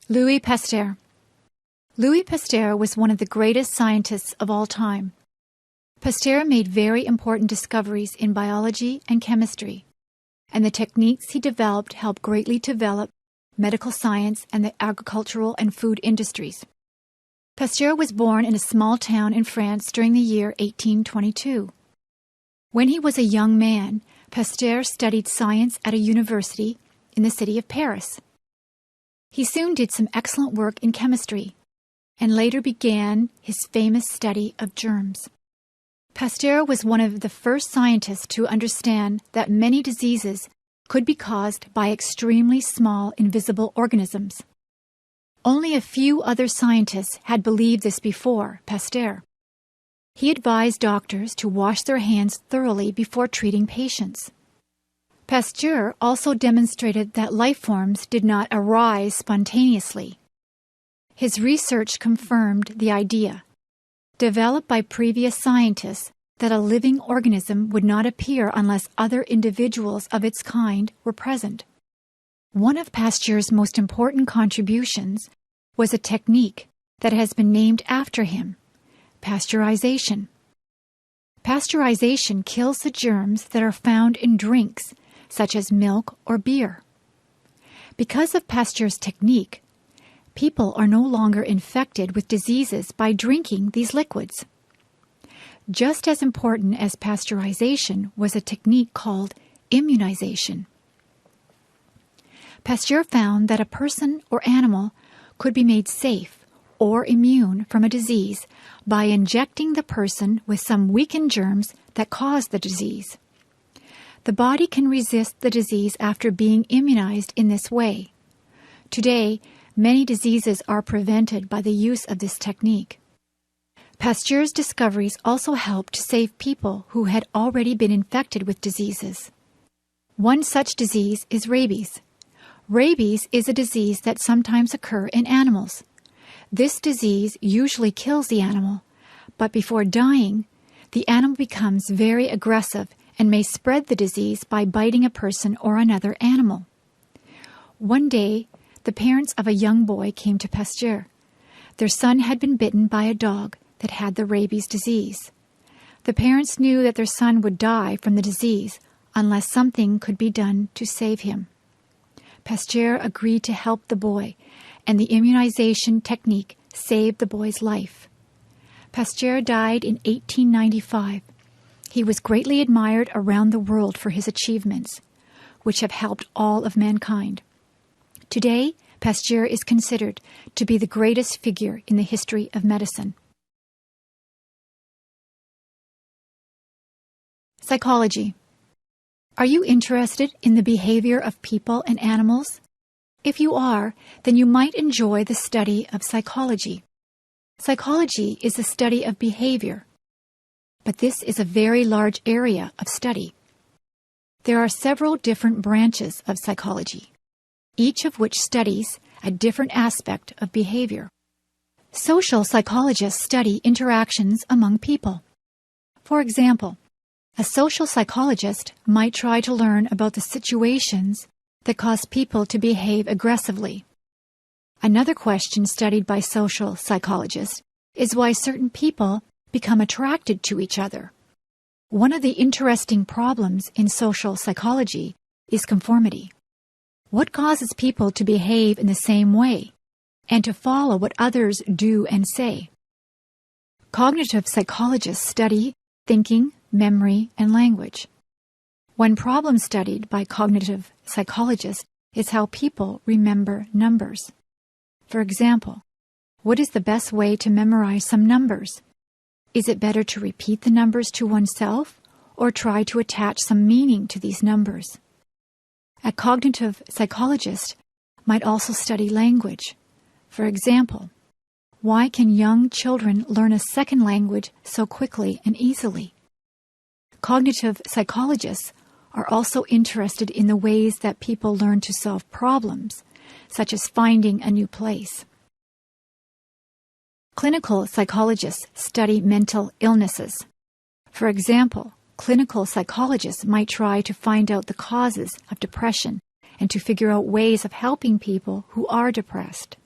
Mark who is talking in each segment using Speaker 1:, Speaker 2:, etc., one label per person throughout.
Speaker 1: Louis Pasteur. Louis Pasteur was one of the greatest scientists of all time. Pasteur made very important discoveries in biology and chemistry, and the techniques he developed helped greatly develop medical science and the agricultural and food industries. Pasteur was born in a small town in France during the year 1822. When he was a young man, Pasteur studied science at a university in the city of Paris. He soon did some excellent work in chemistry, and later began his famous study of germs. Pasteur was one of the first scientists to understand that many diseases could be caused by extremely small invisible organisms. Only a few other scientists had believed this before Pasteur. He advised doctors to wash their hands thoroughly before treating patients. Pasteur also demonstrated that life forms did not arise spontaneously. His research confirmed the idea, developed by previous scientists, that a living organism would not appear unless other individuals of its kind were present. One of Pasteur's most important contributions was a technique that has been named after him, pasteurization. Pasteurization kills the germs that are found in drinks, such as milk or beer. Because of Pasteur's technique, people are no longer infected with diseases by drinking these liquids. Just as important as pasteurization was a technique called immunization. Pasteur found that a person or animal could be made safe or immune from a disease by injecting the person with some weakened germs that cause the disease. The body can resist the disease after being immunized in this way. Today, many diseases are prevented by the use of this technique. Pasteur's discoveries also helped to save people who had already been infected with diseases. One such disease is rabies. Rabies is a disease that sometimes occurs in animals. This disease usually kills the animal, but before dying, the animal becomes very aggressive and may spread the disease by biting a person or another animal. One day, the parents of a young boy came to Pasteur. Their son had been bitten by a dog that had the rabies disease. The parents knew that their son would die from the disease unless something could be done to save him. Pasteur agreed to help the boy, and the immunization technique saved the boy's life. Pasteur died in 1895. He was greatly admired around the world for his achievements, which have helped all of mankind. Today, Pasteur is considered to be the greatest figure in the history of medicine. Psychology. Are you interested in the behavior of people and animals? If you are, then you might enjoy the study of psychology. Psychology is the study of behavior, but this is a very large area of study. There are several different branches of psychology, each of which studies a different aspect of behavior. Social psychologists study interactions among people. For example, a social psychologist might try to learn about the situations that cause people to behave aggressively. Another question studied by social psychologists is why certain people become attracted to each other. One of the interesting problems in social psychology is conformity. What causes people to behave in the same way and to follow what others do and say? Cognitive psychologists study thinking, memory, and language. One problem studied by cognitive psychologists is how people remember numbers. For example, what is the best way to memorize some numbers? Is it better to repeat the numbers to oneself or try to attach some meaning to these numbers? A cognitive psychologist might also study language. For example, why can young children learn a second language so quickly and easily? Cognitive psychologists are also interested in the ways that people learn to solve problems, such as finding a new place. Clinical psychologists study mental illnesses. For example, clinical psychologists might try to find out the causes of depression and to figure out ways of helping people who are depressed.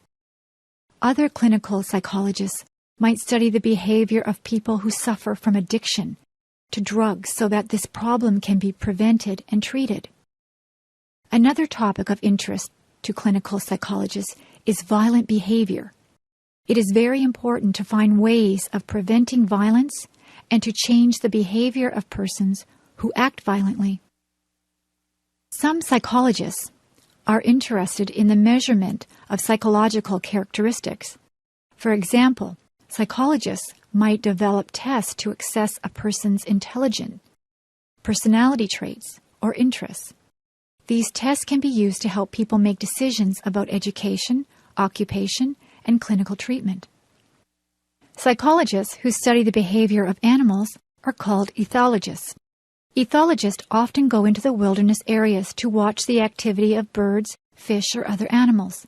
Speaker 1: Other clinical psychologists might study the behavior of people who suffer from addiction to drugs so that this problem can be prevented and treated. Another topic of interest to clinical psychologists is violent behavior. It is very important to find ways of preventing violence and to change the behavior of persons who act violently. Some psychologists are interested in the measurement of psychological characteristics. For example, psychologists might develop tests to assess a person's intelligence, personality traits, or interests. These tests can be used to help people make decisions about education, occupation, and clinical treatment. Psychologists who study the behavior of animals are called ethologists. Ethologists often go into the wilderness areas to watch the activity of birds, fish, or other animals.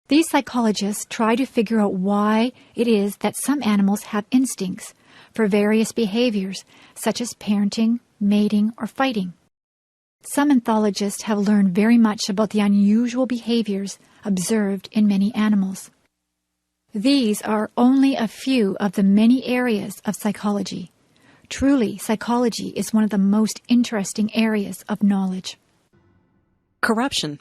Speaker 1: These psychologists try to figure out why it is that some animals have instincts for various behaviors, such as parenting, mating, or fighting. Some ethologists have learned very much about the unusual behaviors observed in many animals. These are only a few of the many areas of psychology. Truly, psychology is one of the most interesting areas of knowledge.
Speaker 2: Corruption.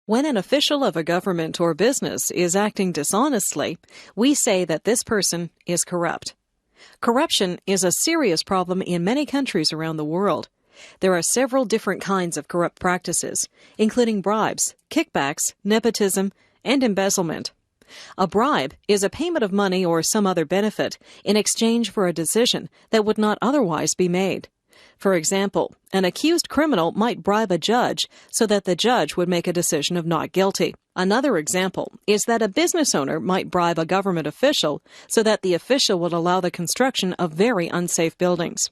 Speaker 2: When an official of a government or business is acting dishonestly, we say that this person is corrupt. Corruption is a serious problem in many countries around the world. There are several different kinds of corrupt practices, including bribes, kickbacks, nepotism, and embezzlement. A bribe is a payment of money or some other benefit in exchange for a decision that would not otherwise be made. For example, an accused criminal might bribe a judge so that the judge would make a decision of not guilty. Another example is that a business owner might bribe a government official so that the official would allow the construction of very unsafe buildings.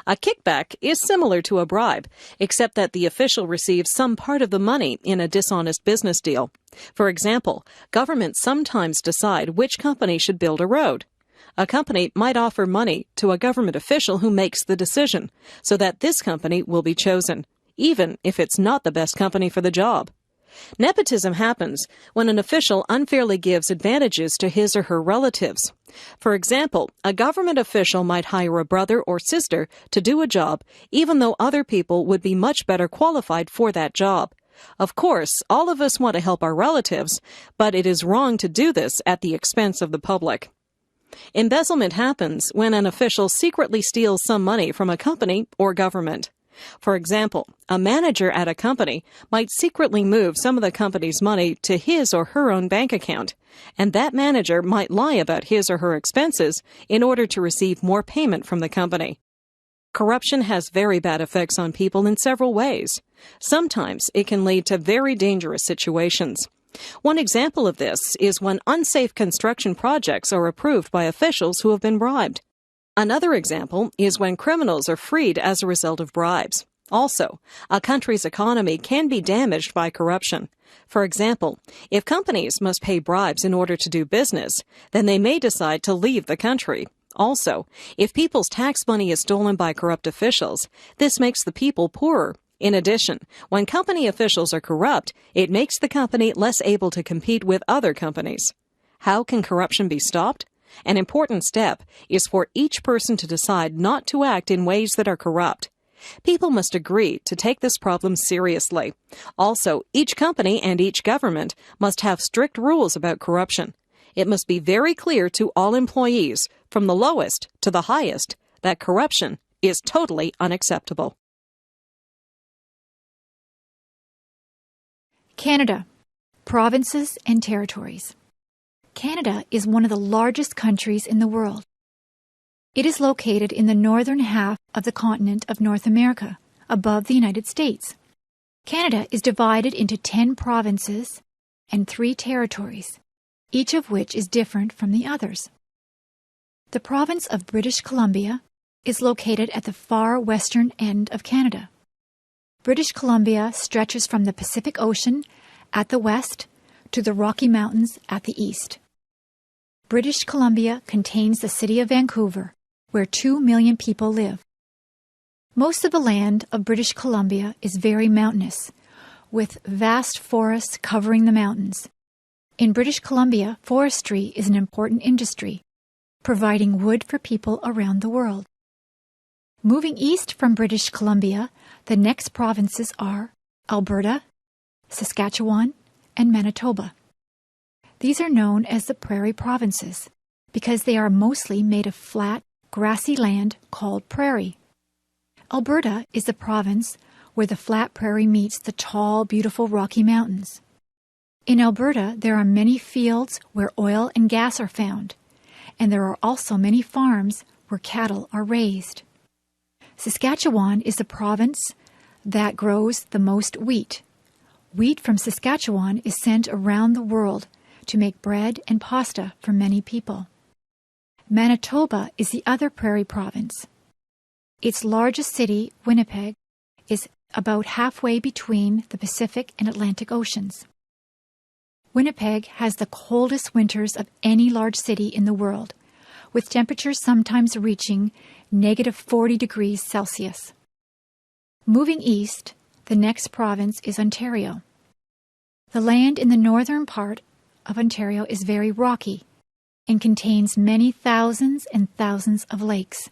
Speaker 2: A kickback is similar to a bribe, except that the official receives some part of the money in a dishonest business deal. For example, governments sometimes decide which company should build a road. A company might offer money to a government official who makes the decision, so that this company will be chosen, even if it's not the best company for the job. Nepotism happens when an official unfairly gives advantages to his or her relatives. For example, a government official might hire a brother or sister to do a job, even though other people would be much better qualified for that job. Of course, all of us want to help our relatives, but it is wrong to do this at the expense of the public. Embezzlement happens when an official secretly steals some money from a company or government. For example, a manager at a company might secretly move some of the company's money to his or her own bank account, and that manager might lie about his or her expenses in order to receive more payment from the company. Corruption has very bad effects on people in several ways. Sometimes it can lead to very dangerous situations. One example of this is when unsafe construction projects are approved by officials who have been bribed. Another example is when criminals are freed as a result of bribes. Also, a country's economy can be damaged by corruption. For example, if companies must pay bribes in order to do business, then they may decide to leave the country. Also, if people's tax money is stolen by corrupt officials, this makes the people poorer. In addition, when company officials are corrupt, it makes the company less able to compete with other companies. How can corruption be stopped? An important step is for each person to decide not to act in ways that are corrupt. People must agree to take this problem seriously. Also, each company and each government must have strict rules about corruption. It must be very clear to all employees, from the lowest to the highest, that corruption is totally unacceptable.
Speaker 1: Canada, provinces and territories. Canada is one of the largest countries in the world. It is located in the northern half of the continent of North America, above the United States. Canada is divided into 10 provinces and 3 territories, each of which is different from the others. The province of British Columbia is located at the far western end of Canada. British Columbia stretches from the Pacific Ocean at the west to the Rocky Mountains at the east. British Columbia contains the city of Vancouver, where 2 million people live. Most of the land of British Columbia is very mountainous, with vast forests covering the mountains. In British Columbia, forestry is an important industry, providing wood for people around the world. Moving east from British Columbia, the next provinces are Alberta, Saskatchewan, and Manitoba. These are known as the prairie provinces because they are mostly made of flat, grassy land called prairie. Alberta is the province where the flat prairie meets the tall, beautiful Rocky Mountains. In Alberta, there are many fields where oil and gas are found, and there are also many farms where cattle are raised. Saskatchewan is the province that grows the most wheat. Wheat from Saskatchewan is sent around the world to make bread and pasta for many people. Manitoba is the other prairie province. Its largest city, Winnipeg, is about halfway between the Pacific and Atlantic Oceans. Winnipeg has the coldest winters of any large city in the world, with temperatures sometimes reaching -40 degrees Celsius. Moving east, the next province is Ontario. The land in the northern part of Ontario is very rocky and contains many thousands and thousands of lakes.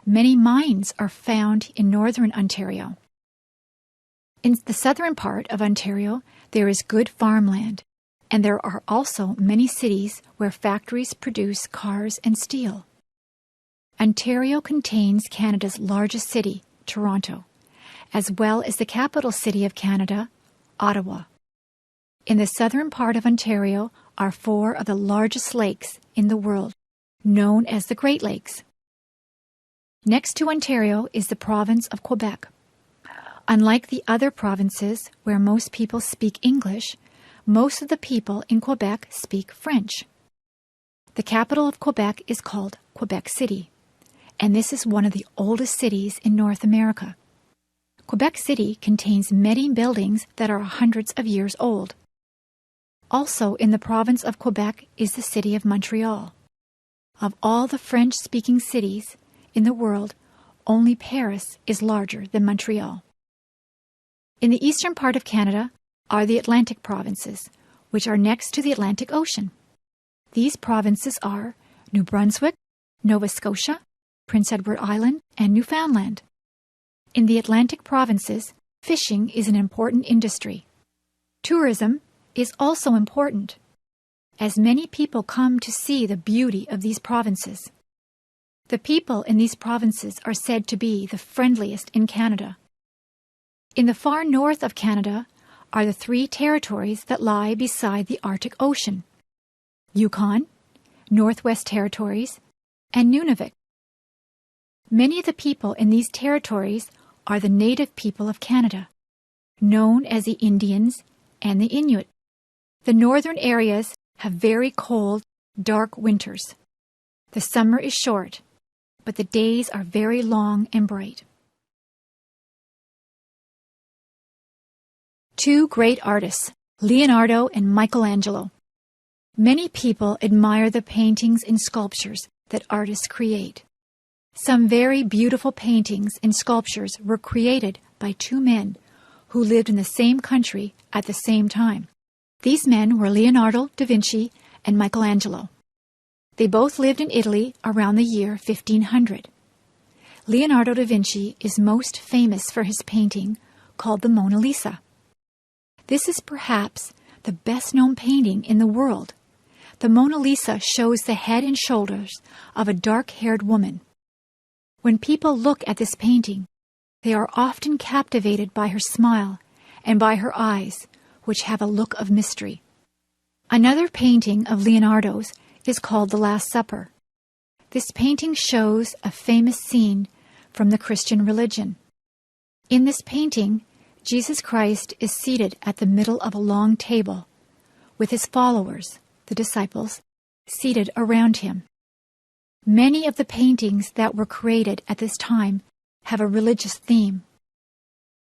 Speaker 1: Many mines are found in northern Ontario. In the southern part of Ontario, there is good farmland, and there are also many cities where factories produce cars and steel. Ontario contains Canada's largest city, Toronto, as well as the capital city of Canada, Ottawa. In the southern part of Ontario are 4 of the largest lakes in the world, known as the Great Lakes. Next to Ontario is the province of Quebec. Unlike the other provinces where most people speak English, most of the people in Quebec speak French. The capital of Quebec is called Quebec City, and this is one of the oldest cities in North America. Quebec City contains many buildings that are hundreds of years old. Also in the province of Quebec is the city of Montreal. Of all the French-speaking cities in the world, only Paris is larger than Montreal. In the eastern part of Canada are the Atlantic provinces, which are next to the Atlantic Ocean. These provinces are New Brunswick, Nova Scotia, Prince Edward Island, and Newfoundland. In the Atlantic provinces, fishing is an important industry. Tourism is also important, as many people come to see the beauty of these provinces. The people in these provinces are said to be the friendliest in Canada. In the far north of Canada are the 3 territories that lie beside the Arctic Ocean: Yukon, Northwest Territories, and Nunavut. Many of the people in these territories are the native people of Canada, known as the Indians and the Inuit. The northern areas have very cold, dark winters. The summer is short, but the days are very long and bright. 2 great artists, Leonardo and Michelangelo. Many people admire the paintings and sculptures that artists create. Some very beautiful paintings and sculptures were created by 2 men who lived in the same country at the same time. These men were Leonardo da Vinci and Michelangelo. They both lived in Italy around the year 1500. Leonardo da Vinci is most famous for his painting called the Mona Lisa. This is perhaps the best-known painting in the world. The Mona Lisa shows the head and shoulders of a dark-haired woman. When people look at this painting, they are often captivated by her smile and by her eyes, which have a look of mystery. Another painting of Leonardo's is called The Last Supper. This painting shows a famous scene from the Christian religion. In this painting, Jesus Christ is seated at the middle of a long table, with his followers, the disciples, seated around him. Many of the paintings that were created at this time have a religious theme.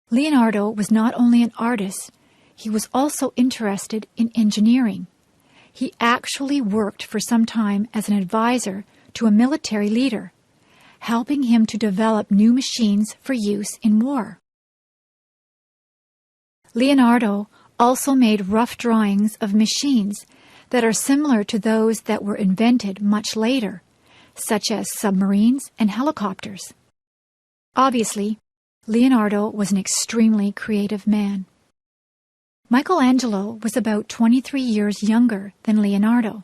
Speaker 1: Leonardo was not only an artist, he was also interested in engineering. He actually worked for some time as an advisor to a military leader, helping him to develop new machines for use in war. Leonardo also made rough drawings of machines that are similar to those that were invented much later, such as submarines and helicopters. Obviously, Leonardo was an extremely creative man. Michelangelo was about 23 years younger than Leonardo.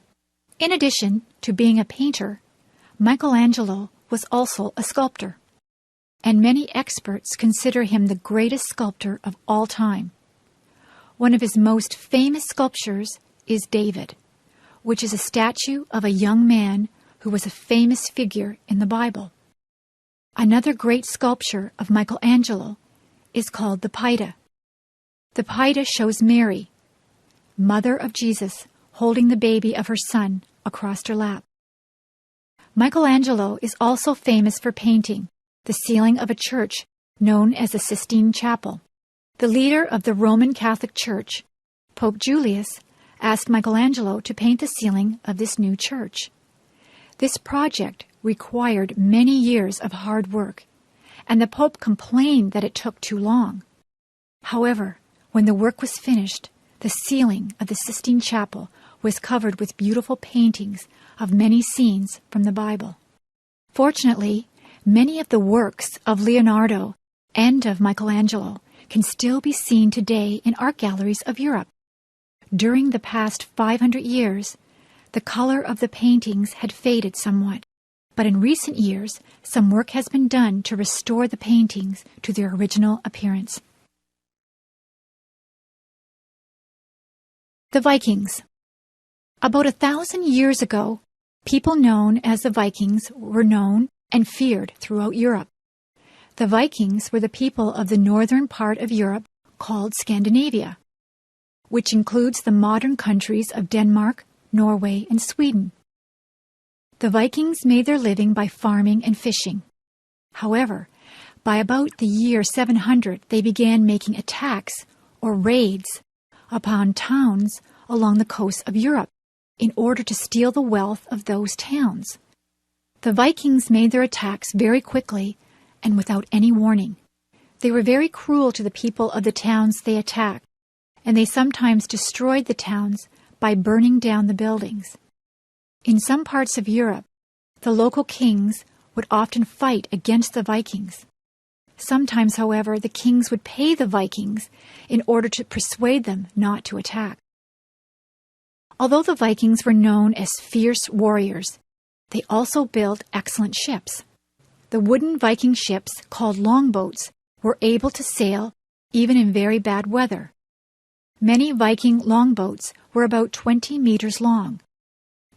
Speaker 1: In addition to being a painter, Michelangelo was also a sculptor, and many experts consider him the greatest sculptor of all time. One of his most famous sculptures is David, which is a statue of a young man who was a famous figure in the Bible. Another great sculpture of Michelangelo is called the Pieta. The Pieta shows Mary, mother of Jesus, holding the baby of her son across her lap. Michelangelo is also famous for painting the ceiling of a church known as the Sistine Chapel. The leader of the Roman Catholic Church, Pope Julius, asked Michelangelo to paint the ceiling of this new church. This project required many years of hard work, and the Pope complained that it took too long. However, when the work was finished, the ceiling of the Sistine Chapel was covered with beautiful paintings of many scenes from the Bible. Fortunately, many of the works of Leonardo and of Michelangelo can still be seen today in art galleries of Europe. During the past 500 years, the color of the paintings had faded somewhat, but in recent years, some work has been done to restore the paintings to their original appearance. The Vikings. About 1,000 years ago, people known as the Vikings were known and feared throughout Europe. The Vikings were the people of the northern part of Europe called Scandinavia, which includes the modern countries of Denmark, Norway, and Sweden. The Vikings made their living by farming and fishing. However, by about the year 700, they began making attacks or raids upon towns along the coast of Europe in order to steal the wealth of those towns. The Vikings made their attacks very quickly and without any warning. They were very cruel to the people of the towns they attacked, and they sometimes destroyed the towns by burning down the buildings. In some parts of Europe, the local kings would often fight against the Vikings. Sometimes, however, the kings would pay the Vikings in order to persuade them not to attack. Although the Vikings were known as fierce warriors, they also built excellent ships. The wooden Viking ships, called longboats, were able to sail even in very bad weather. Many Viking longboats were about 20 meters long,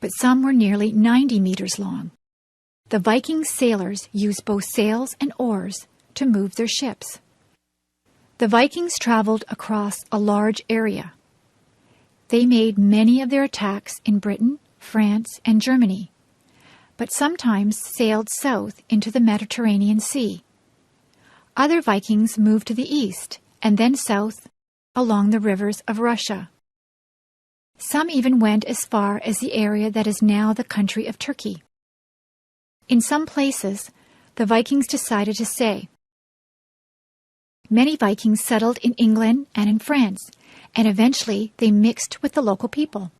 Speaker 1: but some were nearly 90 meters long. The Viking sailors used both sails and oars to move their ships. The Vikings traveled across a large area. They made many of their attacks in Britain, France, and Germany, but sometimes sailed south into the Mediterranean Sea. Other Vikings moved to the east and then south along the rivers of Russia. Some even went as far as the area that is now the country of Turkey. In some places, the Vikings decided to stay. Many Vikings settled in England and in France, and eventually they mixed with the local people.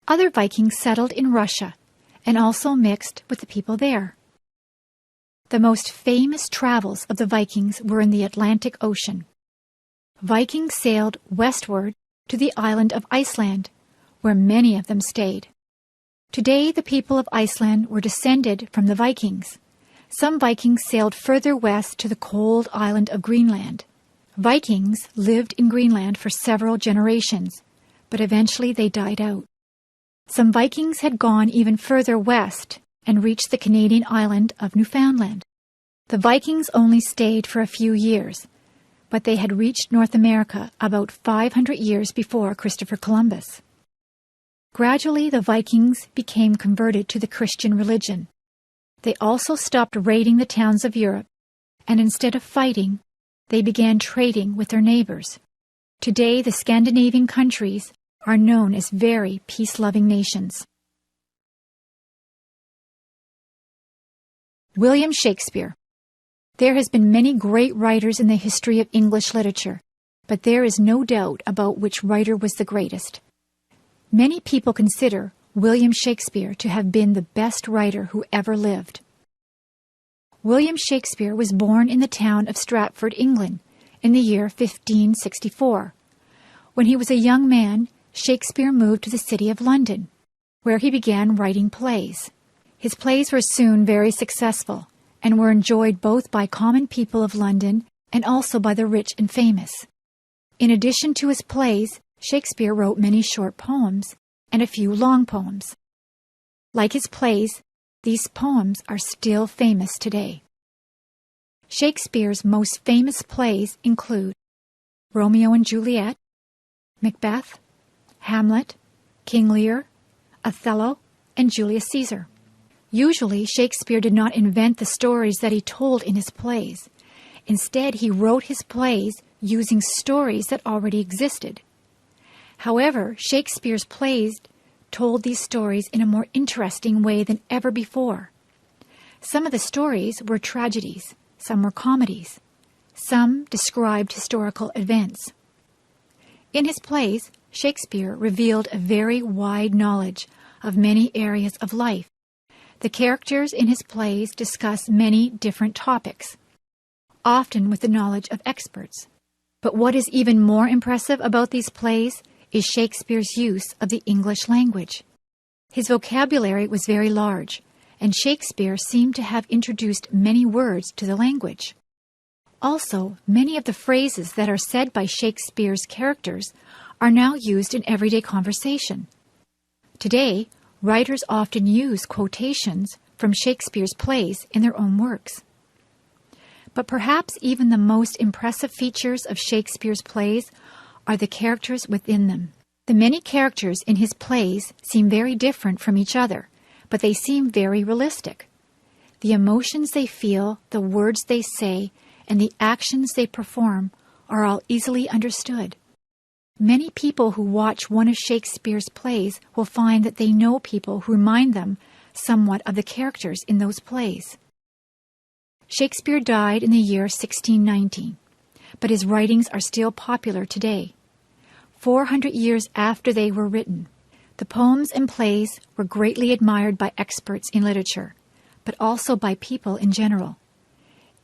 Speaker 1: Other Vikings settled in Russia and also mixed with the people there. The most famous travels of the Vikings were in the Atlantic Ocean. Vikings sailed westward to the island of Iceland, where many of them stayed. Today, the people of Iceland were descended from the Vikings. Some Vikings sailed further west to the cold island of Greenland. Vikings lived in Greenland for several generations, but eventually they died out. Some Vikings had gone even further west and reached the Canadian island of Newfoundland. The Vikings only stayed for a few years, but they had reached North America about 500 years before Christopher Columbus. Gradually, the Vikings became converted to the Christian religion. They also stopped raiding the towns of Europe, and instead of fighting, they began trading with their neighbors. Today, the Scandinavian countries are known as very peace-loving nations. William Shakespeare. There has been many great writers in the history of English literature, but there is no doubt about which writer was the greatest. Many people consider William Shakespeare to have been the best writer who ever lived. William Shakespeare was born in the town of Stratford, England, in the year 1564. When he was a young man, Shakespeare moved to the city of London, where he began writing plays. His plays were soon very successful and were enjoyed both by common people of London and also by the rich and famous. In addition to his plays, Shakespeare wrote many short poems and a few long poems. Like his plays, these poems are still famous today. Shakespeare's most famous plays include Romeo and Juliet, Macbeth, Hamlet, King Lear, Othello, and Julius Caesar. Usually, Shakespeare did not invent the stories that he told in his plays. Instead, he wrote his plays using stories that already existed. However, Shakespeare's plays told these stories in a more interesting way than ever before. Some of the stories were tragedies, some were comedies, some described historical events. In his plays, Shakespeare revealed a very wide knowledge of many areas of life. The characters in his plays discuss many different topics, often with the knowledge of experts. But what is even more impressive about these plays is Shakespeare's use of the English language. His vocabulary was very large, and Shakespeare seemed to have introduced many words to the language. Also, many of the phrases that are said by Shakespeare's characters are now used in everyday conversation. Today, writers often use quotations from Shakespeare's plays in their own works. But perhaps even the most impressive features of Shakespeare's plays are the characters within them. The many characters in his plays seem very different from each other, but they seem very realistic. The emotions they feel, the words they say, and the actions they perform are all easily understood. Many people who watch one of Shakespeare's plays will find that they know people who remind them somewhat of the characters in those plays. Shakespeare died in the year 1619, but his writings are still popular today. 400 years after they were written, the poems and plays were greatly admired by experts in literature, but also by people in general.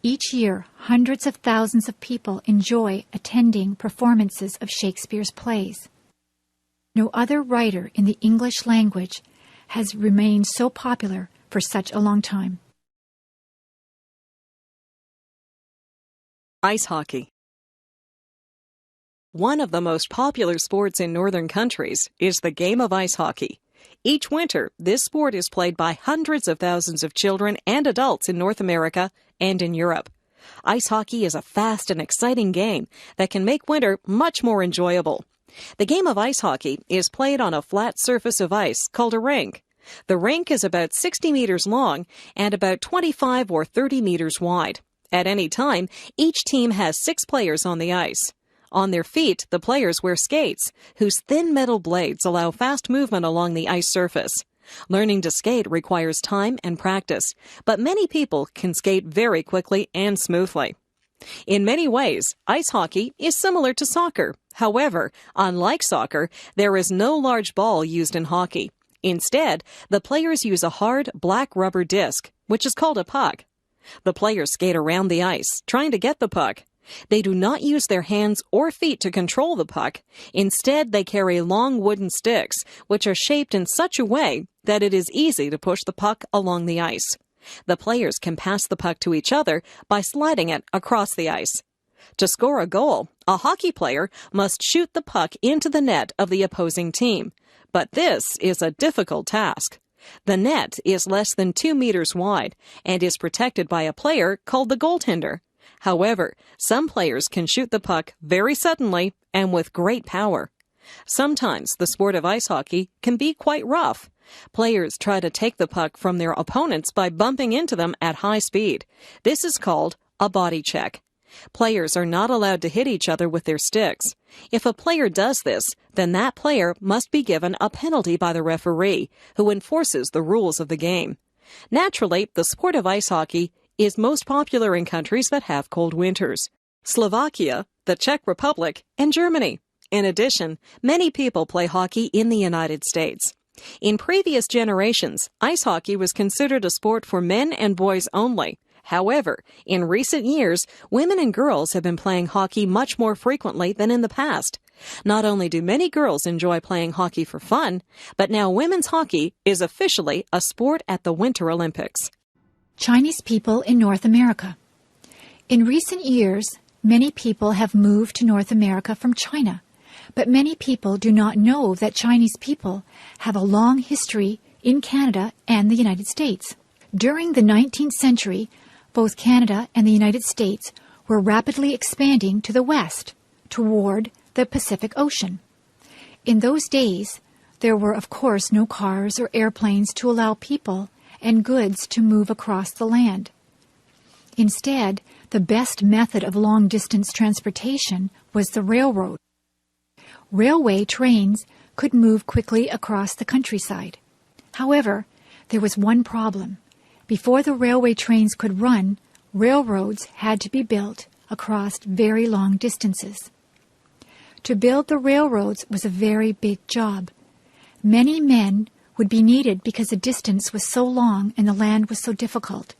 Speaker 1: Each year, hundreds of thousands of people enjoy attending performances of Shakespeare's plays. No other writer in the English language has remained so popular for such a long time.
Speaker 2: Ice hockey. One of the most popular sports in northern countries is the game of ice hockey. Each winter, this sport is played by hundreds of thousands of children and adults in North America and in Europe. Ice hockey is a fast and exciting game that can make winter much more enjoyable. The game of ice hockey is played on a flat surface of ice called a rink. The rink is about 60 meters long and about 25 or 30 meters wide. At any time, each team has 6 players on the ice. On their feet, the players wear skates, whose thin metal blades allow fast movement along the ice surface. Learning to skate requires time and practice, but many people can skate very quickly and smoothly. In many ways, ice hockey is similar to soccer. However, unlike soccer, there is no large ball used in hockey. Instead, the players use a hard black rubber disc, which is called a puck. The players skate around the ice, trying to get the puck. They do not use their hands or feet to control the puck. Instead, they carry long wooden sticks, which are shaped in such a way that it is easy to push the puck along the ice. The players can pass the puck to each other by sliding it across the ice. To score a goal, a hockey player must shoot the puck into the net of the opposing team. But this is a difficult task. The net is less than 2 meters wide and is protected by a player called the goaltender. However, some players can shoot the puck very suddenly and with great power. Sometimes the sport of ice hockey can be quite rough. Players try to take the puck from their opponents by bumping into them at high speed. This is called a body check. Players are not allowed to hit each other with their sticks. If a player does this, then that player must be given a penalty by the referee, who enforces the rules of the game. Naturally, the sport of ice hockey is most popular in countries that have cold winters. Slovakia, the Czech Republic, and Germany. In addition, many people play hockey in the United States. In previous generations, ice hockey was considered a sport for men and boys only. However, in recent years, women and girls have been playing hockey much more frequently than in the past. Not only do many girls enjoy playing hockey for fun, but now women's hockey is officially a sport at the Winter Olympics.
Speaker 1: Chinese people in North America. In recent years, many people have moved to North America from China, but many people do not know that Chinese people have a long history in Canada and the United States. During the 19th century, both Canada and the United States were rapidly expanding to the west, toward the Pacific Ocean. In those days, there were of course no cars or airplanes to allow people and goods to move across the land. Instead, the best method of long-distance transportation was the railroad. Railway trains could move quickly across the countryside. However, there was one problem. Before the railway trains could run, railroads had to be built across very long distances. To build the railroads was a very big job. Many men would be needed because the distance was so long and the land was so difficult,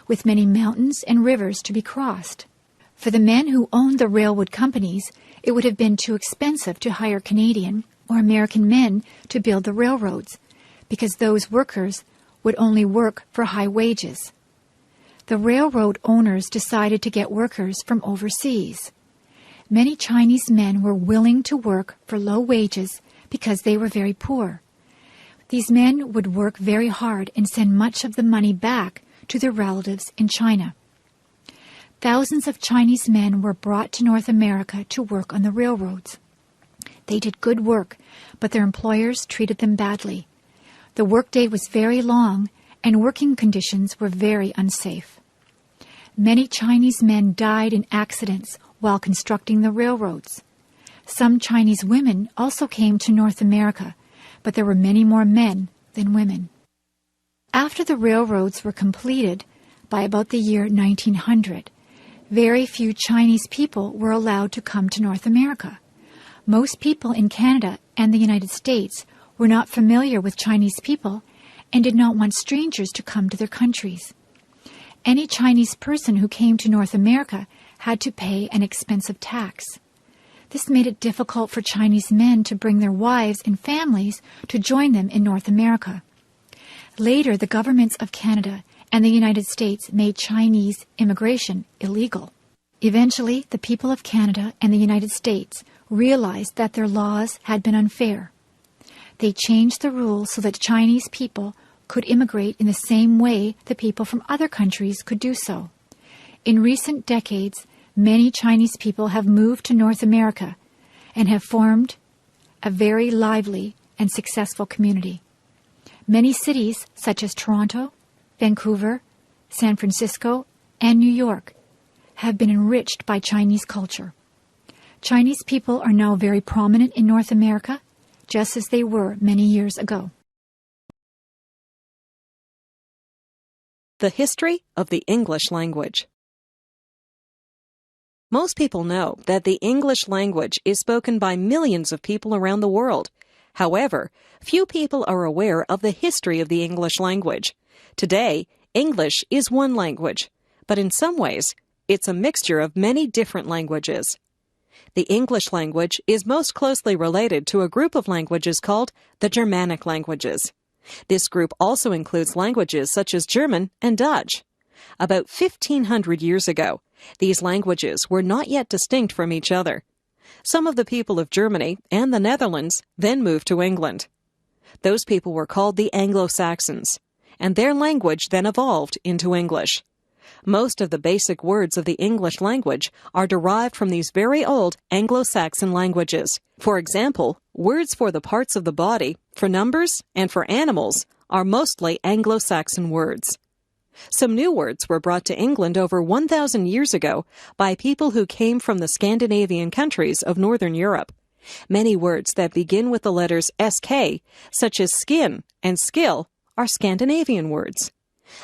Speaker 1: with many mountains and rivers to be crossed. For the men who owned the railroad companies, it would have been too expensive to hire Canadian or American men to build the railroads, because those workers would only work for high wages. The railroad owners decided to get workers from overseas. Many Chinese men were willing to work for low wages because they were very poor. These men would work very hard and send much of the money back to their relatives in China. Thousands of Chinese men were brought to North America to work on the railroads. They did good work, but their employers treated them badly. The workday was very long, and working conditions were very unsafe. Many Chinese men died in accidents while constructing the railroads. Some Chinese women also came to North America, but there were many more men than women. After the railroads were completed, by about the year 1900, very few Chinese people were allowed to come to North America. Most people in Canada and the United States were not familiar with Chinese people and did not want strangers to come to their countries. Any Chinese person who came to North America had to pay an expensive tax. This made it difficult for Chinese men to bring their wives and families to join them in North America. Later, the governments of Canada and the United States made Chinese immigration illegal. Eventually, the people of Canada and the United States realized that their laws had been unfair. They changed the rules so that Chinese people could immigrate in the same way that people from other countries could do so. In recent decades, many Chinese people have moved to North America and have formed a very lively and successful community. Many cities, such as Toronto, Vancouver, San Francisco, and New York, have been enriched by Chinese culture. Chinese people are now very prominent in North America, just as they were many years ago.
Speaker 2: The history of the English language. Most people know that the English language is spoken by millions of people around the world. However, few people are aware of the history of the English language. Today, English is one language, but in some ways, it's a mixture of many different languages. The English language is most closely related to a group of languages called the Germanic languages. This group also includes languages such as German and Dutch. About 1,500 years ago, these languages were not yet distinct from each other. Some of the people of Germany and the Netherlands then moved to England. Those people were called the Anglo-Saxons, and their language then evolved into English. Most of the basic words of the English language are derived from these very old Anglo-Saxon languages. For example, words for the parts of the body, for numbers, and for animals are mostly Anglo-Saxon words. Some new words were brought to England over 1,000 years ago by people who came from the Scandinavian countries of Northern Europe. Many words that begin with the letters SK, such as skin and skill, are Scandinavian words.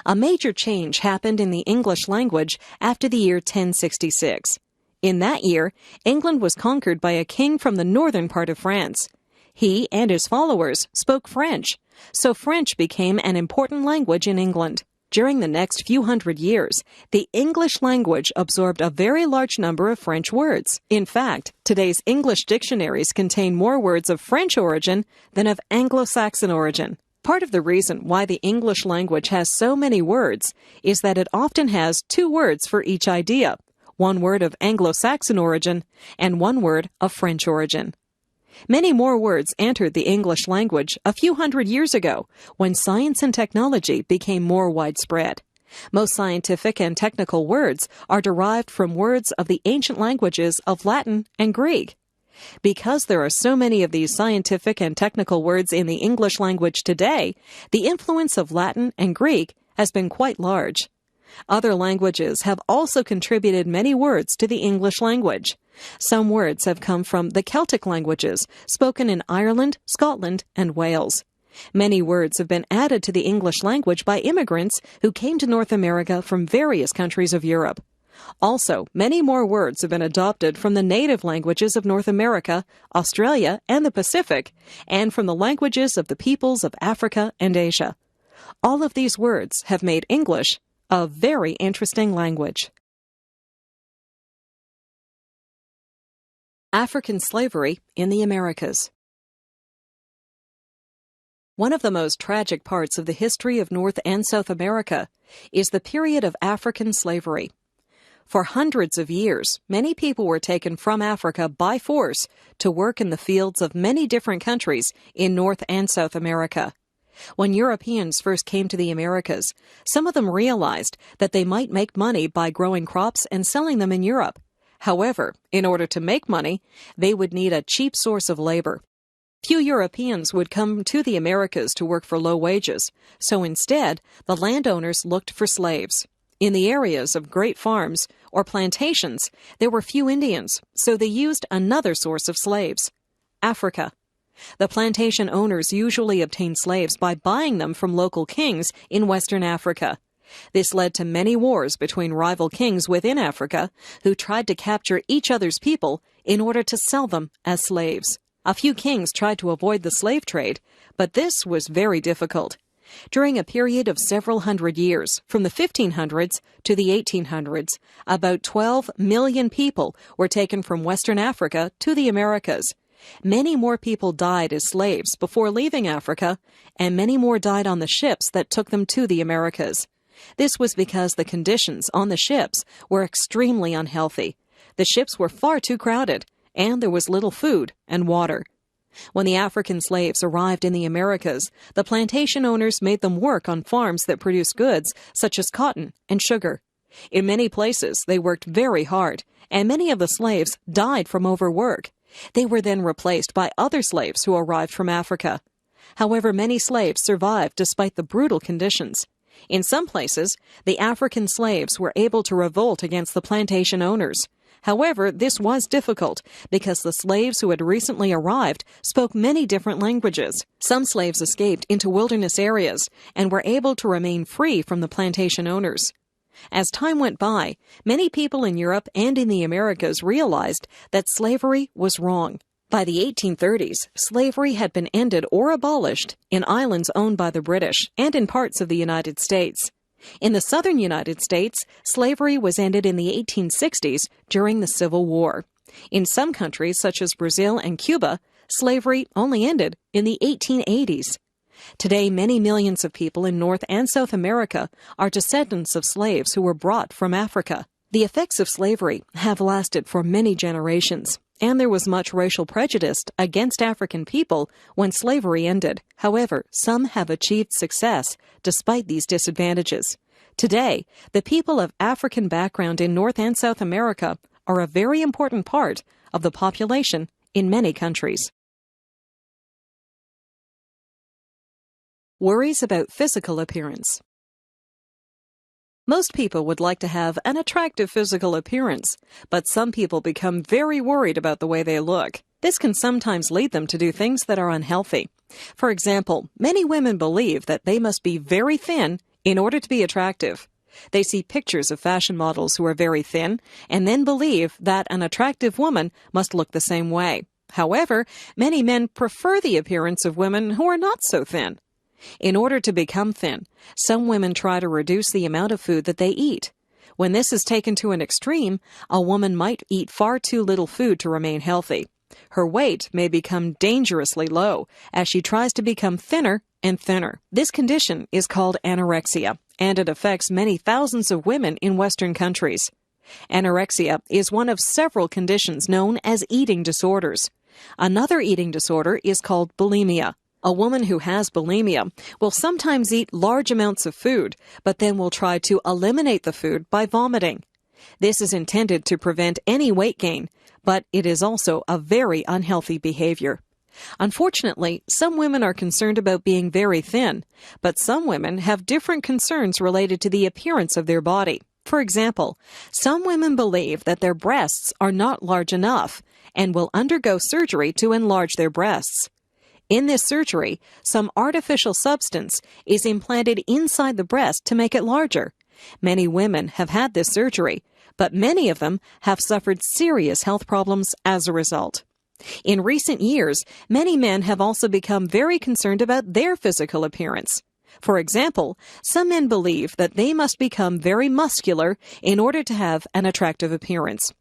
Speaker 2: A major change happened in the English language after the year 1066. In that year, England was conquered by a king from the northern part of France. He and his followers spoke French, so French became an important language in England. During the next few hundred years, the English language absorbed a very large number of French words. In fact, today's English dictionaries contain more words of French origin than of Anglo-Saxon origin. Part of the reason why the English language has so many words is that it often has 2 words for each idea, 1 word of Anglo-Saxon origin and 1 word of French origin. Many more words entered the English language a few hundred years ago when science and technology became more widespread. Most scientific and technical words are derived from words of the ancient languages of Latin and Greek. Because there are so many of these scientific and technical words in the English language today, the influence of Latin and Greek has been quite large. Other languages have also contributed many words to the English language. Some words have come from the Celtic languages spoken in Ireland, Scotland, and Wales. Many words have been added to the English language by immigrants who came to North America from various countries of Europe. Also, many more words have been adopted from the native languages of North America, Australia, and the Pacific, and from the languages of the peoples of Africa and Asia. All of these words have made English a very interesting language. African slavery in the Americas. One of the most tragic parts of the history of North and South America is the period of African slavery. For hundreds of years, many people were taken from Africa by force to work in the fields of many different countries in North and South America. When Europeans first came to the Americas, some of them realized that they might make money by growing crops and selling them in Europe. However, in order to make money, they would need a cheap source of labor. Few Europeans would come to the Americas to work for low wages, so instead, the landowners looked for slaves. In the areas of great farms or plantations, there were few Indians, so they used another source of slaves: Africa. The plantation owners usually obtained slaves by buying them from local kings in Western Africa. This led to many wars between rival kings within Africa who tried to capture each other's people in order to sell them as slaves. A few kings tried to avoid the slave trade, but this was very difficult. During a period of several hundred years, from the 1500s to the 1800s, about 12 million people were taken from Western Africa to the Americas. Many more people died as slaves before leaving Africa, and many more died on the ships that took them to the Americas. This was because the conditions on the ships were extremely unhealthy. The ships were far too crowded, and there was little food and water. When the African slaves arrived in the Americas, the plantation owners made them work on farms that produced goods such as cotton and sugar. In many places, they worked very hard, and many of the slaves died from overwork. They were then replaced by other slaves who arrived from Africa. However, many slaves survived despite the brutal conditions. In some places, the African slaves were able to revolt against the plantation owners. However, this was difficult because the slaves who had recently arrived spoke many different languages. Some slaves escaped into wilderness areas and were able to remain free from the plantation owners. As time went by, many people in Europe and in the Americas realized that slavery was wrong. By the 1830s, slavery had been ended or abolished in islands owned by the British and in parts of the United States. In the southern United States, slavery was ended in the 1860s during the Civil War. In some countries, such as Brazil and Cuba, slavery only ended in the 1880s. Today, many millions of people in North and South America are descendants of slaves who were brought from Africa. The effects of slavery have lasted for many generations, and there was much racial prejudice against African people when slavery ended. However, some have achieved success despite these disadvantages. Today, the people of African background in North and South America are a very important part of the population in many countries. Worries about physical appearance. Most people would like to have an attractive physical appearance, but some people become very worried about the way they look. This can sometimes lead them to do things that are unhealthy. For example, many women believe that they must be very thin in order to be attractive. They see pictures of fashion models who are very thin and then believe that an attractive woman must look the same way. However, many men prefer the appearance of women who are not so thin. In order to become thin, some women try to reduce the amount of food that they eat. When this is taken to an extreme, a woman might eat far too little food to remain healthy. Her weight may become dangerously low as she tries to become thinner and thinner. This condition is called anorexia, and it affects many thousands of women in Western countries. Anorexia is one of several conditions known as eating disorders. Another eating disorder is called bulimia. A woman who has bulimia will sometimes eat large amounts of food, but then will try to eliminate the food by vomiting. This is intended to prevent any weight gain, but it is also a very unhealthy behavior. Unfortunately, some women are concerned about being very thin, but some women have different concerns related to the appearance of their body. For example, some women believe that their breasts are not large enough and will undergo surgery to enlarge their breasts. In this surgery, some artificial substance is implanted inside the breast to make it larger. Many women have had this surgery, but many of them have suffered serious health problems as a result. In recent years, many men have also become very concerned about their physical appearance. For example, some men believe that they must become very muscular in order to have an attractive appearance.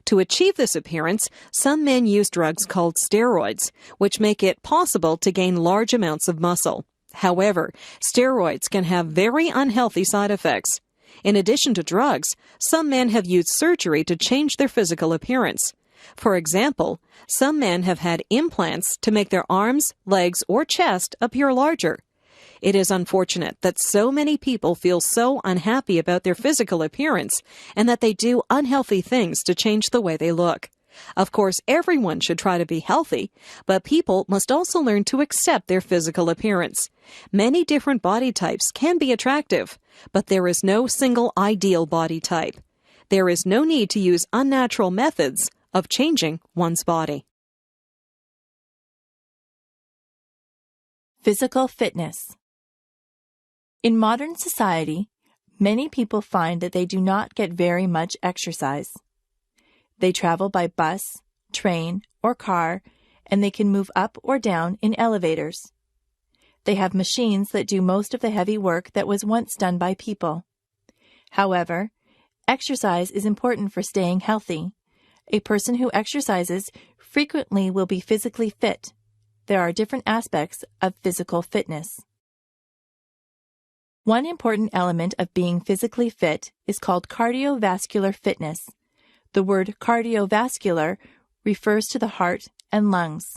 Speaker 2: To achieve this appearance, some men use drugs called steroids, which make it possible to gain large amounts of muscle. However, steroids can have very unhealthy side effects. In addition to drugs, some men have used surgery to change their physical appearance. For example, some men have had implants to make their arms, legs, or chest appear larger. It is unfortunate that so many people feel so unhappy about their physical appearance and that they do unhealthy things to change the way they look. Of course, everyone should try to be healthy, but people must also learn to accept their physical appearance. Many different body types can be attractive, but there is no single ideal body type. There is no need to use unnatural methods of changing one's body.
Speaker 3: Physical fitness. In modern society, many people find that they do not get very much exercise. They travel by bus, train, or car, and they can move up or down in elevators. They have machines that do most of the heavy work that was once done by people. However, exercise is important for staying healthy. A person who exercises frequently will be physically fit. There are different aspects of physical fitness. One important element of being physically fit is called cardiovascular fitness. The word cardiovascular refers to the heart and lungs.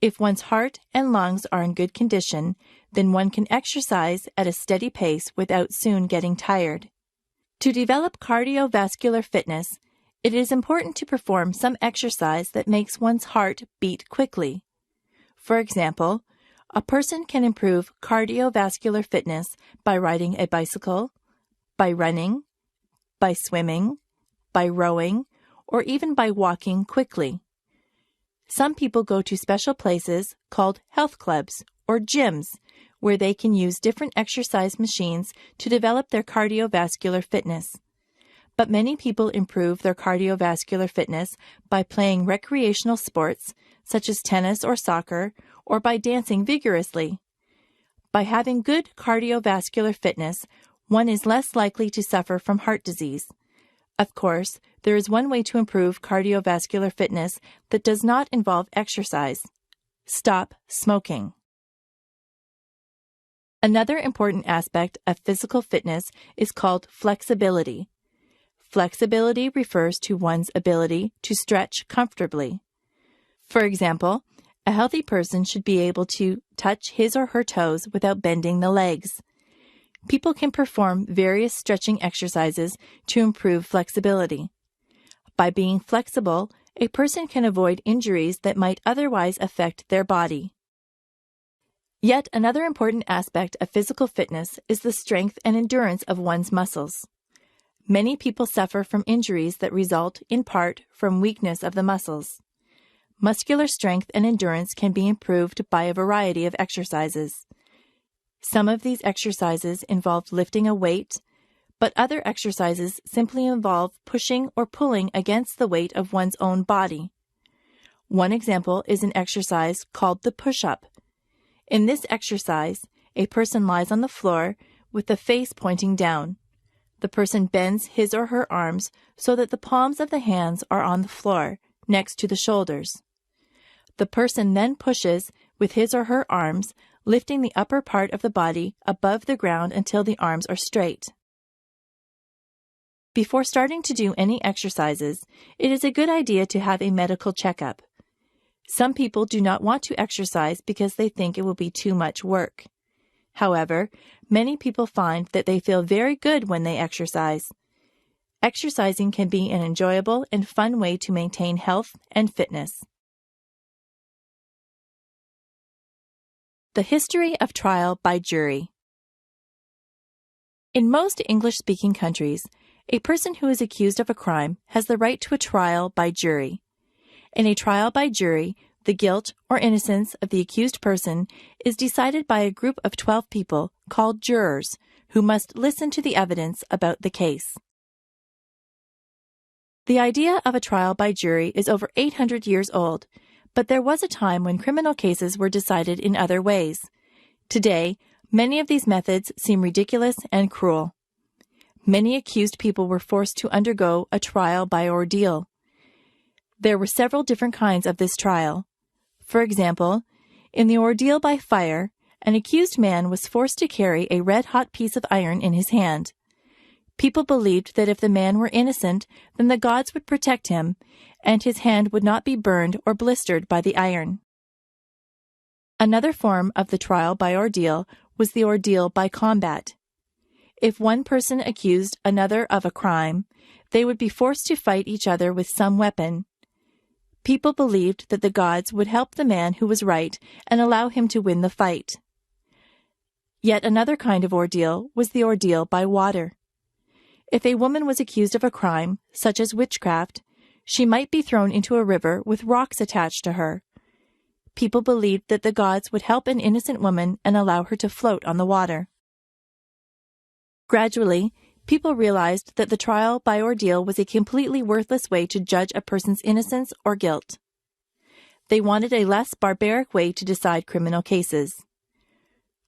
Speaker 3: If one's heart and lungs are in good condition, then one can exercise at a steady pace without soon getting tired. To develop cardiovascular fitness, it is important to perform some exercise that makes one's heart beat quickly. For example, a person can improve cardiovascular fitness by riding a bicycle, by running, by swimming, by rowing, or even by walking quickly. Some people go to special places called health clubs or gyms where they can use different exercise machines to develop their cardiovascular fitness. But many people improve their cardiovascular fitness by playing recreational sports such as tennis or soccer, or by dancing vigorously. By having good cardiovascular fitness, one is less likely to suffer from heart disease. Of course, there is one way to improve cardiovascular fitness that does not involve exercise. Stop smoking. Another important aspect of physical fitness is called flexibility. Flexibility refers to one's ability to stretch comfortably. For example, a healthy person should be able to touch his or her toes without bending the legs. People can perform various stretching exercises to improve flexibility. By being flexible, a person can avoid injuries that might otherwise affect their body. Yet another important aspect of physical fitness is the strength and endurance of one's muscles. Many people suffer from injuries that result, in part, from weakness of the muscles. Muscular strength and endurance can be improved by a variety of exercises. Some of these exercises involve lifting a weight, but other exercises simply involve pushing or pulling against the weight of one's own body. One example is an exercise called the push-up. In this exercise, a person lies on the floor with the face pointing down. The person bends his or her arms so that the palms of the hands are on the floor, next to the shoulders. The person then pushes with his or her arms, lifting the upper part of the body above the ground until the arms are straight. Before starting to do any exercises, it is a good idea to have a medical checkup. Some people do not want to exercise because they think it will be too much work. However, many people find that they feel very good when they exercise. Exercising can be an enjoyable and fun way to maintain health and fitness. The history of trial by jury. In most English-speaking countries, a person who is accused of a crime has the right to a trial by jury. In a trial by jury, the guilt or innocence of the accused person is decided by a group of 12 people called jurors who must listen to the evidence about the case. The idea of a trial by jury is over 800 years old, but there was a time when criminal cases were decided in other ways. Today, many of these methods seem ridiculous and cruel. Many accused people were forced to undergo a trial by ordeal. There were several different kinds of this trial. For example, in the ordeal by fire, an accused man was forced to carry a red-hot piece of iron in his hand. People believed that if the man were innocent, then the gods would protect him, and his hand would not be burned or blistered by the iron. Another form of the trial by ordeal was the ordeal by combat. If one person accused another of a crime, they would be forced to fight each other with some weapon. People believed that the gods would help the man who was right and allow him to win the fight. Yet another kind of ordeal was the ordeal by water. If a woman was accused of a crime, such as witchcraft, she might be thrown into a river with rocks attached to her. People believed that the gods would help an innocent woman and allow her to float on the water. Gradually, people realized that the trial by ordeal was a completely worthless way to judge a person's innocence or guilt. They wanted a less barbaric way to decide criminal cases.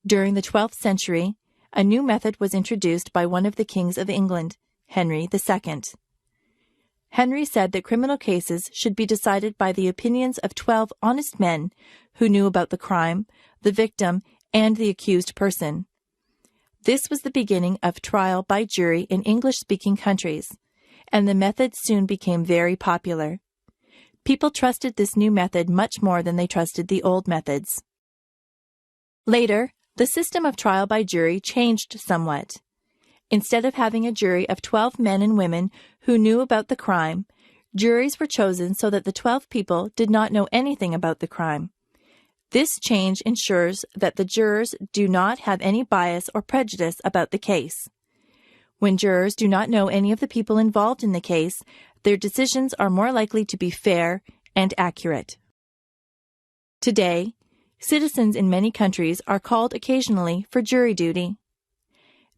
Speaker 3: During the 12th century, a new method was introduced by one of the kings of England, Henry II. Henry said that criminal cases should be decided by the opinions of 12 honest men who knew about the crime, the victim, and the accused person. This was the beginning of trial by jury in English-speaking countries, and the method soon became very popular. People trusted this new method much more than they trusted the old methods. Later, the system of trial by jury changed somewhat. Instead of having a jury of 12 men and women who knew about the crime, juries were chosen so that the 12 people did not know anything about the crime. This change ensures that the jurors do not have any bias or prejudice about the case. When jurors do not know any of the people involved in the case, their decisions are more likely to be fair and accurate. Today, citizens in many countries are called occasionally for jury duty.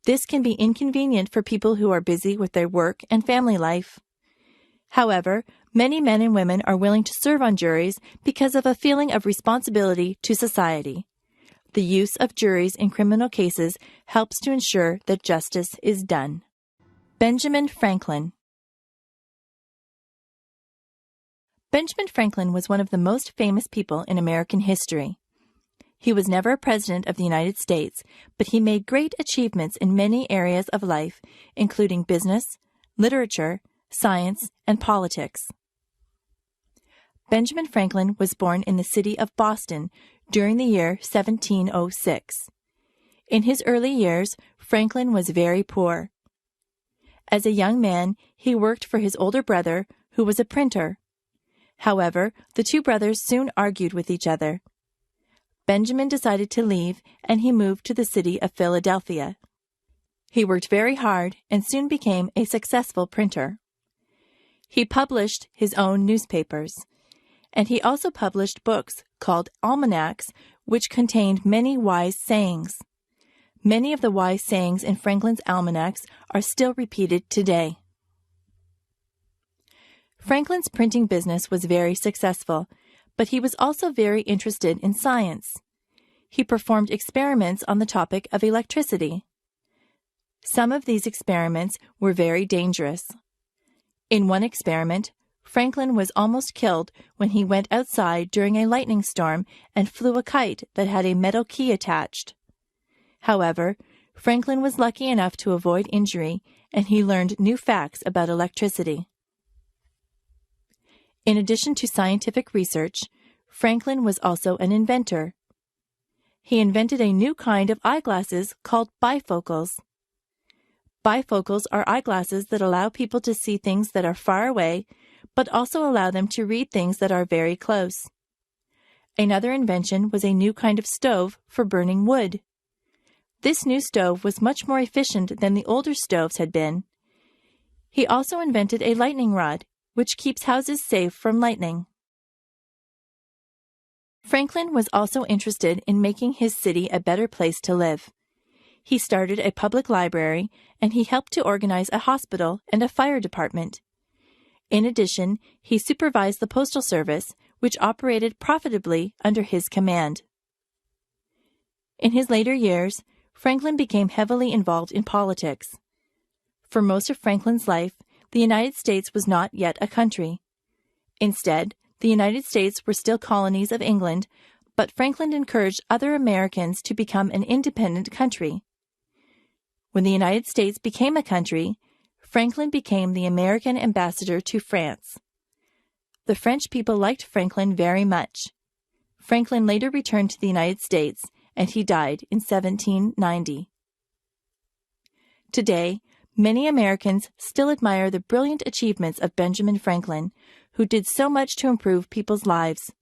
Speaker 3: This can be inconvenient for people who are busy with their work and family life. However, many men and women are willing to serve on juries because of a feeling of responsibility to society. The use of juries in criminal cases helps to ensure that justice is done. Benjamin Franklin. Benjamin Franklin was one of the most famous people in American history. He was never a president of the United States, but he made great achievements in many areas of life, including business, literature, science, and politics. Benjamin Franklin was born in the city of Boston during the year 1706. In his early years, Franklin was very poor. As a young man, he worked for his older brother, who was a printer. However, the two brothers soon argued with each other. Benjamin decided to leave, and he moved to the city of Philadelphia. He worked very hard and soon became a successful printer. He published his own newspapers, and he also published books called almanacs, which contained many wise sayings. Many of the wise sayings in Franklin's almanacs are still repeated today. Franklin's printing business was very successful, but he was also very interested in science. He performed experiments on the topic of electricity. Some of these experiments were very dangerous. In one experiment, Franklin was almost killed when he went outside during a lightning storm and flew a kite that had a metal key attached. However, Franklin was lucky enough to avoid injury, and he learned new facts about electricity. In addition to scientific research, Franklin was also an inventor. He invented a new kind of eyeglasses called bifocals. Bifocals are eyeglasses that allow people to see things that are far away, but also allow them to read things that are very close. Another invention was a new kind of stove for burning wood. This new stove was much more efficient than the older stoves had been. He also invented a lightning rod, which keeps houses safe from lightning. Franklin was also interested in making his city a better place to live. He started a public library, and he helped to organize a hospital and a fire department. In addition, he supervised the postal service, which operated profitably under his command. In his later years, Franklin became heavily involved in politics. For most of Franklin's life, the United States was not yet a country. Instead, the United States were still colonies of England, but Franklin encouraged other Americans to become an independent country. When the United States became a country, Franklin became the American ambassador to France. The French people liked Franklin very much. Franklin later returned to the United States, and he died in 1790. Today, many Americans still admire the brilliant achievements of Benjamin Franklin, who did so much to improve people's lives.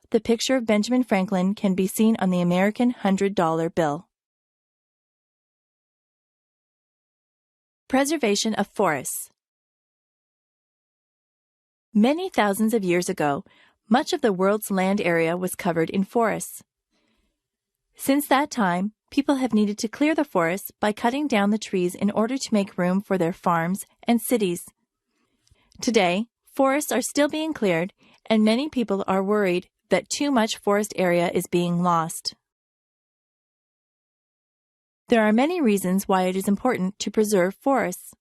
Speaker 3: The picture of Benjamin Franklin can be seen on the American $100 bill. Preservation of forests. Many thousands of years ago, much of the world's land area was covered in forests. Since that time, people have needed to clear the forests by cutting down the trees in order to make room for their farms and cities. Today, forests are still being cleared, and many people are worried that too much forest area is being lost. There are many reasons why it is important to preserve forests.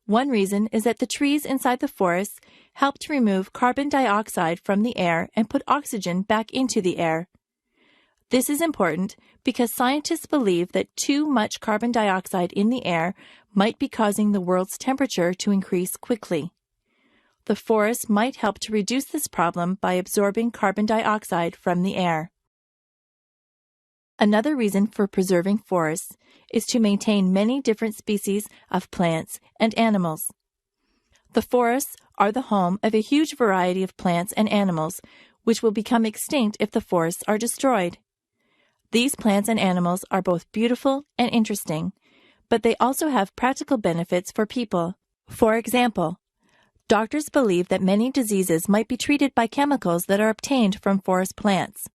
Speaker 3: One reason is that the trees inside the forests help to remove carbon dioxide from the air and put oxygen back into the air. This is important because scientists believe that too much carbon dioxide in the air might be causing the world's temperature to increase quickly. The forests might help to reduce this problem by absorbing carbon dioxide from the air. Another reason for preserving forests is to maintain many different species of plants and animals. The forests are the home of a huge variety of plants and animals, which will become extinct if the forests are destroyed. These plants and animals are both beautiful and interesting, but they also have practical benefits for people. For example, doctors believe that many diseases might be treated by chemicals that are obtained from forest plants.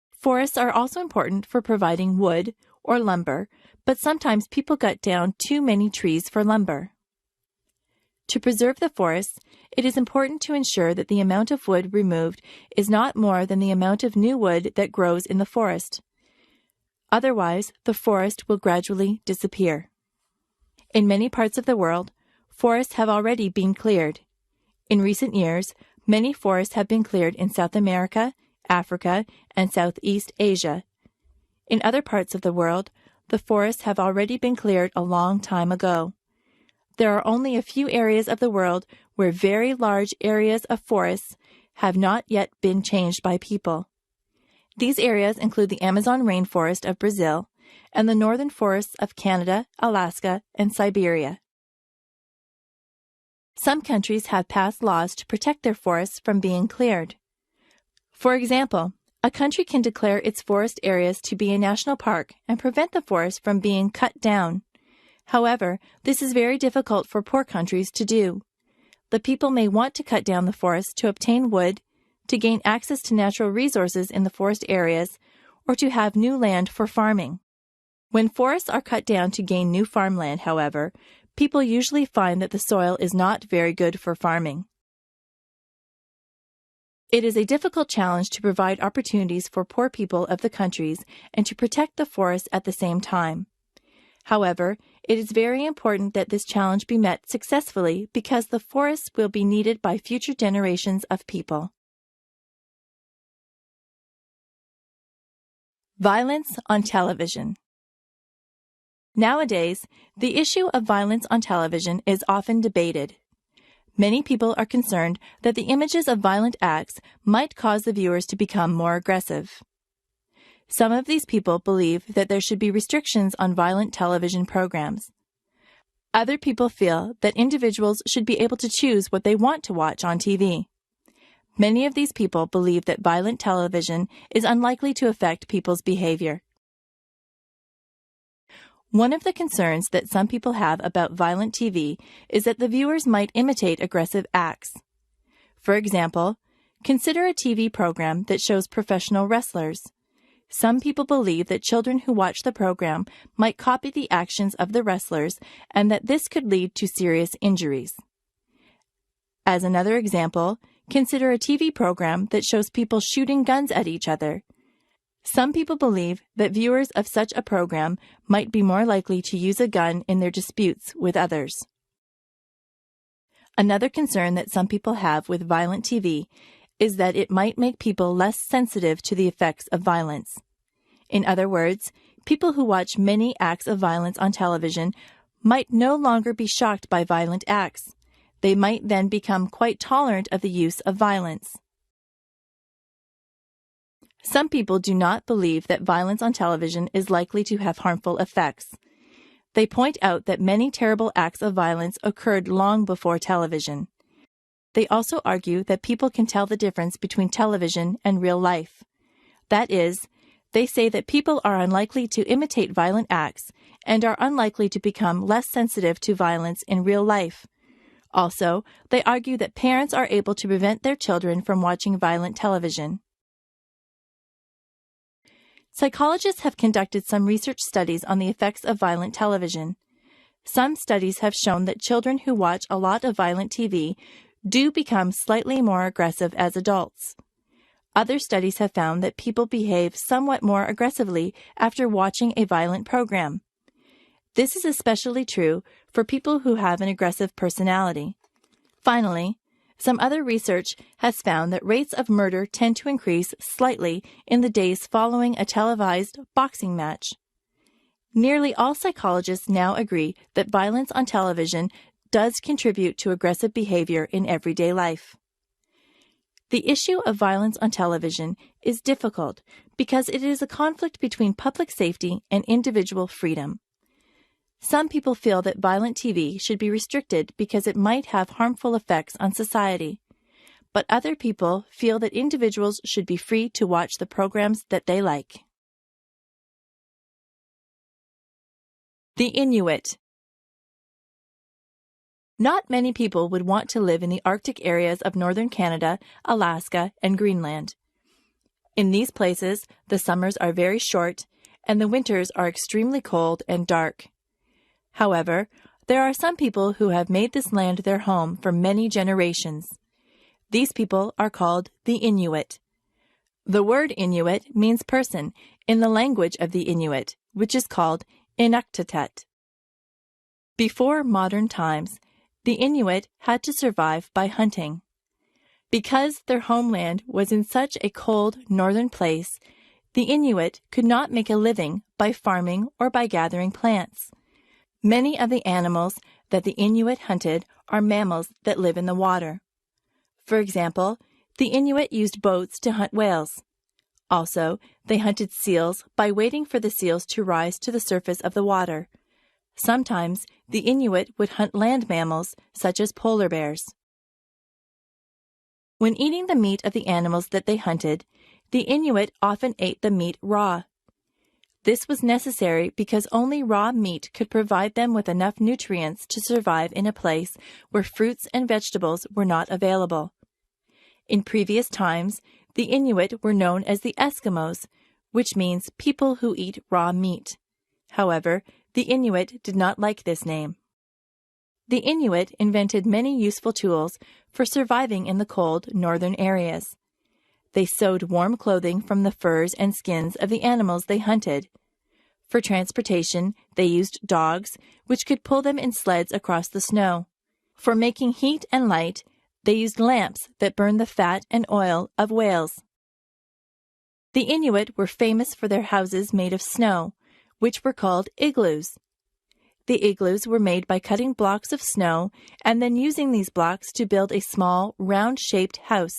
Speaker 3: Forests are also important for providing wood or lumber, but sometimes people cut down too many trees for lumber. To preserve the forests, it is important to ensure that the amount of wood removed is not more than the amount of new wood that grows in the forest. Otherwise, the forest will gradually disappear. In many parts of the world, forests have already been cleared. In recent years, many forests have been cleared in South America, Africa, and Southeast Asia. In other parts of the world, the forests have already been cleared a long time ago. There are only a few areas of the world where very large areas of forests have not yet been changed by people. These areas include the Amazon rainforest of Brazil and the northern forests of Canada, Alaska, and Siberia. Some countries have passed laws to protect their forests from being cleared. For example, a country can declare its forest areas to be a national park and prevent the forest from being cut down. However, this is very difficult for poor countries to do. The people may want to cut down the forest to obtain wood, to gain access to natural resources in the forest areas, or to have new land for farming. When forests are cut down to gain new farmland, however, people usually find that the soil is not very good for farming. It is a difficult challenge to provide opportunities for poor people of the countries and to protect the forests at the same time. However, it is very important that this challenge be met successfully because the forests will be needed by future generations of people. Violence on television. Nowadays, the issue of violence on television is often debated. Many people are concerned that the images of violent acts might cause the viewers to become more aggressive. Some of these people believe that there should be restrictions on violent television programs. Other people feel that individuals should be able to choose what they want to watch on TV. Many of these people believe that violent television is unlikely to affect people's behavior. One of the concerns that some people have about violent TV is that the viewers might imitate aggressive acts. For example, consider a TV program that shows professional wrestlers. Some people believe that children who watch the program might copy the actions of the wrestlers and that this could lead to serious injuries. As another example, consider a TV program that shows people shooting guns at each other. Some people believe that viewers of such a program might be more likely to use a gun in their disputes with others. Another concern that some people have with violent TV is that it might make people less sensitive to the effects of violence. In other words, people who watch many acts of violence on television might no longer be shocked by violent acts. They might then become quite tolerant of the use of violence. Some people do not believe that violence on television is likely to have harmful effects. They point out that many terrible acts of violence occurred long before television. They also argue that people can tell the difference between television and real life. That is, they say that people are unlikely to imitate violent acts and are unlikely to become less sensitive to violence in real life. Also, they argue that parents are able to prevent their children from watching violent television. Psychologists have conducted some research studies on the effects of violent television. Some studies have shown that children who watch a lot of violent TV do become slightly more aggressive as adults. Other studies have found that people behave somewhat more aggressively after watching a violent program. This is especially true for people who have an aggressive personality. Finally, some other research has found that rates of murder tend to increase slightly in the days following a televised boxing match. Nearly all psychologists now agree that violence on television does contribute to aggressive behavior in everyday life. The issue of violence on television is difficult because it is a conflict between public safety and individual freedom. Some people feel that violent TV should be restricted because it might have harmful effects on society. But other people feel that individuals should be free to watch the programs that they like. The Inuit. Not many people would want to live in the Arctic areas of northern Canada, Alaska, and Greenland. In these places, the summers are very short, and the winters are extremely cold and dark. However, there are some people who have made this land their home for many generations. These people are called the Inuit. The word Inuit means person in the language of the Inuit, which is called Inuktitut. Before modern times, the Inuit had to survive by hunting. Because their homeland was in such a cold northern place, the Inuit could not make a living by farming or by gathering plants. Many of the animals that the Inuit hunted are mammals that live in the water. For example, the Inuit used boats to hunt whales. Also, they hunted seals by waiting for the seals to rise to the surface of the water. Sometimes, the Inuit would hunt land mammals, such as polar bears. When eating the meat of the animals that they hunted, the Inuit often ate the meat raw. This was necessary because only raw meat could provide them with enough nutrients to survive in a place where fruits and vegetables were not available. In previous times, the Inuit were known as the Eskimos, which means people who eat raw meat. However, the Inuit did not like this name. The Inuit invented many useful tools for surviving in the cold northern areas. They sewed warm clothing from the furs and skins of the animals they hunted. For transportation, they used dogs, which could pull them in sleds across the snow. For making heat and light, they used lamps that burned the fat and oil of whales. The Inuit were famous for their houses made of snow, which were called igloos. The igloos were made by cutting blocks of snow and then using these blocks to build a small, round-shaped house.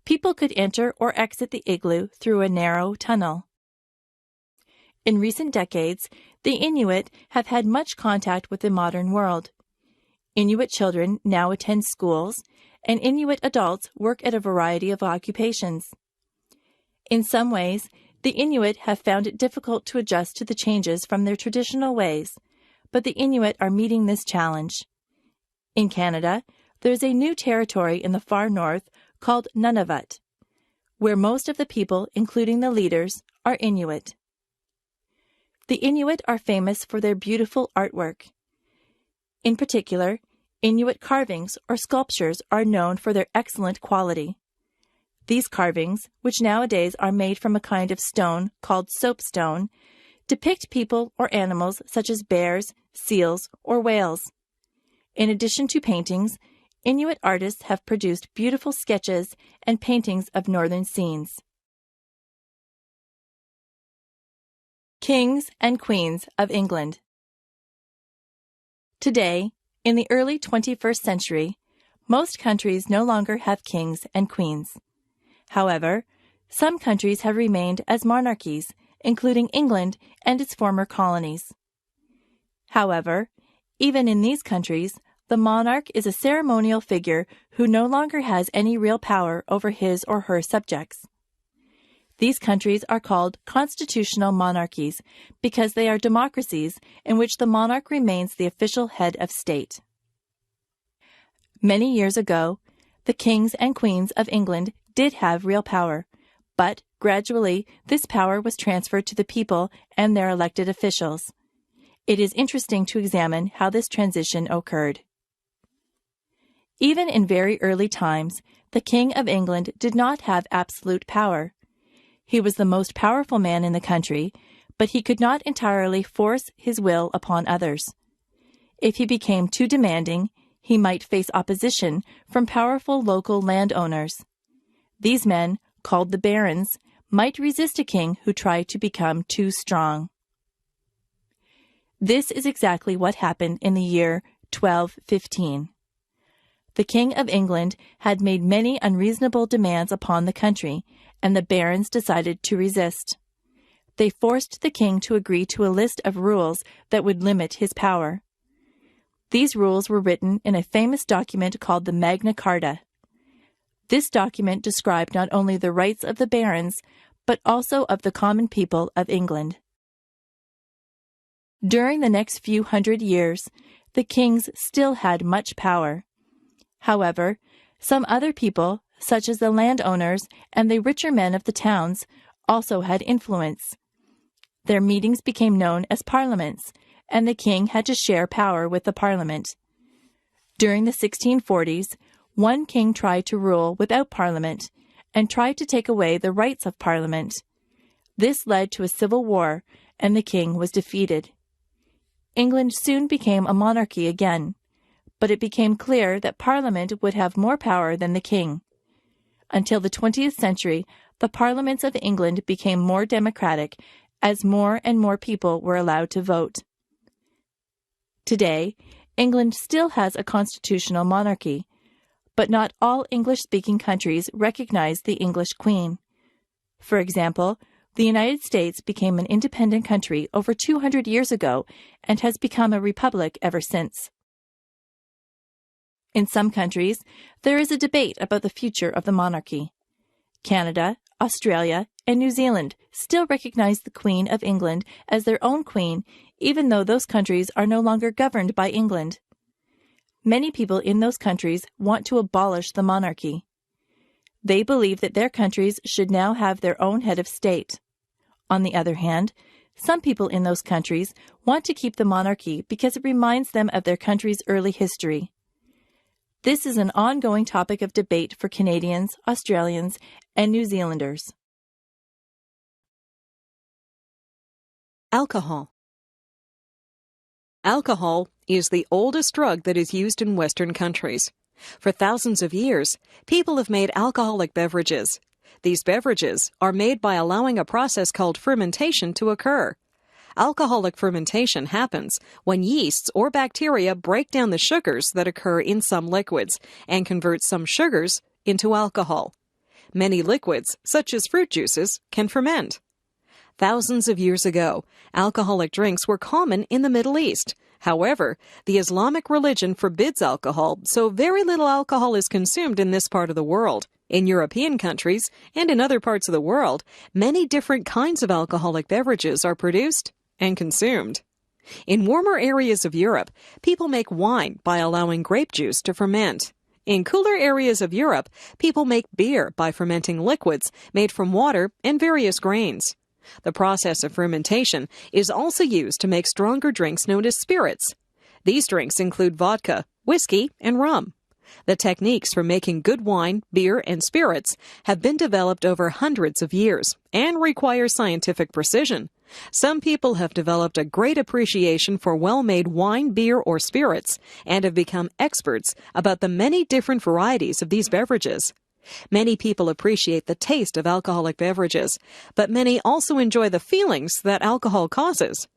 Speaker 3: People could enter or exit the igloo through a narrow tunnel. In recent decades, the Inuit have had much contact with the modern world. Inuit children now attend schools, and Inuit adults work at a variety of occupations. In some ways, the Inuit have found it difficult to adjust to the changes from their traditional ways, but the Inuit are meeting this challenge. In Canada, there is a new territory in the far north called Nunavut, where most of the people, including the leaders, are Inuit. The Inuit are famous for their beautiful artwork. In particular, Inuit carvings or sculptures are known for their excellent quality. These carvings, which nowadays are made from a kind of stone called soapstone, depict people or animals such as bears, seals, or whales. In addition to paintings, Inuit artists have produced beautiful sketches and paintings of northern scenes. Kings and Queens of England. Today, in the early 21st century, most countries no longer have kings and queens. However, some countries have remained as monarchies, including England and its former colonies. However, even in these countries, the monarch is a ceremonial figure who no longer has any real power over his or her subjects. These countries are called constitutional monarchies because they are democracies in which the monarch remains the official head of state. Many years ago, the kings and queens of England did have real power, but gradually this power was transferred to the people and their elected officials. It is interesting to examine how this transition occurred. Even in very early times, the King of England did not have absolute power. He was the most powerful man in the country, but he could not entirely force his will upon others. If he became too demanding, he might face opposition from powerful local landowners. These men, called the barons, might resist a king who tried to become too strong. This is exactly what happened in the year 1215. The King of England had made many unreasonable demands upon the country, and the barons decided to resist. They forced the king to agree to a list of rules that would limit his power. These rules were written in a famous document called the Magna Carta. This document described not only the rights of the barons, but also of the common people of England. During the next few hundred years, the kings still had much power. However, some other people, such as the landowners and the richer men of the towns, also had influence. Their meetings became known as parliaments, and the king had to share power with the parliament. During the 1640s, one king tried to rule without parliament and tried to take away the rights of parliament. This led to a civil war, and the king was defeated. England soon became a monarchy again, but it became clear that Parliament would have more power than the king. Until the 20th century, the parliaments of England became more democratic as more and more people were allowed to vote. Today, England still has a constitutional monarchy, but not all English-speaking countries recognize the English Queen. For example, the United States became an independent country over 200 years ago and has become a republic ever since. In some countries, there is a debate about the future of the monarchy. Canada, Australia, and New Zealand still recognize the Queen of England as their own queen, even though those countries are no longer governed by England. Many people in those countries want to abolish the monarchy. They believe that their countries should now have their own head of state. On the other hand, some people in those countries want to keep the monarchy because it reminds them of their country's early history. This is an ongoing topic of debate for Canadians, Australians, and New Zealanders.
Speaker 2: Alcohol. Alcohol is the oldest drug that is used in Western countries. For thousands of years, people have made alcoholic beverages. These beverages are made by allowing a process called fermentation to occur. Alcoholic fermentation happens when yeasts or bacteria break down the sugars that occur in some liquids and convert some sugars into alcohol. Many liquids, such as fruit juices, can ferment. Thousands of years ago, alcoholic drinks were common in the Middle East. However, the Islamic religion forbids alcohol, so very little alcohol is consumed in this part of the world. In European countries and in other parts of the world, many different kinds of alcoholic beverages are produced and consumed. In warmer areas of Europe, people make wine by allowing grape juice to ferment. In cooler areas of Europe, people make beer by fermenting liquids made from water and various grains. The process of fermentation is also used to make stronger drinks known as spirits. These drinks include vodka, whiskey, and rum. The techniques for making good wine, beer, and spirits have been developed over hundreds of years and require scientific precision. Some people have developed a great appreciation for well-made wine, beer, or spirits and have become experts about the many different varieties of these beverages. Many people appreciate the taste of alcoholic beverages, but many also enjoy the feelings that alcohol causes.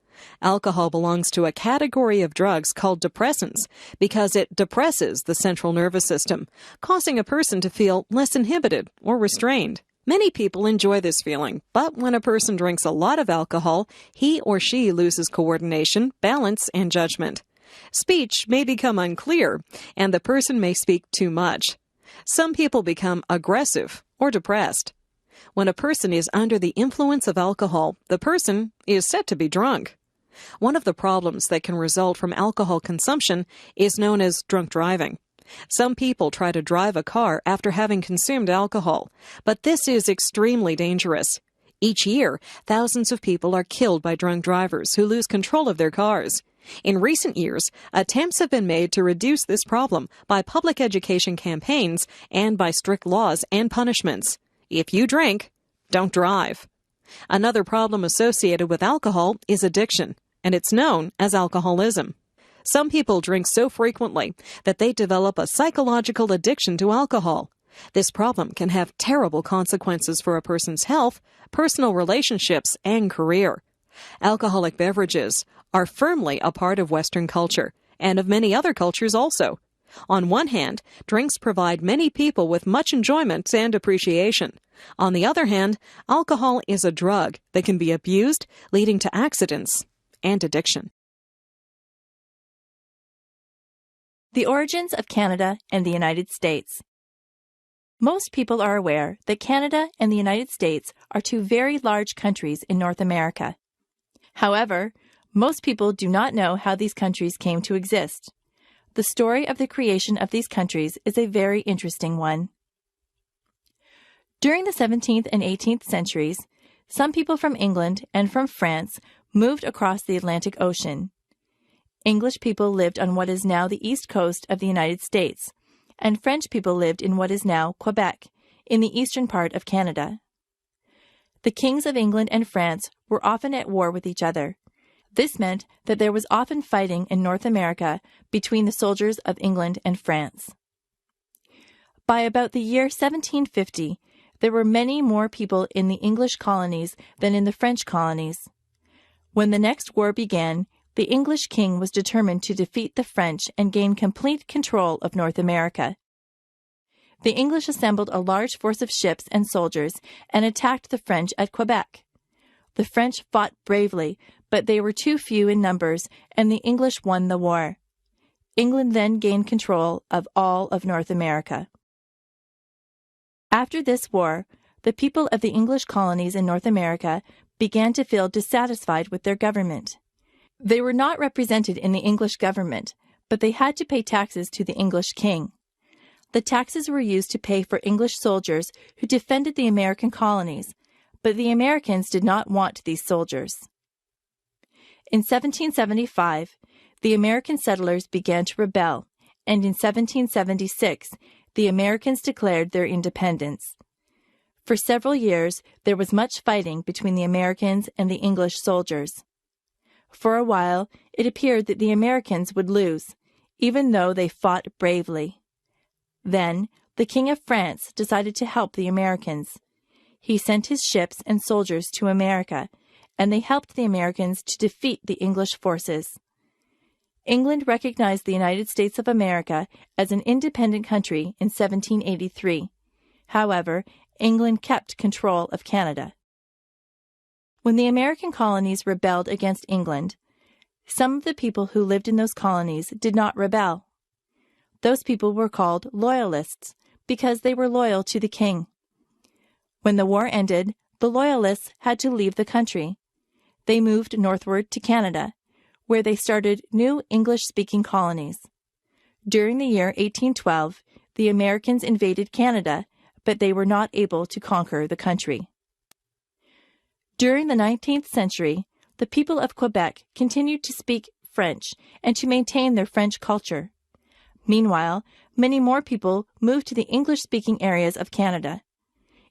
Speaker 2: Alcohol belongs to a category of drugs called depressants because it depresses the central nervous system, causing a person to feel less inhibited or restrained. Many people enjoy this feeling, but when a person drinks a lot of alcohol, he or she loses coordination, balance, and judgment. Speech may become unclear, and the person may speak too much. Some people become aggressive or depressed. When a person is under the influence of alcohol, the person is said to be drunk. One of the problems that can result from alcohol consumption is known as drunk driving. Some people try to drive a car after having consumed alcohol, but this is extremely dangerous. Each year, thousands of people are killed by drunk drivers who lose control of their cars. In recent years, attempts have been made to reduce this problem by public education campaigns and by strict laws and punishments. If you drink, don't drive. Another problem associated with alcohol is addiction, and it's known as alcoholism. Some people drink so frequently that they develop a psychological addiction to alcohol. This problem can have terrible consequences for a person's health, personal relationships, and career. Alcoholic beverages are firmly a part of Western culture, and of many other cultures also. On one hand, drinks provide many people with much enjoyment and appreciation. On the other hand, alcohol is a drug that can be abused, leading to accidents and addiction.
Speaker 3: The origins of Canada and the United States. Most people are aware that Canada and the United States are two very large countries in North America. However, most people do not know how these countries came to exist. The story of the creation of these countries is a very interesting one. During the 17th and 18th centuries, some people from England and from France moved across the Atlantic Ocean. English people lived on what is now the east coast of the United States, and French people lived in what is now Quebec, in the eastern part of Canada. The kings of England and France were often at war with each other. This meant that there was often fighting in North America between the soldiers of England and France. By about the year 1750, there were many more people in the English colonies than in the French colonies. When the next war began, the English king was determined to defeat the French and gain complete control of North America. The English assembled a large force of ships and soldiers and attacked the French at Quebec. The French fought bravely, but they were too few in numbers, and the English won the war. England then gained control of all of North America. After this war, the people of the English colonies in North America began to feel dissatisfied with their government. They were not represented in the English government, but they had to pay taxes to the English king. The taxes were used to pay for English soldiers who defended the American colonies, but the Americans did not want these soldiers. In 1775, the American settlers began to rebel, and in 1776, the Americans declared their independence. For several years, there was much fighting between the Americans and the English soldiers. For a while, it appeared that the Americans would lose, even though they fought bravely. Then, the King of France decided to help the Americans. He sent his ships and soldiers to America, and they helped the Americans to defeat the English forces. England recognized the United States of America as an independent country in 1783. However, England kept control of Canada. When the American colonies rebelled against England, some of the people who lived in those colonies did not rebel. Those people were called Loyalists because they were loyal to the king. When the war ended, the Loyalists had to leave the country. They moved northward to Canada, where they started new English-speaking colonies. During the year 1812, the Americans invaded Canada, but they were not able to conquer the country. During the 19th century, the people of Quebec continued to speak French and to maintain their French culture. Meanwhile, many more people moved to the English-speaking areas of Canada.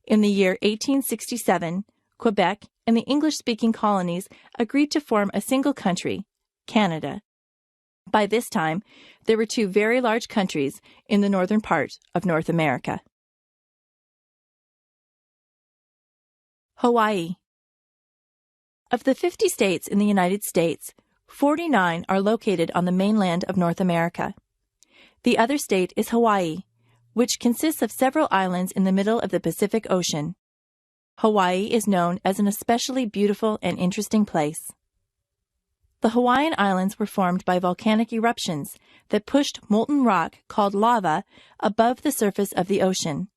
Speaker 3: In the year 1867, Quebec and the English-speaking colonies agreed to form a single country, Canada. By this time, there were two very large countries in the northern part of North America. Hawaii. Of the 50 states in the United States, 49 are located on the mainland of North America. The other state is Hawaii, which consists of several islands in the middle of the Pacific Ocean. Hawaii is known as an especially beautiful and interesting place. The Hawaiian Islands were formed by volcanic eruptions that pushed molten rock called lava above the surface of the ocean.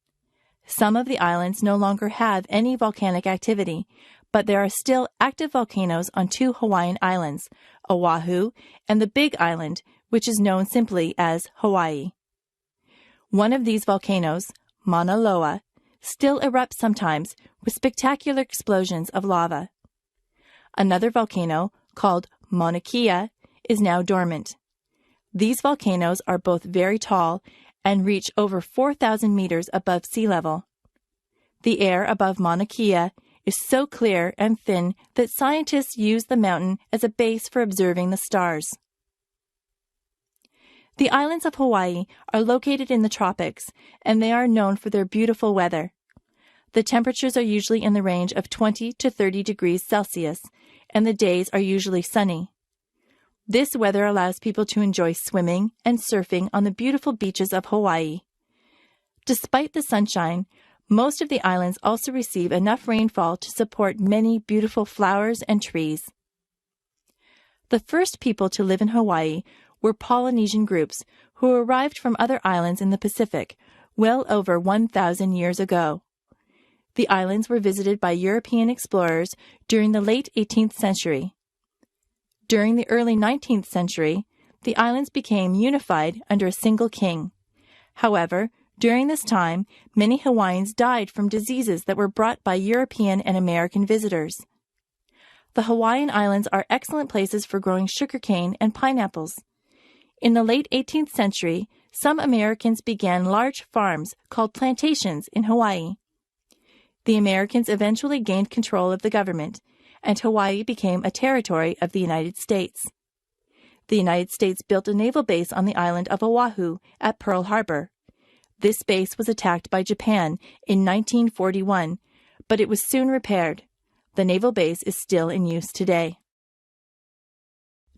Speaker 3: Some of the islands no longer have any volcanic activity, but there are still active volcanoes on two Hawaiian islands, Oahu and the Big Island, which is known simply as Hawaii. One of these volcanoes, Mauna Loa, still erupts sometimes with spectacular explosions of lava. Another volcano, called Mauna Kea, is now dormant. These volcanoes are both very tall and reach over 4,000 meters above sea level. The air above Mauna Kea is so clear and thin that scientists use the mountain as a base for observing the stars. The islands of Hawaii are located in the tropics, and they are known for their beautiful weather. The temperatures are usually in the range of 20 to 30 degrees Celsius, and the days are usually sunny. This weather allows people to enjoy swimming and surfing on the beautiful beaches of Hawaii. Despite the sunshine, most of the islands also receive enough rainfall to support many beautiful flowers and trees. The first people to live in Hawaii were Polynesian groups who arrived from other islands in the Pacific well over 1,000 years ago. The islands were visited by European explorers during the late 18th century. During the early 19th century, the islands became unified under a single king. However, during this time, many Hawaiians died from diseases that were brought by European and American visitors. The Hawaiian Islands are excellent places for growing sugarcane and pineapples. In the late 18th century, some Americans began large farms called plantations in Hawaii. The Americans eventually gained control of the government, and Hawaii became a territory of the United States. The United States built a naval base on the island of Oahu at Pearl Harbor. This base was attacked by Japan in 1941, but it was soon repaired. The naval base is still in use today.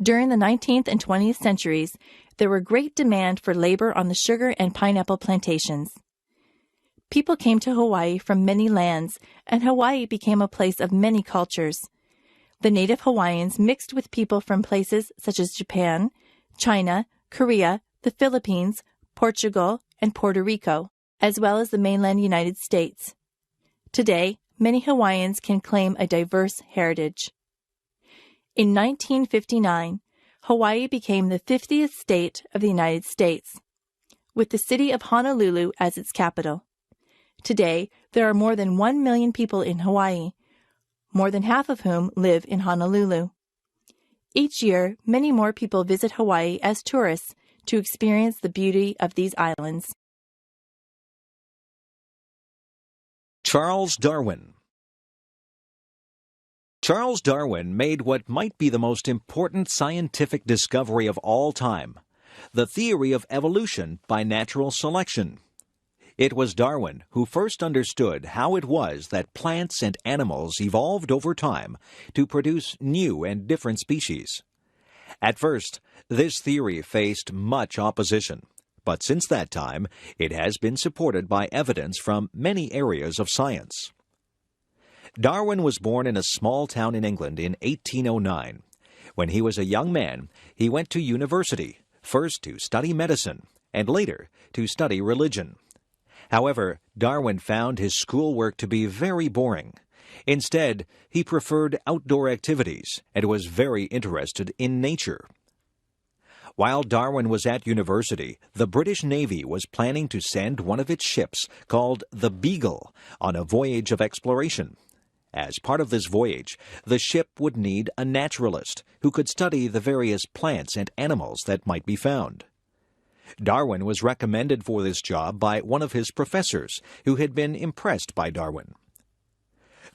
Speaker 3: During the 19th and 20th centuries, there were great demand for labor on the sugar and pineapple plantations. People came to Hawaii from many lands, and Hawaii became a place of many cultures. The native Hawaiians mixed with people from places such as Japan, China, Korea, the Philippines, Portugal, and Puerto Rico, as well as the mainland United States. Today, many Hawaiians can claim a diverse heritage. In 1959, Hawaii became the 50th state of the United States, with the city of Honolulu as its capital. Today, there are more than 1 million people in Hawaii, more than half of whom live in Honolulu. Each year, many more people visit Hawaii as tourists to experience the beauty of these islands.
Speaker 4: Charles Darwin. Charles Darwin made what might be the most important scientific discovery of all time, the theory of evolution by natural selection. It was Darwin who first understood how it was that plants and animals evolved over time to produce new and different species. At first, this theory faced much opposition, but since that time, it has been supported by evidence from many areas of science. Darwin was born in a small town in England in 1809. When he was a young man, he went to university, first to study medicine, and later to study religion. However, Darwin found his schoolwork to be very boring. Instead, he preferred outdoor activities and was very interested in nature. While Darwin was at university, the British Navy was planning to send one of its ships, called the Beagle, on a voyage of exploration. As part of this voyage, the ship would need a naturalist who could study the various plants and animals that might be found. Darwin was recommended for this job by one of his professors, who had been impressed by Darwin.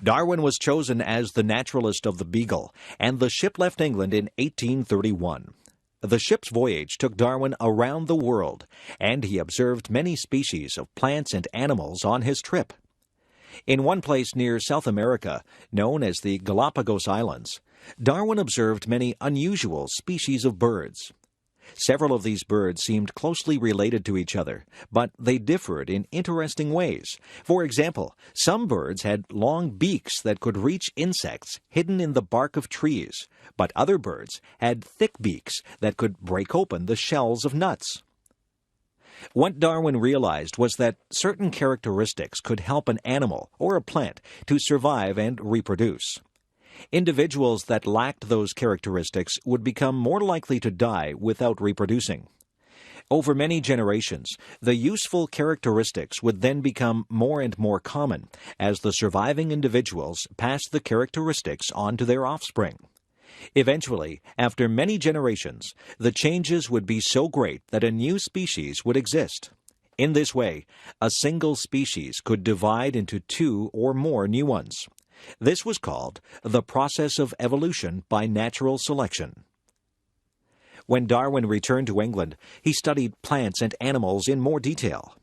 Speaker 4: Darwin was chosen as the naturalist of the Beagle, and the ship left England in 1831. The ship's voyage took Darwin around the world, and he observed many species of plants and animals on his trip. In one place near South America, known as the Galapagos Islands, Darwin observed many unusual species of birds. Several of these birds seemed closely related to each other, but they differed in interesting ways. For example, some birds had long beaks that could reach insects hidden in the bark of trees, but other birds had thick beaks that could break open the shells of nuts. What Darwin realized was that certain characteristics could help an animal or a plant to survive and reproduce. Individuals that lacked those characteristics would become more likely to die without reproducing. Over many generations, the useful characteristics would then become more and more common as the surviving individuals passed the characteristics on to their offspring. Eventually, after many generations, the changes would be so great that a new species would exist. In this way, a single species could divide into two or more new ones. This was called the process of evolution by natural selection. When Darwin returned to England, he studied plants and animals in more detail.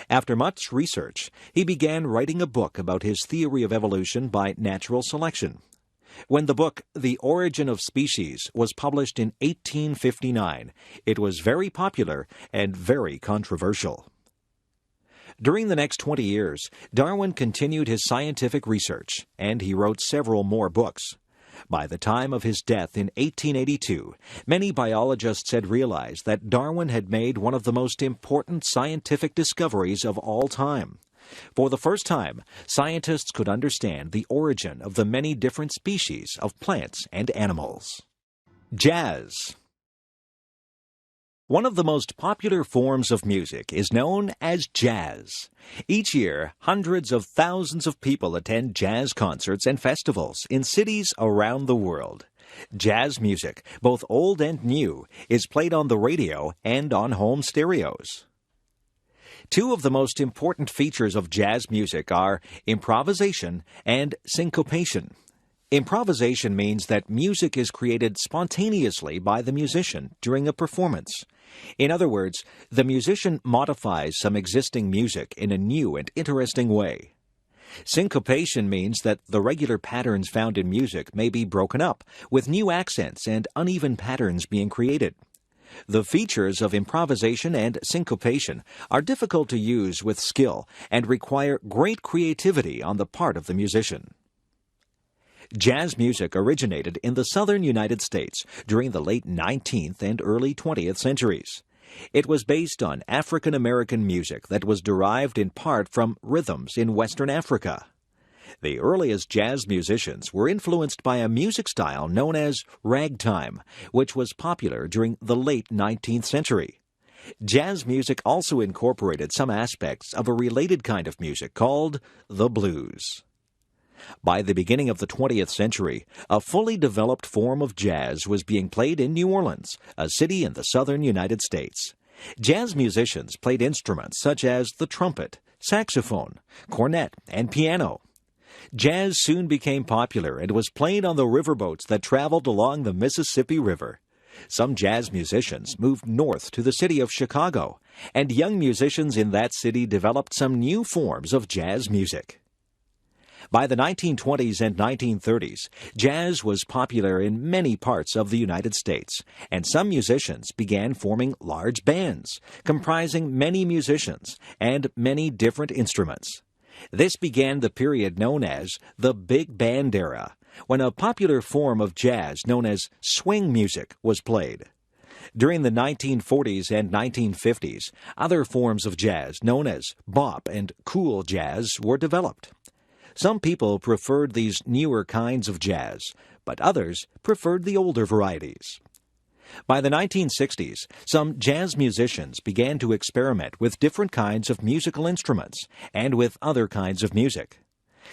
Speaker 4: After much research, he began writing a book about his theory of evolution by natural selection. When the book The Origin of Species was published in 1859, it was very popular and very controversial. During the next 20 years, Darwin continued his scientific research, and he wrote several more books. By the time of his death in 1882, many biologists had realized that Darwin had made one of the most important scientific discoveries of all time. For the first time, scientists could understand the origin of the many different species of plants and animals. Jazz. One of the most popular forms of music is known as jazz. Each year, hundreds of thousands of people attend jazz concerts and festivals in cities around the world. Jazz music, both old and new, is played on the radio and on home stereos. Two of the most important features of jazz music are improvisation and syncopation. Improvisation means that music is created spontaneously by the musician during a performance. In other words, the musician modifies some existing music in a new and interesting way. Syncopation means that the regular patterns found in music may be broken up, with new accents and uneven patterns being created. The features of improvisation and syncopation are difficult to use with skill and require great creativity on the part of the musician. Jazz music originated in the southern United States during the late 19th and early 20th centuries. It was based on African American music that was derived in part from rhythms in Western Africa. The earliest jazz musicians were influenced by a music style known as ragtime, which was popular during the late 19th century. Jazz music also incorporated some aspects of a related kind of music called the blues. By the beginning of the 20th century, a fully developed form of jazz was being played in New Orleans, a city in the southern United States. Jazz musicians played instruments such as the trumpet, saxophone, cornet, and piano. Jazz soon became popular and was played on the riverboats that traveled along the Mississippi River. Some jazz musicians moved north to the city of Chicago, and young musicians in that city developed some new forms of jazz music. By the 1920s and 1930s, jazz was popular in many parts of the United States, and some musicians began forming large bands, comprising many musicians and many different instruments. This began the period known as the Big Band era, when a popular form of jazz known as swing music was played. During the 1940s and 1950s, other forms of jazz known as bop and cool jazz were developed. Some people preferred these newer kinds of jazz, but others preferred the older varieties. By the 1960s, some jazz musicians began to experiment with different kinds of musical instruments and with other kinds of music.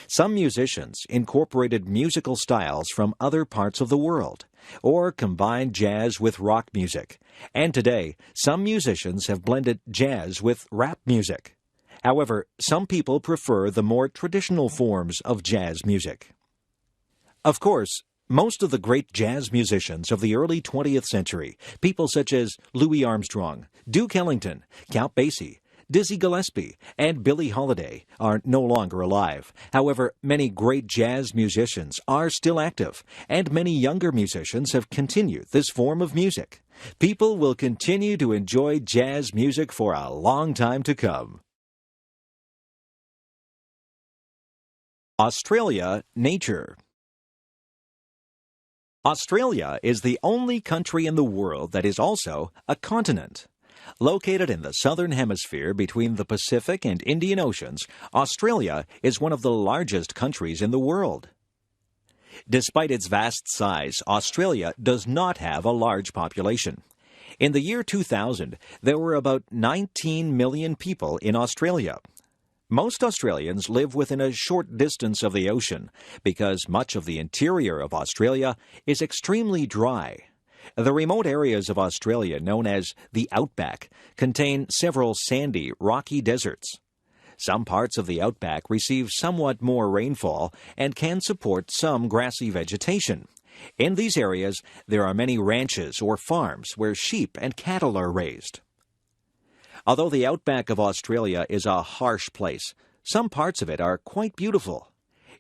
Speaker 4: Some musicians incorporated musical styles from other parts of the world, or combined jazz with rock music, and today some musicians have blended jazz with rap music. However, some people prefer the more traditional forms of jazz music. Of course, most of the great jazz musicians of the early 20th century, people such as Louis Armstrong, Duke Ellington, Count Basie, Dizzy Gillespie, and Billie Holiday, are no longer alive. However, many great jazz musicians are still active, and many younger musicians have continued this form of music. People will continue to enjoy jazz music for a long time to come. Australia, nature. Australia is the only country in the world that is also a continent. Located in the southern hemisphere between the Pacific and Indian Oceans, Australia is one of the largest countries in the world. Despite its vast size, Australia does not have a large population. In the year 2000, there were about 19 million people in Australia. Most Australians live within a short distance of the ocean because much of the interior of Australia is extremely dry. The remote areas of Australia, known as the Outback, contain several sandy, rocky deserts. Some parts of the Outback receive somewhat more rainfall and can support some grassy vegetation. In these areas, there are many ranches or farms where sheep and cattle are raised. Although the outback of Australia is a harsh place, some parts of it are quite beautiful.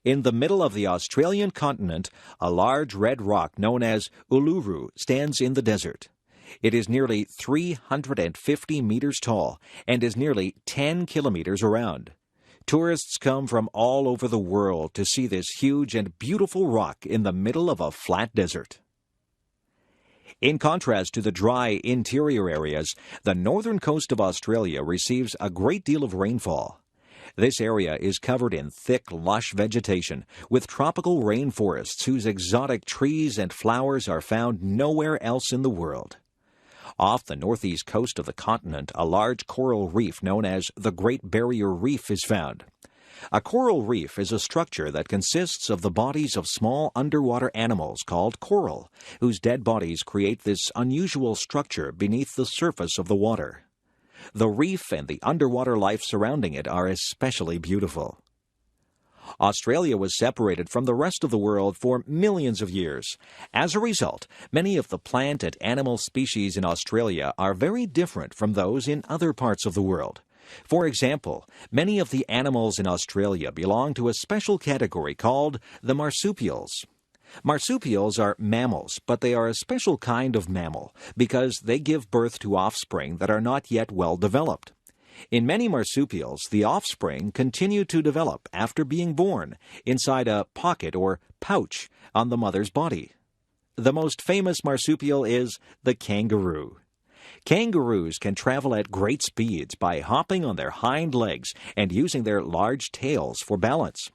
Speaker 4: In the middle of the Australian continent, a large red rock known as Uluru stands in the desert. It is nearly 350 meters tall and is nearly 10 kilometers around. Tourists come from all over the world to see this huge and beautiful rock in the middle of a flat desert. In contrast to the dry interior areas, the northern coast of Australia receives a great deal of rainfall. This area is covered in thick, lush vegetation, with tropical rainforests whose exotic trees and flowers are found nowhere else in the world. Off the northeast coast of the continent, a large coral reef known as the Great Barrier Reef is found. A coral reef is a structure that consists of the bodies of small underwater animals called coral, whose dead bodies create this unusual structure beneath the surface of the water. The reef and the underwater life surrounding it are especially beautiful. Australia was separated from the rest of the world for millions of years. As a result, many of the plant and animal species in Australia are very different from those in other parts of the world. For example, many of the animals in Australia belong to a special category called the marsupials. Marsupials are mammals, but they are a special kind of mammal because they give birth to offspring that are not yet well developed. In many marsupials, the offspring continue to develop after being born inside a pocket or pouch on the mother's body. The most famous marsupial is the kangaroo. Kangaroos can travel at great speeds by hopping on their hind legs and using their large tails for balance.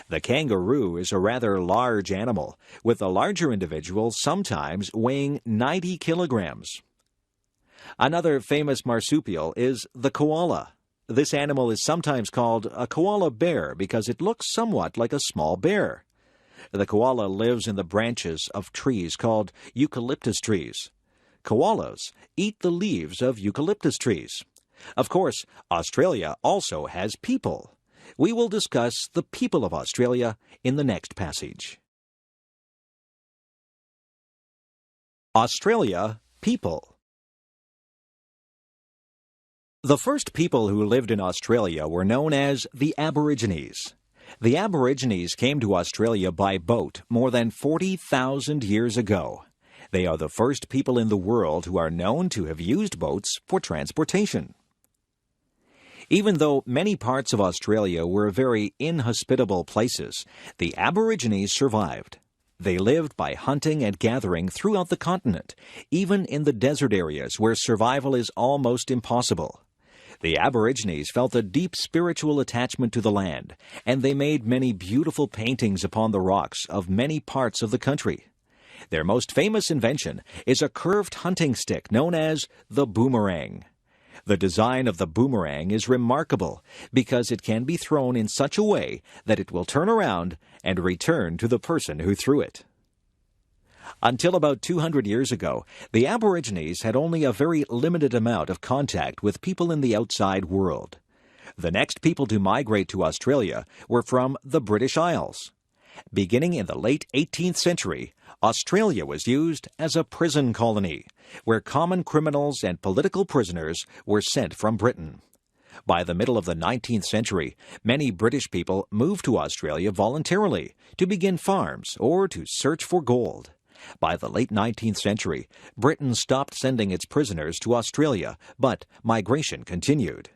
Speaker 4: The kangaroo is a rather large animal, with the larger individual sometimes weighing 90 kilograms. Another famous marsupial is the koala. This animal is sometimes called a koala bear because it looks somewhat like a small bear. The koala lives in the branches of trees called eucalyptus trees. Koalas eat the leaves of eucalyptus trees. Of course, Australia also has people. We will discuss the people of Australia in the next passage. Australia, people. The first people who lived in Australia were known as the Aborigines. The Aborigines came to Australia by boat more than 40,000 years ago. They are the first people in the world who are known to have used boats for transportation. Even though many parts of Australia were very inhospitable places, the Aborigines survived. They lived by hunting and gathering throughout the continent, even in the desert areas where survival is almost impossible. The Aborigines felt a deep spiritual attachment to the land, and they made many beautiful paintings upon the rocks of many parts of the country. Their most famous invention is a curved hunting stick known as the boomerang. The design of the boomerang is remarkable because it can be thrown in such a way that it will turn around and return to the person who threw it. Until about 200 years ago, the Aborigines had only a very limited amount of contact with people in the outside world. The next people to migrate to Australia were from the British Isles. Beginning in the late 18th century, Australia was used as a prison colony, where common criminals and political prisoners were sent from Britain. By the middle of the 19th century, many British people moved to Australia voluntarily to begin farms or to search for gold. By the late 19th century, Britain stopped sending its prisoners to Australia, but migration continued.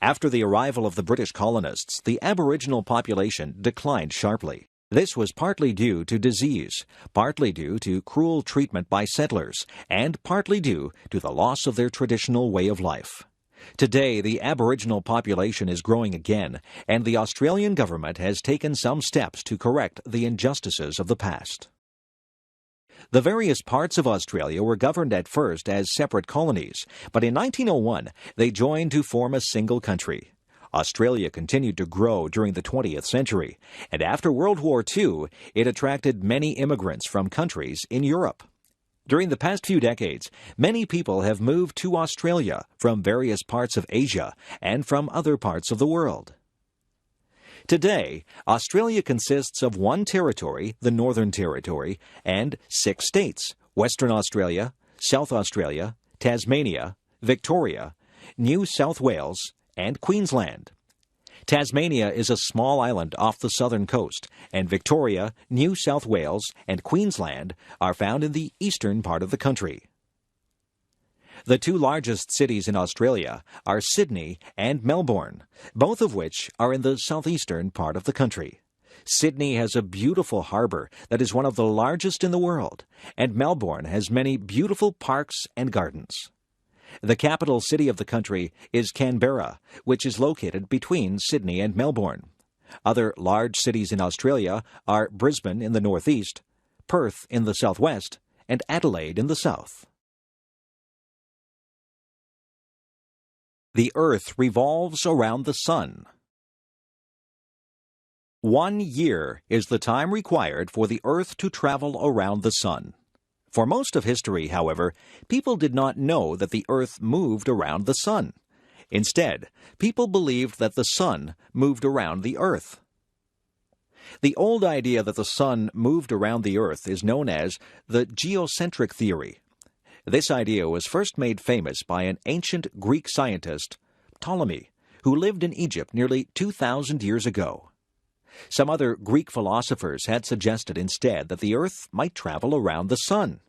Speaker 4: After the arrival of the British colonists, the Aboriginal population declined sharply. This was partly due to disease, partly due to cruel treatment by settlers, and partly due to the loss of their traditional way of life. Today, the Aboriginal population is growing again, and the Australian government has taken some steps to correct the injustices of the past. The various parts of Australia were governed at first as separate colonies, but in 1901 they joined to form a single country. Australia continued to grow during the 20th century, and after World War II, it attracted many immigrants from countries in Europe. During the past few decades, many people have moved to Australia from various parts of Asia and from other parts of the world. Today, Australia consists of one territory, the Northern Territory, and 6 states: Western Australia, South Australia, Tasmania, Victoria, New South Wales, and Queensland. Tasmania is a small island off the southern coast, and Victoria, New South Wales, and Queensland are found in the eastern part of the country. The 2 largest cities in Australia are Sydney and Melbourne, both of which are in the southeastern part of the country. Sydney has a beautiful harbour that is one of the largest in the world, and Melbourne has many beautiful parks and gardens. The capital city of the country is Canberra, which is located between Sydney and Melbourne. Other large cities in Australia are Brisbane in the northeast, Perth in the southwest, and Adelaide in the south. The Earth revolves around the Sun. 1 year is the time required for the Earth to travel around the Sun. For most of history, however, people did not know that the Earth moved around the Sun. Instead, people believed that the Sun moved around the Earth. The old idea that the Sun moved around the Earth is known as the geocentric theory. This idea was first made famous by an ancient Greek scientist, Ptolemy, who lived in Egypt nearly 2,000 years ago. Some other Greek philosophers had suggested instead that the Earth might travel around the Sun.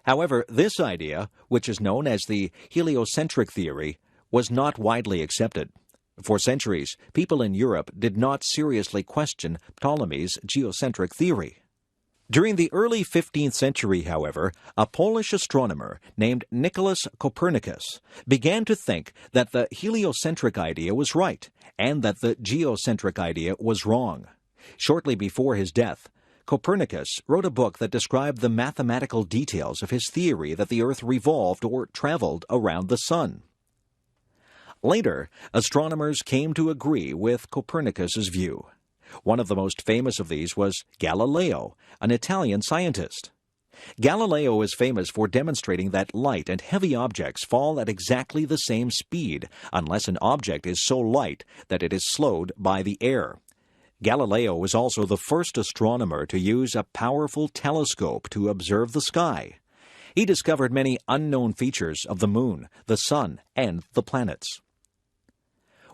Speaker 4: However, this idea, which is known as the heliocentric theory, was not widely accepted. For centuries, people in Europe did not seriously question Ptolemy's geocentric theory. During the early 15th century, however, a Polish astronomer named Nicholas Copernicus began to think that the heliocentric idea was right and that the geocentric idea was wrong. Shortly before his death, Copernicus wrote a book that described the mathematical details of his theory that the Earth revolved or traveled around the Sun. Later, astronomers came to agree with Copernicus's view. One of the most famous of these was Galileo, an Italian scientist. Galileo is famous for demonstrating that light and heavy objects fall at exactly the same speed unless an object is so light that it is slowed by the air. Galileo was also the first astronomer to use a powerful telescope to observe the sky. He discovered many unknown features of the moon, the sun, and the planets.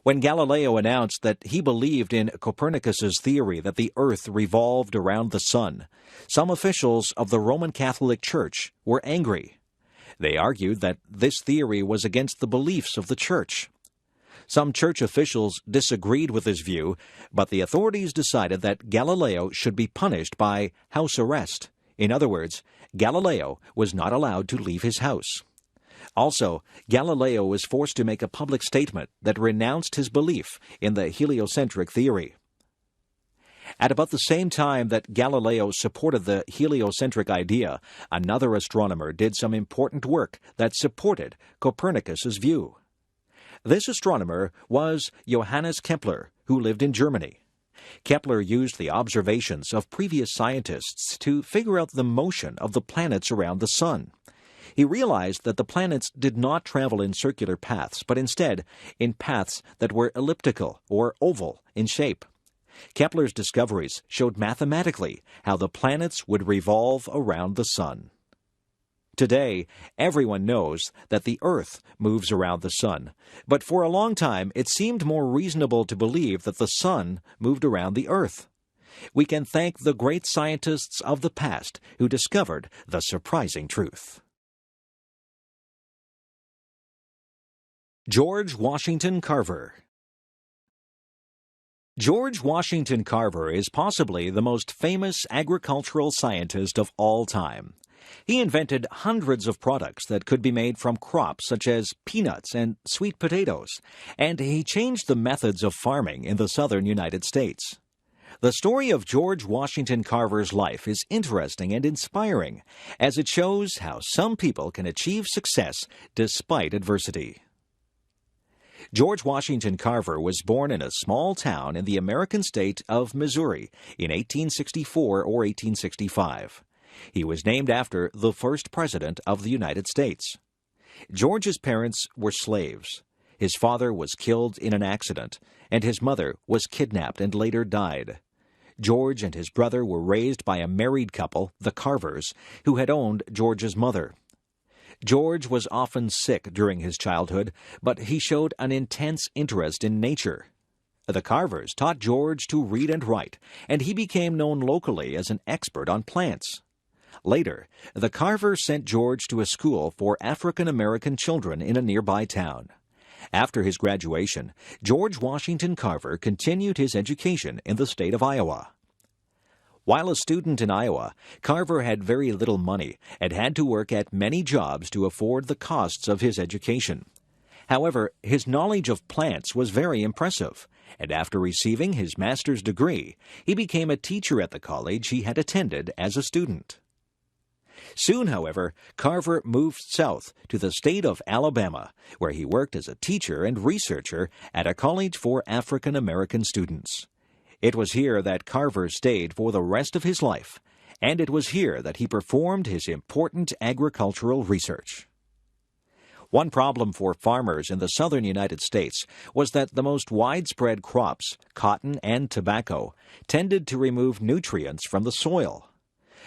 Speaker 4: When Galileo announced that he believed in Copernicus's theory that the Earth revolved around the sun, some officials of the Roman Catholic Church were angry. They argued that this theory was against the beliefs of the Church. Some church officials disagreed with his view, but the authorities decided that Galileo should be punished by house arrest. In other words, Galileo was not allowed to leave his house. Also, Galileo was forced to make a public statement that renounced his belief in the heliocentric theory. At about the same time that Galileo supported the heliocentric idea, another astronomer did some important work that supported Copernicus's view. This astronomer was Johannes Kepler, who lived in Germany. Kepler used the observations of previous scientists to figure out the motion of the planets around the sun. He realized that the planets did not travel in circular paths, but instead in paths that were elliptical or oval in shape. Kepler's discoveries showed mathematically how the planets would revolve around the sun. Today, everyone knows that the Earth moves around the sun, but for a long time it seemed more reasonable to believe that the sun moved around the Earth. We can thank the great scientists of the past who discovered the surprising truth. George Washington Carver. George Washington Carver is possibly the most famous agricultural scientist of all time. He invented hundreds of products that could be made from crops such as peanuts and sweet potatoes, and he changed the methods of farming in the southern United States. The story of George Washington Carver's life is interesting and inspiring, as it shows how some people can achieve success despite adversity. George Washington Carver was born in a small town in the American state of Missouri in 1864 or 1865. He was named after the first president of the United States. George's parents were slaves. His father was killed in an accident, and his mother was kidnapped and later died. George and his brother were raised by a married couple, the Carvers, who had owned George's mother. George was often sick during his childhood, but he showed an intense interest in nature. The Carvers taught George to read and write, and he became known locally as an expert on plants. Later, the Carvers sent George to a school for African-American children in a nearby town. After his graduation, George Washington Carver continued his education in the state of Iowa. While a student in Iowa, Carver had very little money and had to work at many jobs to afford the costs of his education. However, his knowledge of plants was very impressive, and after receiving his master's degree, he became a teacher at the college he had attended as a student. Soon, however, Carver moved south to the state of Alabama, where he worked as a teacher and researcher at a college for African American students. It was here that Carver stayed for the rest of his life, and it was here that he performed his important agricultural research. One problem for farmers in the southern United States was that the most widespread crops, cotton and tobacco, tended to remove nutrients from the soil.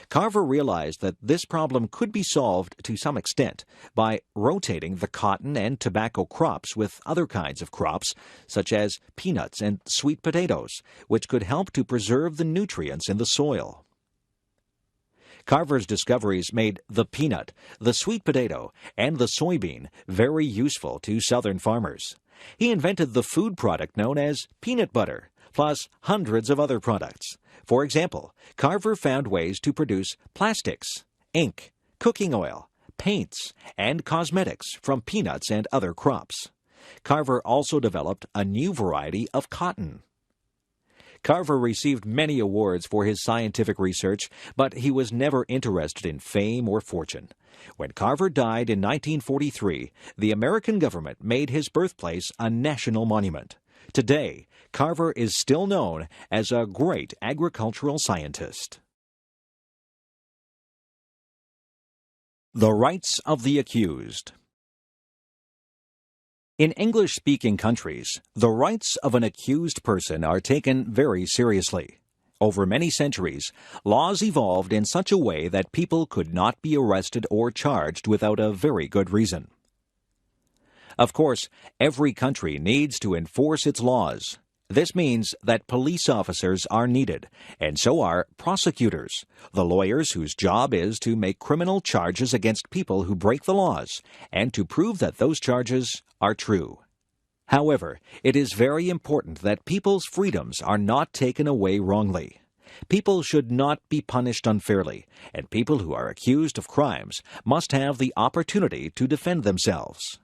Speaker 4: Carver realized that this problem could be solved to some extent by rotating the cotton and tobacco crops with other kinds of crops, such as peanuts and sweet potatoes, which could help to preserve the nutrients in the soil. Carver's discoveries made the peanut, the sweet potato, and the soybean very useful to southern farmers. He invented the food product known as peanut butter, plus hundreds of other products. For example, Carver found ways to produce plastics, ink, cooking oil, paints, and cosmetics from peanuts and other crops. Carver also developed a new variety of cotton. Carver received many awards for his scientific research, but he was never interested in fame or fortune. When Carver died in 1943, the American government made his birthplace a national monument. Today, Carver is still known as a great agricultural scientist. The rights of the accused. In English-speaking countries, the rights of an accused person are taken very seriously. Over many centuries, laws evolved in such a way that people could not be arrested or charged without a very good reason. Of course, every country needs to enforce its laws. This means that police officers are needed, and so are prosecutors, the lawyers whose job is to make criminal charges against people who break the laws and to prove that those charges are true. However, it is very important that people's freedoms are not taken away wrongly. People should not be punished unfairly, and people who are accused of crimes must have the opportunity to defend themselves.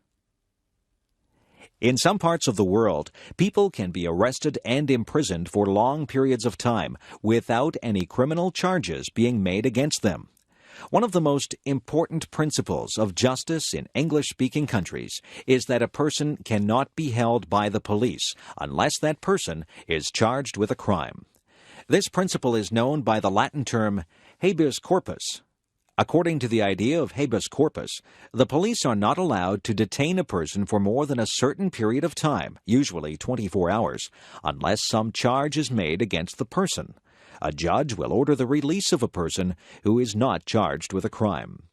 Speaker 4: In some parts of the world, people can be arrested and imprisoned for long periods of time without any criminal charges being made against them. One of the most important principles of justice in English-speaking countries is that a person cannot be held by the police unless that person is charged with a crime. This principle is known by the Latin term habeas corpus. According to the idea of habeas corpus, the police are not allowed to detain a person for more than a certain period of time, usually 24 hours, unless some charge is made against the person. A judge will order the release of a person who is not charged with a crime.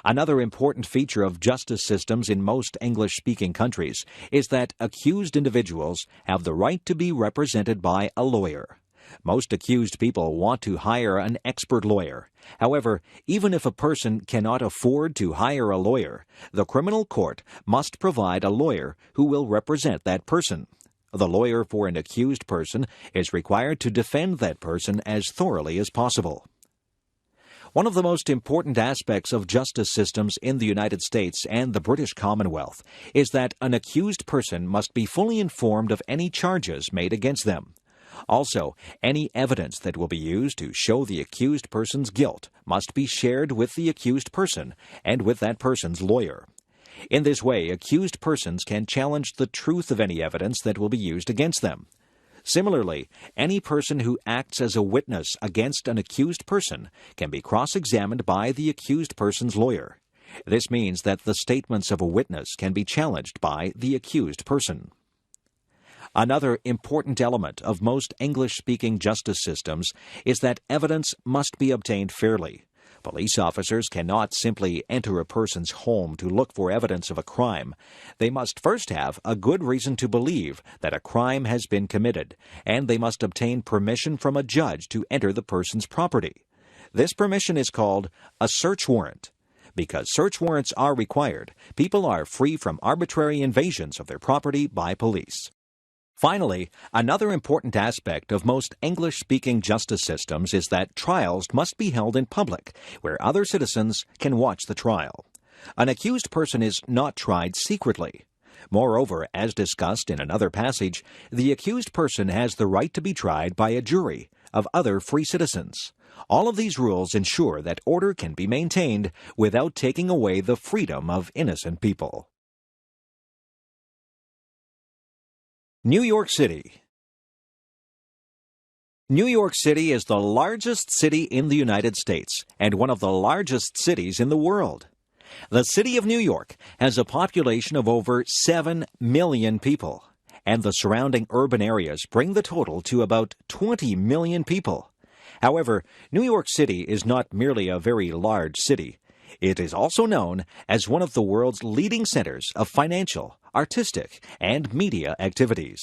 Speaker 4: Another important feature of justice systems in most English-speaking countries is that accused individuals have the right to be represented by a lawyer. Most accused people want to hire an expert lawyer. However, even if a person cannot afford to hire a lawyer, the criminal court must provide a lawyer who will represent that person. The lawyer for an accused person is required to defend that person as thoroughly as possible. One of the most important aspects of justice systems in the United States and the British Commonwealth is that an accused person must be fully informed of any charges made against them. Also, any evidence that will be used to show the accused person's guilt must be shared with the accused person and with that person's lawyer. In this way, accused persons can challenge the truth of any evidence that will be used against them. Similarly, any person who acts as a witness against an accused person can be cross-examined by the accused person's lawyer. This means that the statements of a witness can be challenged by the accused person. Another important element of most English-speaking justice systems is that evidence must be obtained fairly. Police officers cannot simply enter a person's home to look for evidence of a crime. They must first have a good reason to believe that a crime has been committed, and they must obtain permission from a judge to enter the person's property. This permission is called a search warrant. Because search warrants are required, people are free from arbitrary invasions of their property by police. Finally, another important aspect of most English-speaking justice systems is that trials must be held in public, where other citizens can watch the trial. An accused person is not tried secretly. Moreover, as discussed in another passage, the accused person has the right to be tried by a jury of other free citizens. All of these rules ensure that order can be maintained without taking away the freedom of innocent people. New York City. New York City is the largest city in the United States and one of the largest cities in the world. The city of New York has a population of over 7 million people, and the surrounding urban areas bring the total to about 20 million people. However, New York City is not merely a very large city. It is also known as one of the world's leading centers of financial, artistic, and media activities.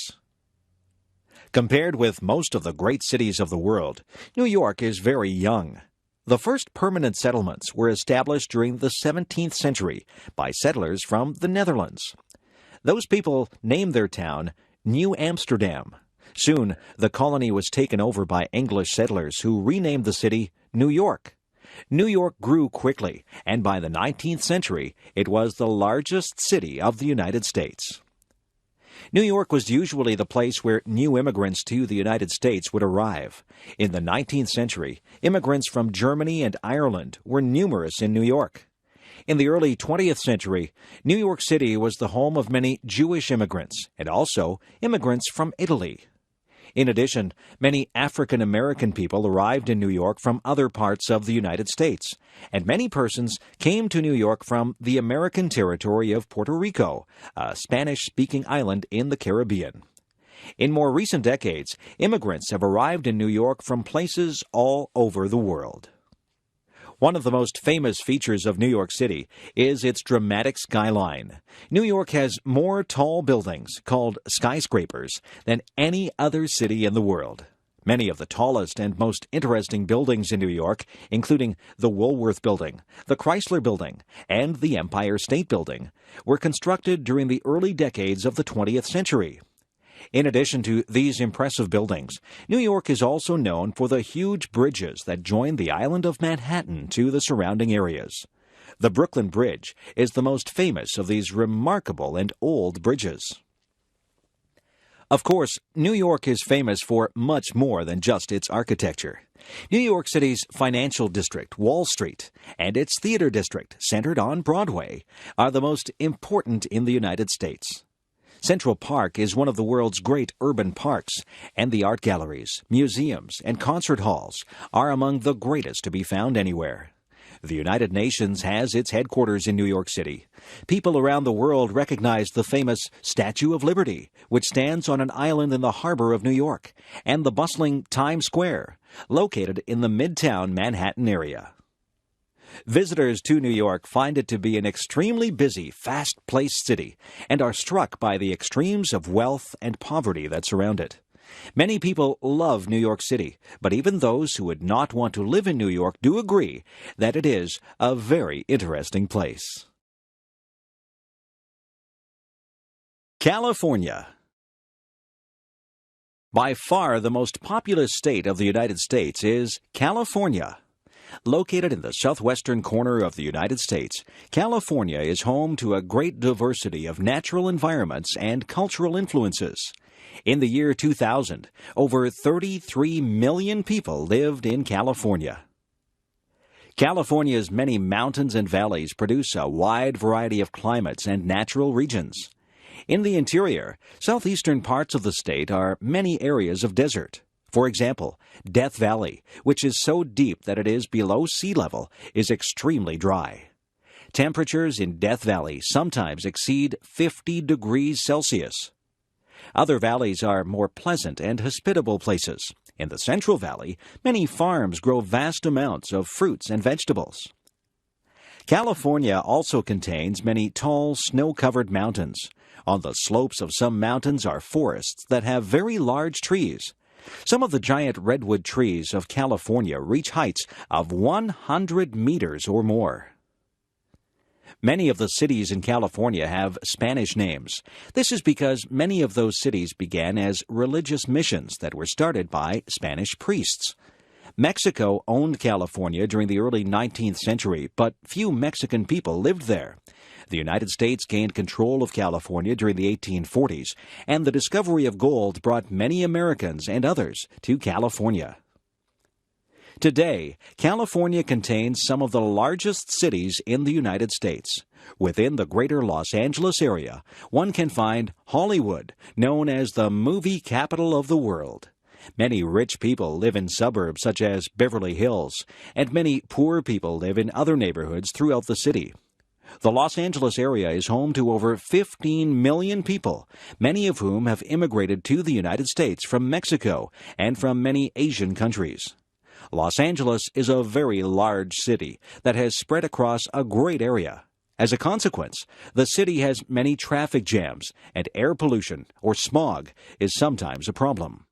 Speaker 4: Compared with most of the great cities of the world, New York is very young. The first permanent settlements were established during the 17th century by settlers from the Netherlands. Those people named their town New Amsterdam. Soon, the colony was taken over by English settlers who renamed the city New York. New York grew quickly, and by the 19th century, it was the largest city of the United States. New York was usually the place where new immigrants to the United States would arrive. In the 19th century, immigrants from Germany and Ireland were numerous in New York. In the early 20th century, New York City was the home of many Jewish immigrants and also immigrants from Italy. In addition, many African American people arrived in New York from other parts of the United States, and many persons came to New York from the American territory of Puerto Rico, a Spanish-speaking island in the Caribbean. In more recent decades, immigrants have arrived in New York from places all over the world. One of the most famous features of New York City is its dramatic skyline. New York has more tall buildings, called skyscrapers, than any other city in the world. Many of the tallest and most interesting buildings in New York, including the Woolworth Building, the Chrysler Building, and the Empire State Building, were constructed during the early decades of the 20th century. In addition to these impressive buildings, New York is also known for the huge bridges that join the island of Manhattan to the surrounding areas. The Brooklyn Bridge is the most famous of these remarkable and old bridges. Of course, New York is famous for much more than just its architecture. New York City's financial district, Wall Street, and its theater district, centered on Broadway, are the most important in the United States. Central Park is one of the world's great urban parks, and the art galleries, museums, and concert halls are among the greatest to be found anywhere. The United Nations has its headquarters in New York City. People around the world recognize the famous Statue of Liberty, which stands on an island in the harbor of New York, and the bustling Times Square, located in the Midtown Manhattan area. Visitors to New York find it to be an extremely busy, fast-paced city and are struck by the extremes of wealth and poverty that surround it. Many people love New York City, but even those who would not want to live in New York do agree that it is a very interesting place. California. By far the most populous state of the United States is California. Located in the southwestern corner of the United States, California is home to a great diversity of natural environments and cultural influences. In the year 2000, over 33 million people lived in California. California's many mountains and valleys produce a wide variety of climates and natural regions. In the interior, southeastern parts of the state are many areas of desert. For example, Death Valley, which is so deep that it is below sea level, is extremely dry. Temperatures in Death Valley sometimes exceed 50 degrees Celsius. Other valleys are more pleasant and hospitable places. In the Central Valley, many farms grow vast amounts of fruits and vegetables. California also contains many tall, snow-covered mountains. On the slopes of some mountains are forests that have very large trees. Some of the giant redwood trees of California reach heights of 100 meters or more. Many of the cities in California have Spanish names. This is because many of those cities began as religious missions that were started by Spanish priests. Mexico owned California during the early 19th century, but few Mexican people lived there. The United States gained control of California during the 1840s, and the discovery of gold brought many Americans and others to California. Today, California contains some of the largest cities in the United States. Within the greater Los Angeles area, one can find Hollywood, known as the movie capital of the world. Many rich people live in suburbs such as Beverly Hills, and many poor people live in other neighborhoods throughout the city. The Los Angeles area is home to over 15 million people, many of whom have immigrated to the United States from Mexico and from many Asian countries. Los Angeles is a very large city that has spread across a great area. As a consequence, the city has many traffic jams, and air pollution, or smog, is sometimes a problem.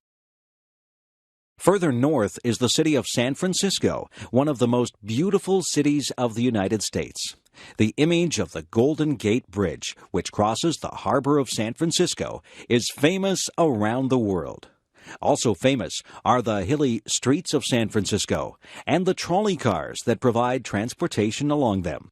Speaker 4: Further north is the city of San Francisco, one of the most beautiful cities of the United States. The image of the Golden Gate Bridge, which crosses the harbor of San Francisco, is famous around the world. Also famous are the hilly streets of San Francisco and the trolley cars that provide transportation along them.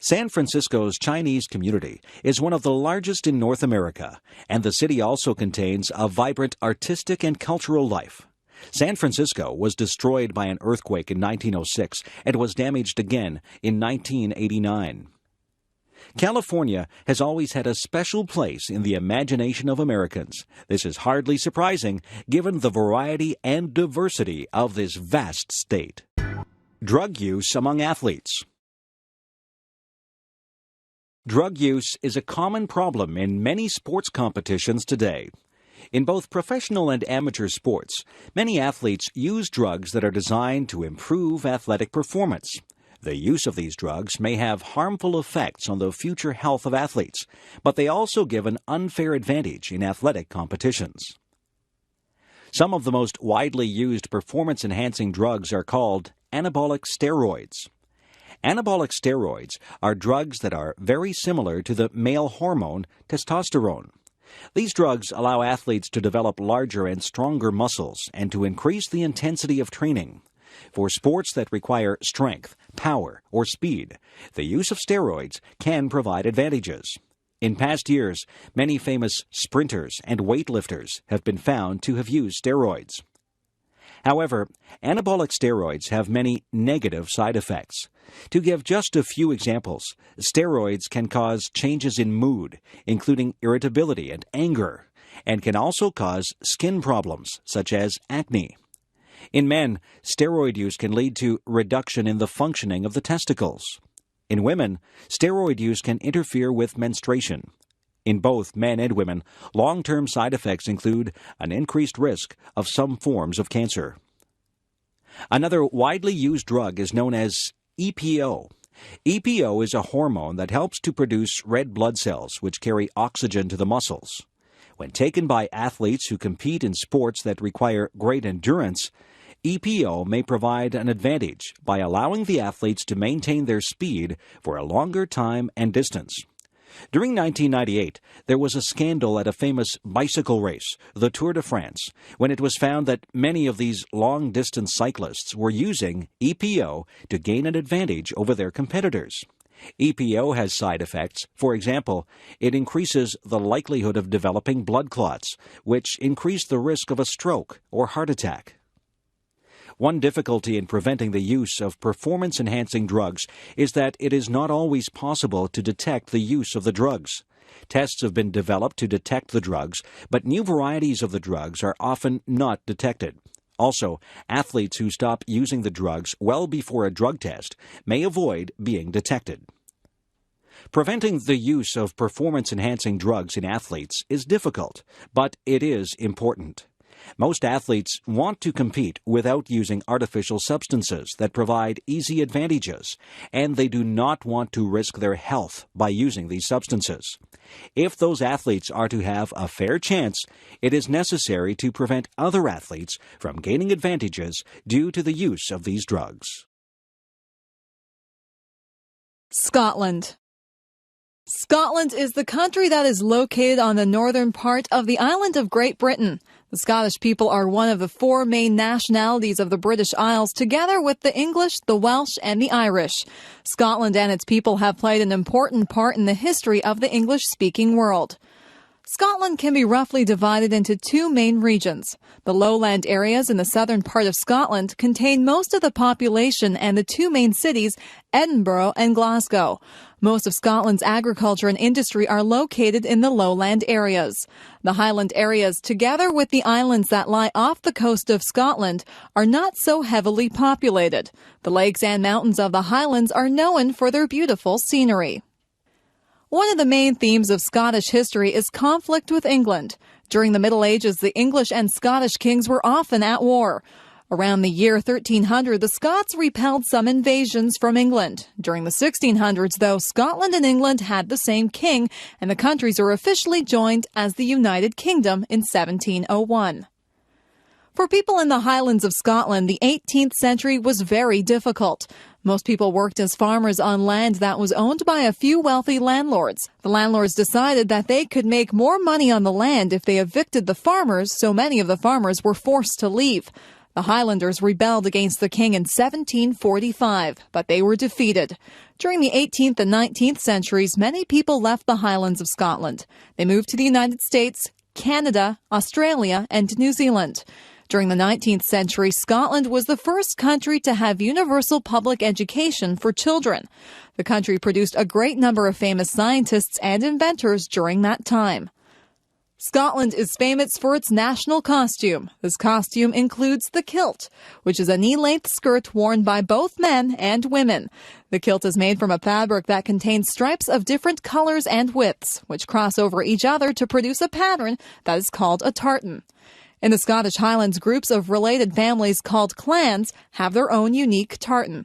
Speaker 4: San Francisco's Chinese community is one of the largest in North America, and the city also contains a vibrant artistic and cultural life. San Francisco was destroyed by an earthquake in 1906 and was damaged again in 1989. California has always had a special place in the imagination of Americans. This is hardly surprising, given the variety and diversity of this vast state. Drug use among athletes. Drug use is a common problem in many sports competitions today. In both professional and amateur sports, many athletes use drugs that are designed to improve athletic performance. The use of these drugs may have harmful effects on the future health of athletes, but they also give an unfair advantage in athletic competitions. Some of the most widely used performance-enhancing drugs are called anabolic steroids. Anabolic steroids are drugs that are very similar to the male hormone testosterone. These drugs allow athletes to develop larger and stronger muscles and to increase the intensity of training. For sports that require strength, power, or speed, the use of steroids can provide advantages. In past years, many famous sprinters and weightlifters have been found to have used steroids. However, anabolic steroids have many negative side effects. To give just a few examples, steroids can cause changes in mood, including irritability and anger, and can also cause skin problems, such as acne. In men, steroid use can lead to reduction in the functioning of the testicles. In women, steroid use can interfere with menstruation. In both men and women, long-term side effects include an increased risk of some forms of cancer. Another widely used drug is known as EPO. EPO is a hormone that helps to produce red blood cells, which carry oxygen to the muscles. When taken by athletes who compete in sports that require great endurance, EPO may provide an advantage by allowing the athletes to maintain their speed for a longer time and distance. During 1998, there was a scandal at a famous bicycle race, the Tour de France, when it was found that many of these long-distance cyclists were using EPO to gain an advantage over their competitors. EPO has side effects. For example, it increases the likelihood of developing blood clots, which increase the risk of a stroke or heart attack. One difficulty in preventing the use of performance-enhancing drugs is that it is not always possible to detect the use of the drugs. Tests have been developed to detect the drugs, but new varieties of the drugs are often not detected. Also, athletes who stop using the drugs well before a drug test may avoid being detected. Preventing the use of performance-enhancing drugs in athletes is difficult, but it is important. Most athletes want to compete without using artificial substances that provide easy advantages, and they do not want to risk their health by using these substances. If those athletes are to have a fair chance, it is necessary to prevent other athletes from gaining advantages due to the use of these drugs.
Speaker 5: Scotland. Scotland is the country that is located on the northern part of the island of Great Britain. The Scottish people are one of the four main nationalities of the British Isles, together with the English, the Welsh, and the Irish. Scotland and its people have played an important part in the history of the English-speaking world. Scotland can be roughly divided into two main regions. The lowland areas in the southern part of Scotland contain most of the population and the two main cities, Edinburgh and Glasgow. Most of Scotland's agriculture and industry are located in the lowland areas. The highland areas, together with the islands that lie off the coast of Scotland, are not so heavily populated. The lakes and mountains of the highlands are known for their beautiful scenery. One of the main themes of Scottish history is conflict with England. During the Middle Ages, the English and Scottish kings were often at war. Around the year 1300, the Scots repelled some invasions from England. During the 1600s, though, Scotland and England had the same king, and the countries were officially joined as the United Kingdom in 1701. For people in the Highlands of Scotland, the 18th century was very difficult. Most people worked as farmers on land that was owned by a few wealthy landlords. The landlords decided that they could make more money on the land if they evicted the farmers, so many of the farmers were forced to leave. The Highlanders rebelled against the king in 1745, but they were defeated. During the 18th and 19th centuries, many people left the Highlands of Scotland. They moved to the United States, Canada, Australia, and New Zealand. During the 19th century, Scotland was the first country to have universal public education for children. The country produced a great number of famous scientists and inventors during that time. Scotland is famous for its national costume. This costume includes the kilt, which is a knee-length skirt worn by both men and women. The kilt is made from a fabric that contains stripes of different colors and widths, which cross over each other to produce a pattern that is called a tartan. In the Scottish Highlands, groups of related families called clans have their own unique tartan.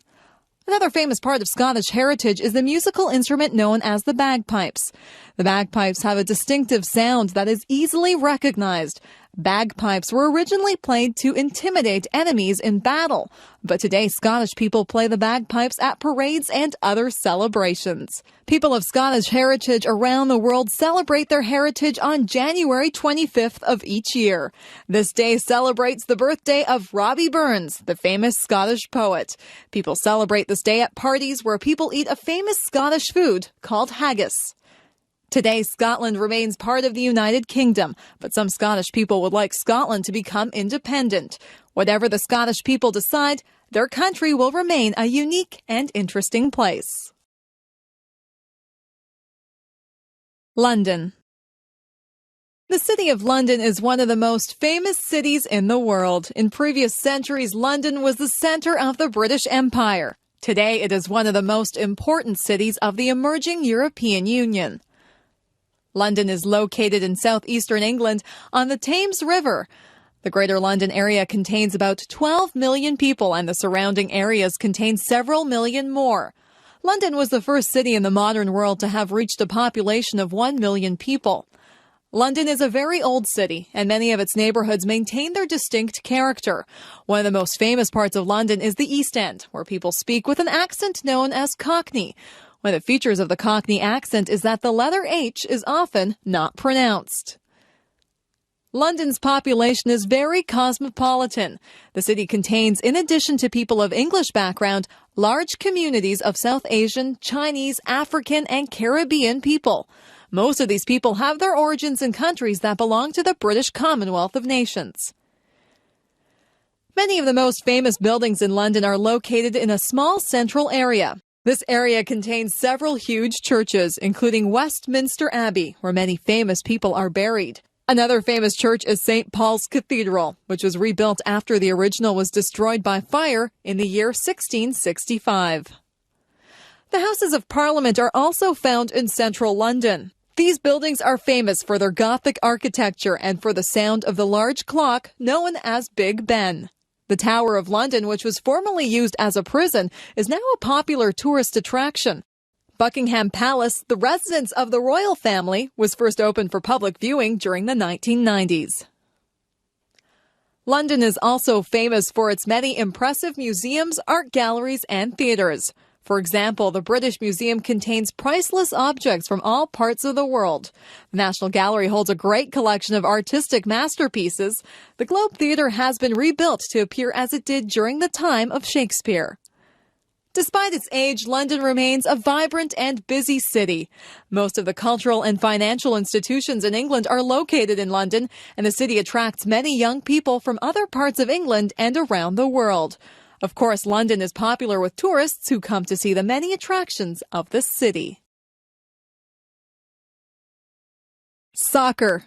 Speaker 5: Another famous part of Scottish heritage is the musical instrument known as the bagpipes. The bagpipes have a distinctive sound that is easily recognized. Bagpipes were originally played to intimidate enemies in battle, but today Scottish people play the bagpipes at parades and other celebrations. People of Scottish heritage around the world celebrate their heritage on January 25th of each year. This day celebrates the birthday of Robbie Burns, the famous Scottish poet. People celebrate this day at parties where people eat a famous Scottish food called haggis. Today, Scotland remains part of the United Kingdom, but some Scottish people would like Scotland to become independent. Whatever the Scottish people decide, their country will remain a unique and interesting place. London. The city of London is one of the most famous cities in the world. In previous centuries, London was the center of the British Empire. Today, it is one of the most important cities of the emerging European Union. London is located in southeastern England on the Thames River. The Greater London area contains about 12 million people, and the surrounding areas contain several million more. London was the first city in the modern world to have reached a population of 1 million people. London is a very old city, and many of its neighborhoods maintain their distinct character. One of the most famous parts of London is the East End, where people speak with an accent known as Cockney. One of the features of the Cockney accent is that the letter H is often not pronounced. London's population is very cosmopolitan. The city contains, in addition to people of English background, large communities of South Asian, Chinese, African, and Caribbean people. Most of these people have their origins in countries that belong to the British Commonwealth of Nations. Many of the most famous buildings in London are located in a small central area. This area contains several huge churches, including Westminster Abbey, where many famous people are buried. Another famous church is St. Paul's Cathedral, which was rebuilt after the original was destroyed by fire in the year 1665. The Houses of Parliament are also found in central London. These buildings are famous for their Gothic architecture and for the sound of the large clock known as Big Ben. The Tower of London, which was formerly used as a prison, is now a popular tourist attraction. Buckingham Palace, the residence of the royal family, was first opened for public viewing during the 1990s. London is also famous for its many impressive museums, art galleries, and theaters. For example, the British Museum contains priceless objects from all parts of the world. The National Gallery holds a great collection of artistic masterpieces. The Globe Theatre has been rebuilt to appear as it did during the time of Shakespeare. Despite its age, London remains a vibrant and busy city. Most of the cultural and financial institutions in England are located in London, and the city attracts many young people from other parts of England and around the world. Of course, London is popular with tourists who come to see the many attractions of the city. Soccer.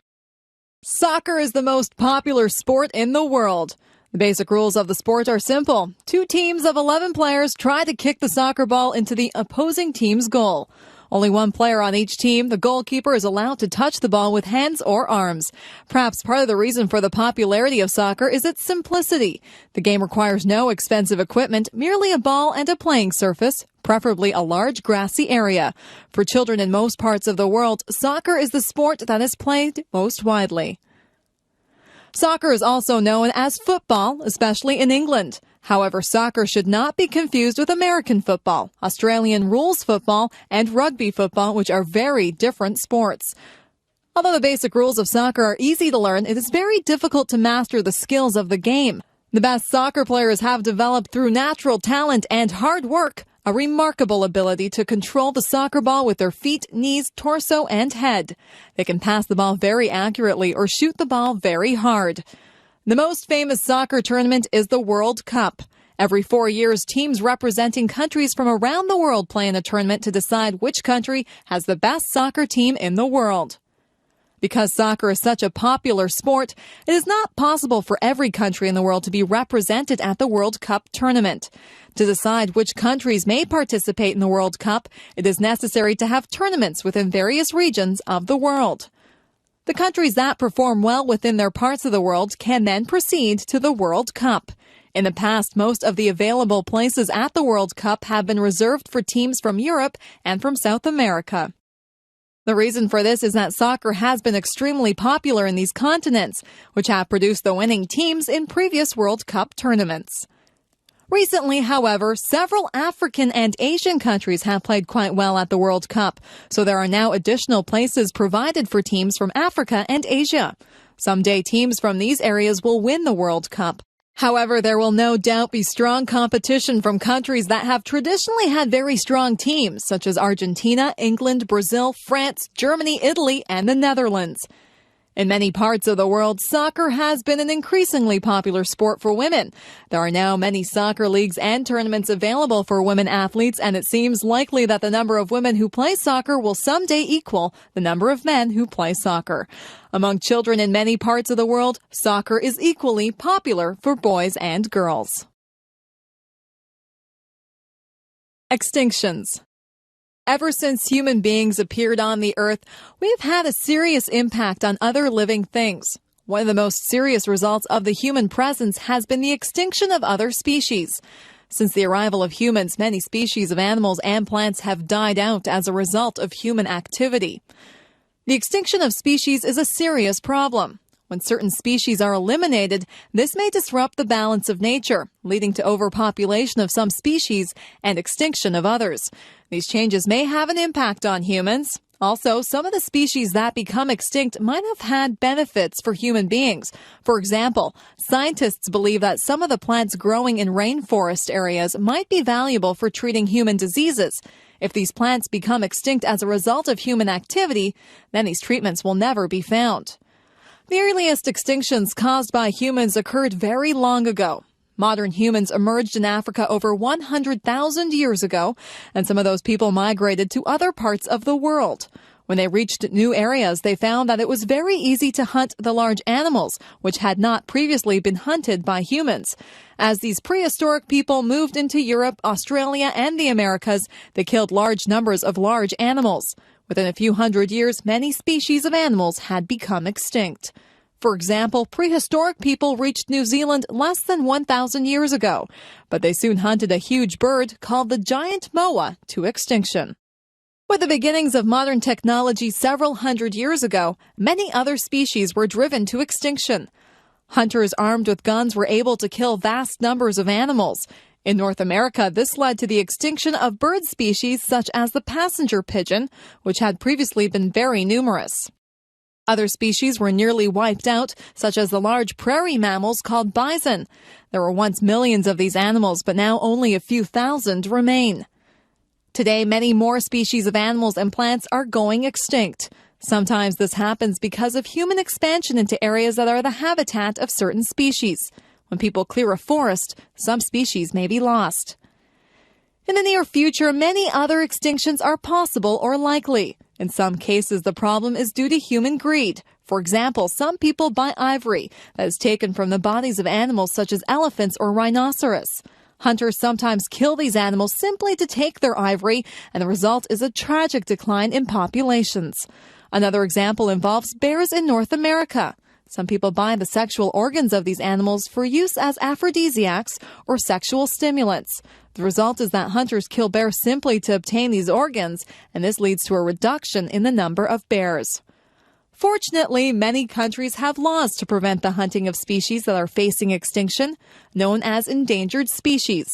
Speaker 5: Soccer is the most popular sport in the world. The basic rules of the sport are simple. 2 teams of 11 players try to kick the soccer ball into the opposing team's goal. Only 1 player on each team, the goalkeeper, is allowed to touch the ball with hands or arms. Perhaps part of the reason for the popularity of soccer is its simplicity. The game requires no expensive equipment, merely a ball and a playing surface, preferably a large grassy area. For children in most parts of the world, soccer is the sport that is played most widely. Soccer is also known as football, especially in England. However, soccer should not be confused with American football, Australian rules football, and rugby football, which are very different sports. Although the basic rules of soccer are easy to learn, it is very difficult to master the skills of the game. The best soccer players have developed through natural talent and hard work a remarkable ability to control the soccer ball with their feet, knees, torso, and head. They can pass the ball very accurately or shoot the ball very hard. The most famous soccer tournament is the World Cup. Every 4 years, teams representing countries from around the world play in a tournament to decide which country has the best soccer team in the world. Because soccer is such a popular sport, it is not possible for every country in the world to be represented at the World Cup tournament. To decide which countries may participate in the World Cup, it is necessary to have tournaments within various regions of the world. The countries that perform well within their parts of the world can then proceed to the World Cup. In the past, most of the available places at the World Cup have been reserved for teams from Europe and from South America. The reason for this is that soccer has been extremely popular in these continents, which have produced the winning teams in previous World Cup tournaments. Recently, however, several African and Asian countries have played quite well at the World Cup, so there are now additional places provided for teams from Africa and Asia. Someday, teams from these areas will win the World Cup. However, there will no doubt be strong competition from countries that have traditionally had very strong teams, such as Argentina, England, Brazil, France, Germany, Italy, and the Netherlands. In many parts of the world, soccer has been an increasingly popular sport for women. There are now many soccer leagues and tournaments available for women athletes, and it seems likely that the number of women who play soccer will someday equal the number of men who play soccer. Among children in many parts of the world, soccer is equally popular for boys and girls. Extinctions. Ever since human beings appeared on the earth, we've had a serious impact on other living things. One of the most serious results of the human presence has been the extinction of other species. Since the arrival of humans, many species of animals and plants have died out as a result of human activity. The extinction of species is a serious problem. When certain species are eliminated, this may disrupt the balance of nature, leading to overpopulation of some species and extinction of others. These changes may have an impact on humans. Also, some of the species that become extinct might have had benefits for human beings. For example, scientists believe that some of the plants growing in rainforest areas might be valuable for treating human diseases. If these plants become extinct as a result of human activity, then these treatments will never be found. The earliest extinctions caused by humans occurred very long ago. Modern humans emerged in Africa over 100,000 years ago, and some of those people migrated to other parts of the world. When they reached new areas, they found that it was very easy to hunt the large animals, which had not previously been hunted by humans. As these prehistoric people moved into Europe, Australia, and the Americas, they killed large numbers of large animals. Within a few hundred years, many species of animals had become extinct. For example, prehistoric people reached New Zealand less than 1,000 years ago, but they soon hunted a huge bird called the giant moa to extinction. With the beginnings of modern technology several hundred years ago, many other species were driven to extinction. Hunters armed with guns were able to kill vast numbers of animals. In North America, this led to the extinction of bird species such as the passenger pigeon, which had previously been very numerous. Other species were nearly wiped out, such as the large prairie mammals called bison. There were once millions of these animals, but now only a few thousand remain. Today, many more species of animals and plants are going extinct. Sometimes this happens because of human expansion into areas that are the habitat of certain species. When people clear a forest, some species may be lost. In the near future, many other extinctions are possible or likely. In some cases, the problem is due to human greed. For example, some people buy ivory that is taken from the bodies of animals such as elephants or rhinoceros. Hunters sometimes kill these animals simply to take their ivory, and the result is a tragic decline in populations. Another example involves bears in North America. Some people buy the sexual organs of these animals for use as aphrodisiacs or sexual stimulants. The result is that hunters kill bears simply to obtain these organs, and this leads to a reduction in the number of bears. Fortunately, many countries have laws to prevent the hunting of species that are facing extinction, known as endangered species.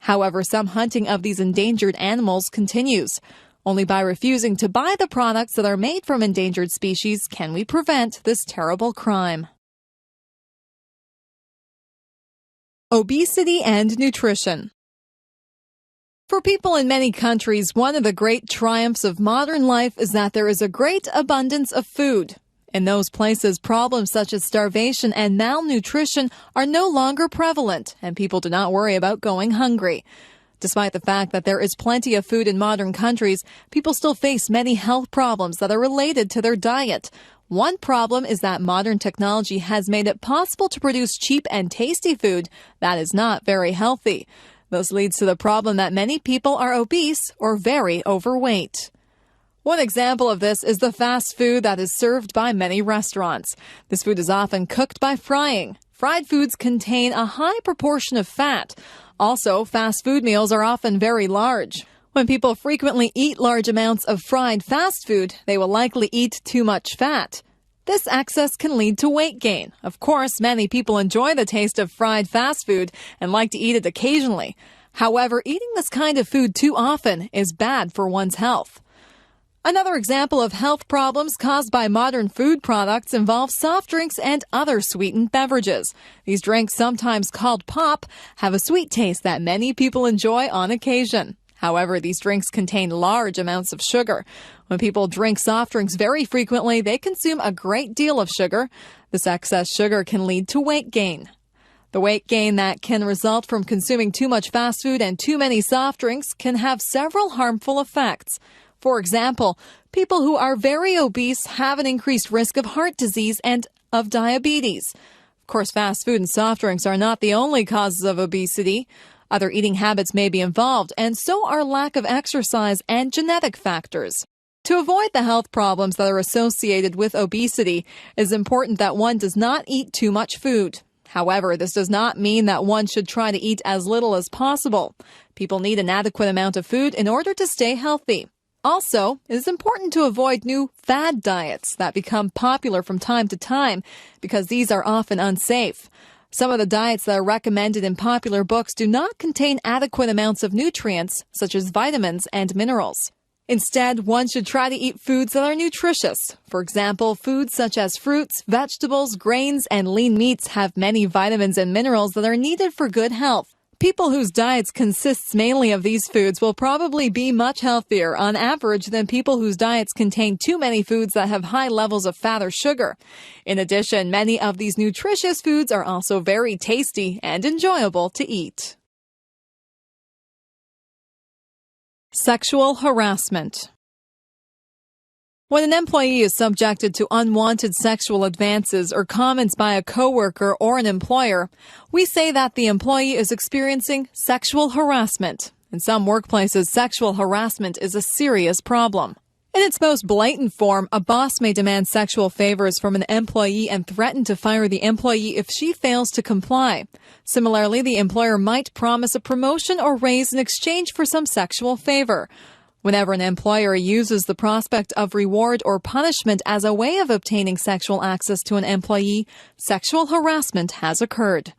Speaker 5: However, some hunting of these endangered animals continues. Only by refusing to buy the products that are made from endangered species can we prevent this terrible crime. Obesity and nutrition. For people in many countries, one of the great triumphs of modern life is that there is a great abundance of food. In those places, problems such as starvation and malnutrition are no longer prevalent, and people do not worry about going hungry. Despite the fact that there is plenty of food in modern countries, people still face many health problems that are related to their diet. One problem is that modern technology has made it possible to produce cheap and tasty food that is not very healthy. This leads to the problem that many people are obese or very overweight. One example of this is the fast food that is served by many restaurants. This food is often cooked by frying. Fried foods contain a high proportion of fat. Also, fast food meals are often very large. When people frequently eat large amounts of fried fast food, they will likely eat too much fat. This excess can lead to weight gain. Of course, many people enjoy the taste of fried fast food and like to eat it occasionally. However, eating this kind of food too often is bad for one's health. Another example of health problems caused by modern food products involves soft drinks and other sweetened beverages. These drinks, sometimes called pop, have a sweet taste that many people enjoy on occasion. However, these drinks contain large amounts of sugar. When people drink soft drinks very frequently, they consume a great deal of sugar. This excess sugar can lead to weight gain. The weight gain that can result from consuming too much fast food and too many soft drinks can have several harmful effects. For example, people who are very obese have an increased risk of heart disease and of diabetes. Of course, fast food and soft drinks are not the only causes of obesity. Other eating habits may be involved, and so are lack of exercise and genetic factors. To avoid the health problems that are associated with obesity, it is important that one does not eat too much food. However, this does not mean that one should try to eat as little as possible. People need an adequate amount of food in order to stay healthy. Also, it is important to avoid new fad diets that become popular from time to time because these are often unsafe. Some of the diets that are recommended in popular books do not contain adequate amounts of nutrients, such as vitamins and minerals. Instead, one should try to eat foods that are nutritious. For example, foods such as fruits, vegetables, grains, and lean meats have many vitamins and minerals that are needed for good health. People whose diets consists mainly of these foods will probably be much healthier on average than people whose diets contain too many foods that have high levels of fat or sugar. In addition, many of these nutritious foods are also very tasty and enjoyable to eat. Sexual harassment. When an employee is subjected to unwanted sexual advances or comments by a coworker or an employer, we say that the employee is experiencing sexual harassment. In some workplaces, sexual harassment is a serious problem. In its most blatant form, a boss may demand sexual favors from an employee and threaten to fire the employee if she fails to comply. Similarly, the employer might promise a promotion or raise in exchange for some sexual favor. Whenever an employer uses the prospect of reward or punishment as a way of obtaining sexual access to an employee, sexual harassment has occurred.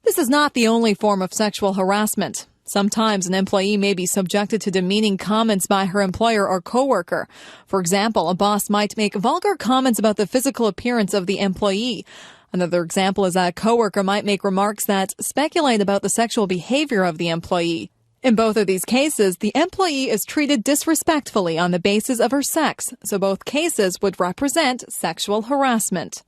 Speaker 5: This is not the only form of sexual harassment. Sometimes an employee may be subjected to demeaning comments by her employer or coworker. For example, a boss might make vulgar comments about the physical appearance of the employee. Another example is that a coworker might make remarks that speculate about the sexual behavior of the employee. In both of these cases, the employee is treated disrespectfully on the basis of her sex, so both cases would represent sexual harassment.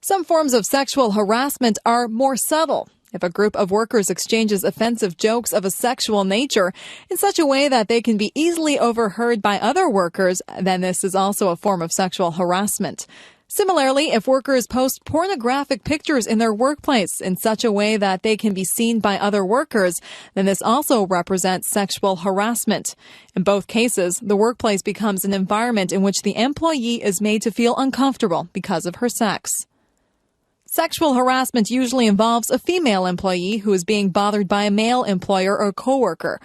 Speaker 5: Some forms of sexual harassment are more subtle. If a group of workers exchanges offensive jokes of a sexual nature in such a way that they can be easily overheard by other workers, then this is also a form of sexual harassment. Similarly, if workers post pornographic pictures in their workplace in such a way that they can be seen by other workers, then this also represents sexual harassment. In both cases, the workplace becomes an environment in which the employee is made to feel uncomfortable because of her sex. Sexual harassment usually involves a female employee who is being bothered by a male employer or coworker.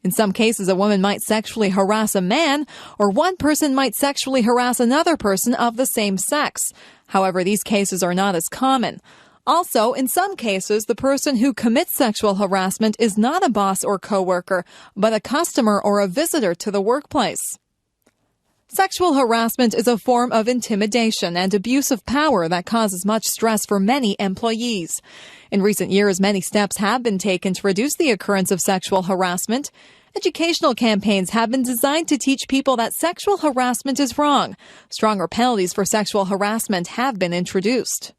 Speaker 5: In some cases, a woman might sexually harass a man, or one person might sexually harass another person of the same sex. However, these cases are not as common. Also, in some cases, the person who commits sexual harassment is not a boss or coworker, but a customer or a visitor to the workplace. Sexual harassment is a form of intimidation and abuse of power that causes much stress for many employees. In recent years, many steps have been taken to reduce the occurrence of sexual harassment. Educational campaigns have been designed to teach people that sexual harassment is wrong. Stronger penalties for sexual harassment have been introduced.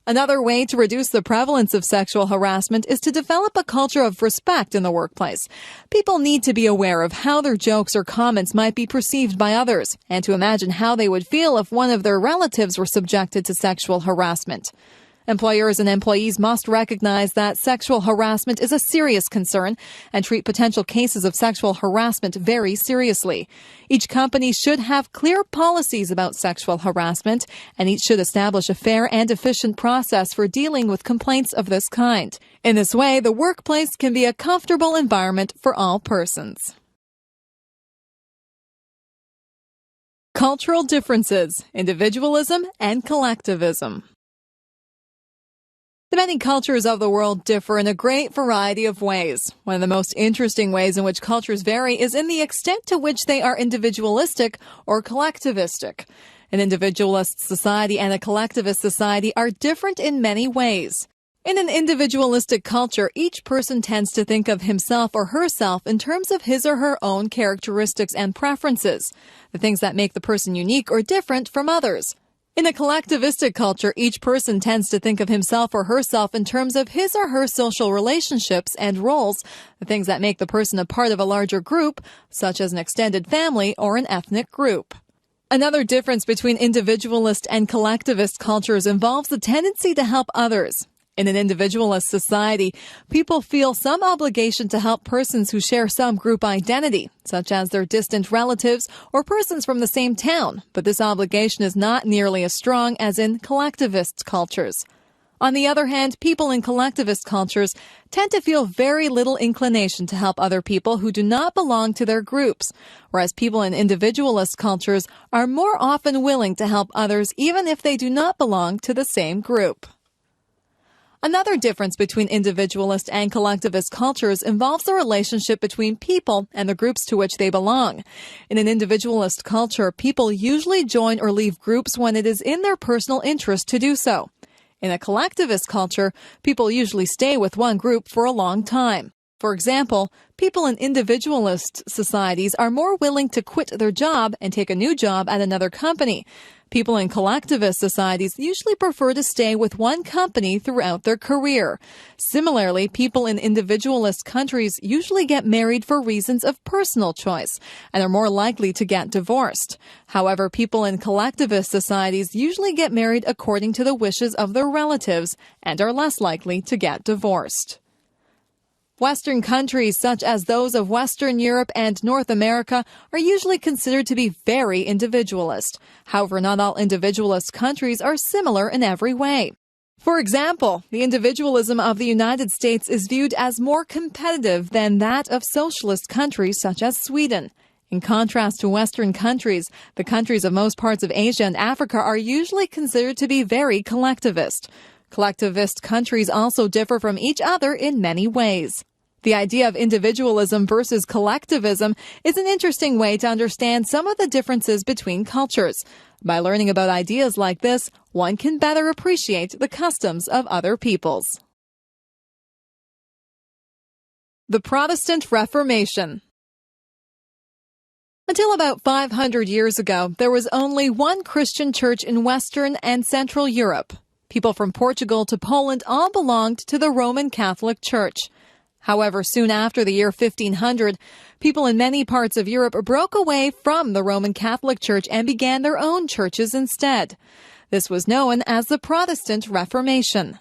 Speaker 5: Another way to reduce the prevalence of sexual harassment is to develop a culture of respect in the workplace. People need to be aware of how their jokes or comments might be perceived by others, and to imagine how they would feel if one of their relatives were subjected to sexual harassment. Employers and employees must recognize that sexual harassment is a serious concern and treat potential cases of sexual harassment very seriously. Each company should have clear policies about sexual harassment, and each should establish a fair and efficient process for dealing with complaints of this kind. In this way, the workplace can be a comfortable environment for all persons. Cultural differences, individualism, and collectivism. The many cultures of the world differ in a great variety of ways. One of the most interesting ways in which cultures vary is in the extent to which they are individualistic or collectivistic. An individualist society and a collectivist society are different in many ways. In an individualistic culture, each person tends to think of himself or herself in terms of his or her own characteristics and preferences, the things that make the person unique or different from others. In a collectivistic culture, each person tends to think of himself or herself in terms of his or her social relationships and roles, the things that make the person a part of a larger group, such as an extended family or an ethnic group. Another difference between individualist and collectivist cultures involves the tendency to help others. In an individualist society, people feel some obligation to help persons who share some group identity, such as their distant relatives or persons from the same town, but this obligation is not nearly as strong as in collectivist cultures. On the other hand, people in collectivist cultures tend to feel very little inclination to help other people who do not belong to their groups, whereas people in individualist cultures are more often willing to help others even if they do not belong to the same group. Another difference between individualist and collectivist cultures involves the relationship between people and the groups to which they belong. In an individualist culture, people usually join or leave groups when it is in their personal interest to do so. In a collectivist culture, people usually stay with one group for a long time. For example, people in individualist societies are more willing to quit their job and take a new job at another company. People in collectivist societies usually prefer to stay with one company throughout their career. Similarly, people in individualist countries usually get married for reasons of personal choice and are more likely to get divorced. However, people in collectivist societies usually get married according to the wishes of their relatives and are less likely to get divorced. Western countries, such as those of Western Europe and North America, are usually considered to be very individualist. However, not all individualist countries are similar in every way. For example, the individualism of the United States is viewed as more competitive than that of socialist countries such as Sweden. In contrast to Western countries, the countries of most parts of Asia and Africa are usually considered to be very collectivist. Collectivist countries also differ from each other in many ways. The idea of individualism versus collectivism is an interesting way to understand some of the differences between cultures. By learning about ideas like this, one can better appreciate the customs of other peoples. The Protestant Reformation. Until about 500 years ago, there was only one Christian church in Western and Central Europe. People from Portugal to Poland all belonged to the Roman Catholic Church. However, soon after the year 1500, people in many parts of Europe broke away from the Roman Catholic Church and began their own churches instead. This was known as the Protestant Reformation.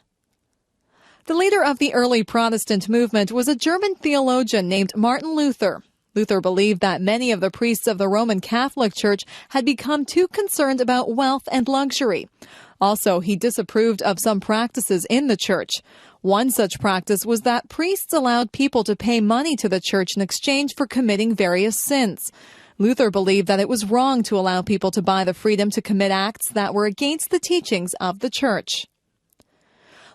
Speaker 5: The leader of the early Protestant movement was a German theologian named Martin Luther. Luther believed that many of the priests of the Roman Catholic Church had become too concerned about wealth and luxury. Also, he disapproved of some practices in the church. One such practice was that priests allowed people to pay money to the church in exchange for committing various sins. Luther believed that it was wrong to allow people to buy the freedom to commit acts that were against the teachings of the church.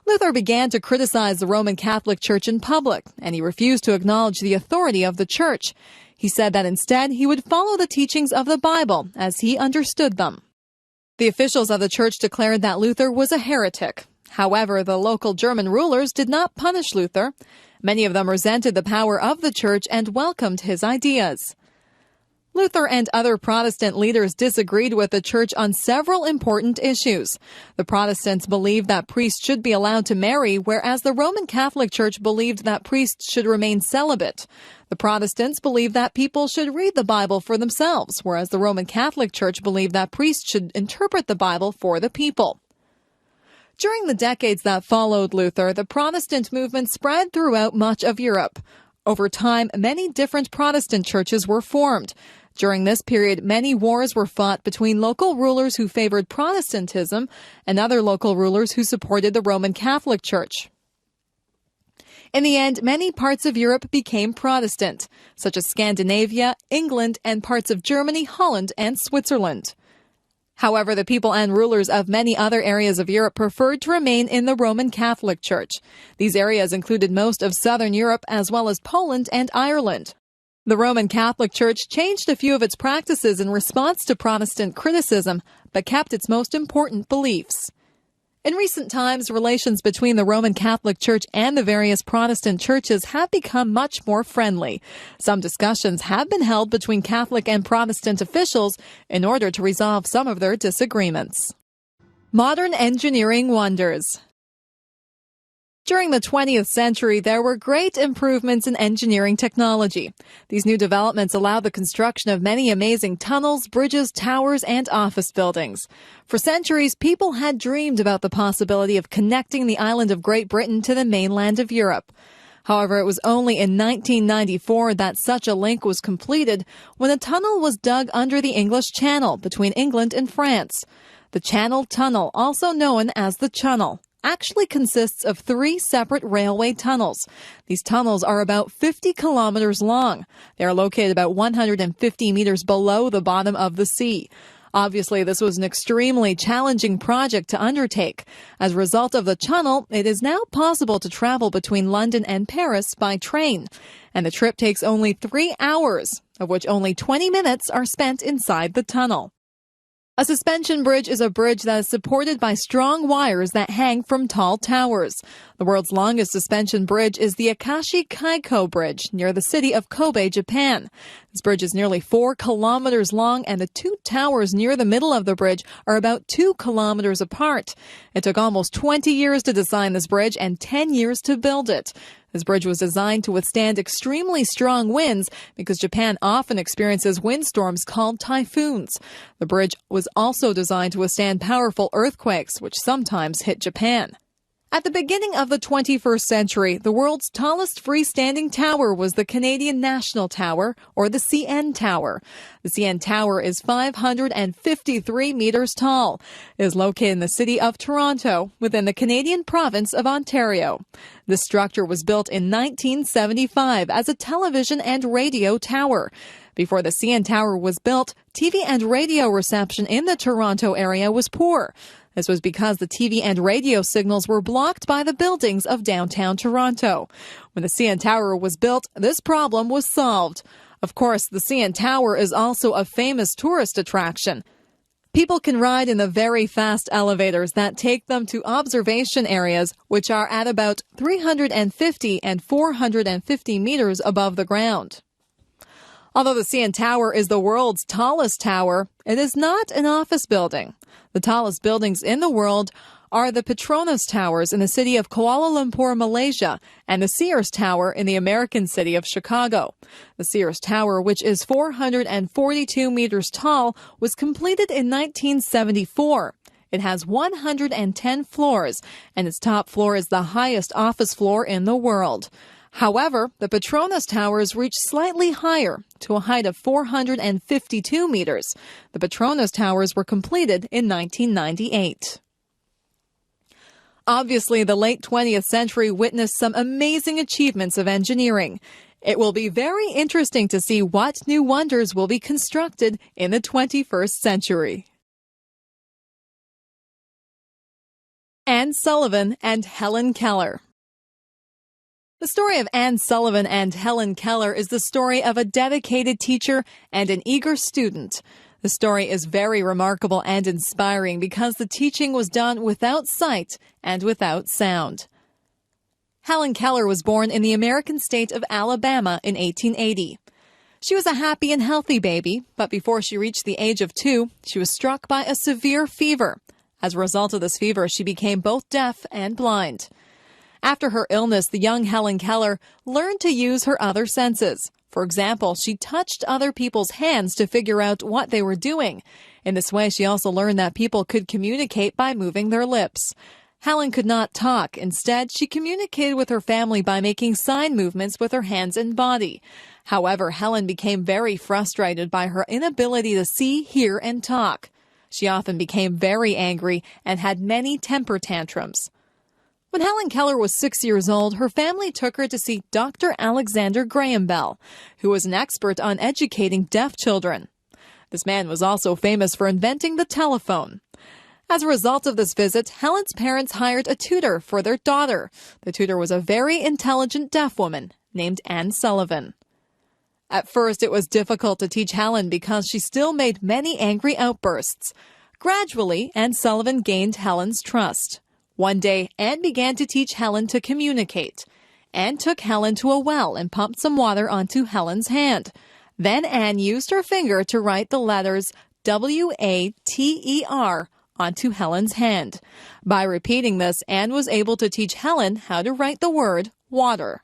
Speaker 5: Luther began to criticize the Roman Catholic Church in public, and he refused to acknowledge the authority of the Church. He said that instead he would follow the teachings of the Bible as he understood them. The officials of the Church declared that Luther was a heretic. However, the local German rulers did not punish Luther. Many of them resented the power of the Church and welcomed his ideas. Luther and other Protestant leaders disagreed with the Church on several important issues. The Protestants believed that priests should be allowed to marry, whereas the Roman Catholic Church believed that priests should remain celibate. The Protestants believed that people should read the Bible for themselves, whereas the Roman Catholic Church believed that priests should interpret the Bible for the people. During the decades that followed Luther, the Protestant movement spread throughout much of Europe. Over time, many different Protestant churches were formed. During this period, many wars were fought between local rulers who favored Protestantism and other local rulers who supported the Roman Catholic Church. In the end, many parts of Europe became Protestant, such as Scandinavia, England, and parts of Germany, Holland, and Switzerland. However, the people and rulers of many other areas of Europe preferred to remain in the Roman Catholic Church. These areas included most of southern Europe as well as Poland and Ireland. The Roman Catholic Church changed a few of its practices in response to Protestant criticism, but kept its most important beliefs. In recent times, relations between the Roman Catholic Church and the various Protestant churches have become much more friendly. Some discussions have been held between Catholic and Protestant officials in order to resolve some of their disagreements. Modern engineering wonders. During the 20th century, there were great improvements in engineering technology. These new developments allowed the construction of many amazing tunnels, bridges, towers, and office buildings. For centuries, people had dreamed about the possibility of connecting the island of Great Britain to the mainland of Europe. However, it was only in 1994 that such a link was completed when a tunnel was dug under the English Channel between England and France. The Channel Tunnel, also known as the Channel, actually consists of 3 separate railway tunnels. These tunnels are about 50 kilometers long. They are located about 150 meters below the bottom of the sea. Obviously, this was an extremely challenging project to undertake. As a result of the tunnel, it is now possible to travel between London and Paris by train. And the trip takes only 3 hours, of which only 20 minutes are spent inside the tunnel. A suspension bridge is a bridge that is supported by strong wires that hang from tall towers. The world's longest suspension bridge is the Akashi Kaiko Bridge near the city of Kobe, Japan. This bridge is nearly 4 kilometers long, and the 2 towers near the middle of the bridge are about 2 kilometers apart. It took almost 20 years to design this bridge and 10 years to build it. This bridge was designed to withstand extremely strong winds because Japan often experiences windstorms called typhoons. The bridge was also designed to withstand powerful earthquakes, which sometimes hit Japan. At the beginning of the 21st century, the world's tallest freestanding tower was the Canadian National Tower, or the CN Tower. The CN Tower is 553 meters tall. It is located in the city of Toronto, within the Canadian province of Ontario. This structure was built in 1975 as a television and radio tower. Before the CN Tower was built, TV and radio reception in the Toronto area was poor. This was because the TV and radio signals were blocked by the buildings of downtown Toronto. When the CN Tower was built, this problem was solved. Of course, the CN Tower is also a famous tourist attraction. People can ride in the very fast elevators that take them to observation areas, which are at about 350 and 450 meters above the ground. Although the CN Tower is the world's tallest tower, it is not an office building. The tallest buildings in the world are the Petronas Towers in the city of Kuala Lumpur, Malaysia, and the Sears Tower in the American city of Chicago. The Sears Tower, which is 442 meters tall, was completed in 1974. It has 110 floors, and its top floor is the highest office floor in the world. However, the Petronas Towers reach slightly higher, to a height of 452 meters. The Petronas Towers were completed in 1998. Obviously, the late 20th century witnessed some amazing achievements of engineering. It will be very interesting to see what new wonders will be constructed in the 21st century. Anne Sullivan and Helen Keller. The story of Anne Sullivan and Helen Keller is the story of a dedicated teacher and an eager student. The story is very remarkable and inspiring because the teaching was done without sight and without sound. Helen Keller was born in the American state of Alabama in 1880. She was a happy and healthy baby, but before she reached the age of 2, she was struck by a severe fever. As a result of this fever, she became both deaf and blind. After her illness, the young Helen Keller learned to use her other senses. For example, she touched other people's hands to figure out what they were doing. In this way, she also learned that people could communicate by moving their lips. Helen could not talk. Instead, she communicated with her family by making sign movements with her hands and body. However, Helen became very frustrated by her inability to see, hear, and talk. She often became very angry and had many temper tantrums. When Helen Keller was 6 years old, her family took her to see Dr. Alexander Graham Bell, who was an expert on educating deaf children. This man was also famous for inventing the telephone. As a result of this visit, Helen's parents hired a tutor for their daughter. The tutor was a very intelligent deaf woman named Anne Sullivan. At first, it was difficult to teach Helen because she still made many angry outbursts. Gradually, Anne Sullivan gained Helen's trust. One day, Anne began to teach Helen to communicate. Anne took Helen to a well and pumped some water onto Helen's hand. Then Anne used her finger to write the letters W-A-T-E-R onto Helen's hand. By repeating this, Anne was able to teach Helen how to write the word water.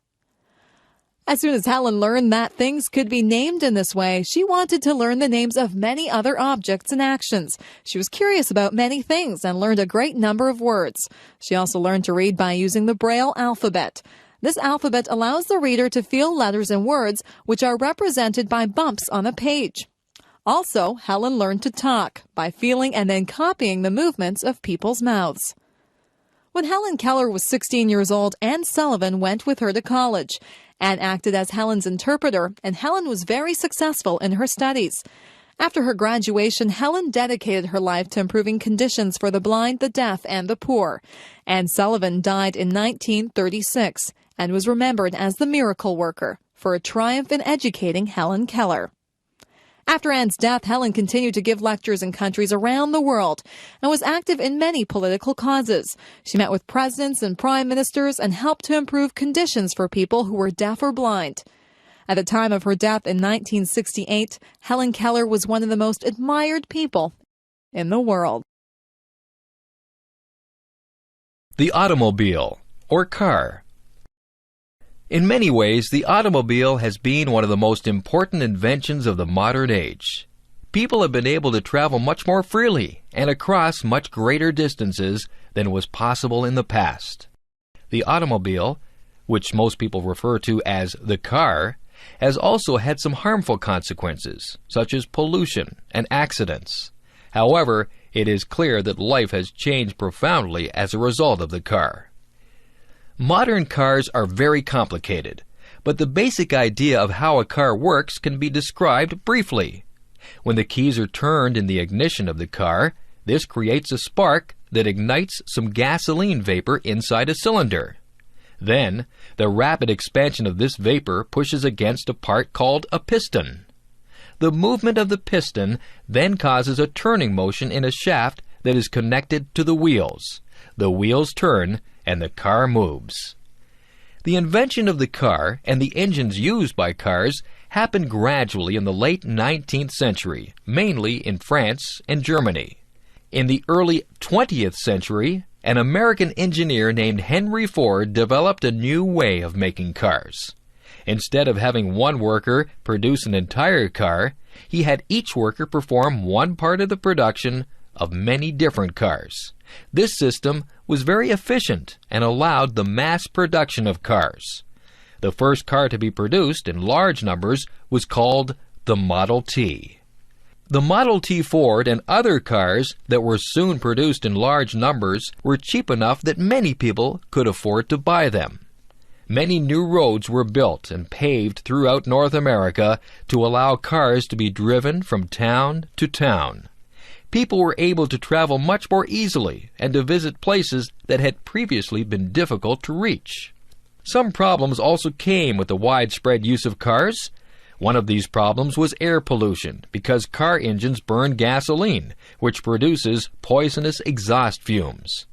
Speaker 5: As soon as Helen learned that things could be named in this way, she wanted to learn the names of many other objects and actions. She was curious about many things and learned a great number of words. She also learned to read by using the Braille alphabet. This alphabet allows the reader to feel letters and words which are represented by bumps on a page. Also, Helen learned to talk by feeling and then copying the movements of people's mouths. When Helen Keller was 16 years old, Anne Sullivan went with her to college. Anne acted as Helen's interpreter, and Helen was very successful in her studies. After her graduation, Helen dedicated her life to improving conditions for the blind, the deaf, and the poor. Anne Sullivan died in 1936 and was remembered as the miracle worker for a triumph in educating Helen Keller. After Anne's death, Helen continued to give lectures in countries around the world and was active in many political causes. She met with presidents and prime ministers and helped to improve conditions for people who were deaf or blind. At the time of her death in 1968, Helen Keller was one of the most admired people in the world.
Speaker 6: The automobile, or car. In many ways, the automobile has been one of the most important inventions of the modern age. People have been able to travel much more freely and across much greater distances than was possible in the past. The automobile, which most people refer to as the car, has also had some harmful consequences, such as pollution and accidents. However, it is clear that life has changed profoundly as a result of the car. Modern cars are very complicated, but the basic idea of how a car works can be described briefly. When the keys are turned in the ignition of the car, this creates a spark that ignites some gasoline vapor inside a cylinder. Then, the rapid expansion of this vapor pushes against a part called a piston. The movement of the piston then causes a turning motion in a shaft that is connected to the wheels. The wheels turn, and the car moves. The invention of the car and the engines used by cars happened gradually in the late 19th century, mainly in France and Germany. In the early 20th century, an American engineer named Henry Ford developed a new way of making cars. Instead of having one worker produce an entire car, he had each worker perform one part of the production of many different cars. This system was very efficient and allowed the mass production of cars. The first car to be produced in large numbers was called the Model T. The Model T Ford and other cars that were soon produced in large numbers were cheap enough that many people could afford to buy them. Many new roads were built and paved throughout North America to allow cars to be driven from town to town. People were able to travel much more easily and to visit places that had previously been difficult to reach. Some problems also came with the widespread use of cars. One of these problems was air pollution, because car engines burn gasoline, which produces poisonous exhaust fumes.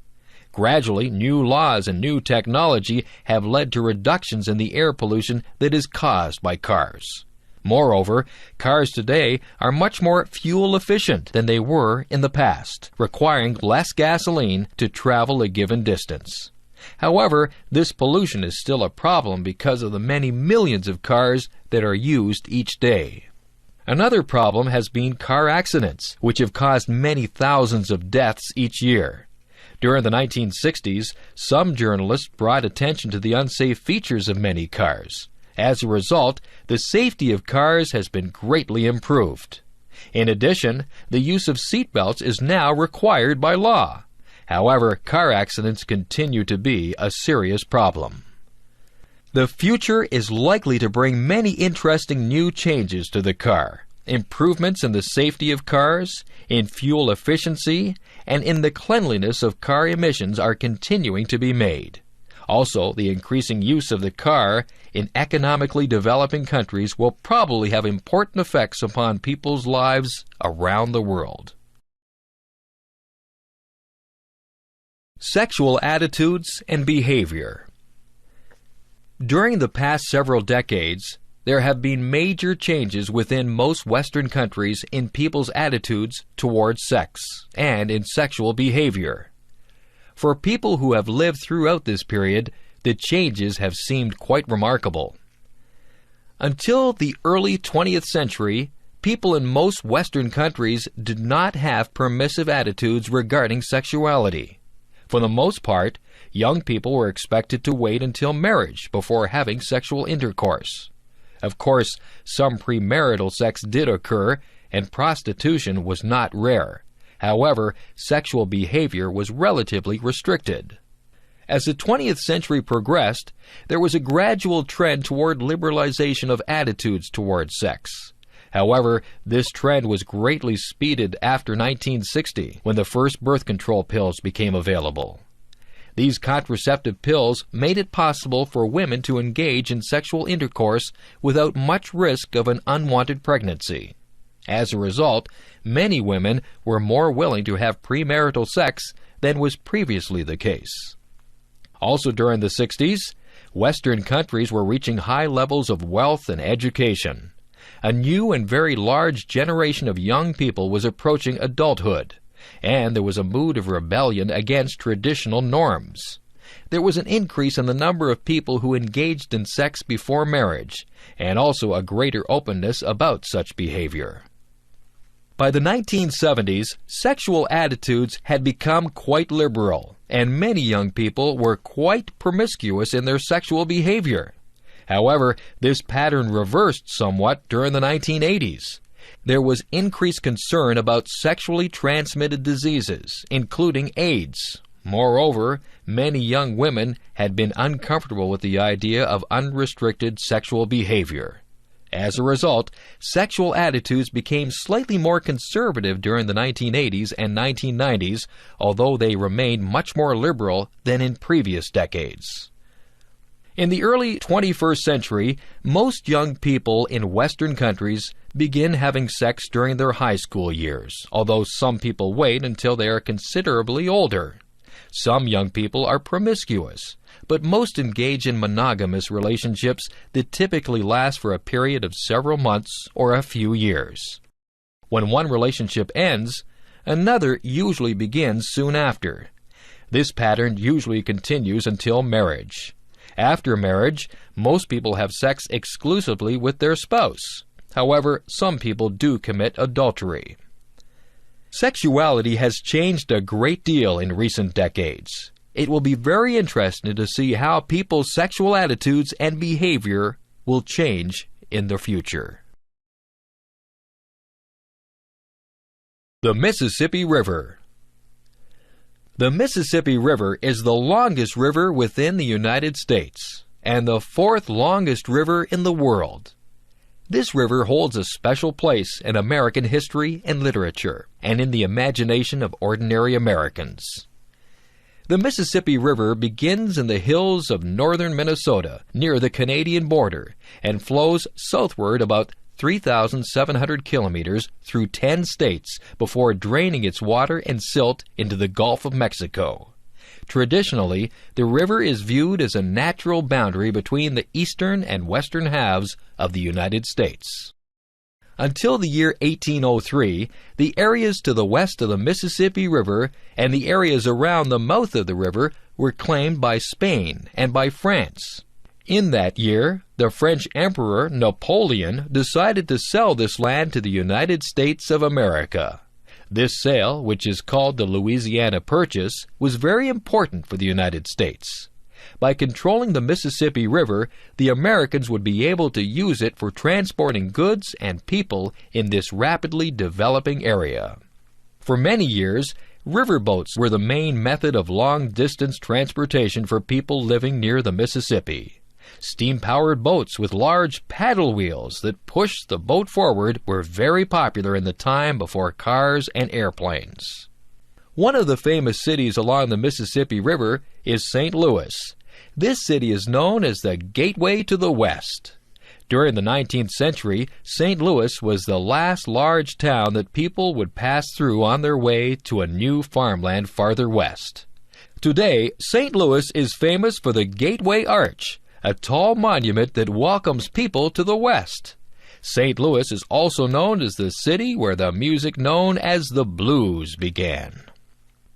Speaker 6: Gradually, new laws and new technology have led to reductions in the air pollution that is caused by cars. Moreover, cars today are much more fuel efficient than they were in the past, requiring less gasoline to travel a given distance. However, this pollution is still a problem because of the many millions of cars that are used each day. Another problem has been car accidents, which have caused many thousands of deaths each year. During the 1960s, some journalists brought attention to the unsafe features of many cars. As a result, the safety of cars has been greatly improved. In addition, the use of seatbelts is now required by law. However, car accidents continue to be a serious problem. The future is likely to bring many interesting new changes to the car. Improvements in the safety of cars, in fuel efficiency, and in the cleanliness of car emissions are continuing to be made. Also, the increasing use of the car in economically developing countries will probably have important effects upon people's lives around the world. Sexual attitudes and behavior. During the past several decades, there have been major changes within most Western countries in people's attitudes towards sex and in sexual behavior. For people who have lived throughout this period, the changes have seemed quite remarkable. Until the early 20th century, people in most Western countries did not have permissive attitudes regarding sexuality. For the most part, young people were expected to wait until marriage before having sexual intercourse. Of course, some premarital sex did occur, and prostitution was not rare. However, sexual behavior was relatively restricted. As the 20th century progressed, there was a gradual trend toward liberalization of attitudes towards sex. However, this trend was greatly speeded after 1960, when the first birth control pills became available. These contraceptive pills made it possible for women to engage in sexual intercourse without much risk of an unwanted pregnancy. As a result, many women were more willing to have premarital sex than was previously the case. Also during the 60s, Western countries were reaching high levels of wealth and education. A new and very large generation of young people was approaching adulthood, and there was a mood of rebellion against traditional norms. There was an increase in the number of people who engaged in sex before marriage, and also a greater openness about such behavior. By the 1970s, sexual attitudes had become quite liberal, and many young people were quite promiscuous in their sexual behavior. However, this pattern reversed somewhat during the 1980s. There was increased concern about sexually transmitted diseases, including AIDS. Moreover, many young women had been uncomfortable with the idea of unrestricted sexual behavior. As a result, sexual attitudes became slightly more conservative during the 1980s and 1990s, although they remained much more liberal than in previous decades. In the early 21st century, most young people in Western countries begin having sex during their high school years, although some people wait until they are considerably older. Some young people are promiscuous, but most engage in monogamous relationships that typically last for a period of several months or a few years. When one relationship ends, another usually begins soon after. This pattern usually continues until marriage. After marriage, most people have sex exclusively with their spouse. However, some people do commit adultery. Sexuality has changed a great deal in recent decades. It will be very interesting to see how people's sexual attitudes and behavior will change in the future. The Mississippi River. The Mississippi River is the longest river within the United States and the fourth longest river in the world. This river holds a special place in American history and literature, and in the imagination of ordinary Americans. The Mississippi River begins in the hills of northern Minnesota, near the Canadian border, and flows southward about 3,700 kilometers through 10 states before draining its water and silt into the Gulf of Mexico. Traditionally, the river is viewed as a natural boundary between the eastern and western halves of the United States. Until the year 1803, the areas to the west of the Mississippi River and the areas around the mouth of the river were claimed by Spain and by France. In that year, the French Emperor Napoleon decided to sell this land to the United States of America. This sale, which is called the Louisiana Purchase, was very important for the United States. By controlling the Mississippi River, the Americans would be able to use it for transporting goods and people in this rapidly developing area. For many years, riverboats were the main method of long-distance transportation for people living near the Mississippi. Steam-powered boats with large paddle wheels that pushed the boat forward were very popular in the time before cars and airplanes. One of the famous cities along the Mississippi River is St. Louis. This city is known as the Gateway to the West. During the 19th century, St. Louis was the last large town that people would pass through on their way to a new farmland farther west. Today, St. Louis is famous for the Gateway Arch, a tall monument that welcomes people to the West. St. Louis is also known as the city where the music known as the blues began.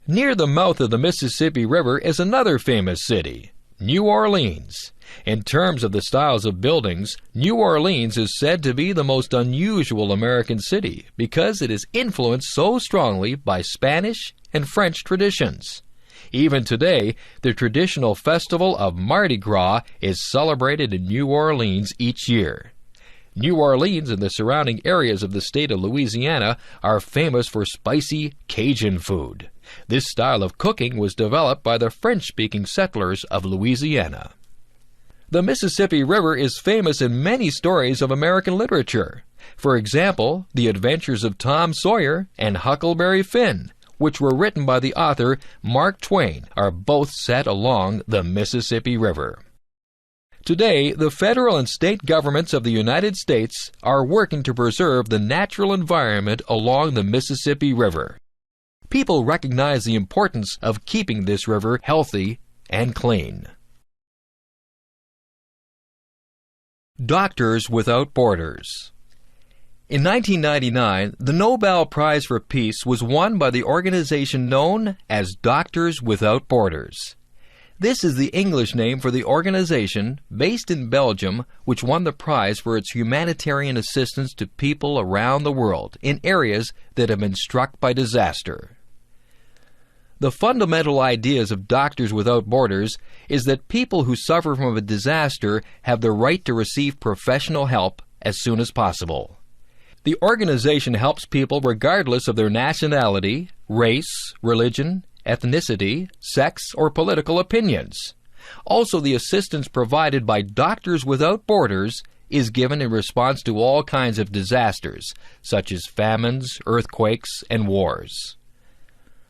Speaker 6: Near the mouth of the Mississippi River is another famous city, New Orleans. In terms of the styles of buildings, New Orleans is said to be the most unusual American city because it is influenced so strongly by Spanish and French traditions. Even today, the traditional festival of Mardi Gras is celebrated in New Orleans each year. New Orleans and the surrounding areas of the state of Louisiana are famous for spicy Cajun food. This style of cooking was developed by the French-speaking settlers of Louisiana. The Mississippi River is famous in many stories of American literature. For example, The Adventures of Tom Sawyer and Huckleberry Finn, which were written by the author Mark Twain, are both set along the Mississippi River. Today, the federal and state governments of the United States are working to preserve the natural environment along the Mississippi River. People recognize the importance of keeping this river healthy and clean. Doctors Without Borders. In 1999, the Nobel Prize for Peace was won by the organization known as Doctors Without Borders. This is the English name for the organization, based in Belgium, which won the prize for its humanitarian assistance to people around the world in areas that have been struck by disaster. The fundamental ideas of Doctors Without Borders is that people who suffer from a disaster have the right to receive professional help as soon as possible. The organization helps people regardless of their nationality, race, religion, ethnicity, sex, or political opinions. Also, the assistance provided by Doctors Without Borders is given in response to all kinds of disasters, such as famines, earthquakes, and wars.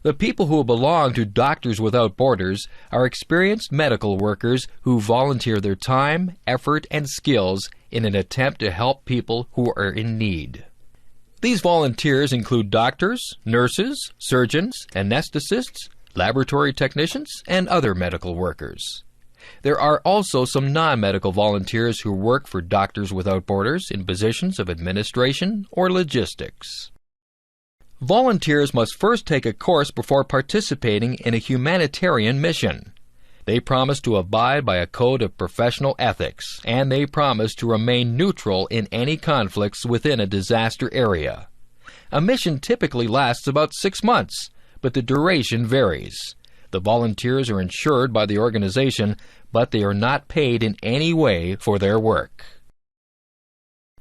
Speaker 6: The people who belong to Doctors Without Borders are experienced medical workers who volunteer their time, effort, and skills in an attempt to help people who are in need. These volunteers include doctors, nurses, surgeons, anesthetists, laboratory technicians, and other medical workers. There are also some non-medical volunteers who work for Doctors Without Borders in positions of administration or logistics. Volunteers must first take a course before participating in a humanitarian mission. They promise to abide by a code of professional ethics, and they promise to remain neutral in any conflicts within a disaster area. A mission typically lasts about 6 months, but the duration varies. The volunteers are insured by the organization, but they are not paid in any way for their work.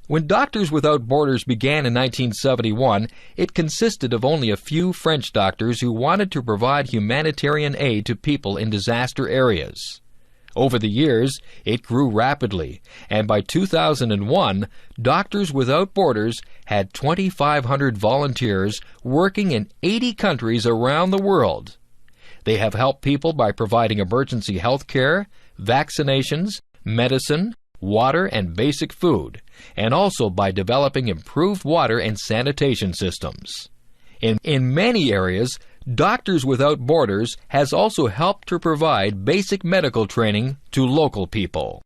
Speaker 6: When Doctors Without Borders began in 1971, it consisted of only a few French doctors who wanted to provide humanitarian aid to people in disaster areas. Over the years, it grew rapidly, and by 2001, Doctors Without Borders had 2,500 volunteers working in 80 countries around the world. They have helped people by providing emergency health care, vaccinations, medicine, water, and basic food, and also by developing improved water and sanitation systems. In many areas, Doctors Without Borders has also helped to provide basic medical training to local people.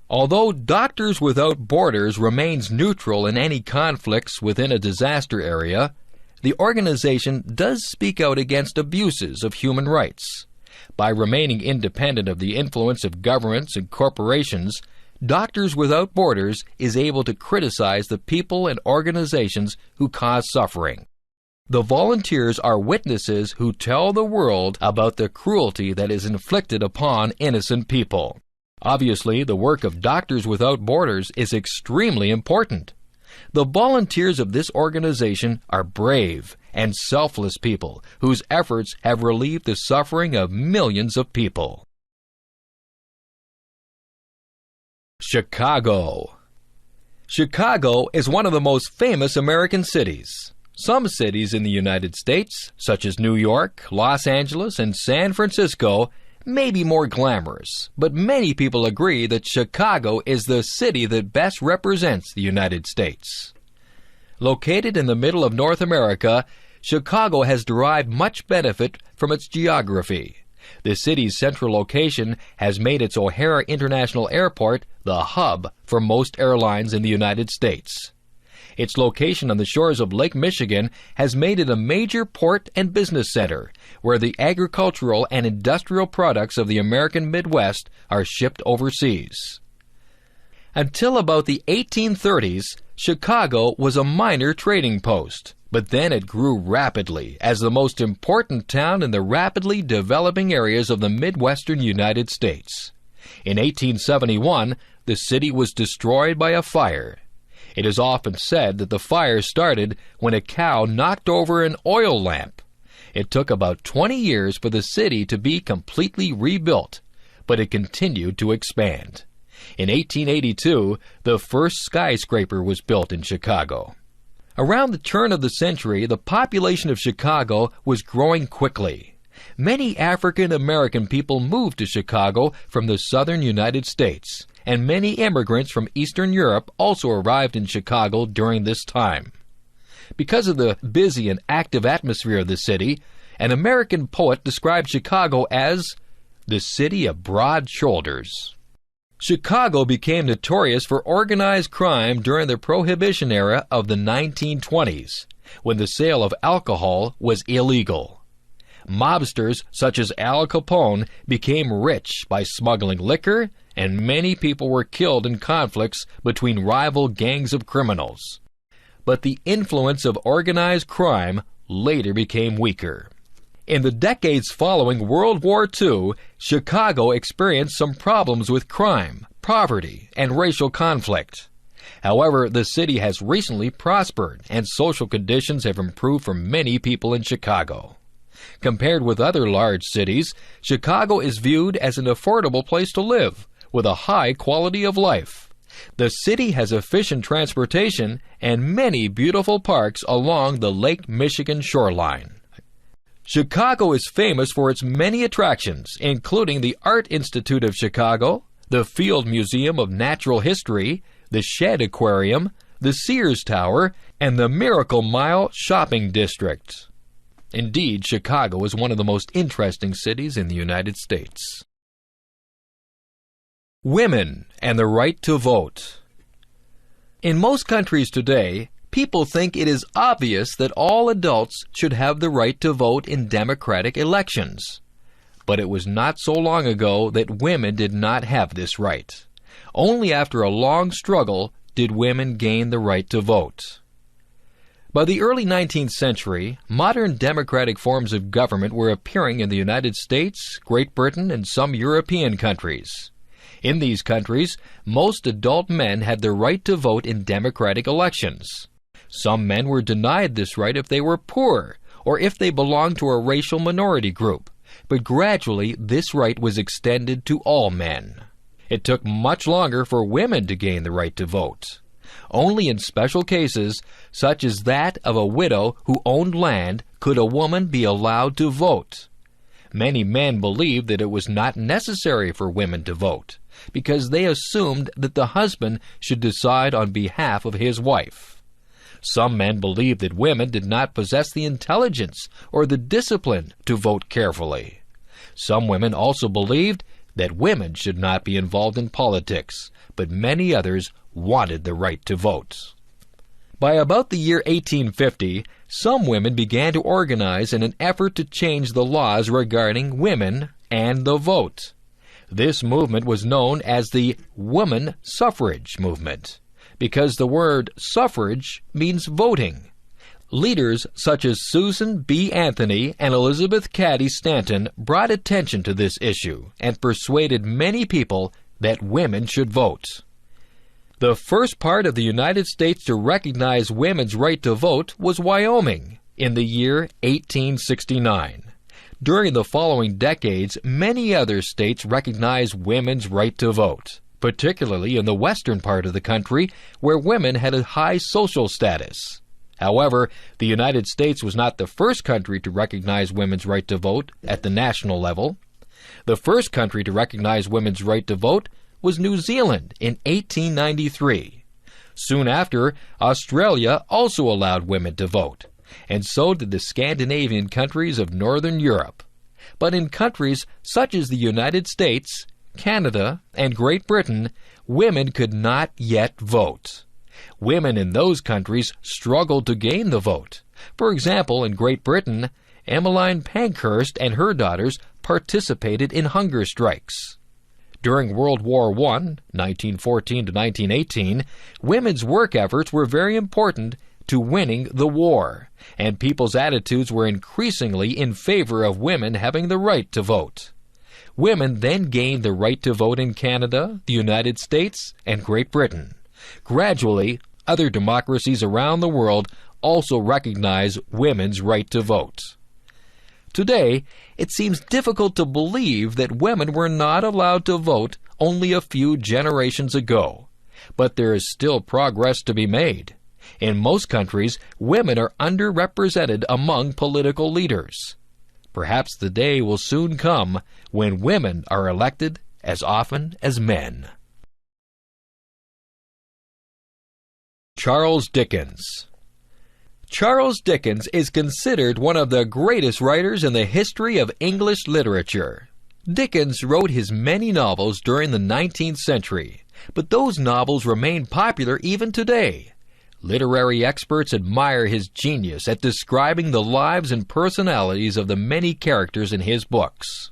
Speaker 6: Although Doctors Without Borders remains neutral in any conflicts within a disaster area, the organization does speak out against abuses of human rights. By remaining independent of the influence of governments and corporations, Doctors Without Borders is able to criticize the people and organizations who cause suffering. The volunteers are witnesses who tell the world about the cruelty that is inflicted upon innocent people. Obviously, the work of Doctors Without Borders is extremely important. The volunteers of this organization are brave and selfless people whose efforts have relieved the suffering of millions of people. Chicago. Chicago is one of the most famous American cities. Some cities in the United States, such as New York, Los Angeles, and San Francisco, may be more glamorous, but many people agree that Chicago is the city that best represents the United States. Located in the middle of North America, Chicago has derived much benefit from its geography. The city's central location has made its O'Hare International Airport the hub for most airlines in the United States. Its location on the shores of Lake Michigan has made it a major port and business center, where the agricultural and industrial products of the American Midwest are shipped overseas. Until about the 1830s, Chicago was a minor trading post, but then it grew rapidly as the most important town in the rapidly developing areas of the Midwestern United States. In 1871, the city was destroyed by a fire. It is often said that the fire started when a cow knocked over an oil lamp. It took about 20 years for the city to be completely rebuilt, but it continued to expand. In 1882, the first skyscraper was built in Chicago. Around the turn of the century, the population of Chicago was growing quickly. Many African American people moved to Chicago from the southern United States, and many immigrants from Eastern Europe also arrived in Chicago during this time. Because of the busy and active atmosphere of the city, an American poet described Chicago as the city of broad shoulders. Chicago became notorious for organized crime during the Prohibition era of the 1920s, when the sale of alcohol was illegal. Mobsters such as Al Capone became rich by smuggling liquor, and many people were killed in conflicts between rival gangs of criminals. But the influence of organized crime later became weaker. In the decades following World War II, Chicago experienced some problems with crime, poverty, and racial conflict. However, the city has recently prospered, and social conditions have improved for many people in Chicago. Compared with other large cities, Chicago is viewed as an affordable place to live, with a high quality of life. The city has efficient transportation and many beautiful parks along the Lake Michigan shoreline. Chicago is famous for its many attractions, including the Art Institute of Chicago, the Field Museum of Natural History, the Shedd Aquarium, the Sears Tower, and the Miracle Mile Shopping District. Indeed, Chicago is one of the most interesting cities in the United States. Women and the right to vote. In most countries today, people think it is obvious that all adults should have the right to vote in democratic elections. But it was not so long ago that women did not have this right. Only after a long struggle did women gain the right to vote. By the early 19th century, modern democratic forms of government were appearing in the United States, Great Britain, and some European countries. In these countries, most adult men had the right to vote in democratic elections. Some men were denied this right if they were poor, or if they belonged to a racial minority group, but gradually this right was extended to all men. It took much longer for women to gain the right to vote. Only in special cases, such as that of a widow who owned land, could a woman be allowed to vote. Many men believed that it was not necessary for women to vote, because they assumed that the husband should decide on behalf of his wife. Some men believed that women did not possess the intelligence or the discipline to vote carefully. Some women also believed that women should not be involved in politics, but many others wanted the right to vote. By about the year 1850, some women began to organize in an effort to change the laws regarding women and the vote. This movement was known as the woman suffrage movement, because the word suffrage means voting. Leaders such as Susan B. Anthony and Elizabeth Cady Stanton brought attention to this issue and persuaded many people that women should vote. The first part of the United States to recognize women's right to vote was Wyoming in the year 1869. During the following decades, many other states recognized women's right to vote, particularly in the western part of the country where women had a high social status. However, the United States was not the first country to recognize women's right to vote at the national level. The first country to recognize women's right to vote was New Zealand in 1893. Soon after, Australia also allowed women to vote, and so did the Scandinavian countries of Northern Europe. But in countries such as the United States, Canada, and Great Britain, women could not yet vote. Women in those countries struggled to gain the vote. For example, in Great Britain, Emmeline Pankhurst and her daughters participated in hunger strikes. During World War I, 1914 to 1918, women's work efforts were very important to winning the war, and people's attitudes were increasingly in favor of women having the right to vote. Women then gained the right to vote in Canada, the United States, and Great Britain. Gradually, other democracies around the world also recognize women's right to vote. Today, it seems difficult to believe that women were not allowed to vote only a few generations ago. But there is still progress to be made. In most countries, women are underrepresented among political leaders. Perhaps the day will soon come when women are elected as often as men. Charles Dickens. Charles Dickens is considered one of the greatest writers in the history of English literature. Dickens wrote his many novels during the 19th century, but those novels remain popular even today. Literary experts admire his genius at describing the lives and personalities of the many characters in his books.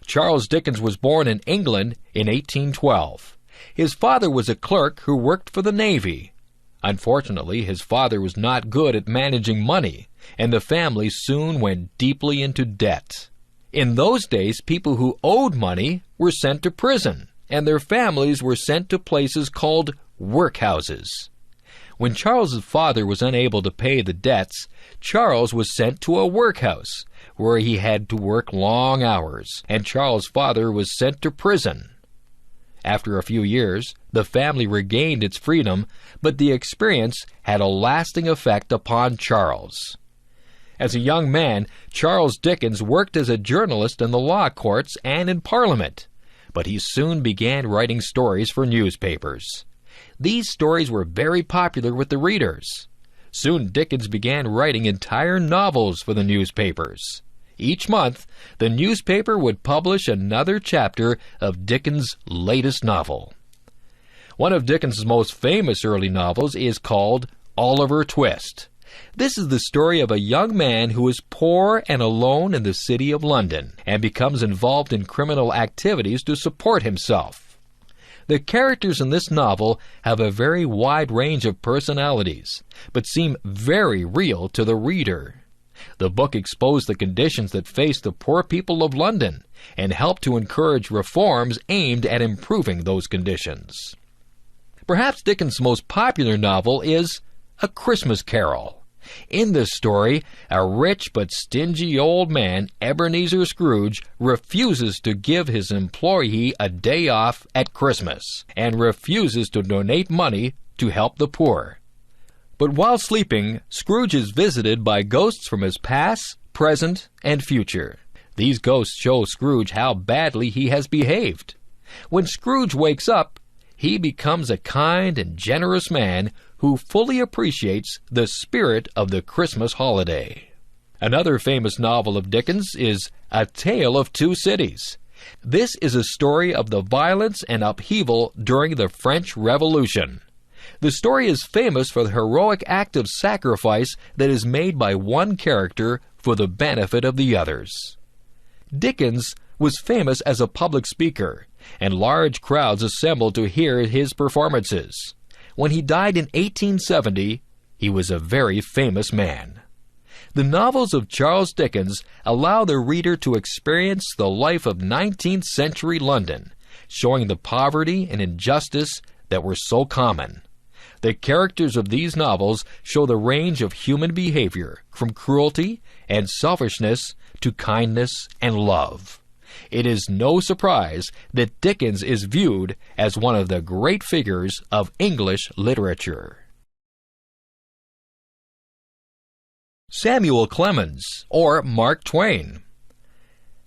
Speaker 6: Charles Dickens was born in England in 1812. His father was a clerk who worked for the Navy. Unfortunately, his father was not good at managing money, and the family soon went deeply into debt. In those days, people who owed money were sent to prison, and their families were sent to places called workhouses. When Charles's father was unable to pay the debts, Charles was sent to a workhouse, where he had to work long hours, and Charles's father was sent to prison. After a few years, the family regained its freedom, but the experience had a lasting effect upon Charles. As a young man, Charles Dickens worked as a journalist in the law courts and in Parliament, but he soon began writing stories for newspapers. These stories were very popular with the readers. Soon Dickens began writing entire novels for the newspapers. Each month, the newspaper would publish another chapter of Dickens' latest novel. One of Dickens' most famous early novels is called Oliver Twist. This is the story of a young man who is poor and alone in the city of London and becomes involved in criminal activities to support himself. The characters in this novel have a very wide range of personalities, but seem very real to the reader. The book exposed the conditions that face the poor people of London and helped to encourage reforms aimed at improving those conditions. Perhaps Dickens' most popular novel is A Christmas Carol. In this story, a rich but stingy old man, Ebenezer Scrooge, refuses to give his employee a day off at Christmas and refuses to donate money to help the poor. But while sleeping, Scrooge is visited by ghosts from his past, present, and future. These ghosts show Scrooge how badly he has behaved. When Scrooge wakes up, he becomes a kind and generous man who fully appreciates the spirit of the Christmas holiday. Another famous novel of Dickens is A Tale of Two Cities. This is a story of the violence and upheaval during the French Revolution. The story is famous for the heroic act of sacrifice that is made by one character for the benefit of the others. Dickens was famous as a public speaker, and large crowds assembled to hear his performances. When he died in 1870, he was a very famous man. The novels of Charles Dickens allow the reader to experience the life of 19th century London, showing the poverty and injustice that were so common. The characters of these novels show the range of human behavior, from cruelty and selfishness to kindness and love. It is no surprise that Dickens is viewed as one of the great figures of English literature. Samuel Clemens, or Mark Twain.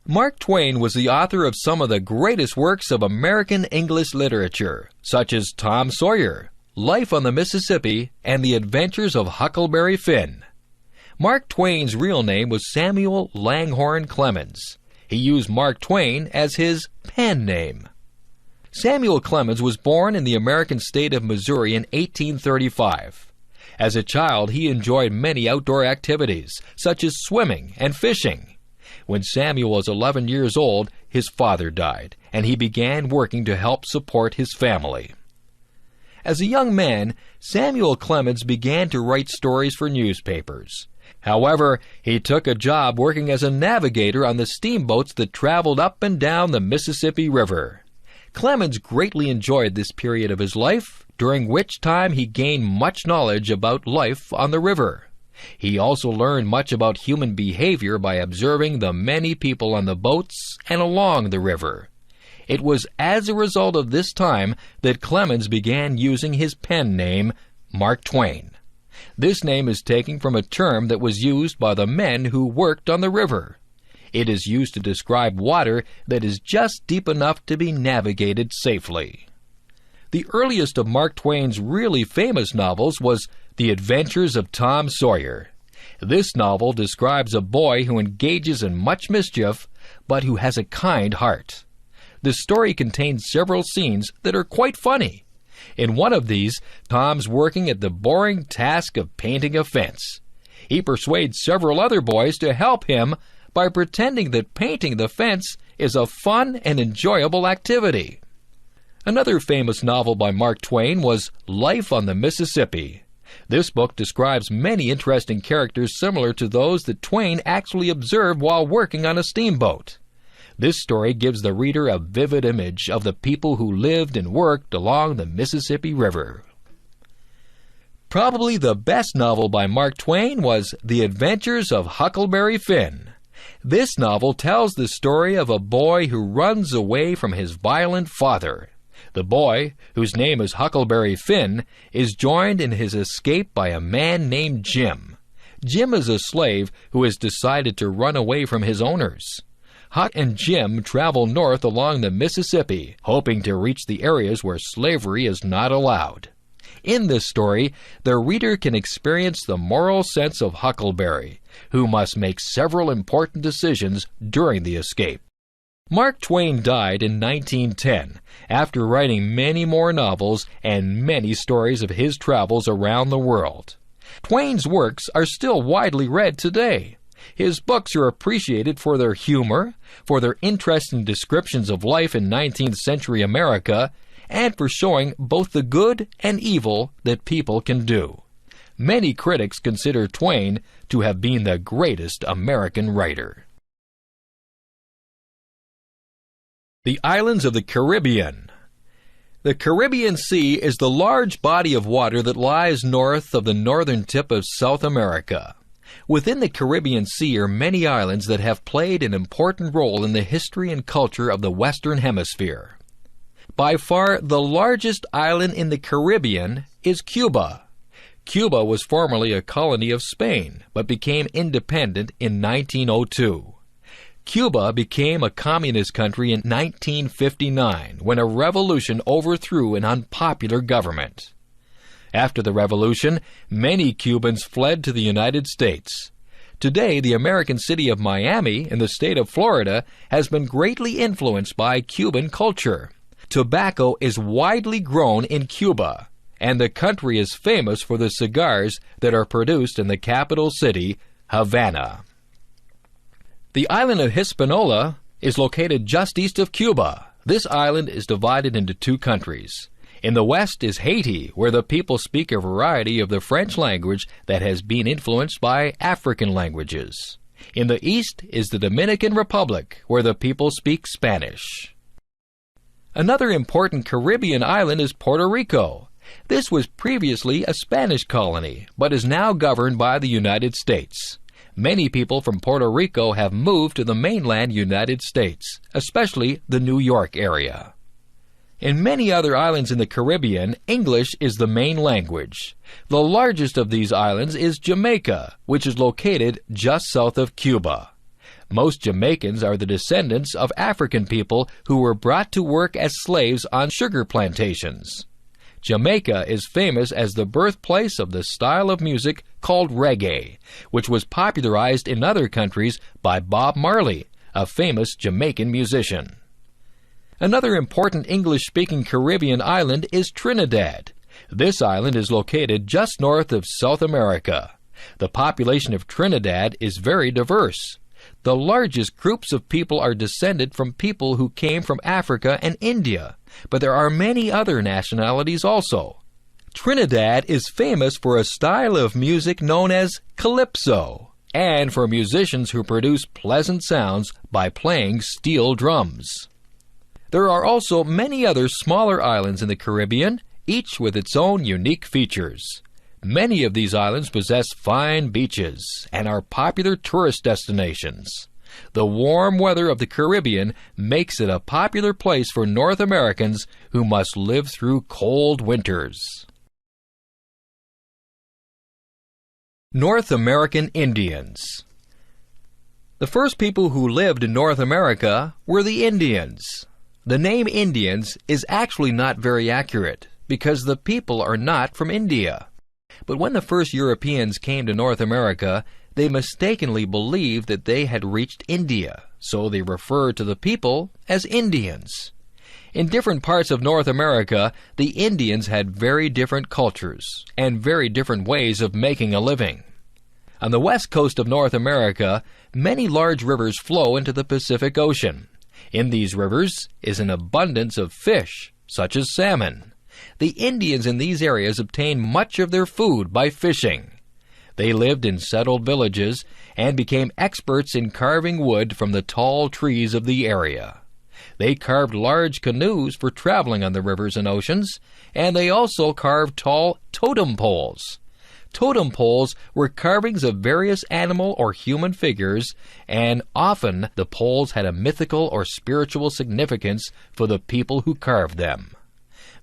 Speaker 6: Mark Twain was the author of some of the greatest works of American English literature, such as Tom Sawyer, Life on the Mississippi, and The Adventures of Huckleberry Finn. Mark Twain's real name was Samuel Langhorne Clemens. He used Mark Twain as his pen name. Samuel Clemens was born in the American state of Missouri in 1835. As a child, he enjoyed many outdoor activities, such as swimming and fishing. When Samuel was 11 years old, his father died, and he began working to help support his family. As a young man, Samuel Clemens began to write stories for newspapers. However, he took a job working as a navigator on the steamboats that traveled up and down the Mississippi River. Clemens greatly enjoyed this period of his life, during which time he gained much knowledge about life on the river. He also learned much about human behavior by observing the many people on the boats and along the river. It was as a result of this time that Clemens began using his pen name, Mark Twain. This name is taken from a term that was used by the men who worked on the river. It is used to describe water that is just deep enough to be navigated safely. The earliest of Mark Twain's really famous novels was The Adventures of Tom Sawyer. This novel describes a boy who engages in much mischief, but who has a kind heart. The story contains several scenes that are quite funny. In one of these, Tom's working at the boring task of painting a fence. He persuades several other boys to help him by pretending that painting the fence is a fun and enjoyable activity. Another famous novel by Mark Twain was Life on the Mississippi. This book describes many interesting characters similar to those that Twain actually observed while working on a steamboat. This story gives the reader a vivid image of the people who lived and worked along the Mississippi River. Probably the best novel by Mark Twain was The Adventures of Huckleberry Finn. This novel tells the story of a boy who runs away from his violent father. The boy, whose name is Huckleberry Finn, is joined in his escape by a man named Jim. Jim is a slave who has decided to run away from his owners. Huck and Jim travel north along the Mississippi, hoping to reach the areas where slavery is not allowed. In this story, the reader can experience the moral sense of Huckleberry, who must make several important decisions during the escape. Mark Twain died in 1910, after writing many more novels and many stories of his travels around the world. Twain's works are still widely read today. His books are appreciated for their humor, for their interesting descriptions of life in 19th century America, and for showing both the good and evil that people can do. Many critics consider Twain to have been the greatest American writer. The Islands of the Caribbean. The Caribbean Sea is the large body of water that lies north of the northern tip of South America. Within the Caribbean Sea are many islands that have played an important role in the history and culture of the Western Hemisphere. By far, the largest island in the Caribbean is Cuba. Cuba was formerly a colony of Spain, but became independent in 1902. Cuba became a communist country in 1959 when a revolution overthrew an unpopular government. After the revolution, many Cubans fled to the United States. Today, the American city of Miami in the state of Florida has been greatly influenced by Cuban culture. Tobacco is widely grown in Cuba, and the country is famous for the cigars that are produced in the capital city, Havana. The island of Hispaniola is located just east of Cuba. This island is divided into two countries. In the west is Haiti, where the people speak a variety of the French language that has been influenced by African languages. In the east is the Dominican Republic, where the people speak Spanish. Another important Caribbean island is Puerto Rico. This was previously a Spanish colony, but is now governed by the United States. Many people from Puerto Rico have moved to the mainland United States, especially the New York area. In many other islands in the Caribbean, English is the main language. The largest of these islands is Jamaica, which is located just south of Cuba. Most Jamaicans are the descendants of African people who were brought to work as slaves on sugar plantations. Jamaica is famous as the birthplace of the style of music called reggae, which was popularized in other countries by Bob Marley, a famous Jamaican musician. Another important English-speaking Caribbean island is Trinidad. This island is located just north of South America. The population of Trinidad is very diverse. The largest groups of people are descended from people who came from Africa and India, but there are many other nationalities also. Trinidad is famous for a style of music known as calypso, and for musicians who produce pleasant sounds by playing steel drums. There are also many other smaller islands in the Caribbean, each with its own unique features. Many of these islands possess fine beaches and are popular tourist destinations. The warm weather of the Caribbean makes it a popular place for North Americans who must live through cold winters. North American Indians. The first people who lived in North America were the Indians. The name Indians is actually not very accurate because the people are not from India. But when the first Europeans came to North America, they mistakenly believed that they had reached India, so they referred to the people as Indians. In different parts of North America, the Indians had very different cultures and very different ways of making a living. On the west coast of North America, many large rivers flow into the Pacific Ocean. In these rivers is an abundance of fish, such as salmon. The Indians in these areas obtained much of their food by fishing. They lived in settled villages and became experts in carving wood from the tall trees of the area. They carved large canoes for traveling on the rivers and oceans, and they also carved tall totem poles. Totem poles were carvings of various animal or human figures, and often the poles had a mythical or spiritual significance for the people who carved them.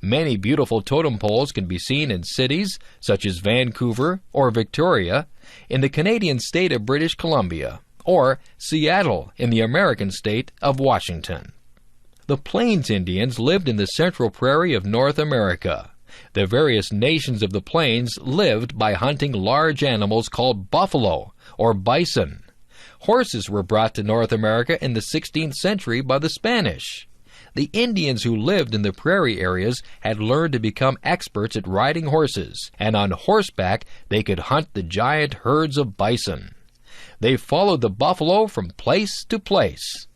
Speaker 6: Many beautiful totem poles can be seen in cities such as Vancouver or Victoria, in the Canadian state of British Columbia, or Seattle in the American state of Washington. The Plains Indians lived in the central prairie of North America. The various nations of the plains lived by hunting large animals called buffalo or bison. Horses were brought to North America in the 16th century by the Spanish. The Indians who lived in the prairie areas had learned to become experts at riding horses, and on horseback they could hunt the giant herds of bison. They followed the buffalo from place to place.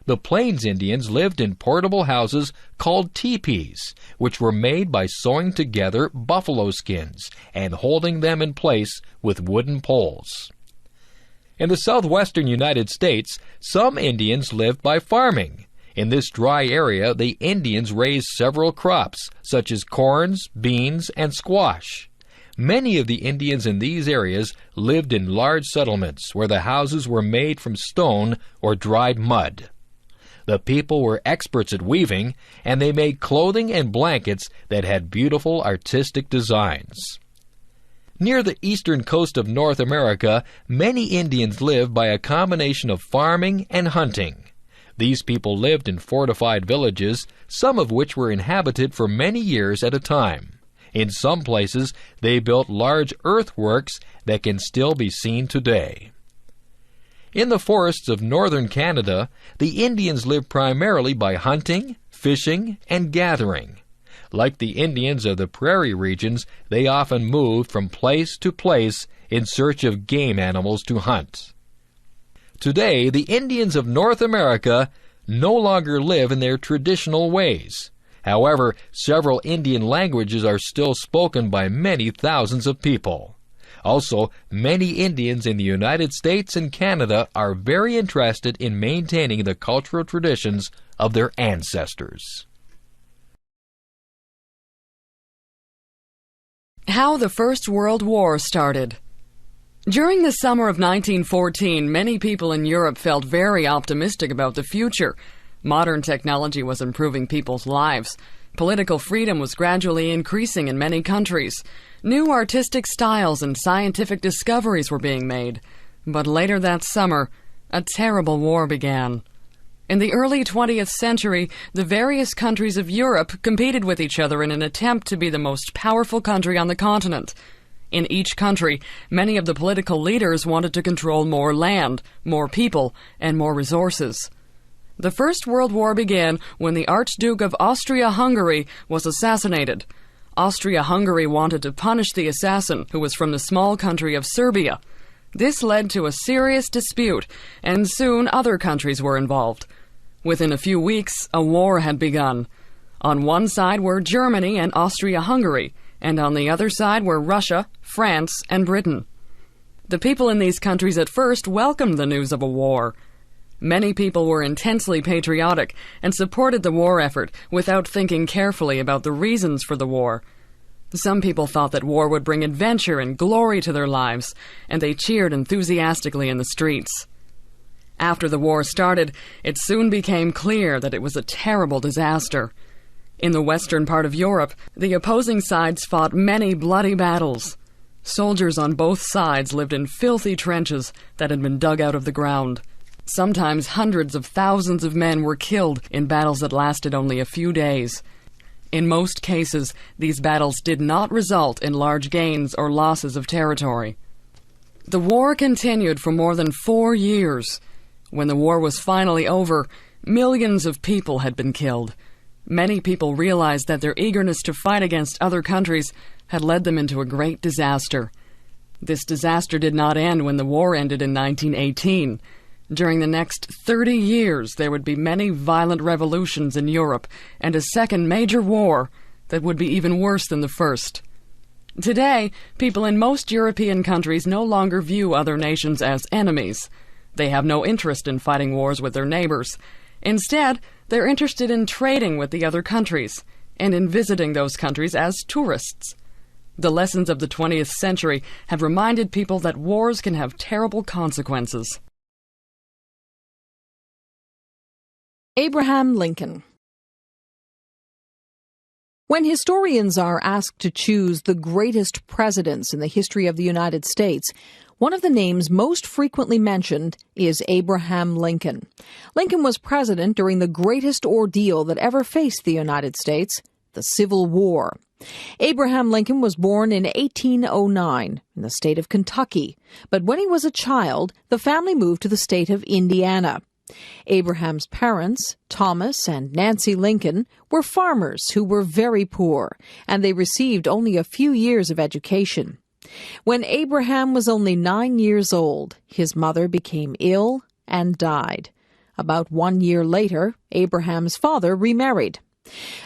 Speaker 6: The Plains Indians lived in portable houses called teepees, which were made by sewing together buffalo skins and holding them in place with wooden poles. In the southwestern United States, some Indians lived by farming. In this dry area, the Indians raised several crops, such as corns, beans, and squash. Many of the Indians in these areas lived in large settlements where the houses were made from stone or dried mud. The people were experts at weaving, and they made clothing and blankets that had beautiful artistic designs. Near the eastern coast of North America, many Indians lived by a combination of farming and hunting. These people lived in fortified villages, some of which were inhabited for many years at a time. In some places, they built large earthworks that can still be seen today. In the forests of northern Canada, the Indians lived primarily by hunting, fishing, and gathering. Like the Indians of the prairie regions, they often moved from place to place in search of game animals to hunt. Today, the Indians of North America no longer live in their traditional ways. However, several Indian languages are still spoken by many thousands of people. Also, many Indians in the United States and Canada are very interested in maintaining the cultural traditions of their ancestors.
Speaker 7: How the First World War started. During the summer of 1914, many people in Europe felt very optimistic about the future. Modern technology was improving people's lives. Political freedom was gradually increasing in many countries. New artistic styles and scientific discoveries were being made. But later that summer, a terrible war began. In the early 20th century, the various countries of Europe competed with each other in an attempt to be the most powerful country on the continent. In each country, many of the political leaders wanted to control more land, more people, and more resources. The First World War began when the Archduke of Austria-Hungary was assassinated. Austria-Hungary wanted to punish the assassin, who was from the small country of Serbia. This led to a serious dispute, and soon other countries were involved. Within a few weeks, a war had begun. On one side were Germany and Austria-Hungary, and on the other side were Russia, France, and Britain. The people in these countries at first welcomed the news of a war. Many people were intensely patriotic and supported the war effort without thinking carefully about the reasons for the war. Some people thought that war would bring adventure and glory to their lives, and they cheered enthusiastically in the streets. After the war started, it soon became clear that it was a terrible disaster. In the western part of Europe, the opposing sides fought many bloody battles. Soldiers on both sides lived in filthy trenches that had been dug out of the ground. Sometimes hundreds of thousands of men were killed in battles that lasted only a few days. In most cases, these battles did not result in large gains or losses of territory. The war continued for more than 4 years. When the war was finally over, millions of people had been killed. Many people realized that their eagerness to fight against other countries had led them into a great disaster. This disaster did not end when the war ended in 1918. During the next 30 years, there would be many violent revolutions in Europe and a second major war that would be even worse than the first. Today, people in most European countries no longer view other nations as enemies. They have no interest in fighting wars with their neighbors. Instead, they're interested in trading with the other countries and in visiting those countries as tourists. The lessons of the 20th century have reminded people that wars can have terrible consequences.
Speaker 8: Abraham Lincoln. When historians are asked to choose the greatest presidents in the history of the United States, one of the names most frequently mentioned is Abraham Lincoln. Lincoln was president during the greatest ordeal that ever faced the United States, the Civil War. Abraham Lincoln was born in 1809 in the state of Kentucky, but when he was a child, the family moved to the state of Indiana. Abraham's parents, Thomas and Nancy Lincoln, were farmers who were very poor, and they received only a few years of education. When Abraham was only 9 years old, his mother became ill and died. About 1 year later, Abraham's father remarried.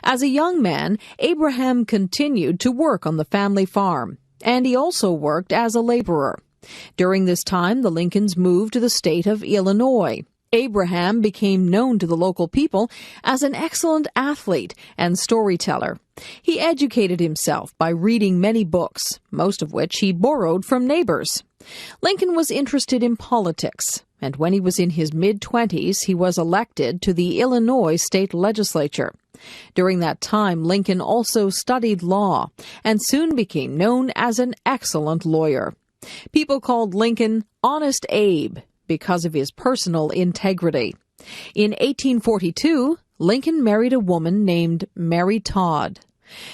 Speaker 8: As a young man, Abraham continued to work on the family farm, and he also worked as a laborer. During this time, the Lincolns moved to the state of Illinois. Abraham became known to the local people as an excellent athlete and storyteller. He educated himself by reading many books, most of which he borrowed from neighbors. Lincoln was interested in politics, and when he was in his mid-20s, he was elected to the Illinois state legislature. During that time, Lincoln also studied law and soon became known as an excellent lawyer. People called Lincoln Honest Abe because of his personal integrity. In 1842, Lincoln married a woman named Mary Todd.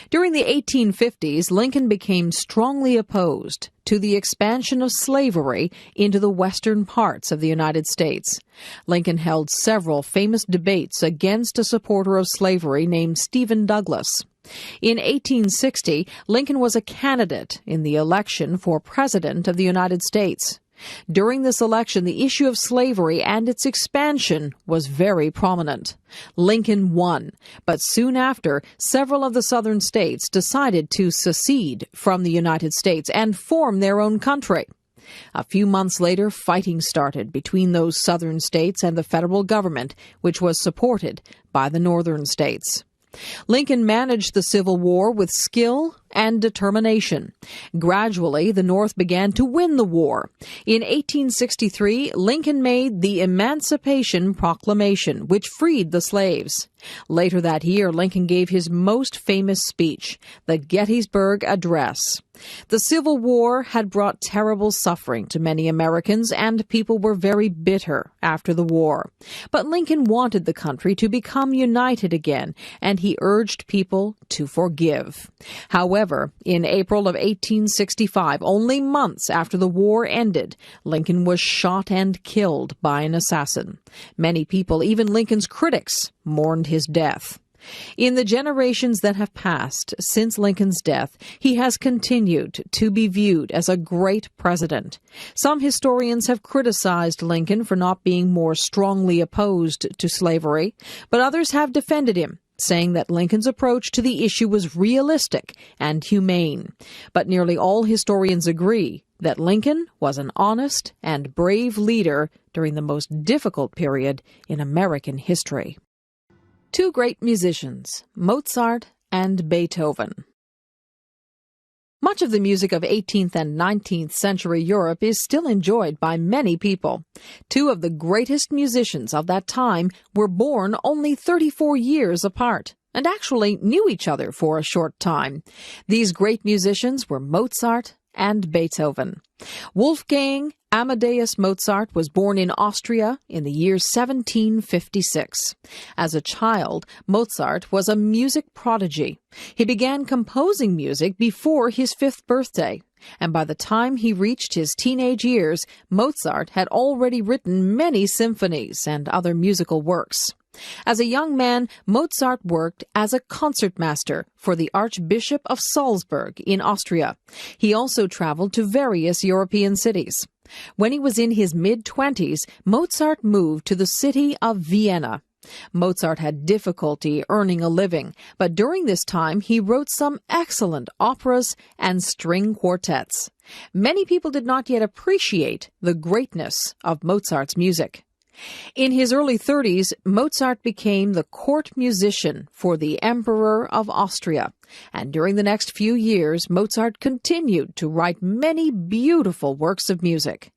Speaker 8: During the 1850s, Lincoln became strongly opposed to the expansion of slavery into the western parts of the United States. Lincoln held several famous debates against a supporter of slavery named Stephen Douglas. In 1860, Lincoln was a candidate in the election for President of the United States. During this election, the issue of slavery and its expansion was very prominent. Lincoln won, but soon after, several of the southern states decided to secede from the United States and form their own country. A few months later, fighting started between those southern states and the federal government, which was supported by the northern states. Lincoln managed the Civil War with skill and determination. Gradually, the North began to win the war. In 1863, Lincoln made the Emancipation Proclamation, which freed the slaves. Later that year, Lincoln gave his most famous speech, the Gettysburg Address. The Civil War had brought terrible suffering to many Americans, and people were very bitter after the war. But Lincoln wanted the country to become united again, and he urged people to forgive. However, in April of 1865, only months after the war ended, Lincoln was shot and killed by an assassin. Many people, even Lincoln's critics, mourned his death. In the generations that have passed since Lincoln's death, he has continued to be viewed as a great president. Some historians have criticized Lincoln for not being more strongly opposed to slavery, but others have defended him, saying that Lincoln's approach to the issue was realistic and humane. But nearly all historians agree that Lincoln was an honest and brave leader during the most difficult period in American history. Two great musicians, Mozart and Beethoven. Much of the music of 18th and 19th century Europe is still enjoyed by many people. Two of the greatest musicians of that time were born only 34 years apart and actually knew each other for a short time. These great musicians were Mozart and Beethoven. Wolfgang Amadeus Mozart was born in Austria in the year 1756. As a child, Mozart was a music prodigy. He began composing music before his 5th birthday, and by the time he reached his teenage years, Mozart had already written many symphonies and other musical works. As a young man, Mozart worked as a concertmaster for the Archbishop of Salzburg in Austria. He also traveled to various European cities. When he was in his mid-20s, Mozart moved to the city of Vienna. Mozart had difficulty earning a living, but during this time he wrote some excellent operas and string quartets. Many people did not yet appreciate the greatness of Mozart's music. In his early 30s, Mozart became the court musician for the Emperor of Austria, and during the next few years, Mozart continued to write many beautiful works of music.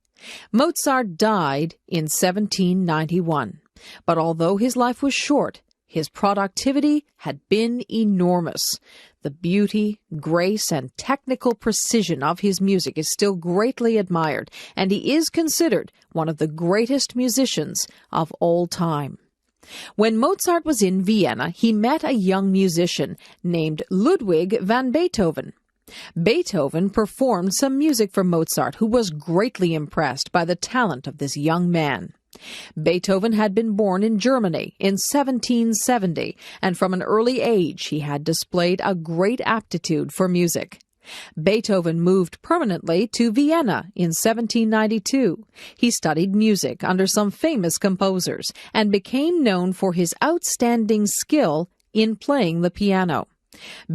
Speaker 8: Mozart died in 1791, but although his life was short, his productivity had been enormous. The beauty, grace, and technical precision of his music is still greatly admired, and he is considered one of the greatest musicians of all time. When Mozart was in Vienna, he met a young musician named Ludwig van Beethoven. Beethoven performed some music for Mozart, who was greatly impressed by the talent of this young man. Beethoven had been born in Germany in 1770, and from an early age he had displayed a great aptitude for music. Beethoven moved permanently to Vienna in 1792. He studied music under some famous composers and became known for his outstanding skill in playing the piano.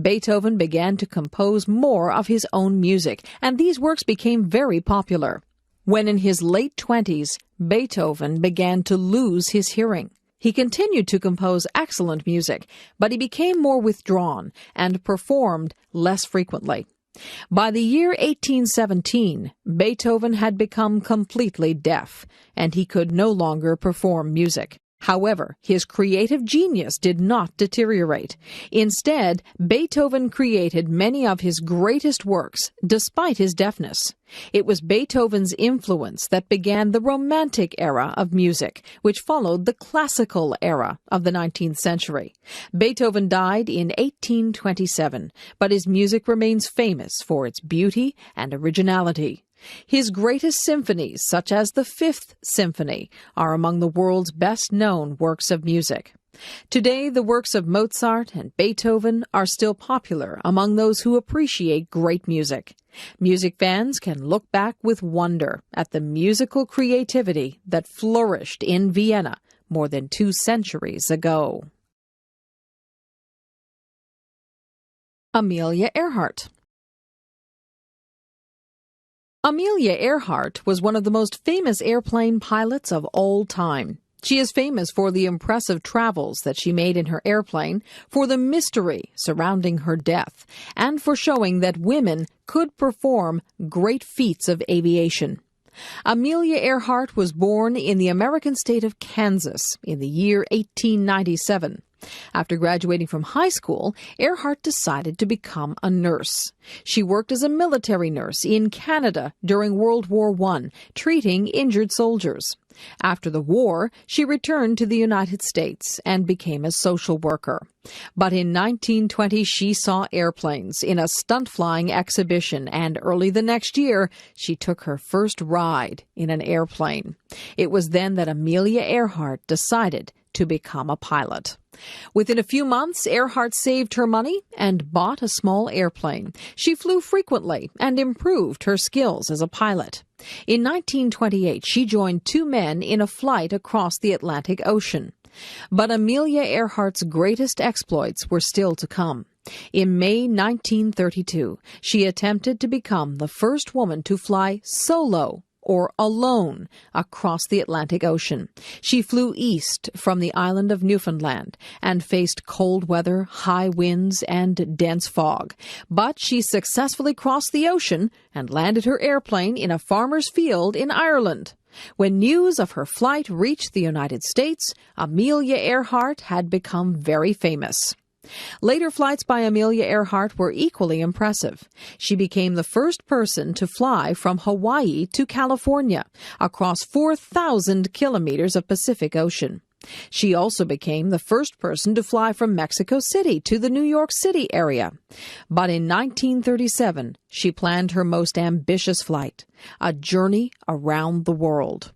Speaker 8: Beethoven began to compose more of his own music, and these works became very popular. When in his late 20s, Beethoven began to lose his hearing. He continued to compose excellent music, but he became more withdrawn and performed less frequently. By the year 1817, Beethoven had become completely deaf, and he could no longer perform music. However, his creative genius did not deteriorate. Instead, Beethoven created many of his greatest works despite his deafness. It was Beethoven's influence that began the Romantic era of music, which followed the Classical era of the 19th century. Beethoven died in 1827, but his music remains famous for its beauty and originality. His greatest symphonies, such as the Fifth Symphony, are among the world's best-known works of music. Today, the works of Mozart and Beethoven are still popular among those who appreciate great music. Music fans can look back with wonder at the musical creativity that flourished in Vienna more than 2 centuries ago. Amelia Earhart. Amelia Earhart was one of the most famous airplane pilots of all time. She is famous for the impressive travels that she made in her airplane, for the mystery surrounding her death, and for showing that women could perform great feats of aviation. Amelia Earhart was born in the American state of Kansas in the year 1897. After graduating from high school, Earhart decided to become a nurse. She worked as a military nurse in Canada during World War I, treating injured soldiers. After the war, she returned to the United States and became a social worker. But in 1920, she saw airplanes in a stunt flying exhibition, and early the next year, she took her first ride in an airplane. It was then that Amelia Earhart decided to become a pilot. Within a few months, Earhart saved her money and bought a small airplane. She flew frequently and improved her skills as a pilot. In 1928, she joined 2 men in a flight across the Atlantic Ocean. But Amelia Earhart's greatest exploits were still to come. In May 1932, she attempted to become the first woman to fly solo, or alone, across the Atlantic Ocean. She flew east from the island of Newfoundland and faced cold weather, high winds, and dense fog. But she successfully crossed the ocean and landed her airplane in a farmer's field in Ireland. When news of her flight reached the United States, Amelia Earhart had become very famous. Later flights by Amelia Earhart were equally impressive. She became the first person to fly from Hawaii to California, across 4,000 kilometers of Pacific Ocean. She also became the first person to fly from Mexico City to the New York City area. But in 1937, she planned her most ambitious flight, a journey around the world.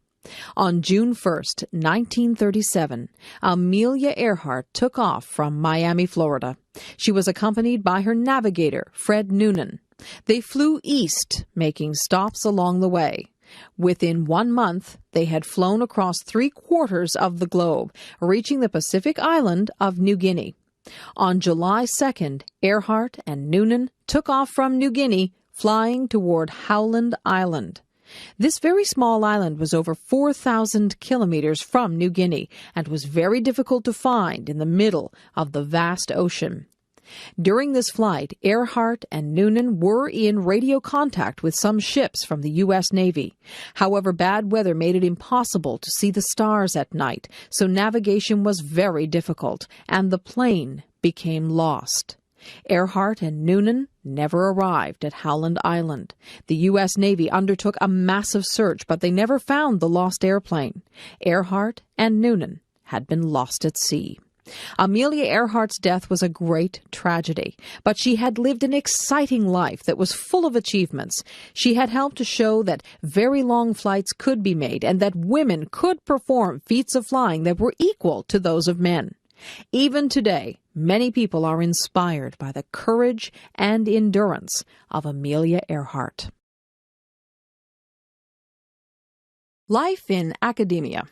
Speaker 8: On June 1st, 1937, Amelia Earhart took off from Miami, Florida. She was accompanied by her navigator, Fred Noonan. They flew east, making stops along the way. Within 1 month, they had flown across 3/4 of the globe, reaching the Pacific island of New Guinea. On July 2nd, Earhart and Noonan took off from New Guinea, flying toward Howland Island. This very small island was over 4,000 kilometers from New Guinea and was very difficult to find in the middle of the vast ocean. During this flight, Earhart and Noonan were in radio contact with some ships from the U.S. Navy. However, bad weather made it impossible to see the stars at night, so navigation was very difficult, and the plane became lost. Earhart and Noonan never arrived at Howland Island. The U.S. Navy undertook a massive search, but they never found the lost airplane. Earhart and Noonan had been lost at sea. Amelia Earhart's death was a great tragedy, but she had lived an exciting life that was full of achievements. She had helped to show that very long flights could be made and that women could perform feats of flying that were equal to those of men. Even today, many people are inspired by the courage and endurance of Amelia Earhart. Life in academia.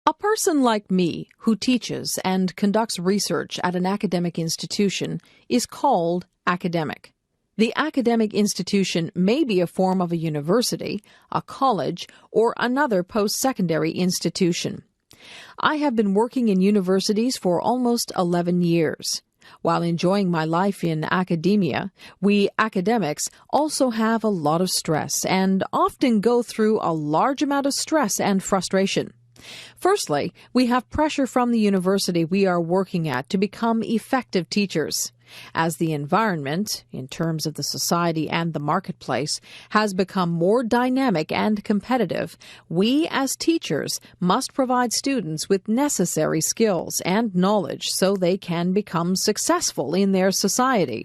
Speaker 8: A person like me who teaches and conducts research at an academic institution is called academic. The academic institution may be a form of a university, a college, or another post-secondary institution. I have been working in universities for almost 11 years. While enjoying my life in academia, we academics also have a lot of stress and often go through a large amount of stress and frustration. Firstly, we have pressure from the university we are working at to become effective teachers. As the environment, in terms of the society and the marketplace, has become more dynamic and competitive, we as teachers must provide students with necessary skills and knowledge so they can become successful in their society.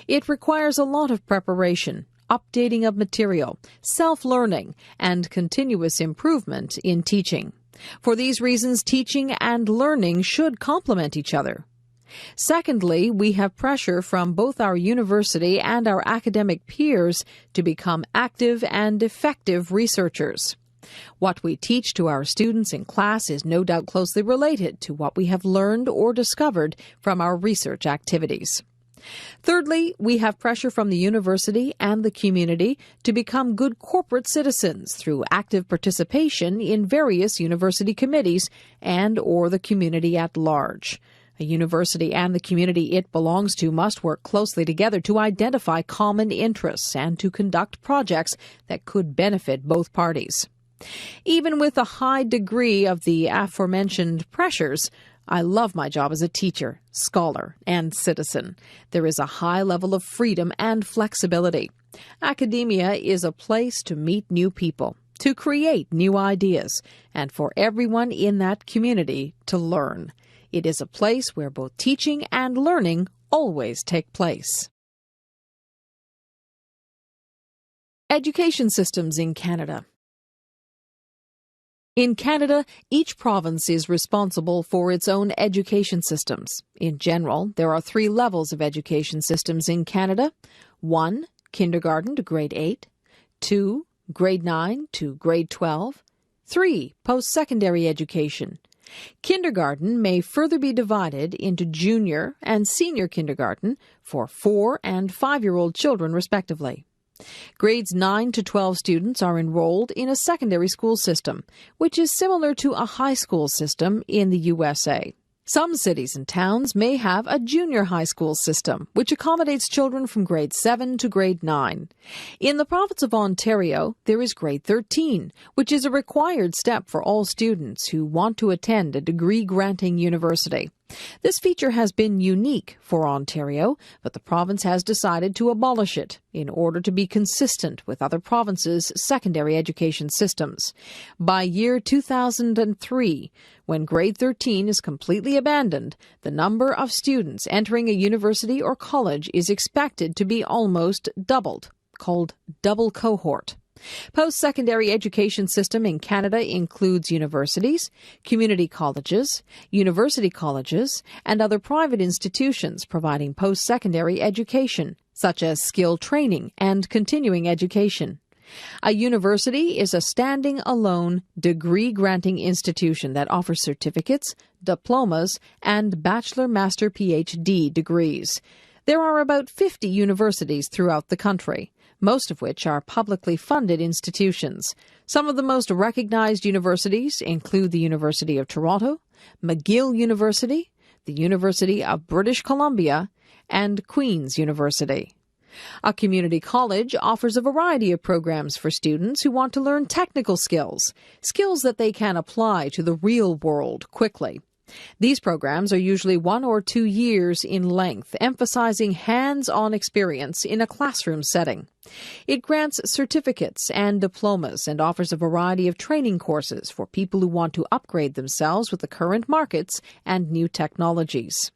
Speaker 8: It requires a lot of preparation, updating of material, self-learning, and continuous improvement in teaching. For these reasons, teaching and learning should complement each other. Secondly, we have pressure from both our university and our academic peers to become active and effective researchers. What we teach to our students in class is no doubt closely related to what we have learned or discovered from our research activities. Thirdly, we have pressure from the university and the community to become good corporate citizens through active participation in various university committees and/or the community at large. A university and the community it belongs to must work closely together to identify common interests and to conduct projects that could benefit both parties. Even with a high degree of the aforementioned pressures, I love my job as a teacher, scholar, and citizen. There is a high level of freedom and flexibility. Academia is a place to meet new people, to create new ideas, and for everyone in that community to learn. It is a place where both teaching and learning always take place. Education systems in Canada. In Canada, each province is responsible for its own education systems. In general, there are 3 levels of education systems in Canada. 1, kindergarten to grade 8. 2, grade 9 to grade 12. 3, post-secondary education. Kindergarten may further be divided into junior and senior kindergarten for 4- and 5-year-old children, respectively. Grades 9 to 12 students are enrolled in a secondary school system, which is similar to a high school system in the USA. Some cities and towns may have a junior high school system, which accommodates children from grade 7 to grade 9. In the province of Ontario, there is grade 13, which is a required step for all students who want to attend a degree-granting university. This feature has been unique for Ontario, but the province has decided to abolish it in order to be consistent with other provinces' secondary education systems. By year 2003, when grade 13 is completely abandoned, the number of students entering a university or college is expected to be almost doubled, called double cohort. Post-secondary education system in Canada includes universities, community colleges, university colleges, and other private institutions providing post-secondary education, such as skill training and continuing education. A university is a standing alone degree-granting institution that offers certificates, diplomas, and bachelor, master, PhD degrees. There are about 50 universities throughout the country, most of which are publicly funded institutions. Some of the most recognized universities include the University of Toronto, McGill University, the University of British Columbia, and Queen's University. A community college offers a variety of programs for students who want to learn technical skills, skills that they can apply to the real world quickly. These programs are usually 1 or 2 years in length, emphasizing hands-on experience in a classroom setting. It grants certificates and diplomas and offers a variety of training courses for people who want to upgrade themselves with the current markets and new technologies.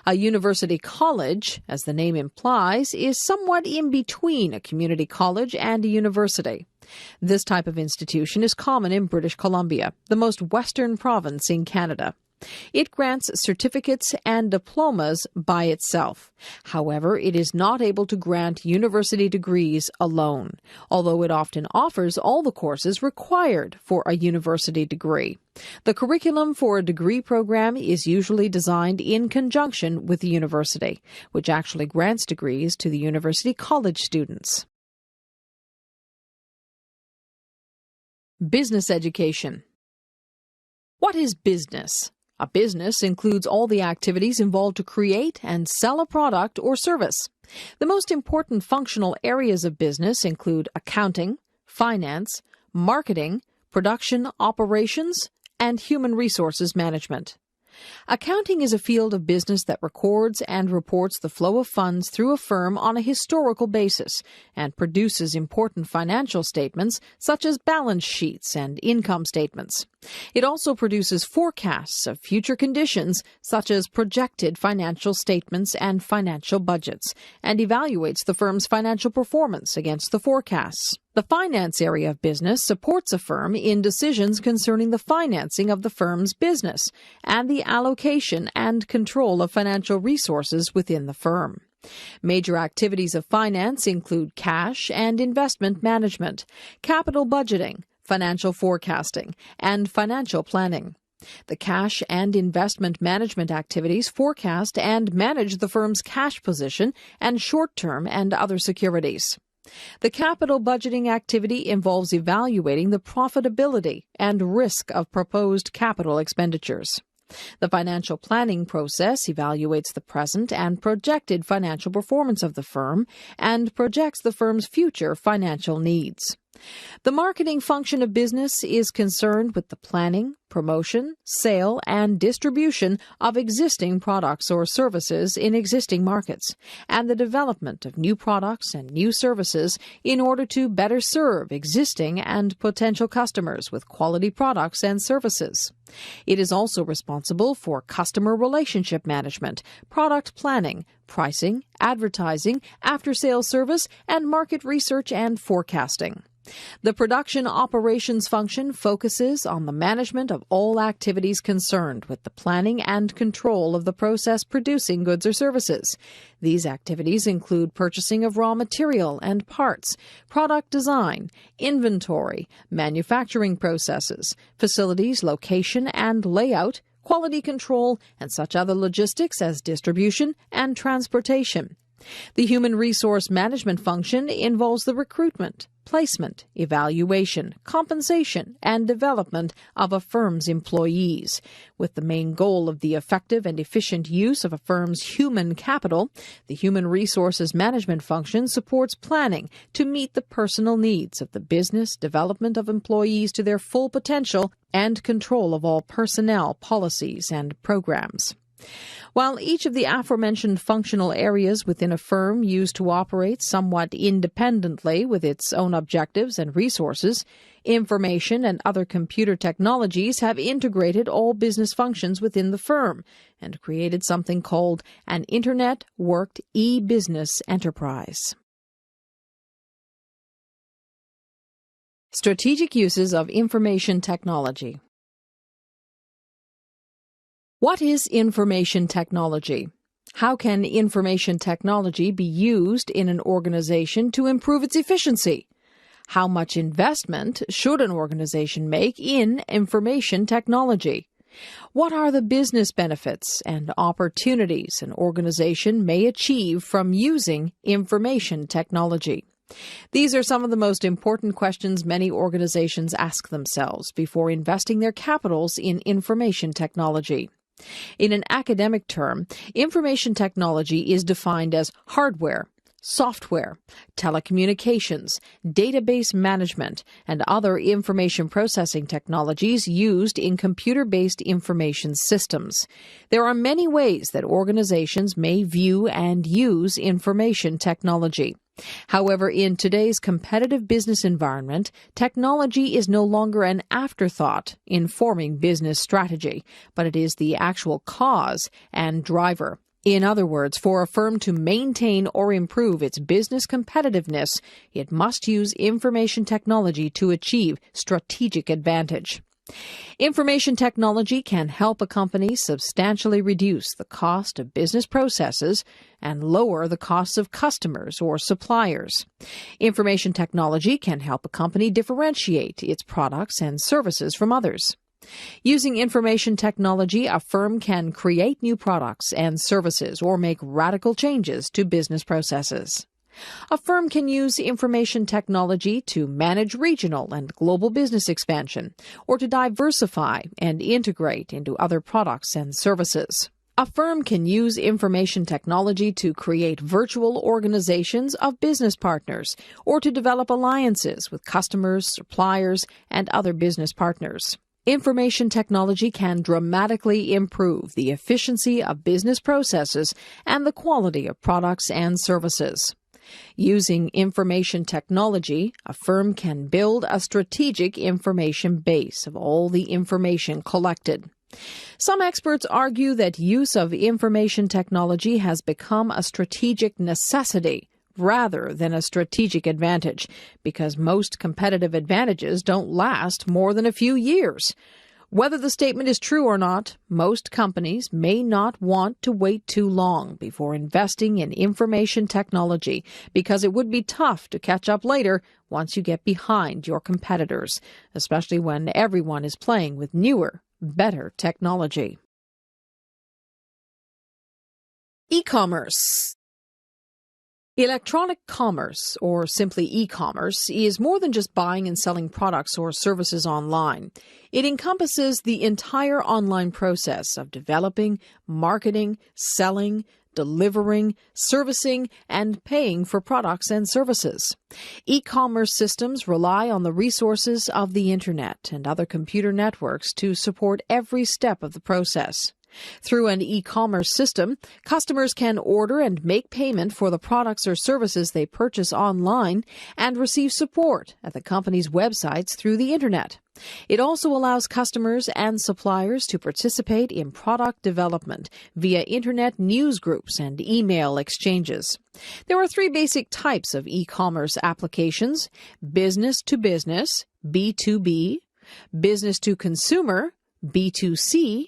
Speaker 8: A university college, as the name implies, is somewhat in between a community college and a university. This type of institution is common in British Columbia, the most western province in Canada. It grants certificates and diplomas by itself. However, it is not able to grant university degrees alone, although it often offers all the courses required for a university degree. The curriculum for a degree program is usually designed in conjunction with the university, which actually grants degrees to the university college students. Business education. What is business? A business includes all the activities involved to create and sell a product or service. The most important functional areas of business include accounting, finance, marketing, production operations, and human resources management. Accounting is a field of business that records and reports the flow of funds through a firm on a historical basis and produces important financial statements such as balance sheets and income statements. It also produces forecasts of future conditions such as projected financial statements and financial budgets, and evaluates the firm's financial performance against the forecasts. The finance area of business supports a firm in decisions concerning the financing of the firm's business and the allocation and control of financial resources within the firm. Major activities of finance include cash and investment management, capital budgeting, financial forecasting, and financial planning. The cash and investment management activities forecast and manage the firm's cash position and short-term and other securities. The capital budgeting activity involves evaluating the profitability and risk of proposed capital expenditures. The financial planning process evaluates the present and projected financial performance of the firm and projects the firm's future financial needs. The marketing function of business is concerned with the planning, promotion, sale, and distribution of existing products or services in existing markets, and the development of new products and new services in order to better serve existing and potential customers with quality products and services. It is also responsible for customer relationship management, product planning, pricing, advertising, after-sales service, and market research and forecasting. The production operations function focuses on the management of all activities concerned with the planning and control of the process producing goods or services. These activities include purchasing of raw material and parts, product design, inventory, manufacturing processes, facilities, location and layout, quality control, and such other logistics as distribution and transportation. The human resource management function involves the recruitment, placement, evaluation, compensation, and development of a firm's employees. With the main goal of the effective and efficient use of a firm's human capital, the human resources management function supports planning to meet the personal needs of the business, development of employees to their full potential, and control of all personnel, policies, and programs. While each of the aforementioned functional areas within a firm used to operate somewhat independently with its own objectives and resources, information and other computer technologies have integrated all business functions within the firm and created something called an Internet-worked e-business enterprise. Strategic uses of information technology. What is information technology? How can information technology be used in an organization to improve its efficiency? How much investment should an organization make in information technology? What are the business benefits and opportunities an organization may achieve from using information technology? These are some of the most important questions many organizations ask themselves before investing their capitals in information technology. In an academic term, information technology is defined as hardware, software, telecommunications, database management, and other information processing technologies used in computer-based information systems. There are many ways that organizations may view and use information technology. However, in today's competitive business environment, technology is no longer an afterthought in forming business strategy, but it is the actual cause and driver. In other words, for a firm to maintain or improve its business competitiveness, it must use information technology to achieve strategic advantage. Information technology can help a company substantially reduce the cost of business processes and lower the costs of customers or suppliers. Information technology can help a company differentiate its products and services from others. Using information technology, a firm can create new products and services or make radical changes to business processes. A firm can use information technology to manage regional and global business expansion, or to diversify and integrate into other products and services. A firm can use information technology to create virtual organizations of business partners, or to develop alliances with customers, suppliers, and other business partners. Information technology can dramatically improve the efficiency of business processes and the quality of products and services. Using information technology, a firm can build a strategic information base of all the information collected. Some experts argue that use of information technology has become a strategic necessity rather than a strategic advantage, because most competitive advantages don't last more than a few years. Whether the statement is true or not, most companies may not want to wait too long before investing in information technology, because it would be tough to catch up later once you get behind your competitors, especially when everyone is playing with newer, better technology. E-commerce. Electronic commerce, or simply e-commerce, is more than just buying and selling products or services online. It encompasses the entire online process of developing, marketing, selling, delivering, servicing, and paying for products and services. E-commerce systems rely on the resources of the Internet and other computer networks to support every step of the process. Through an e-commerce system, customers can order and make payment for the products or services they purchase online and receive support at the company's websites through the Internet. It also allows customers and suppliers to participate in product development via Internet news groups and email exchanges. There are three basic types of e-commerce applications: business to business, B2B, business to consumer, B2C,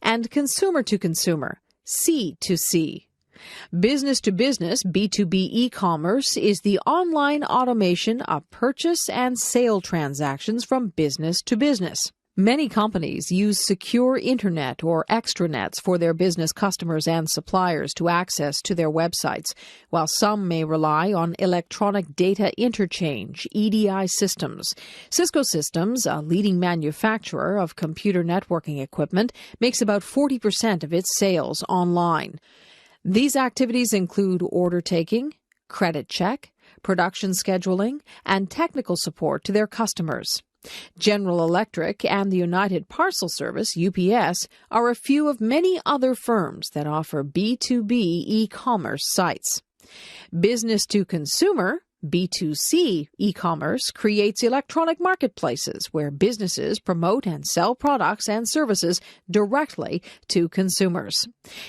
Speaker 8: and consumer to consumer, C2C. Business to business, B2B e-commerce, is the online automation of purchase and sale transactions from business to business. Many companies use secure internet or extranets for their business customers and suppliers to access to their websites, while some may rely on electronic data interchange, EDI systems. Cisco Systems, a leading manufacturer of computer networking equipment, makes about 40% of its sales online. These activities include order taking, credit check, production scheduling, and technical support to their customers. General Electric and the United Parcel Service, UPS, are a few of many other firms that offer B2B e-commerce sites. Business to consumer, B2C e-commerce, creates electronic marketplaces where businesses promote and sell products and services directly to consumers.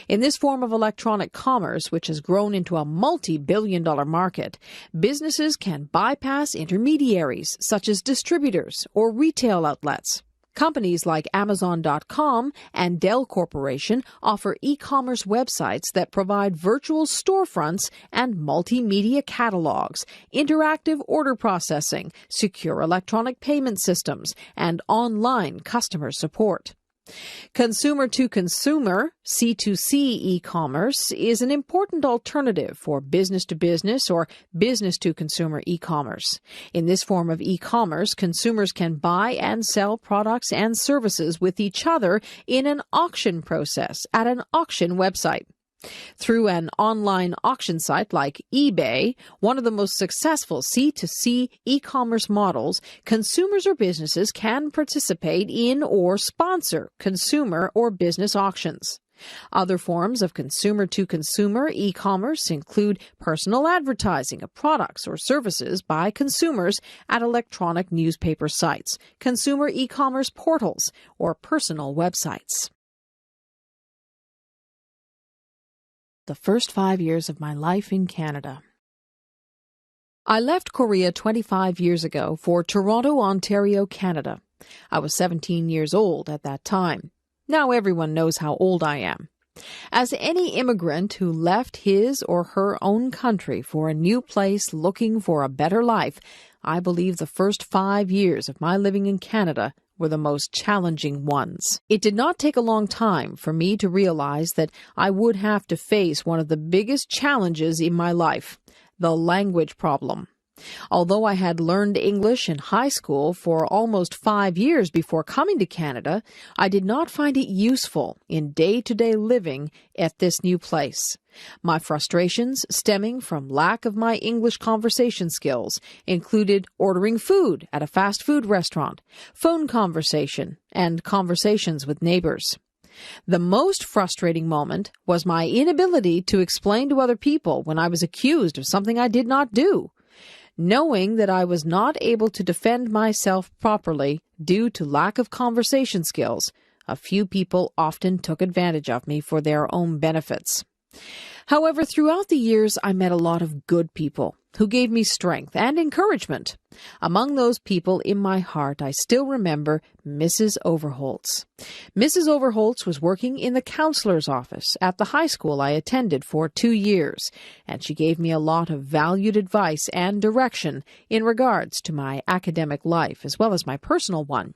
Speaker 8: In this form of electronic commerce, which has grown into a multi-billion-dollar market, businesses can bypass intermediaries such as distributors or retail outlets. Companies like Amazon.com and Dell Corporation offer e-commerce websites that provide virtual storefronts and multimedia catalogs, interactive order processing, secure electronic payment systems, and online customer support. Consumer to consumer, C2C e-commerce, is an important alternative for business to business or business to consumer e-commerce. In this form of e-commerce, consumers can buy and sell products and services with each other in an auction process at an auction website. Through an online auction site like eBay, one of the most successful C2C e-commerce models, consumers or businesses can participate in or sponsor consumer or business auctions. Other forms of consumer-to-consumer e-commerce include personal advertising of products or services by consumers at electronic newspaper sites, consumer e-commerce portals, or personal websites. The first 5 years of my life in Canada. I left Korea 25 years ago for Toronto, Ontario, Canada. I was 17 years old at that time. Now everyone knows how old I am. As any immigrant who left his or her own country for a new place looking for a better life, I believe the first 5 years of my living in Canada were the most challenging ones. It did not take a long time for me to realize that I would have to face one of the biggest challenges in my life, the language problem. Although I had learned English in high school for almost 5 years before coming to Canada, I did not find it useful in day-to-day living at this new place. My frustrations stemming from lack of my English conversation skills included ordering food at a fast food restaurant, phone conversation, and conversations with neighbors. The most frustrating moment was my inability to explain to other people when I was accused of something I did not do. Knowing that I was not able to defend myself properly due to lack of conversation skills, a few people often took advantage of me for their own benefits. However, throughout the years, I met a lot of good people who gave me strength and encouragement. Among those people in my heart, I still remember Mrs. Overholtz. Mrs. Overholtz was working in the counselor's office at the high school I attended for 2 years, and she gave me a lot of valued advice and direction in regards to my academic life as well as my personal one.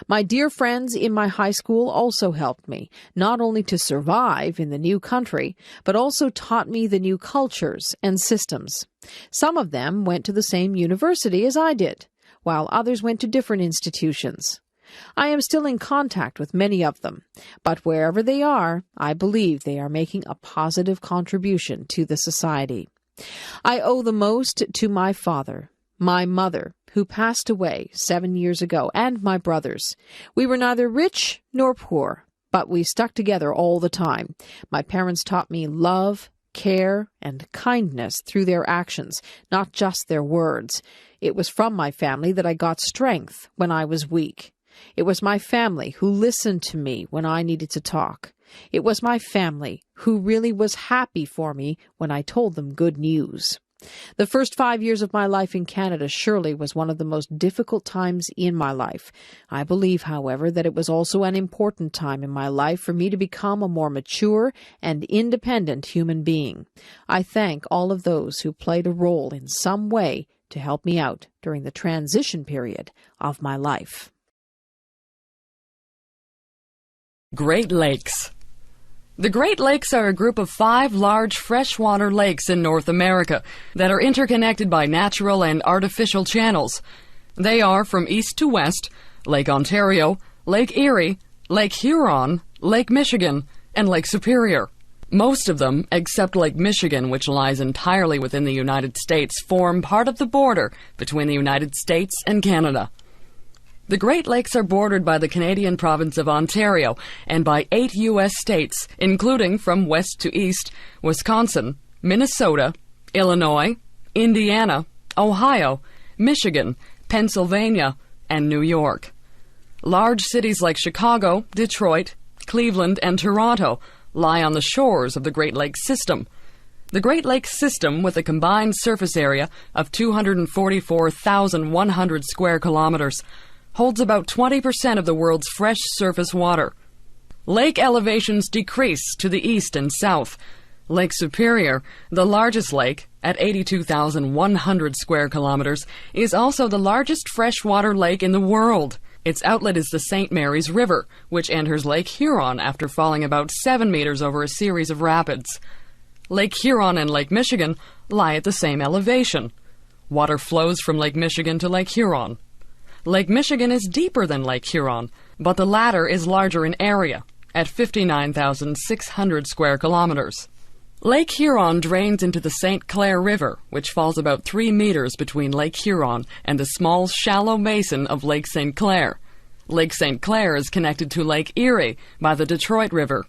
Speaker 8: My dear friends in my high school also helped me, not only to survive in the new country, but also taught me the new cultures and systems. Some of them went to the same university as I did, while others went to different institutions. I am still in contact with many of them, but wherever they are, I believe they are making a positive contribution to the society. I owe the most to my father, my mother, who passed away 7 years ago, and my brothers. We were neither rich nor poor, but we stuck together all the time. My parents taught me love, care, and kindness through their actions, not just their words. It was from my family that I got strength when I was weak. It was my family who listened to me when I needed to talk. It was my family who really was happy for me when I told them good news. The first 5 years of my life in Canada surely was one of the most difficult times in my life. I believe, however, that it was also an important time in my life for me to become a more mature and independent human being. I thank all of those who played a role in some way to help me out during the transition period of my life.
Speaker 7: Great Lakes. The Great Lakes are a group of 5 large freshwater lakes in North America that are interconnected by natural and artificial channels. They are, from east to west, Lake Ontario, Lake Erie, Lake Huron, Lake Michigan, and Lake Superior. Most of them, except Lake Michigan, which lies entirely within the United States, form part of the border between the United States and Canada. The Great Lakes are bordered by the Canadian province of Ontario and by 8 U.S. states, including, from west to east, Wisconsin, Minnesota, Illinois, Indiana, Ohio, Michigan, Pennsylvania, and New York. Large cities like Chicago, Detroit, Cleveland, and Toronto lie on the shores of the Great Lakes system. The Great Lakes system, with a combined surface area of 244,100 square kilometers, holds about 20% of the world's fresh surface water. Lake elevations decrease to the east and south. Lake Superior, the largest lake, at 82,100 square kilometers, is also the largest freshwater lake in the world. Its outlet is the St. Mary's River, which enters Lake Huron after falling about 7 meters over a series of rapids. Lake Huron and Lake Michigan lie at the same elevation. Water flows from Lake Michigan to Lake Huron. Lake Michigan is deeper than Lake Huron, but the latter is larger in area, at 59,600 square kilometers. Lake Huron drains into the St. Clair River, which falls about 3 meters between Lake Huron and the small, shallow basin of Lake St. Clair. Lake St. Clair is connected to Lake Erie by the Detroit River.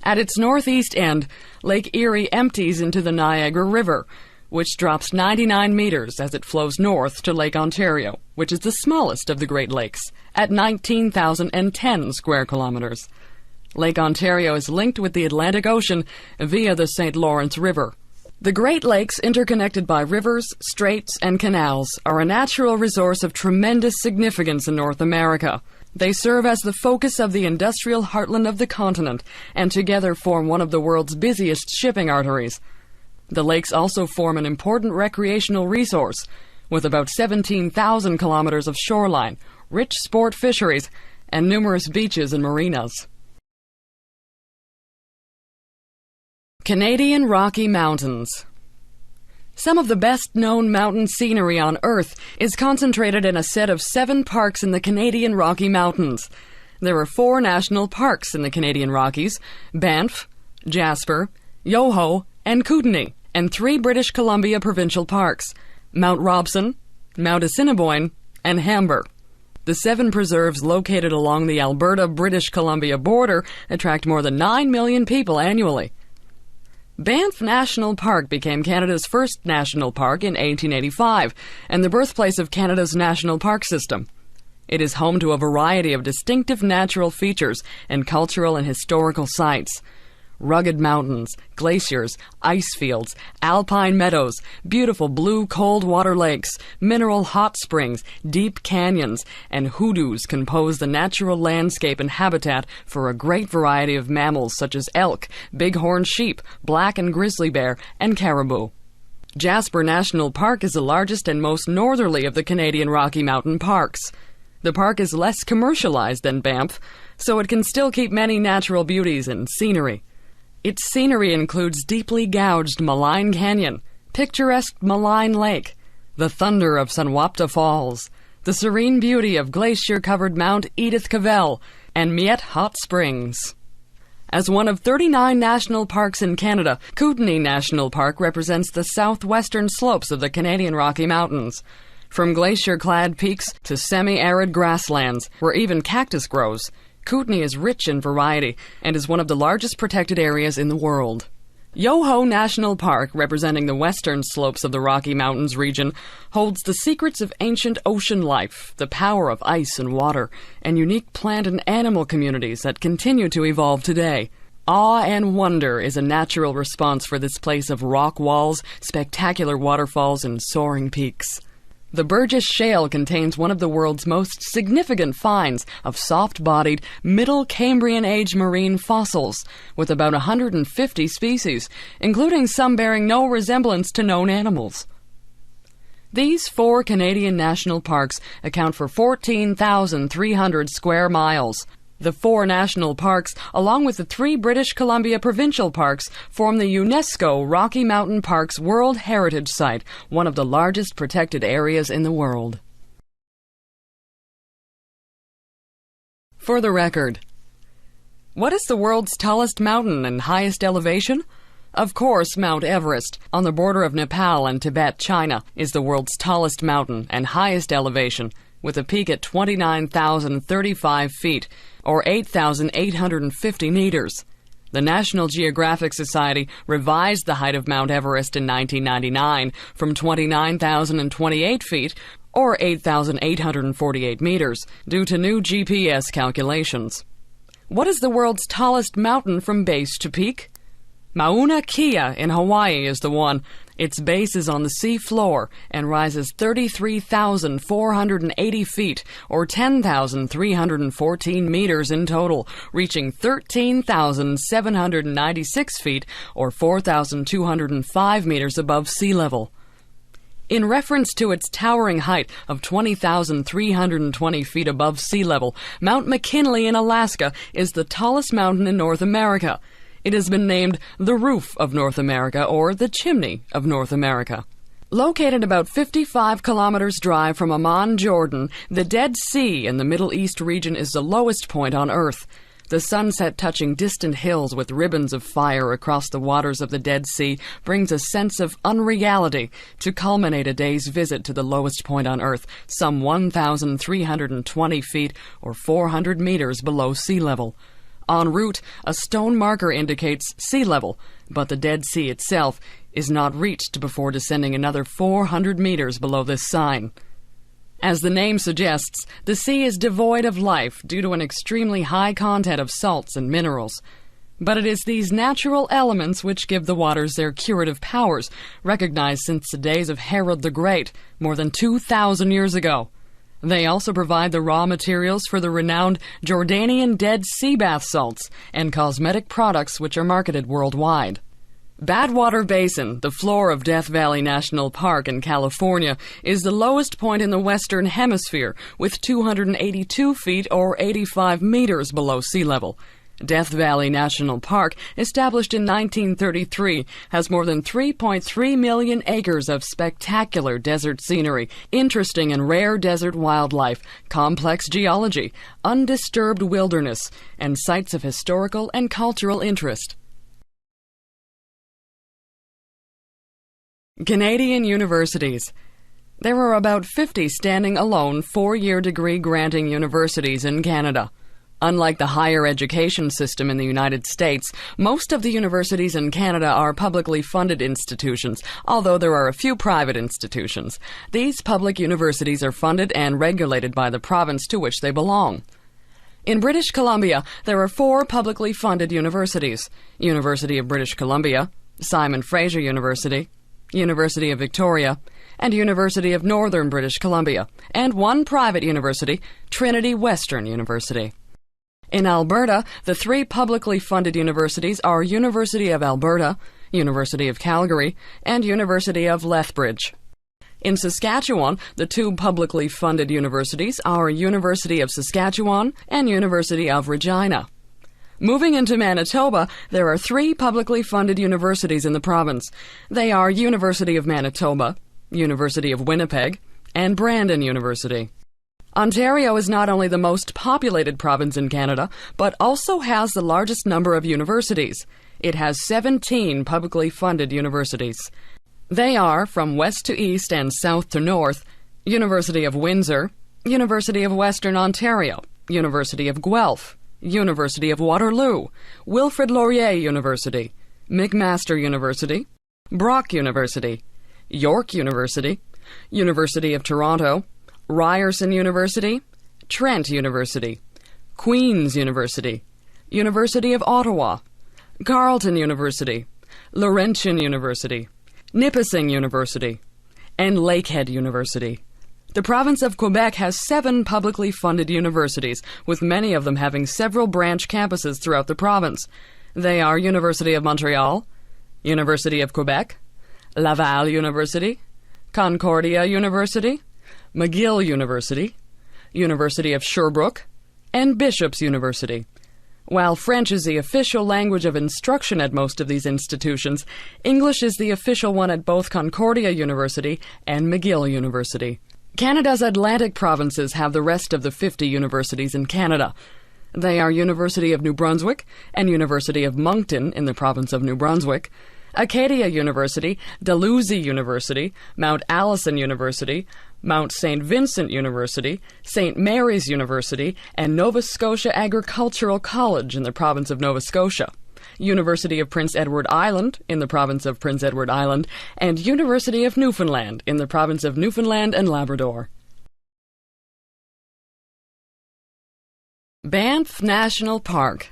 Speaker 7: At its northeast end, Lake Erie empties into the Niagara River, which drops 99 meters as it flows north to Lake Ontario, which is the smallest of the Great Lakes, at 19,010 square kilometers. Lake Ontario is linked with the Atlantic Ocean via the St. Lawrence River. The Great Lakes, interconnected by rivers, straits, and canals, are a natural resource of tremendous significance in North America. They serve as the focus of the industrial heartland of the continent, and together form one of the world's busiest shipping arteries. The lakes also form an important recreational resource, with about 17,000 kilometers of shoreline, rich sport fisheries, and numerous beaches and marinas. Canadian Rocky Mountains. Some of the best-known mountain scenery on Earth is concentrated in a set of 7 parks in the Canadian Rocky Mountains. There are 4 national parks in the Canadian Rockies: Banff, Jasper, Yoho, and Kootenay, and 3 British Columbia provincial parks: Mount Robson, Mount Assiniboine, and Hamber. The 7 preserves located along the Alberta-British Columbia border attract more than 9 million people annually. Banff National Park became Canada's first national park in 1885 and the birthplace of Canada's national park system. It is home to a variety of distinctive natural features and cultural and historical sites. Rugged mountains, glaciers, ice fields, alpine meadows, beautiful blue cold water lakes, mineral hot springs, deep canyons, and hoodoos compose the natural landscape and habitat for a great variety of mammals such as elk, bighorn sheep, black and grizzly bear, and caribou. Jasper National Park is the largest and most northerly of the Canadian Rocky Mountain parks. The park is less commercialized than Banff, so it can still keep many natural beauties and scenery. Its scenery includes deeply gouged Malign Canyon, picturesque Malign Lake, the thunder of Sunwapta Falls, the serene beauty of glacier-covered Mount Edith Cavell, and Miette Hot Springs. As one of 39 national parks in Canada, Kootenay National Park represents the southwestern slopes of the Canadian Rocky Mountains. From glacier-clad peaks to semi-arid grasslands, where even cactus grows, Kootenay is rich in variety and is one of the largest protected areas in the world. Yoho National Park, representing the western slopes of the Rocky Mountains region, holds the secrets of ancient ocean life, the power of ice and water, and unique plant and animal communities that continue to evolve today. Awe and wonder is a natural response for this place of rock walls, spectacular waterfalls, and soaring peaks. The Burgess Shale contains one of the world's most significant finds of soft-bodied, Middle Cambrian-age marine fossils, with about 150 species, including some bearing no resemblance to known animals. These 4 Canadian national parks account for 14,300 square miles. The 4 national parks, along with the 3 British Columbia provincial parks, form the UNESCO Rocky Mountain Parks World Heritage Site, one of the largest protected areas in the world. For the record, what is the world's tallest mountain and highest elevation? Of course, Mount Everest, on the border of Nepal and Tibet, China, is the world's tallest mountain and highest elevation, with a peak at 29,035 feet, or 8,850 meters. The National Geographic Society revised the height of Mount Everest in 1999 from 29,028 feet, or 8,848 meters, due to new GPS calculations. What is the world's tallest mountain from base to peak? Mauna Kea in Hawaii is the one. Its base is on the sea floor and rises 33,480 feet, or 10,314 meters in total, reaching 13,796 feet, or 4,205 meters above sea level. In reference to its towering height of 20,320 feet above sea level, Mount McKinley in Alaska is the tallest mountain in North America. It has been named the Roof of North America or the Chimney of North America. Located about 55 kilometers drive from Amman, Jordan, the Dead Sea in the Middle East region is the lowest point on Earth. The sunset touching distant hills with ribbons of fire across the waters of the Dead Sea brings a sense of unreality to culminate a day's visit to the lowest point on Earth, some 1,320 feet or 400 meters below sea level. En route, a stone marker indicates sea level, but the Dead Sea itself is not reached before descending another 400 meters below this sign. As the name suggests, the sea is devoid of life due to an extremely high content of salts and minerals. But it is these natural elements which give the waters their curative powers, recognized since the days of Herod the Great, more than 2,000 years ago. They also provide the raw materials for the renowned Jordanian Dead Sea bath salts and cosmetic products which are marketed worldwide. Badwater Basin, the floor of Death Valley National Park in California, is the lowest point in the Western Hemisphere, with 282 feet or 85 meters below sea level. Death Valley National Park, established in 1933, has more than 3.3 million acres of spectacular desert scenery, interesting and rare desert wildlife, complex geology, undisturbed wilderness, and sites of historical and cultural interest. Canadian universities. There are about 50 standing alone 4-year degree granting universities in Canada. Unlike the higher education system in the United States, most of the universities in Canada are publicly funded institutions, although there are a few private institutions. These public universities are funded and regulated by the province to which they belong. In British Columbia, there are 4 publicly funded universities: University of British Columbia, Simon Fraser University, University of Victoria, and University of Northern British Columbia, and 1 private university, Trinity Western University. In Alberta, the 3 publicly funded universities are University of Alberta, University of Calgary, and University of Lethbridge. In Saskatchewan, the 2 publicly funded universities are University of Saskatchewan and University of Regina. Moving into Manitoba, there are 3 publicly funded universities in the province. They are University of Manitoba, University of Winnipeg, and Brandon University. Ontario is not only the most populated province in Canada, but also has the largest number of universities. It has 17 publicly funded universities. They are, from west to east and south to north, University of Windsor, University of Western Ontario, University of Guelph, University of Waterloo, Wilfrid Laurier University, McMaster University, Brock University, York University, University of Toronto, Ryerson University, Trent University, Queen's University, University of Ottawa, Carleton University, Laurentian University, Nipissing University, and Lakehead University. The province of Quebec has 7 publicly funded universities, with many of them having several branch campuses throughout the province. They are University of Montreal, University of Quebec, Laval University, Concordia University, McGill University, University of Sherbrooke, and Bishop's University. While French is the official language of instruction at most of these institutions, English is the official one at both Concordia University and McGill University. Canada's Atlantic provinces have the rest of the 50 universities in Canada. They are University of New Brunswick and University of Moncton in the province of New Brunswick, Acadia University, Dalhousie University, Mount Allison University, Mount St. Vincent University, St. Mary's University, and Nova Scotia Agricultural College in the province of Nova Scotia, University of Prince Edward Island in the province of Prince Edward Island, and University of Newfoundland in the province of Newfoundland and Labrador. Banff National Park.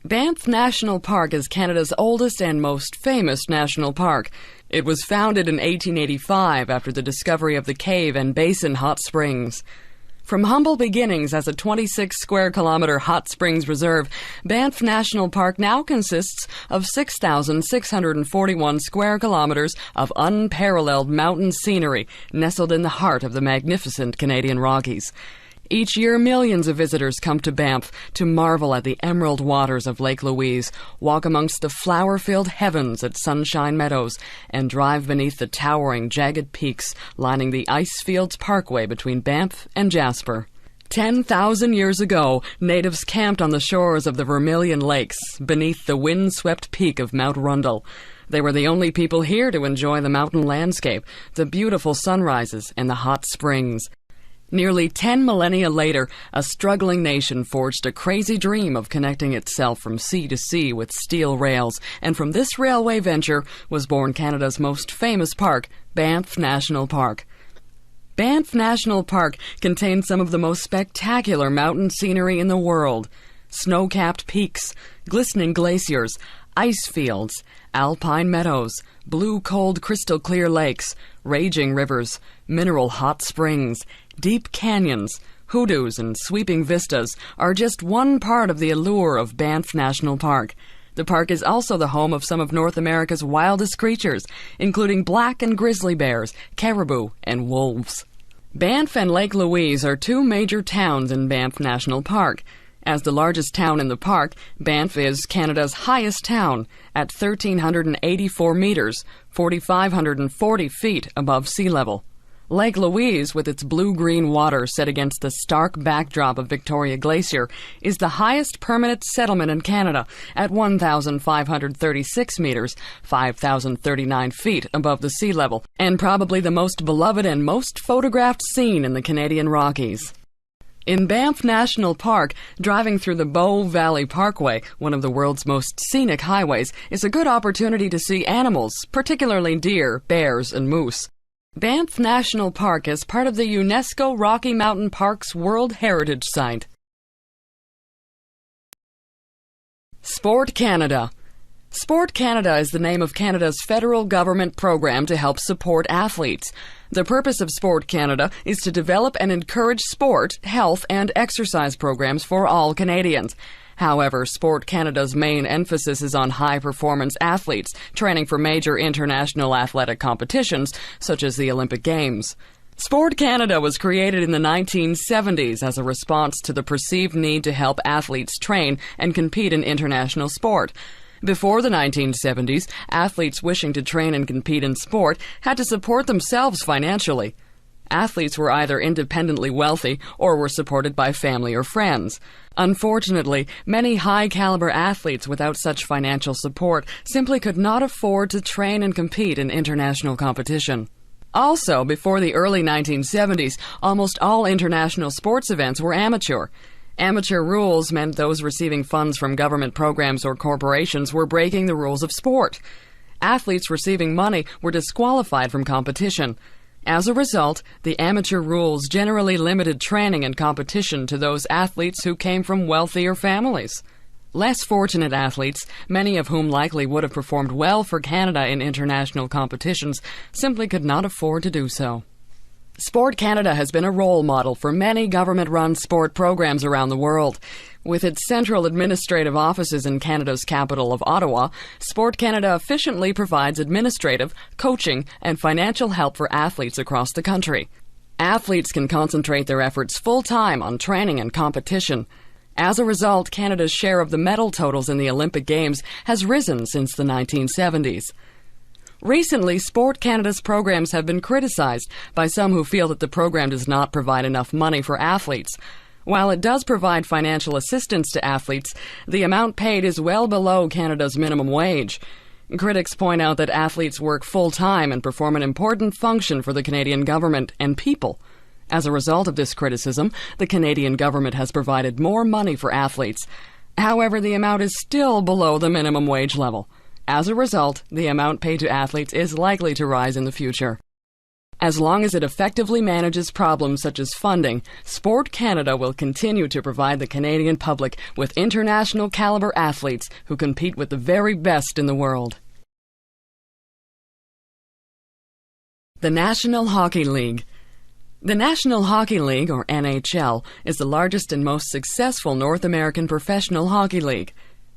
Speaker 7: Banff National Park is Canada's oldest and most famous national park. It was founded in 1885 after the discovery of the cave and basin hot springs. From humble beginnings as a 26-square-kilometer hot springs reserve, Banff National Park now consists of 6,641 square kilometers of unparalleled mountain scenery nestled in the heart of the magnificent Canadian Rockies. Each year, millions of visitors come to Banff to marvel at the emerald waters of Lake Louise, walk amongst the flower-filled heavens at Sunshine Meadows, and drive beneath the towering, jagged peaks lining the Icefields Parkway between Banff and Jasper. 10,000 years ago, natives camped on the shores of the Vermilion Lakes, beneath the wind-swept peak of Mount Rundle. They were the only people here to enjoy the mountain landscape, the beautiful sunrises, and the hot springs. Nearly 10 millennia later, a struggling nation forged a crazy dream of connecting itself from sea to sea with steel rails, and from this railway venture was born Canada's most famous park, Banff National Park. Banff National Park contains some of the most spectacular mountain scenery in the world. snow-capped peaks, glistening glaciers, ice fields, alpine meadows, blue cold crystal clear lakes, raging rivers, mineral hot springs, deep canyons, hoodoos and sweeping vistas are just one part of the allure of Banff National Park. The park is also the home of some of North America's wildest creatures, including black and grizzly bears, caribou, and wolves. Banff and Lake Louise are two major towns in Banff National Park. As the largest town in the park, Banff is Canada's highest town at 1,384 meters, 4,540 feet above sea level. Lake Louise, with its blue-green water set against the stark backdrop of Victoria Glacier, is the highest permanent settlement in Canada at 1,536 meters, 5,039 feet above the sea level, and probably the most beloved and most photographed scene in the Canadian Rockies. In Banff National Park, driving through the Bow Valley Parkway, one of the world's most scenic highways, is a good opportunity to see animals, particularly deer, bears, and moose. Banff National Park is part of the UNESCO Rocky Mountain Parks World Heritage Site. Sport Canada. Sport Canada is the name of Canada's federal government program to help support athletes. The purpose of Sport Canada is to develop and encourage sport, health, and exercise programs for all Canadians. However, Sport Canada's main emphasis is on high-performance athletes training for major international athletic competitions, such as the Olympic Games. Sport Canada was created in the 1970s as a response to the perceived need to help athletes train and compete in international sport. Before the 1970s, athletes wishing to train and compete in sport had to support themselves financially. Athletes were either independently wealthy or were supported by family or friends. Unfortunately, many high-caliber athletes without such financial support simply could not afford to train and compete in international competition. Also, before the early 1970s, almost all international sports events were amateur. Amateur rules meant those receiving funds from government programs or corporations were breaking the rules of sport. Athletes receiving money were disqualified from competition. As a result, the amateur rules generally limited training and competition to those athletes who came from wealthier families. Less fortunate athletes, many of whom likely would have performed well for Canada in international competitions, simply could not afford to do so. Sport Canada has been a role model for many government-run sport programs around the world. With its central administrative offices in Canada's capital of Ottawa, Sport Canada efficiently provides administrative, coaching, and financial help for athletes across the country. Athletes can concentrate their efforts full-time on training and competition. As a result, Canada's share of the medal totals in the Olympic Games has risen since the 1970s. Recently, Sport Canada's programs have been criticized by some who feel that the program does not provide enough money for athletes. While it does provide financial assistance to athletes, the amount paid is well below Canada's minimum wage. Critics point out that athletes work full-time and perform an important function for the Canadian government and people. As a result of this criticism, the Canadian government has provided more money for athletes. However, the amount is still below the minimum wage level. As a result, the amount paid to athletes is likely to rise in the future. As long as it effectively manages problems such as funding, Sport Canada will continue to provide the Canadian public with international caliber athletes who compete with the very best in the world. The National Hockey League. The National Hockey League, or NHL, is the largest and most successful North American professional hockey league.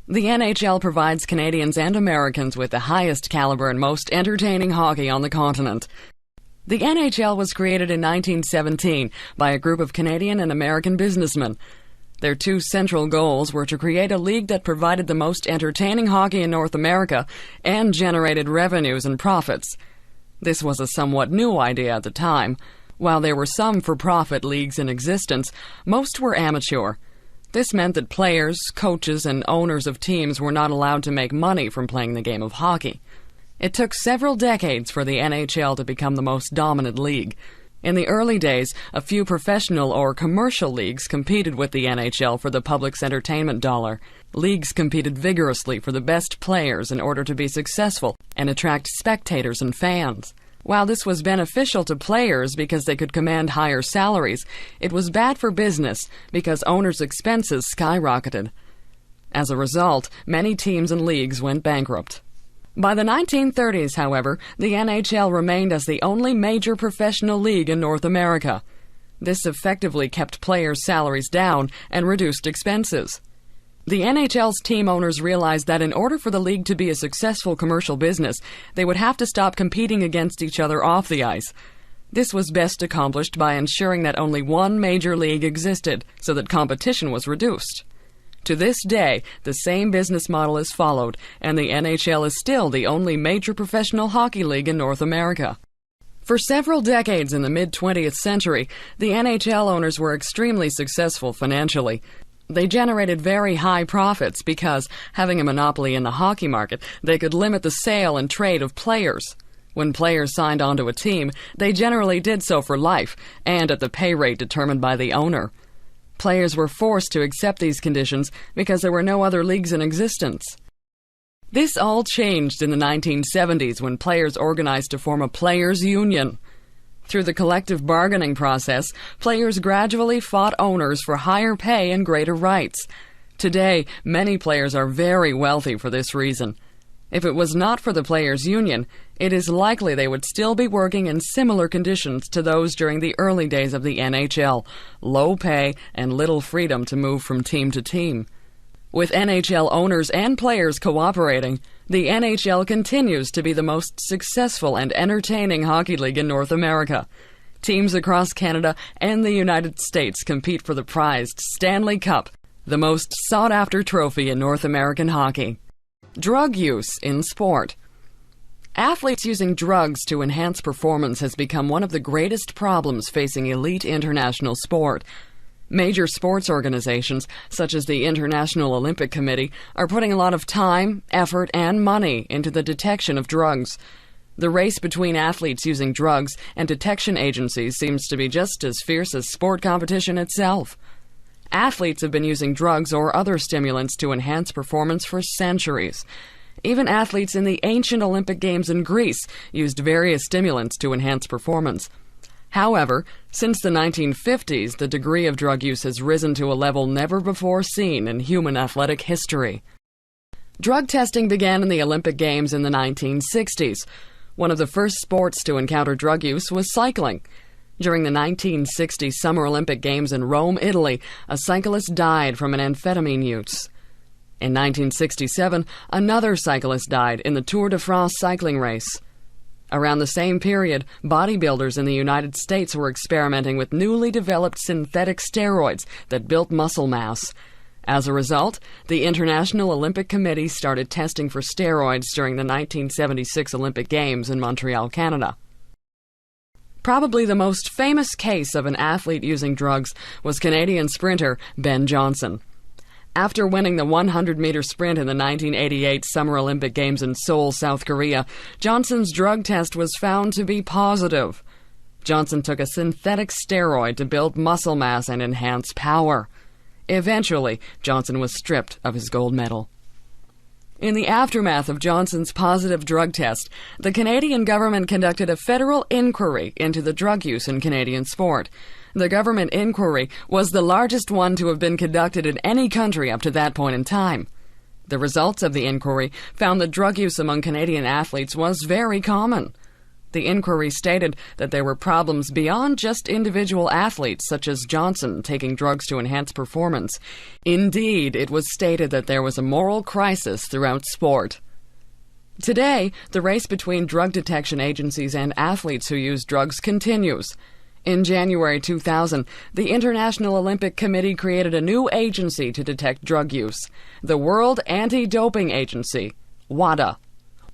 Speaker 7: The NHL provides Canadians and Americans with the highest caliber and most entertaining hockey on the continent. The NHL was created in 1917 by a group of Canadian and American businessmen. Their two central goals were to create a league that provided the most entertaining hockey in North America and generated revenues and profits. This was a somewhat new idea at the time. While there were some for-profit leagues in existence, most were amateur. This meant that players, coaches, and owners of teams were not allowed to make money from playing the game of hockey. It took several decades for the NHL to become the most dominant league. In the early days, a few professional or commercial leagues competed with the NHL for the public's entertainment dollar. Leagues competed vigorously for the best players in order to be successful and attract spectators and fans. While this was beneficial to players because they could command higher salaries, it was bad for business because owners' expenses skyrocketed. As a result, many teams and leagues went bankrupt. By the 1930s, however, the NHL remained as the only major professional league in North America. This effectively kept players' salaries down and reduced expenses. The NHL's team owners realized that in order for the league to be a successful commercial business, they would have to stop competing against each other off the ice. This was best accomplished by ensuring that only one major league existed, so that competition was reduced. To this day, the same business model is followed, and the NHL is still the only major professional hockey league in North America. For several decades in the mid-20th century, the NHL owners were extremely successful financially. They generated very high profits because, having a monopoly in the hockey market, they could limit the sale and trade of players. When players signed onto a team, they generally did so for life, and at the pay rate determined by the owner. Players were forced to accept these conditions because there were no other leagues in existence. This all changed in the 1970s when players organized to form a players' union. Through the collective bargaining process, players gradually fought owners for higher pay and greater rights. Today, many players are very wealthy for this reason. If it was not for the players' union, it is likely they would still be working in similar conditions to those during the early days of the NHL, low pay and little freedom to move from team to team. With NHL owners and players cooperating, the NHL continues to be the most successful and entertaining hockey league in North America. Teams across Canada and the United States compete for the prized Stanley Cup, the most sought-after trophy in North American hockey. Drug use in sport. Athletes using drugs to enhance performance has become one of the greatest problems facing elite international sport. Major sports organizations, such as the International Olympic Committee, are putting a lot of time, effort, and money into the detection of drugs. The race between athletes using drugs and detection agencies seems to be just as fierce as sport competition itself. Athletes have been using drugs or other stimulants to enhance performance for centuries. Even athletes in the ancient Olympic Games in Greece used various stimulants to enhance performance. However, since the 1950s, the degree of drug use has risen to a level never before seen in human athletic history. Drug testing began in the Olympic Games in the 1960s. One of the first sports to encounter drug use was cycling. During the 1960 Summer Olympic Games in Rome, Italy, a cyclist died from an amphetamine use. In 1967, another cyclist died in the Tour de France cycling race. Around the same period, bodybuilders in the United States were experimenting with newly developed synthetic steroids that built muscle mass. As a result, the International Olympic Committee started testing for steroids during the 1976 Olympic Games in Montreal, Canada. Probably the most famous case of an athlete using drugs was Canadian sprinter Ben Johnson. After winning the 100-meter sprint in the 1988 Summer Olympic Games in Seoul, South Korea, Johnson's drug test was found to be positive. Johnson took a synthetic steroid to build muscle mass and enhance power. Eventually, Johnson was stripped of his gold medal. In the aftermath of Johnson's positive drug test, the Canadian government conducted a federal inquiry into the drug use in Canadian sport. The government inquiry was the largest one to have been conducted in any country up to that point in time. The results of the inquiry found that drug use among Canadian athletes was very common. The inquiry stated that there were problems beyond just individual athletes, such as Johnson, taking drugs to enhance performance. Indeed, it was stated that there was a moral crisis throughout sport. Today, the race between drug detection agencies and athletes who use drugs continues. In January 2000, the International Olympic Committee created a new agency to detect drug use, the World Anti-Doping Agency, WADA.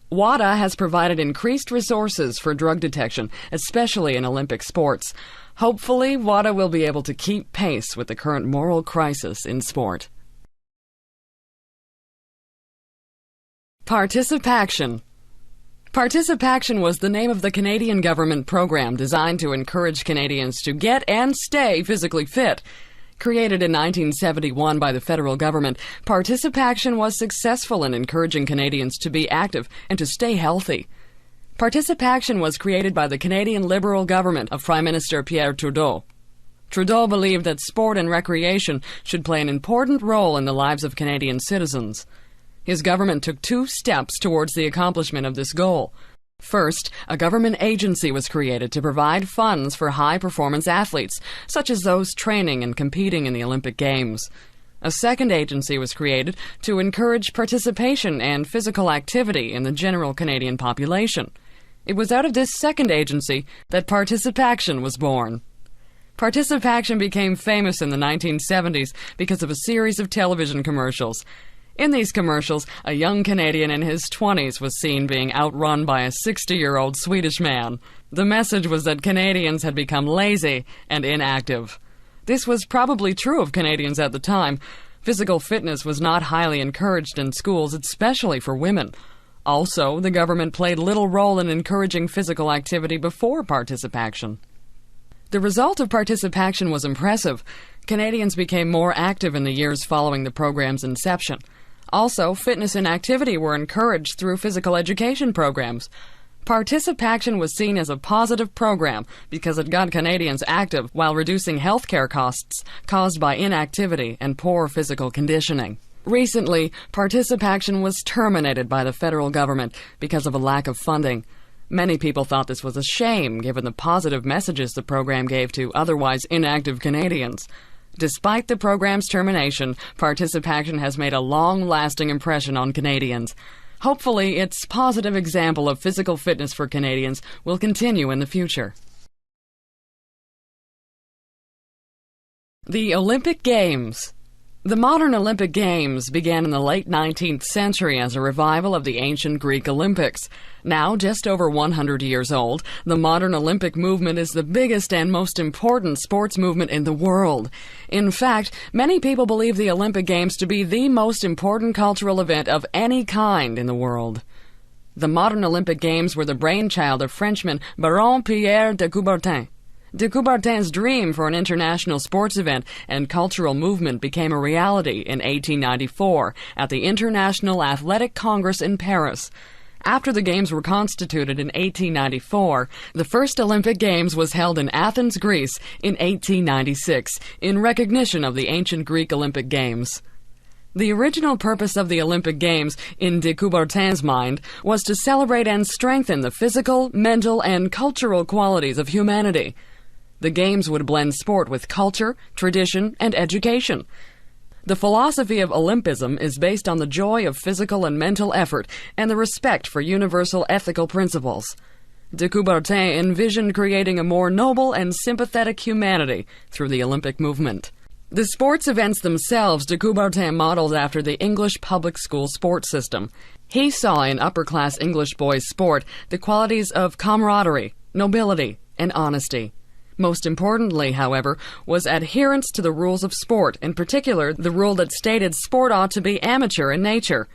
Speaker 7: WADA has provided increased resources for drug detection, especially in Olympic sports. Hopefully, WADA will be able to keep pace with the current moral crisis in sport. Participaction. Participaction was the name of the Canadian government program designed to encourage Canadians to get and stay physically fit. Created in 1971 by the federal government, Participaction was successful in encouraging Canadians to be active and to stay healthy. Participaction was created by the Canadian Liberal government of Prime Minister Pierre Trudeau. Trudeau believed that sport and recreation should play an important role in the lives of Canadian citizens. His government took 2 steps towards the accomplishment of this goal. First, a government agency was created to provide funds for high-performance athletes, such as those training and competing in the Olympic Games. A second agency was created to encourage participation and physical activity in the general Canadian population. It was out of this second agency that Participation was born. Participation became famous in the 1970s because of a series of television commercials. In these commercials, a young Canadian in his 20s was seen being outrun by a 60-year-old Swedish man. The message was that Canadians had become lazy and inactive. This was probably true of Canadians at the time. Physical fitness was not highly encouraged in schools, especially for women. Also, the government played little role in encouraging physical activity before Participation. The result of Participation was impressive. Canadians became more active in the years following the program's inception. Also, fitness and activity were encouraged through physical education programs. Participation was seen as a positive program because it got Canadians active while reducing healthcare costs caused by inactivity and poor physical conditioning. Recently, Participation was terminated by the federal government because of a lack of funding. Many people thought this was a shame given the positive messages the program gave to otherwise inactive Canadians. Despite the program's termination, Participation has made a long-lasting impression on Canadians. Hopefully, its positive example of physical fitness for Canadians will continue in the future. The Olympic Games. The modern Olympic Games began in the late 19th century as a revival of the ancient Greek Olympics. Now, just over 100 years old, the modern Olympic movement is the biggest and most important sports movement in the world. In fact, many people believe the Olympic Games to be the most important cultural event of any kind in the world. The modern Olympic Games were the brainchild of Frenchman Baron Pierre de Coubertin. De Coubertin's dream for an international sports event and cultural movement became a reality in 1894 at the International Athletic Congress in Paris. After the Games were constituted in 1894, the first Olympic Games was held in Athens, Greece in 1896 in recognition of the ancient Greek Olympic Games. The original purpose of the Olympic Games, in de Coubertin's mind, was to celebrate and strengthen the physical, mental, and cultural qualities of humanity. The Games would blend sport with culture, tradition, and education. The philosophy of Olympism is based on the joy of physical and mental effort and the respect for universal ethical principles. De Coubertin envisioned creating a more noble and sympathetic humanity through the Olympic movement. The sports events themselves de Coubertin modeled after the English public school sports system. He saw in upper-class English boys' sport the qualities of camaraderie, nobility, and honesty. Most importantly, however, was adherence to the rules of sport, in particular the rule that stated sport ought to be amateur in nature.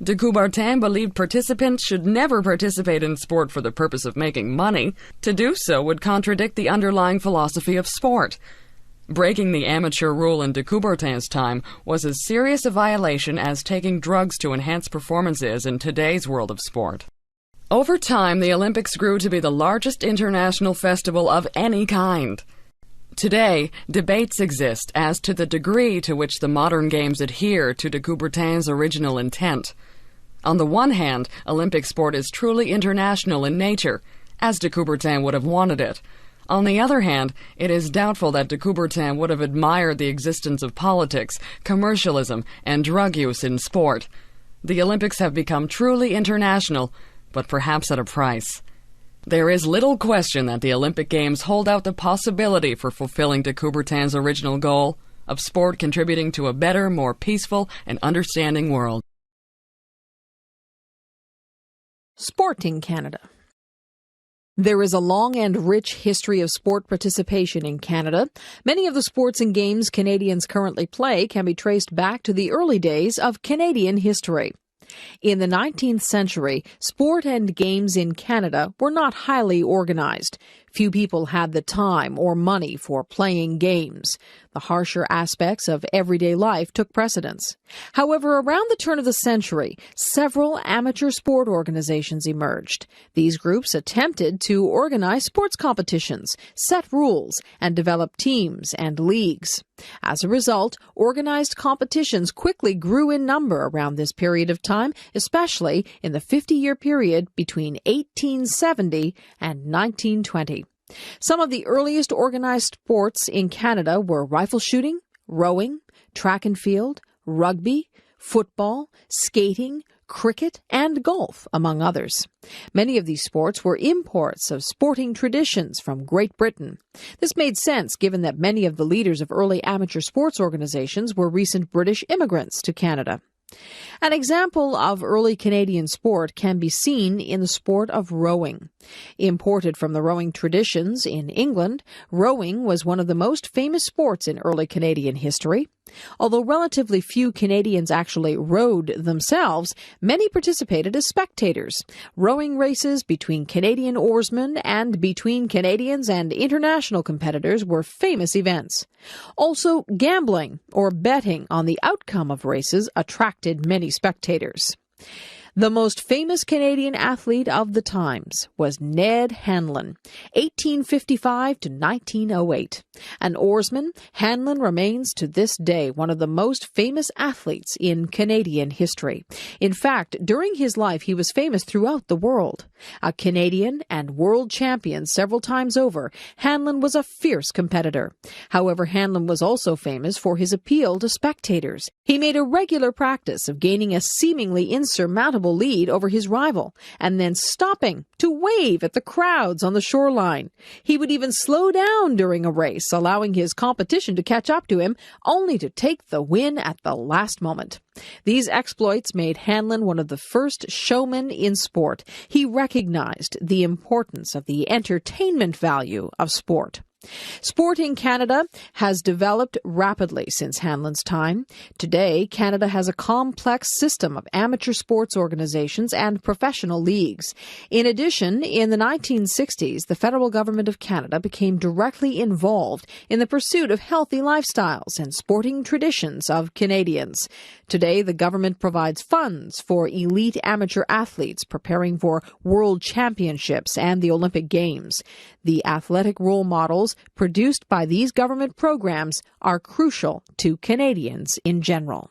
Speaker 7: De Coubertin believed participants should never participate in sport for the purpose of making money. To do so would contradict the underlying philosophy of sport. Breaking the amateur rule in de Coubertin's time was as serious a violation as taking drugs to enhance performances in today's world of sport. Over time, the Olympics grew to be the largest international festival of any kind. Today, debates exist as to the degree to which the modern games adhere to de Coubertin's original intent. On the one hand, Olympic sport is truly international in nature, as de Coubertin would have wanted it. On the other hand, it is doubtful that de Coubertin would have admired the existence of politics, commercialism, and drug use in sport. The Olympics have become truly international, but perhaps at a price. There is little question that the Olympic Games hold out the possibility for fulfilling de Coubertin's original goal of sport contributing to a better, more peaceful, and understanding world.
Speaker 8: Sport in Canada. There is a long and rich history of sport participation in Canada. Many of the sports and games Canadians currently play can be traced back to the early days of Canadian history. In the 19th century, sport and games in Canada were not highly organized. Few people had the time or money for playing games. The harsher aspects of everyday life took precedence. However, around the turn of the century, several amateur sport organizations emerged. These groups attempted to organize sports competitions, set rules, and develop teams and leagues. As a result, organized competitions quickly grew in number around this period of time, especially in the 50-year period between 1870 and 1920. Some of the earliest organized sports in Canada were rifle shooting, rowing, track and field, rugby, football, skating, cricket, and golf, among others. Many of these sports were imports of sporting traditions from Great Britain. This made sense given that many of the leaders of early amateur sports organizations were recent British immigrants to Canada. An example of early Canadian sport can be seen in the sport of rowing. Imported from the rowing traditions in England, rowing was one of the most famous sports in early Canadian history. Although relatively few Canadians actually rowed themselves, many participated as spectators. Rowing races between Canadian oarsmen and between Canadians and international competitors were famous events. Also, gambling or betting on the outcome of races attracted many spectators. The most famous Canadian athlete of the times was Ned Hanlon, 1855 to 1908. An oarsman, Hanlon remains to this day one of the most famous athletes in Canadian history. In fact, during his life, he was famous throughout the world. A Canadian and world champion several times over, Hanlon was a fierce competitor. However, Hanlon was also famous for his appeal to spectators. He made a regular practice of gaining a seemingly insurmountable lead over his rival, and then stopping to wave at the crowds on the shoreline. He would even slow down during a race, allowing his competition to catch up to him, only to take the win at the last moment. These exploits made Hanlon one of the first showmen in sport. He recognized the importance of the entertainment value of sport. Sport in Canada has developed rapidly since Hanlon's time. Today, Canada has a complex system of amateur sports organizations and professional leagues. In addition, in the 1960s, the federal government of Canada became directly involved in the pursuit of healthy lifestyles and sporting traditions of Canadians. Today, the government provides funds for elite amateur athletes preparing for world championships and the Olympic Games. The athletic role models produced by these government programs are crucial to Canadians in general.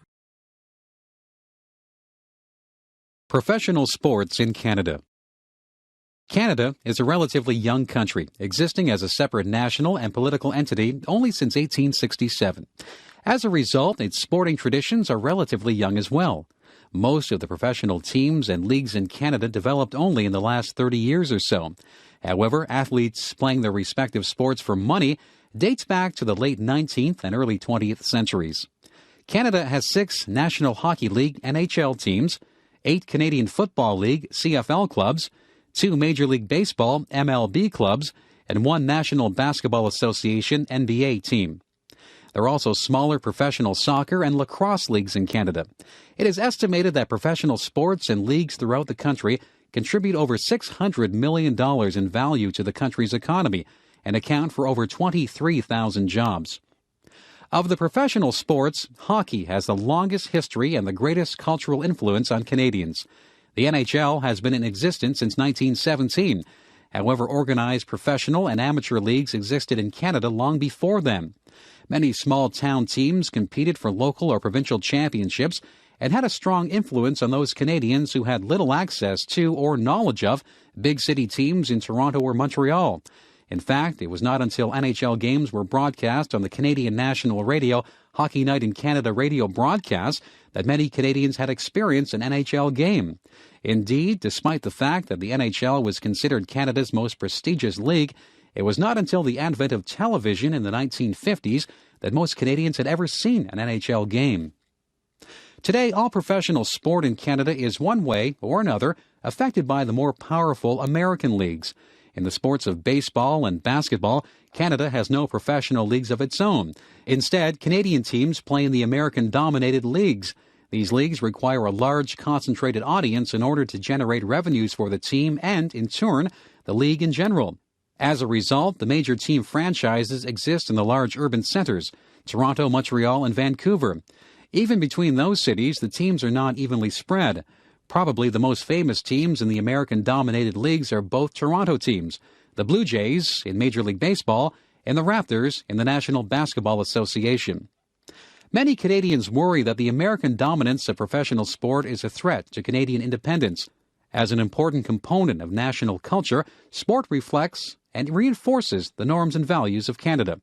Speaker 9: Professional sports in Canada. Canada is a relatively young country, existing as a separate national and political entity only since 1867. As a result, its sporting traditions are relatively young as well. Most of the professional teams and leagues in Canada developed only in the last 30 years or so. However, athletes playing their respective sports for money dates back to the late 19th and early 20th centuries. Canada has 6 National Hockey League NHL teams, 8 Canadian Football League CFL clubs, 2 Major League Baseball MLB clubs, and 1 National Basketball Association NBA team. There are also smaller professional soccer and lacrosse leagues in Canada. It is estimated that professional sports and leagues throughout the country contribute over $600 million in value to the country's economy and account for over 23,000 jobs. Of the professional sports, hockey has the longest history and the greatest cultural influence on Canadians. The NHL has been in existence since 1917. However, organized professional and amateur leagues existed in Canada long before then. Many small-town teams competed for local or provincial championships and had a strong influence on those Canadians who had little access to or knowledge of big city teams in Toronto or Montreal. In fact, it was not until NHL games were broadcast on the Canadian National Radio Hockey Night in Canada radio broadcast that many Canadians had experienced an NHL game. Indeed, despite the fact that the NHL was considered Canada's most prestigious league, it was not until the advent of television in the 1950s that most Canadians had ever seen an NHL game. Today, all professional sport in Canada is one way or another affected by the more powerful American leagues. In the sports of baseball and basketball, Canada has no professional leagues of its own. Instead, Canadian teams play in the American-dominated leagues. These leagues require a large, concentrated audience in order to generate revenues for the team and, in turn, the league in general. As a result, the major team franchises exist in the large urban centers, Toronto, Montreal, and Vancouver. Even between those cities, the teams are not evenly spread. Probably the most famous teams in the American-dominated leagues are both Toronto teams, the Blue Jays in Major League Baseball and the Raptors in the National Basketball Association. Many Canadians worry that the American dominance of professional sport is a threat to Canadian independence. As an important component of national culture, sport reflects and reinforces the norms and values of Canada.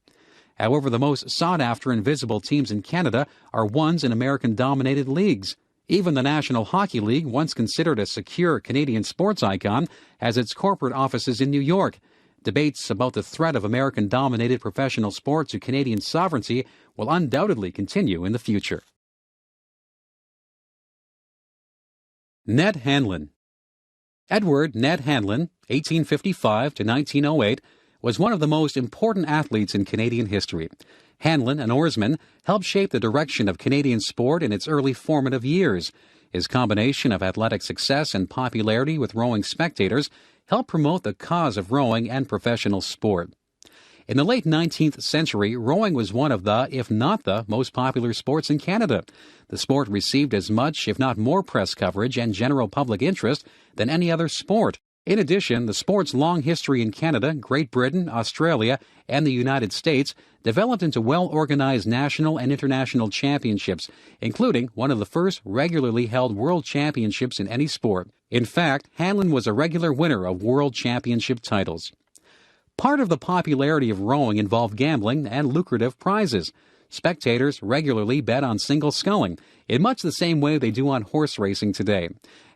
Speaker 9: However, the most sought-after and visible teams in Canada are ones in American-dominated leagues. Even the National Hockey League, once considered a secure Canadian sports icon, has its corporate offices in New York. Debates about the threat of American-dominated professional sport to Canadian sovereignty will undoubtedly continue in the future. Ned Hanlon. Edward Ned Hanlon, 1855 to 1908, was one of the most important athletes in Canadian history. Hanlon, an oarsman, helped shape the direction of Canadian sport in its early formative years. His combination of athletic success and popularity with rowing spectators helped promote the cause of rowing and professional sport. In the late 19th century, rowing was one of the, if not the, most popular sports in Canada. The sport received as much, if not more, press coverage and general public interest than any other sport. In addition, the sport's long history in Canada, Great Britain, Australia, and the United States developed into well-organized national and international championships, including one of the first regularly held world championships in any sport. In fact, Hanlon was a regular winner of world championship titles. Part of the popularity of rowing involved gambling and lucrative prizes. Spectators regularly bet on single sculling, in much the same way they do on horse racing today.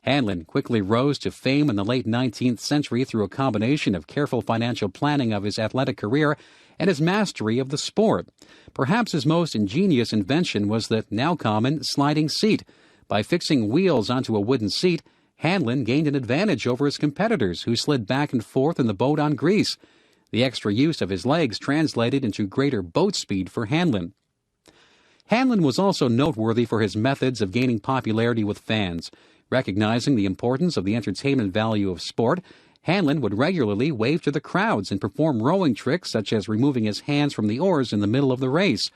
Speaker 9: Hanlon quickly rose to fame in the late 19th century through a combination of careful financial planning of his athletic career and his mastery of the sport. Perhaps his most ingenious invention was the now common sliding seat. By fixing wheels onto a wooden seat, Hanlon gained an advantage over his competitors, who slid back and forth in the boat on grease. The extra use of his legs translated into greater boat speed for Hanlon. Hanlon was also noteworthy for his methods of gaining popularity with fans. Recognizing the importance of the entertainment value of sport, Hanlon would regularly wave to the crowds and perform rowing tricks such as removing his hands from the oars in the middle of the race.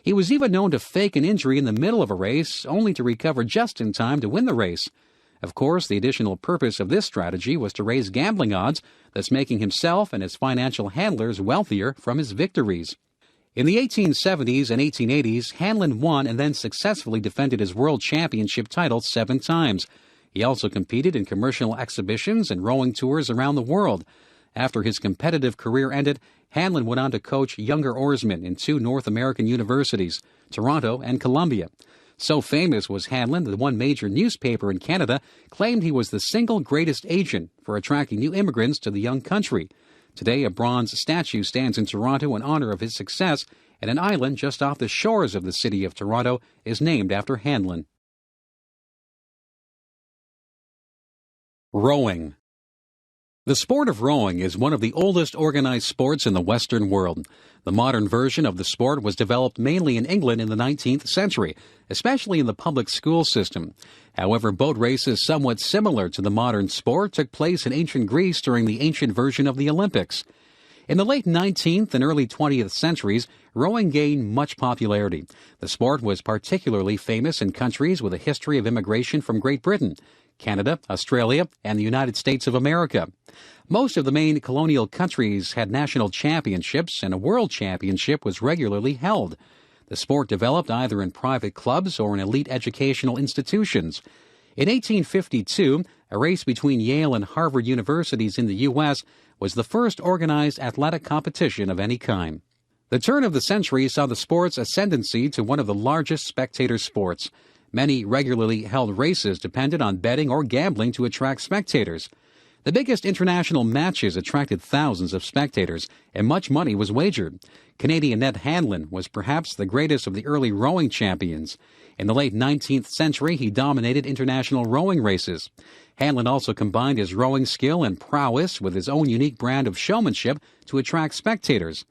Speaker 9: He was even known to fake an injury in the middle of a race, only to recover just in time to win the race. Of course, the additional purpose of this strategy was to raise gambling odds, thus making himself and his financial handlers wealthier from his victories. In the 1870s and 1880s, Hanlon won and then successfully defended his world championship title 7 times. He also competed in commercial exhibitions and rowing tours around the world. After his competitive career ended, Hanlon went on to coach younger oarsmen in 2 North American universities, Toronto and Columbia. So famous was Hanlon that one major newspaper in Canada claimed he was the single greatest agent for attracting new immigrants to the young country. Today, a bronze statue stands in Toronto in honor of his success, and an island just off the shores of the city of Toronto is named after Hanlon. Rowing. The sport of rowing is one of the oldest organized sports in the Western world. The modern version of the sport was developed mainly in England in the 19th century, especially in the public school system. However, boat races somewhat similar to the modern sport took place in ancient Greece during the ancient version of the Olympics. In the late 19th and early 20th centuries, rowing gained much popularity. The sport was particularly famous in countries with a history of immigration from Great Britain, Canada, Australia, and the United States of America. Most of the main colonial countries had national championships, and a world championship was regularly held. The sport developed either in private clubs or in elite educational institutions. In 1852, a race between Yale and Harvard universities in the U.S. was the first organized athletic competition of any kind. The turn of the century saw the sport's ascendancy to one of the largest spectator sports. Many regularly held races depended on betting or gambling to attract spectators. The biggest international matches attracted thousands of spectators, and much money was wagered. Canadian Ned Hanlon was perhaps the greatest of the early rowing champions. In the late 19th century, he dominated international rowing races. Hanlon also combined his rowing skill and prowess with his own unique brand of showmanship to attract spectators.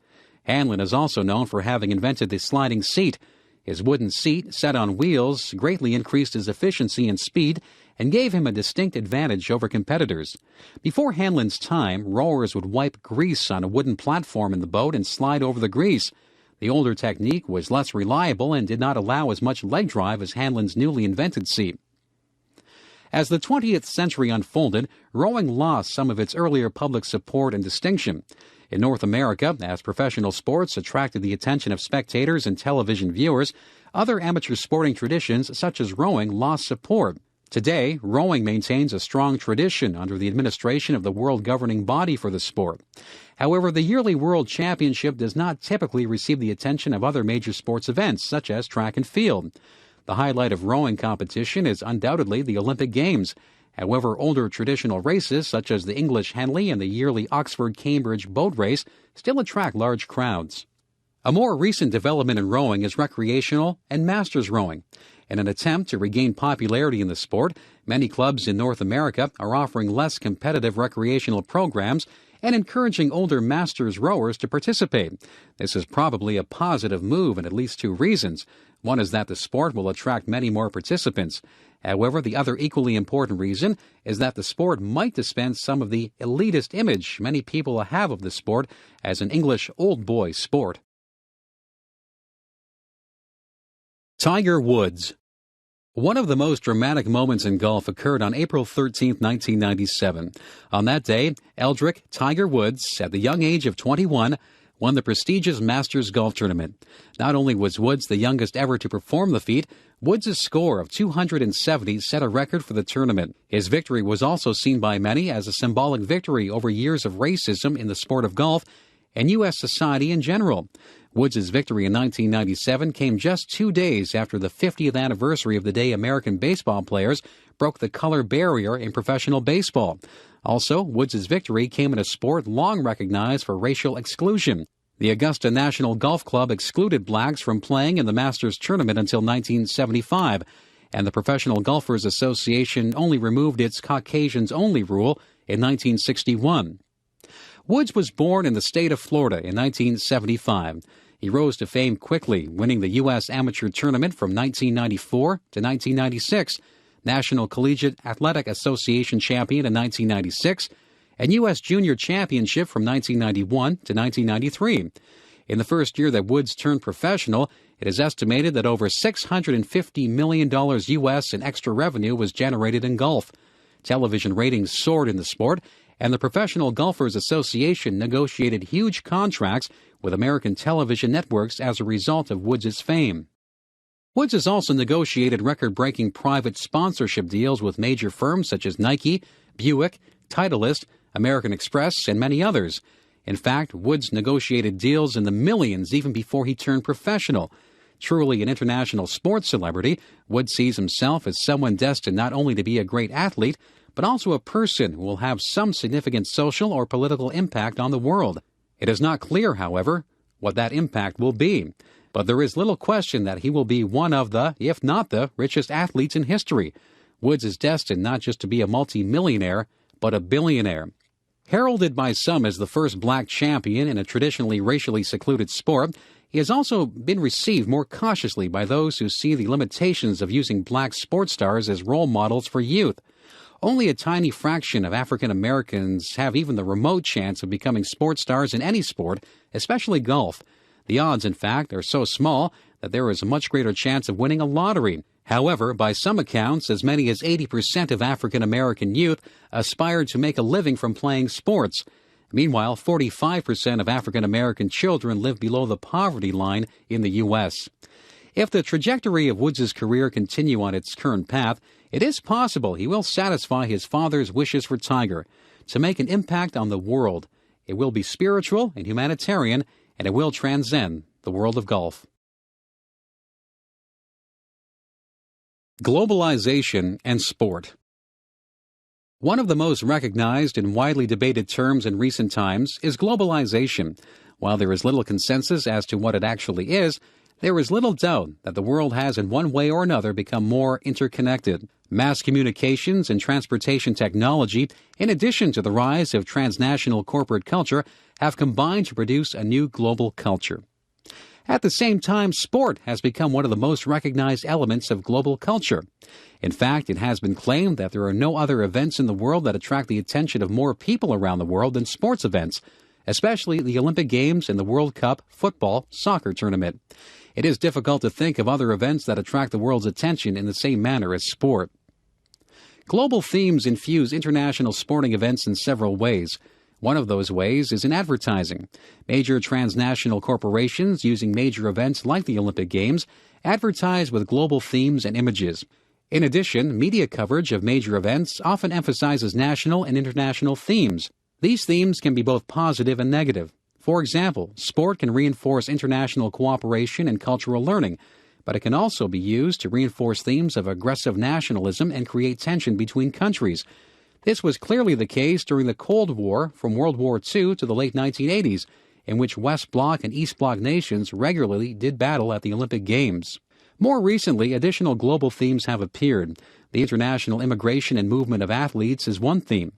Speaker 9: Hanlon is also known for having invented the sliding seat. His wooden seat, set on wheels, greatly increased his efficiency and speed and gave him a distinct advantage over competitors. Before Hanlon's time, rowers would wipe grease on a wooden platform in the boat and slide over the grease. The older technique was less reliable and did not allow as much leg drive as Hanlon's newly invented seat. As the 20th century unfolded, rowing lost some of its earlier public support and distinction. In North America, as professional sports attracted the attention of spectators and television viewers, other amateur sporting traditions such as rowing lost support. Today, rowing maintains a strong tradition under the administration of the world governing body for the sport. However, the yearly World Championship does not typically receive the attention of other major sports events, such as track and field. The highlight of rowing competition is undoubtedly the Olympic Games. However, older traditional races, such as the English Henley and the yearly Oxford-Cambridge boat race, still attract large crowds. A more recent development in rowing is recreational and masters rowing. In an attempt to regain popularity in the sport, many clubs in North America are offering less competitive recreational programs and encouraging older masters rowers to participate. This is probably a positive move in at least two reasons. One is that the sport will attract many more participants. However, the other equally important reason is that the sport might dispense some of the elitist image many people have of the sport as an English old boy sport. Tiger Woods. One of the most dramatic moments in golf occurred on April 13, 1997. On that day, Eldrick Tiger Woods, at the young age of 21, won the prestigious Masters Golf Tournament. Not only was Woods the youngest ever to perform the feat, Woods' score of 270 set a record for the tournament. His victory was also seen by many as a symbolic victory over years of racism in the sport of golf and U.S. society in general. Woods' victory in 1997 came just 2 days after the 50th anniversary of the day American baseball players broke the color barrier in professional baseball. Also, Woods' victory came in a sport long recognized for racial exclusion. The Augusta National Golf Club excluded blacks from playing in the Masters tournament until 1975, and the Professional Golfers Association only removed its Caucasians-only rule in 1961. Woods was born in the state of Florida in 1975. He rose to fame quickly, winning the U.S. Amateur Tournament from 1994 to 1996, National Collegiate Athletic Association champion in 1996, and U.S. Junior Championship from 1991 to 1993. In the first year that Woods turned professional, it is estimated that over $650 million U.S. in extra revenue was generated in golf. Television ratings soared in the sport, and the Professional Golfers Association negotiated huge contracts with American television networks as a result of Woods' fame. Woods has also negotiated record-breaking private sponsorship deals with major firms such as Nike, Buick, Titleist, American Express, and many others. In fact, Woods negotiated deals in the millions even before he turned professional. Truly an international sports celebrity, Woods sees himself as someone destined not only to be a great athlete, but also a person who will have some significant social or political impact on the world. It is not clear, however, what that impact will be. But there is little question that he will be one of the, if not the, richest athletes in history. Woods is destined not just to be a multi-millionaire, but a billionaire. Heralded by some as the first black champion in a traditionally racially secluded sport, he has also been received more cautiously by those who see the limitations of using black sports stars as role models for youth. Only a tiny fraction of African Americans have even the remote chance of becoming sports stars in any sport, especially golf. The odds, in fact, are so small that there is a much greater chance of winning a lottery. However, by some accounts, as many as 80% of African American youth aspire to make a living from playing sports. Meanwhile, 45% of African American children live below the poverty line in the U.S. If the trajectory of Woods' career continue on its current path, it is possible he will satisfy his father's wishes for Tiger, to make an impact on the world. It will be spiritual and humanitarian, and it will transcend the world of golf. Globalization and sport. One of the most recognized and widely debated terms in recent times is globalization. While there is little consensus as to what it actually is, there is little doubt that the world has in one way or another become more interconnected. Mass communications and transportation technology, in addition to the rise of transnational corporate culture, have combined to produce a new global culture. At the same time, sport has become one of the most recognized elements of global culture. In fact, it has been claimed that there are no other events in the world that attract the attention of more people around the world than sports events, especially the Olympic Games and the World Cup football soccer tournament. It is difficult to think of other events that attract the world's attention in the same manner as sport. Global themes infuse international sporting events in several ways. One of those ways is in advertising. Major transnational corporations using major events like the Olympic Games advertise with global themes and images. In addition, media coverage of major events often emphasizes national and international themes. These themes can be both positive and negative. For example, sport can reinforce international cooperation and cultural learning, but it can also be used to reinforce themes of aggressive nationalism and create tension between countries. This was clearly the case during the Cold War from World War II to the late 1980s, in which West Bloc and East Bloc nations regularly did battle at the Olympic Games. More recently, additional global themes have appeared. The international immigration and movement of athletes is one theme.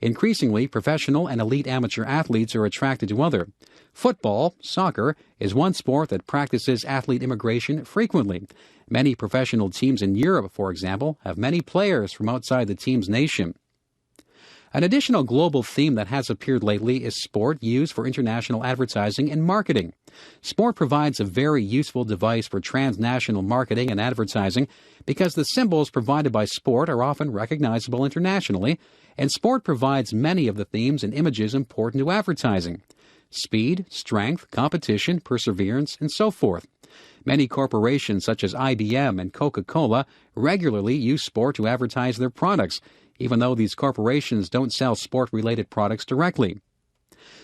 Speaker 9: Increasingly, professional and elite amateur athletes are attracted to other. Football, soccer, is one sport that practices athlete immigration frequently. Many professional teams in Europe, for example, have many players from outside the team's nation. An additional global theme that has appeared lately is sport used for international advertising and marketing. Sport provides a very useful device for transnational marketing and advertising because the symbols provided by sport are often recognizable internationally, and sport provides many of the themes and images important to advertising: speed, strength, competition, perseverance, and so forth. Many corporations such as IBM and Coca-Cola regularly use sport to advertise their products, even though these corporations don't sell sport-related products directly.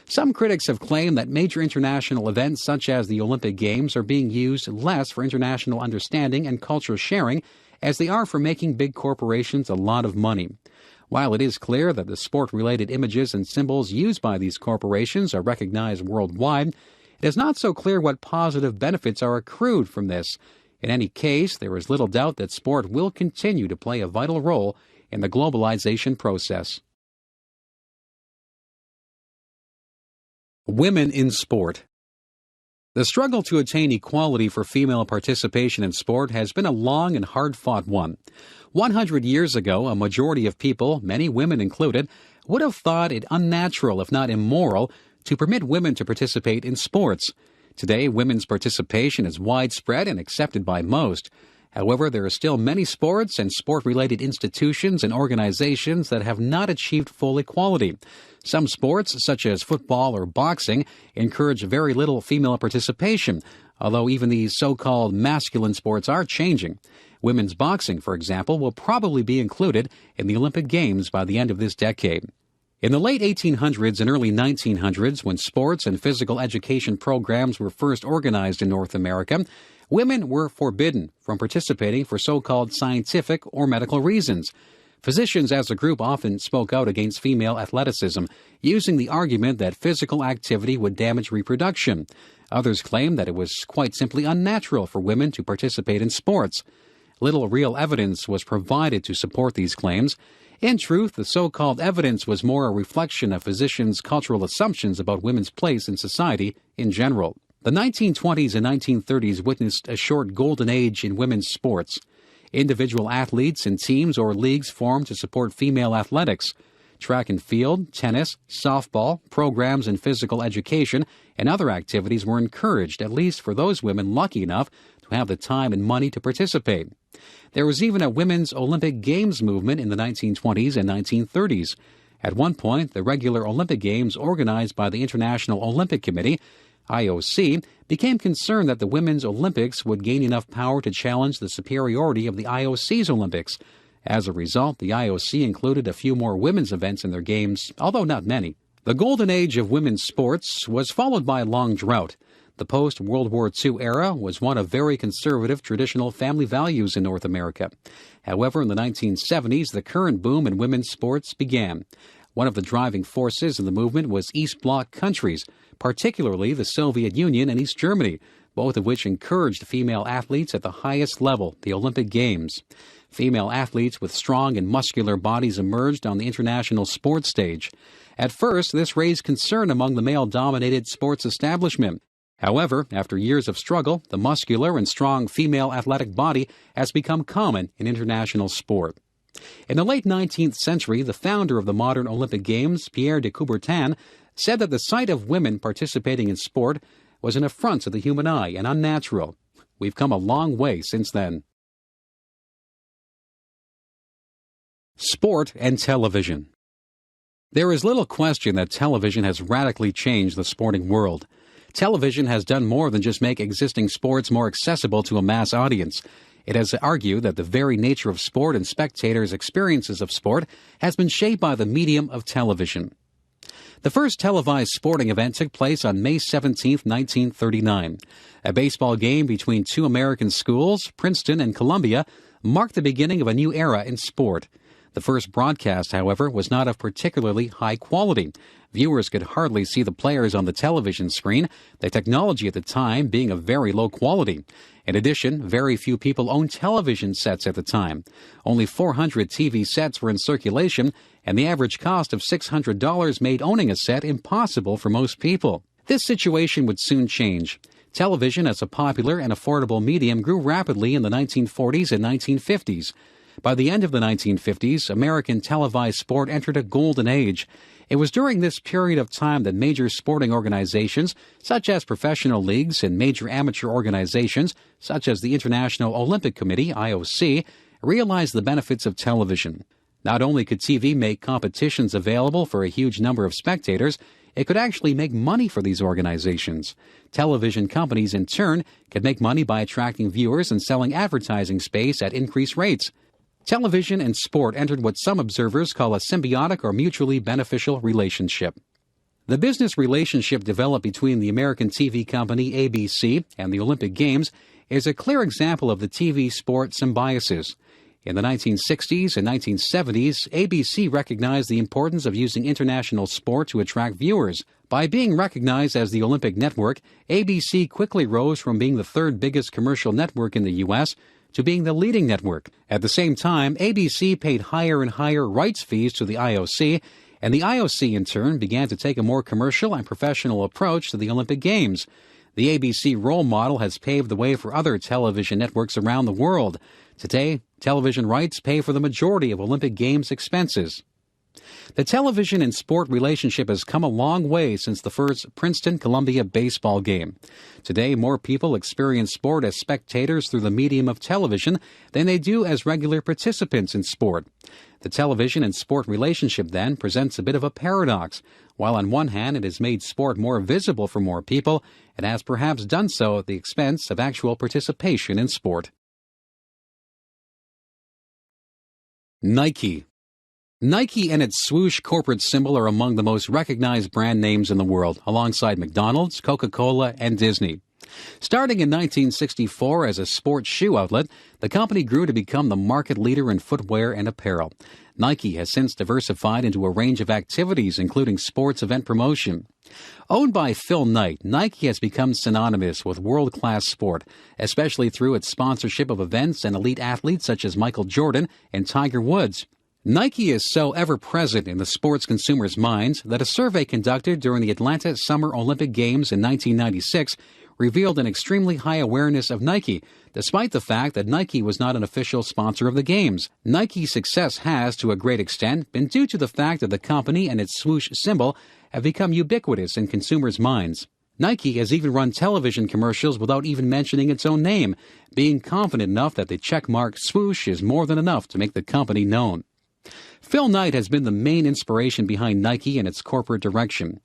Speaker 9: Some critics have claimed that major international events such as the Olympic Games are being used less for international understanding and cultural sharing as they are for making big corporations a lot of money. While it is clear that the sport-related images and symbols used by these corporations are recognized worldwide, it is not so clear what positive benefits are accrued from this. In any case, there is little doubt that sport will continue to play a vital role in the globalization process. Women in sport. The struggle to attain equality for female participation in sport has been a long and hard-fought one. 100 years ago, a majority of people, many women included, would have thought it unnatural, if not immoral, to permit women to participate in sports. Today, women's participation is widespread and accepted by most. However, there are still many sports and sport-related institutions and organizations that have not achieved full equality. Some sports, such as football or boxing, encourage very little female participation, although even these so-called masculine sports are changing. Women's boxing, for example, will probably be included in the Olympic Games by the end of this decade. In the late 1800s and early 1900s, when sports and physical education programs were first organized in North America, women were forbidden from participating for so-called scientific or medical reasons. Physicians as a group often spoke out against female athleticism, using the argument that physical activity would damage reproduction. Others claimed that it was quite simply unnatural for women to participate in sports. Little real evidence was provided to support these claims. In truth, the so-called evidence was more a reflection of physicians' cultural assumptions about women's place in society in general. The 1920s and 1930s witnessed a short golden age in women's sports. Individual athletes and teams or leagues formed to support female athletics. Track and field, tennis, softball, programs in physical education, and other activities were encouraged, at least for those women lucky enough to have the time and money to participate. There was even a women's Olympic Games movement in the 1920s and 1930s. At one point, the regular Olympic Games organized by the International Olympic Committee, IOC, became concerned that the Women's Olympics would gain enough power to challenge the superiority of the IOC's Olympics. As a result, the IOC included a few more women's events in their games, although not many. The golden age of women's sports was followed by a long drought. The post-World War II era was one of very conservative traditional family values in North America. However, in the 1970s, the current boom in women's sports began. One of the driving forces in the movement was East Bloc countries, particularly the Soviet Union and East Germany, both of which encouraged female athletes at the highest level, the Olympic Games. Female athletes with strong and muscular bodies emerged on the international sports stage. At first, this raised concern among the male-dominated sports establishment. However, after years of struggle, the muscular and strong female athletic body has become common in international sport. In the late 19th century, the founder of the modern Olympic Games, Pierre de Coubertin, said that the sight of women participating in sport was an affront to the human eye and unnatural. We've come a long way since then. Sport and television. There is little question that television has radically changed the sporting world. Television has done more than just make existing sports more accessible to a mass audience. It has argued that the very nature of sport and spectators' experiences of sport has been shaped by the medium of television. The first televised sporting event took place on May 17, 1939. A baseball game between two American schools, Princeton and Columbia, marked the beginning of a new era in sport. The first broadcast, however, was not of particularly high quality. Viewers could hardly see the players on the television screen, the technology at the time being of very low quality. In addition, very few people owned television sets at the time. Only 400 TV sets were in circulation, and the average cost of $600 made owning a set impossible for most people. This situation would soon change. Television as a popular and affordable medium grew rapidly in the 1940s and 1950s. By the end of the 1950s, American televised sport entered a golden age. It was during this period of time that major sporting organizations, such as professional leagues, and major amateur organizations, such as the International Olympic Committee, IOC, realized the benefits of television. Not only could TV make competitions available for a huge number of spectators, it could actually make money for these organizations. Television companies, in turn, could make money by attracting viewers and selling advertising space at increased rates. Television and sport entered what some observers call a symbiotic or mutually beneficial relationship. The business relationship developed between the American TV company ABC and the Olympic Games is a clear example of the TV sport symbiosis. In the 1960s and 1970s, ABC recognized the importance of using international sport to attract viewers. By being recognized as the Olympic network, ABC quickly rose from being the third biggest commercial network in the U.S. to being the leading network. At the same time, ABC paid higher and higher rights fees to the IOC, and the IOC in turn began to take a more commercial and professional approach to the Olympic Games. The ABC role model has paved the way for other television networks around the world. Today, television rights pay for the majority of Olympic Games expenses. The television and sport relationship has come a long way since the first Princeton-Columbia baseball game. Today, more people experience sport as spectators through the medium of television than they do as regular participants in sport. The television and sport relationship, then, presents a bit of a paradox. While on one hand it has made sport more visible for more people, it has perhaps done so at the expense of actual participation in sport. Nike. Nike and its swoosh corporate symbol are among the most recognized brand names in the world, alongside McDonald's, Coca-Cola, and Disney. Starting in 1964 as a sports shoe outlet, the company grew to become the market leader in footwear and apparel. Nike has since diversified into a range of activities, including sports event promotion. Owned by Phil Knight, Nike has become synonymous with world-class sport, especially through its sponsorship of events and elite athletes such as Michael Jordan and Tiger Woods. Nike is so ever-present in the sports consumers' minds that a survey conducted during the Atlanta Summer Olympic Games in 1996 revealed an extremely high awareness of Nike, despite the fact that Nike was not an official sponsor of the Games. Nike's success has, to a great extent, been due to the fact that the company and its swoosh symbol have become ubiquitous in consumers' minds. Nike has even run television commercials without even mentioning its own name, being confident enough that the checkmark swoosh is more than enough to make the company known. Phil Knight has been the main inspiration behind Nike and its corporate direction.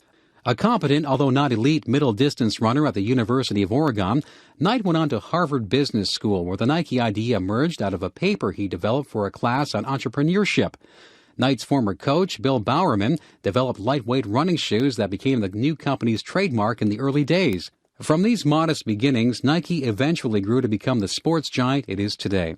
Speaker 9: A competent, although not elite, middle-distance runner at the University of Oregon, Knight went on to Harvard Business School, where the Nike idea emerged out of a paper he developed for a class on entrepreneurship. Knight's former coach, Bill Bowerman, developed lightweight running shoes that became the new company's trademark in the early days. From these modest beginnings, Nike eventually grew to become the sports giant it is today.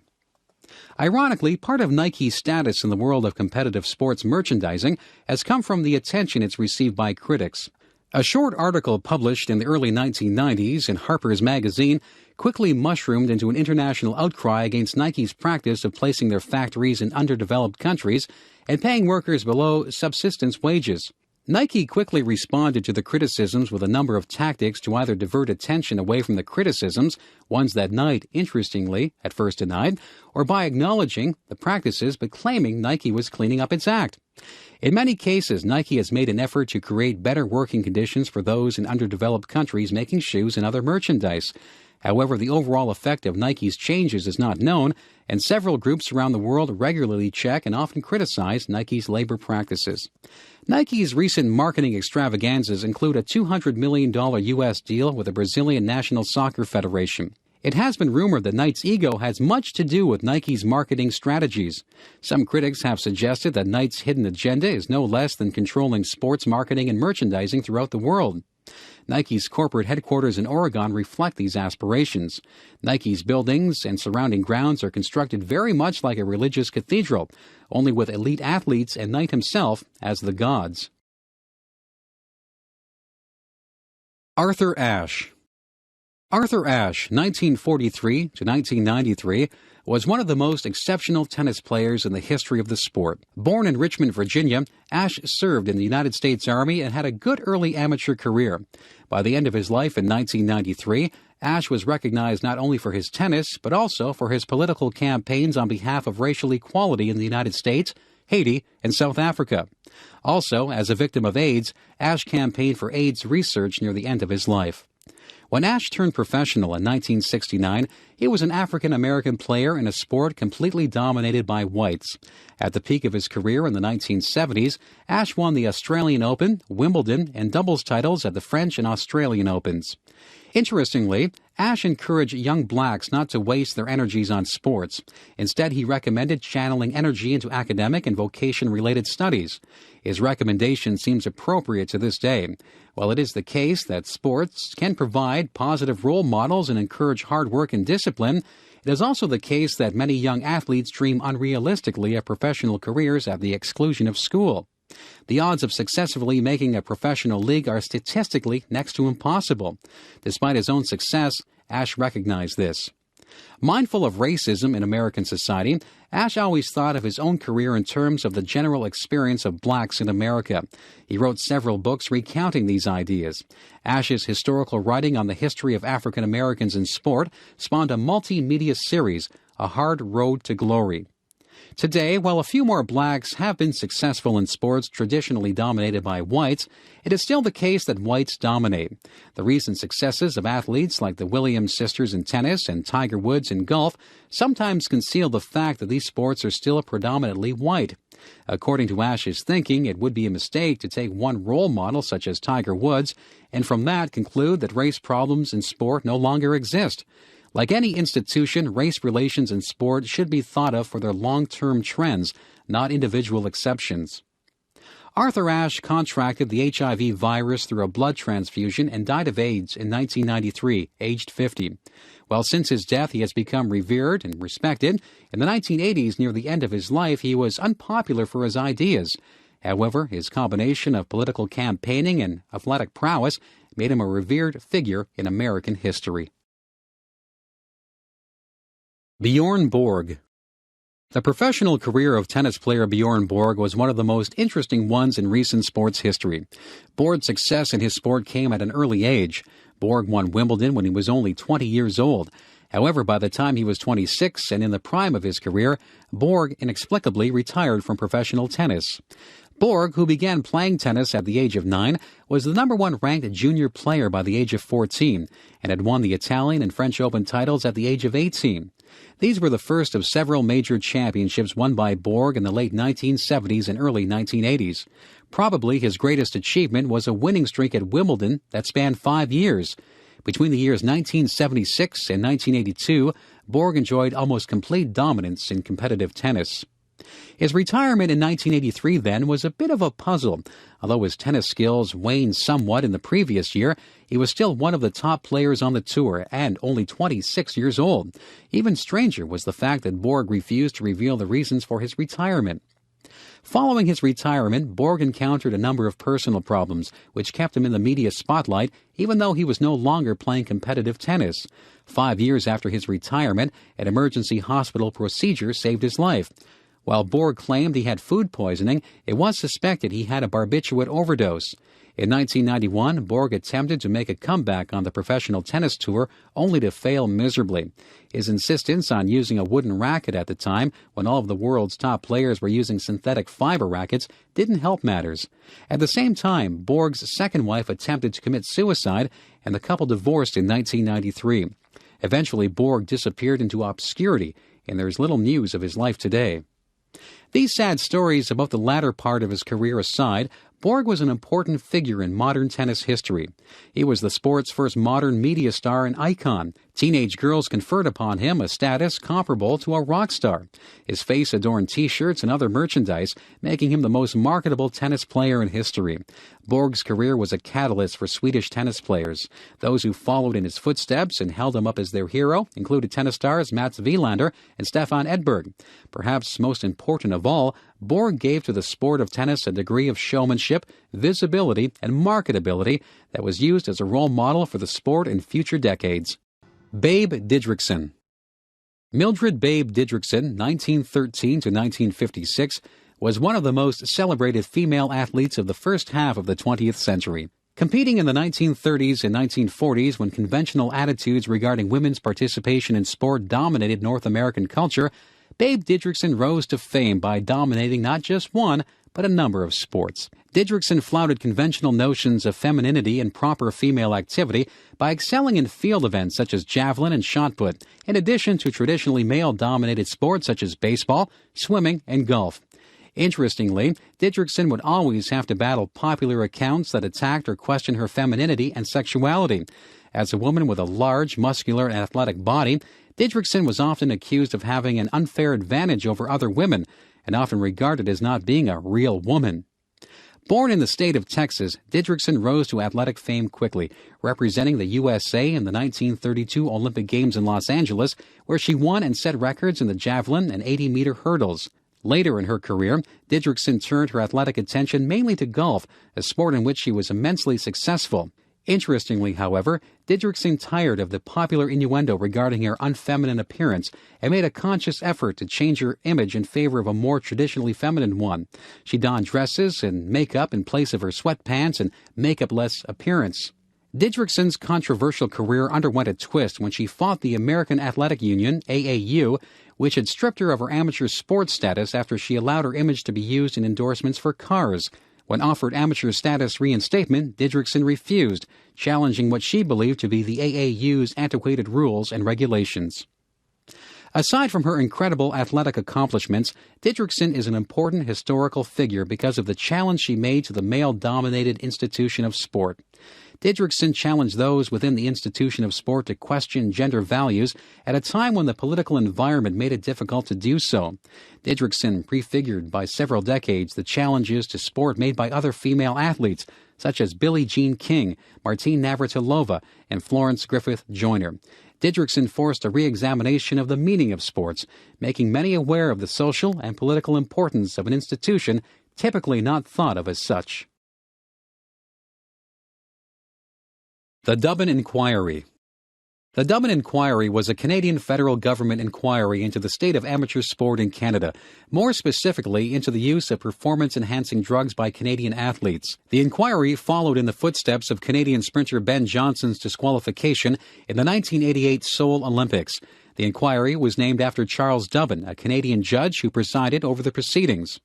Speaker 9: Ironically, part of Nike's status in the world of competitive sports merchandising has come from the attention it's received by critics. A short article published in the early 1990s in Harper's Magazine quickly mushroomed into an international outcry against Nike's practice of placing their factories in underdeveloped countries and paying workers below subsistence wages. Nike quickly responded to the criticisms with a number of tactics to either divert attention away from the criticisms, ones that Knight, interestingly, at first denied, or by acknowledging the practices but claiming Nike was cleaning up its act. In many cases, Nike has made an effort to create better working conditions for those in underdeveloped countries making shoes and other merchandise. However, the overall effect of Nike's changes is not known, and several groups around the world regularly check and often criticize Nike's labor practices. Nike's recent marketing extravaganzas include a $200 million U.S. deal with the Brazilian National Soccer Federation. It has been rumored that Knight's ego has much to do with Nike's marketing strategies. Some critics have suggested that Knight's hidden agenda is no less than controlling sports marketing and merchandising throughout the world. Nike's corporate headquarters in Oregon reflect these aspirations. Nike's buildings and surrounding grounds are constructed very much like a religious cathedral, only with elite athletes and Knight himself as the gods. Arthur Ashe. Arthur Ashe, 1943 to 1993, was one of the most exceptional tennis players in the history of the sport. Born in Richmond, Virginia, Ashe served in the United States Army and had a good early amateur career. By the end of his life in 1993, Ashe was recognized not only for his tennis, but also for his political campaigns on behalf of racial equality in the United States, Haiti, and South Africa. Also, as a victim of AIDS, Ashe campaigned for AIDS research near the end of his life. When Ashe turned professional in 1969, he was an African-American player in a sport completely dominated by whites. At the peak of his career in the 1970s, Ashe won the Australian Open, Wimbledon, and doubles titles at the French and Australian Opens. Interestingly, Ashe encouraged young blacks not to waste their energies on sports. Instead, he recommended channeling energy into academic and vocation-related studies. His recommendation seems appropriate to this day. While it is the case that sports can provide positive role models and encourage hard work and discipline, it is also the case that many young athletes dream unrealistically of professional careers at the exclusion of school. The odds of successfully making a professional league are statistically next to impossible. Despite his own success, Ashe recognized this. Mindful of racism in American society, Ashe always thought of his own career in terms of the general experience of blacks in America. He wrote several books recounting these ideas. Ashe's historical writing on the history of African Americans in sport spawned a multimedia series, A Hard Road to Glory. Today, while a few more blacks have been successful in sports traditionally dominated by whites, it is still the case that whites dominate. The recent successes of athletes like the Williams sisters in tennis and Tiger Woods in golf sometimes conceal the fact that these sports are still predominantly white. According to Ashe's thinking, it would be a mistake to take one role model such as Tiger Woods and from that conclude that race problems in sport no longer exist. Like any institution, race relations in sport should be thought of for their long-term trends, not individual exceptions. Arthur Ashe contracted the HIV virus through a blood transfusion and died of AIDS in 1993, aged 50. While since his death he has become revered and respected, in the 1980s, near the end of his life, he was unpopular for his ideas. However, his combination of political campaigning and athletic prowess made him a revered figure in American history. Bjorn Borg. The professional career of tennis player Bjorn Borg was one of the most interesting ones in recent sports history. Borg's success in his sport came at an early age. Borg won Wimbledon when he was only 20 years old. However, by the time he was 26 and in the prime of his career, Borg inexplicably retired from professional tennis. Borg, who began playing tennis at the age of 9, was the number one ranked junior player by the age of 14 and had won the Italian and French Open titles at the age of 18. These were the first of several major championships won by Borg in the late 1970s and early 1980s. Probably his greatest achievement was a winning streak at Wimbledon that spanned 5 years. Between the years 1976 and 1982, Borg enjoyed almost complete dominance in competitive tennis. His retirement in 1983, then, was a bit of a puzzle. Although his tennis skills waned somewhat in the previous year, he was still one of the top players on the tour and only 26 years old. Even stranger was the fact that Borg refused to reveal the reasons for his retirement. Following his retirement, Borg encountered a number of personal problems, which kept him in the media spotlight even though he was no longer playing competitive tennis. 5 years after his retirement, an emergency hospital procedure saved his life. While Borg claimed he had food poisoning, it was suspected he had a barbiturate overdose. In 1991, Borg attempted to make a comeback on the professional tennis tour, only to fail miserably. His insistence on using a wooden racket at the time, when all of the world's top players were using synthetic fiber rackets, didn't help matters. At the same time, Borg's second wife attempted to commit suicide, and the couple divorced in 1993. Eventually, Borg disappeared into obscurity, and there is little news of his life today. These sad stories about the latter part of his career aside, Borg was an important figure in modern tennis history. He was the sport's first modern media star and icon. Teenage girls conferred upon him a status comparable to a rock star. His face adorned T-shirts and other merchandise, making him the most marketable tennis player in history. Borg's career was a catalyst for Swedish tennis players. Those who followed in his footsteps and held him up as their hero included tennis stars Mats Wilander and Stefan Edberg. Perhaps most important of all, Borg gave to the sport of tennis a degree of showmanship, visibility, and marketability that was used as a role model for the sport in future decades. Babe Didrikson. Mildred Babe Didrikson, 1913 to 1956, was one of the most celebrated female athletes of the first half of the 20th century. Competing in the 1930s and 1940s, when conventional attitudes regarding women's participation in sport dominated North American culture, Babe Didrikson rose to fame by dominating not just one, but a number of sports. Didrikson flouted conventional notions of femininity and proper female activity by excelling in field events such as javelin and shot put, in addition to traditionally male-dominated sports such as baseball, swimming, and golf. Interestingly, Didrikson would always have to battle popular accounts that attacked or questioned her femininity and sexuality. As a woman with a large, muscular, and athletic body, Didrikson was often accused of having an unfair advantage over other women, and often regarded as not being a real woman. Born in the state of Texas, Didrikson rose to athletic fame quickly, representing the USA in the 1932 Olympic Games in Los Angeles, where she won and set records in the javelin and 80-meter hurdles. Later in her career, Didrikson turned her athletic attention mainly to golf, a sport in which she was immensely successful. Interestingly, however, Didrikson tired of the popular innuendo regarding her unfeminine appearance and made a conscious effort to change her image in favor of a more traditionally feminine one. She donned dresses and makeup in place of her sweatpants and makeup-less appearance. Didrikson's controversial career underwent a twist when she fought the American Athletic Union, AAU, which had stripped her of her amateur sports status after she allowed her image to be used in endorsements for cars. When offered amateur status reinstatement, Didrikson refused, challenging what she believed to be the AAU's antiquated rules and regulations. Aside from her incredible athletic accomplishments, Didrikson is an important historical figure because of the challenge she made to the male-dominated institution of sport. Didrikson challenged those within the institution of sport to question gender values at a time when the political environment made it difficult to do so. Didrikson prefigured by several decades the challenges to sport made by other female athletes, such as Billie Jean King, Martine Navratilova, and Florence Griffith Joyner. Didrikson forced a re-examination of the meaning of sports, making many aware of the social and political importance of an institution typically not thought of as such. The Dublin Inquiry. The Dublin Inquiry was a Canadian federal government inquiry into the state of amateur sport in Canada, more specifically into the use of performance-enhancing drugs by Canadian athletes. The inquiry followed in the footsteps of Canadian sprinter Ben Johnson's disqualification in the 1988 Seoul Olympics. The inquiry was named after Charles Dubbin, a Canadian judge who presided over the proceedings.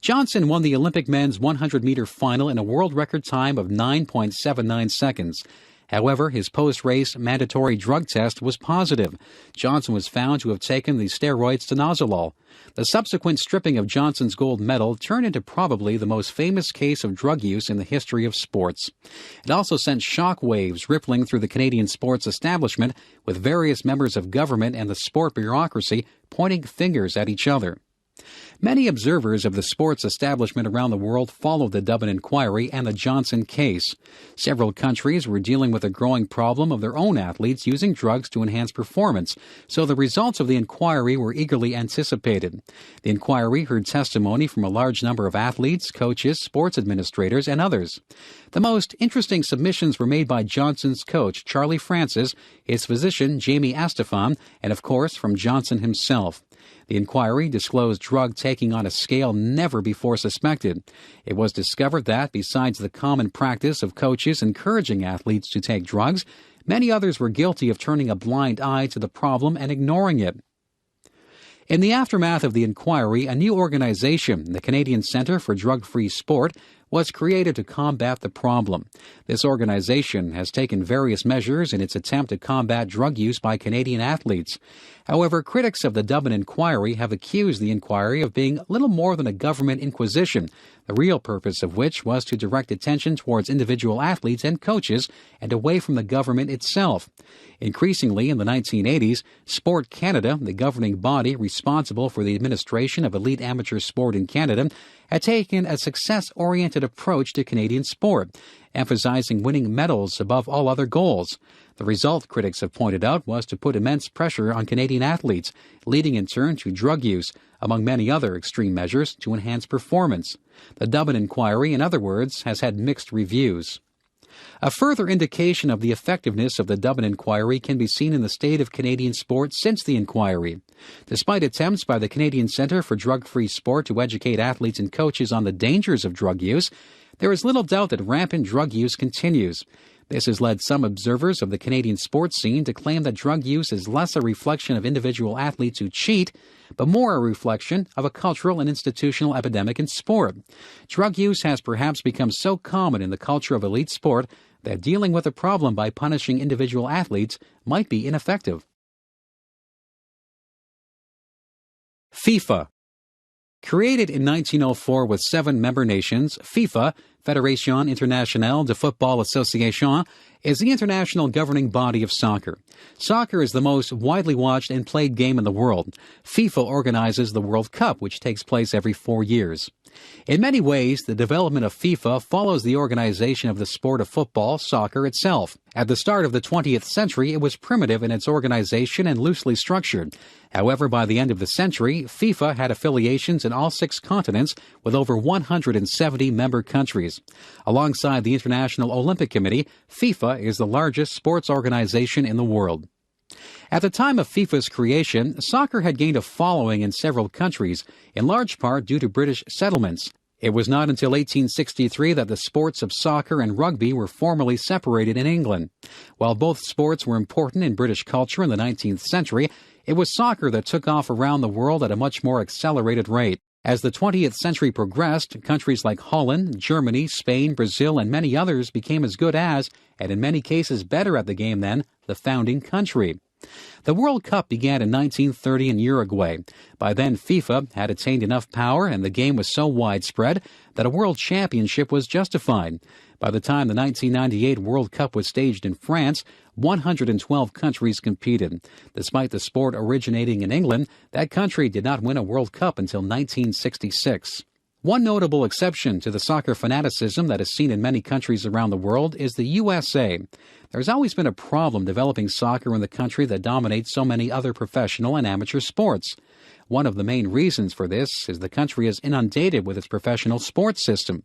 Speaker 9: Johnson won the Olympic men's 100-meter final in a world record time of 9.79 seconds. However, his post-race mandatory drug test was positive. Johnson was found to have taken the steroid stanozolol. The subsequent stripping of Johnson's gold medal turned into probably the most famous case of drug use in the history of sports. It also sent shock waves rippling through the Canadian sports establishment, with various members of government and the sport bureaucracy pointing fingers at each other. Many observers of the sports establishment around the world followed the Dublin Inquiry and the Johnson case. Several countries were dealing with a growing problem of their own athletes using drugs to enhance performance, so the results of the inquiry were eagerly anticipated. The inquiry heard testimony from a large number of athletes, coaches, sports administrators, and others. The most interesting submissions were made by Johnson's coach, Charlie Francis, his physician, Jamie Astafan, and of course from Johnson himself. The inquiry disclosed drug taking on a scale never before suspected. It was discovered that, besides the common practice of coaches encouraging athletes to take drugs, many others were guilty of turning a blind eye to the problem and ignoring it. In the aftermath of the inquiry, a new organization, the Canadian Centre for Drug-Free Sport, was created to combat the problem. This organization has taken various measures in its attempt to combat drug use by Canadian athletes. However, critics of the Dublin inquiry have accused the inquiry of being little more than a government inquisition, the real purpose of which was to direct attention towards individual athletes and coaches and away from the government itself. Increasingly, in the 1980s, Sport Canada, the governing body responsible for the administration of elite amateur sport in Canada, had taken a success-oriented approach to Canadian sport, emphasizing winning medals above all other goals. The result, critics have pointed out, was to put immense pressure on Canadian athletes, leading in turn to drug use, among many other extreme measures to enhance performance. The Dublin inquiry, in other words, has had mixed reviews. A further indication of the effectiveness of the Dublin inquiry can be seen in the state of Canadian sport since the inquiry. Despite attempts by the Canadian Centre for Drug-Free Sport to educate athletes and coaches on the dangers of drug use, there is little doubt that rampant drug use continues. This has led some observers of the Canadian sports scene to claim that drug use is less a reflection of individual athletes who cheat, but more a reflection of a cultural and institutional epidemic in sport. Drug use has perhaps become so common in the culture of elite sport that dealing with the problem by punishing individual athletes might be ineffective. FIFA. Created in 1904 with 7 member nations, FIFA, Fédération Internationale de Football Association, is the international governing body of soccer. Soccer is the most widely watched and played game in the world. FIFA organizes the World Cup, which takes place every 4 years. In many ways, the development of FIFA follows the organization of the sport of football, soccer itself. At the start of the 20th century, it was primitive in its organization and loosely structured. However, by the end of the century, FIFA had affiliations in all 6 continents with over 170 member countries. Alongside the International Olympic Committee, FIFA is the largest sports organization in the world. At the time of FIFA's creation, soccer had gained a following in several countries, in large part due to British settlements. It was not until 1863 that the sports of soccer and rugby were formally separated in England. While both sports were important in British culture in the 19th century, it was soccer that took off around the world at a much more accelerated rate. As the 20th century progressed, countries like Holland, Germany, Spain, Brazil, and many others became as good as, and in many cases better at the game than, the founding country. The World Cup began in 1930 in Uruguay. By then, FIFA had attained enough power and the game was so widespread that a world championship was justified. By the time the 1998 World Cup was staged in France, 112 countries competed. Despite the sport originating in England, that country did not win a World Cup until 1966. One notable exception to the soccer fanaticism that is seen in many countries around the world is the USA. There's always been a problem developing soccer in the country that dominates so many other professional and amateur sports. One of the main reasons for this is the country is inundated with its professional sports system.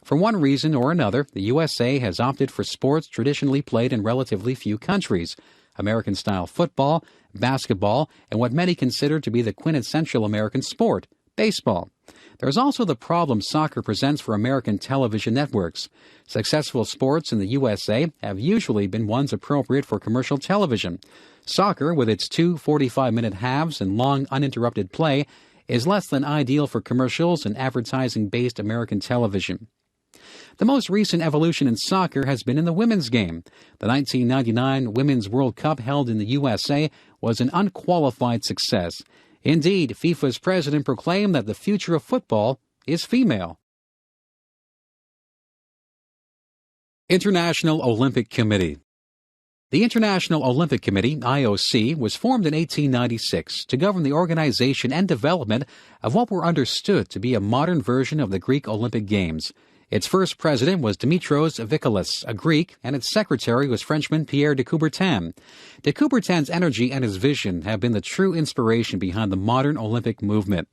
Speaker 9: For one reason or another, the USA has opted for sports traditionally played in relatively few countries: American-style football, basketball, and what many consider to be the quintessential American sport, baseball. There's also the problem soccer presents for American television networks. Successful sports in the USA have usually been ones appropriate for commercial television. Soccer, with its 2 45-minute halves and long uninterrupted play, is less than ideal for commercials and advertising-based American television. The most recent evolution in soccer has been in the women's game. The 1999 Women's World Cup held in the USA was an unqualified success. Indeed, FIFA's president proclaimed that the future of football is female. International Olympic Committee. The International Olympic Committee, IOC, was formed in 1896 to govern the organization and development of what were understood to be a modern version of the Greek Olympic Games. Its first president was Dimitros Vikalis, a Greek, and its secretary was Frenchman Pierre de Coubertin. De Coubertin's energy and his vision have been the true inspiration behind the modern Olympic movement.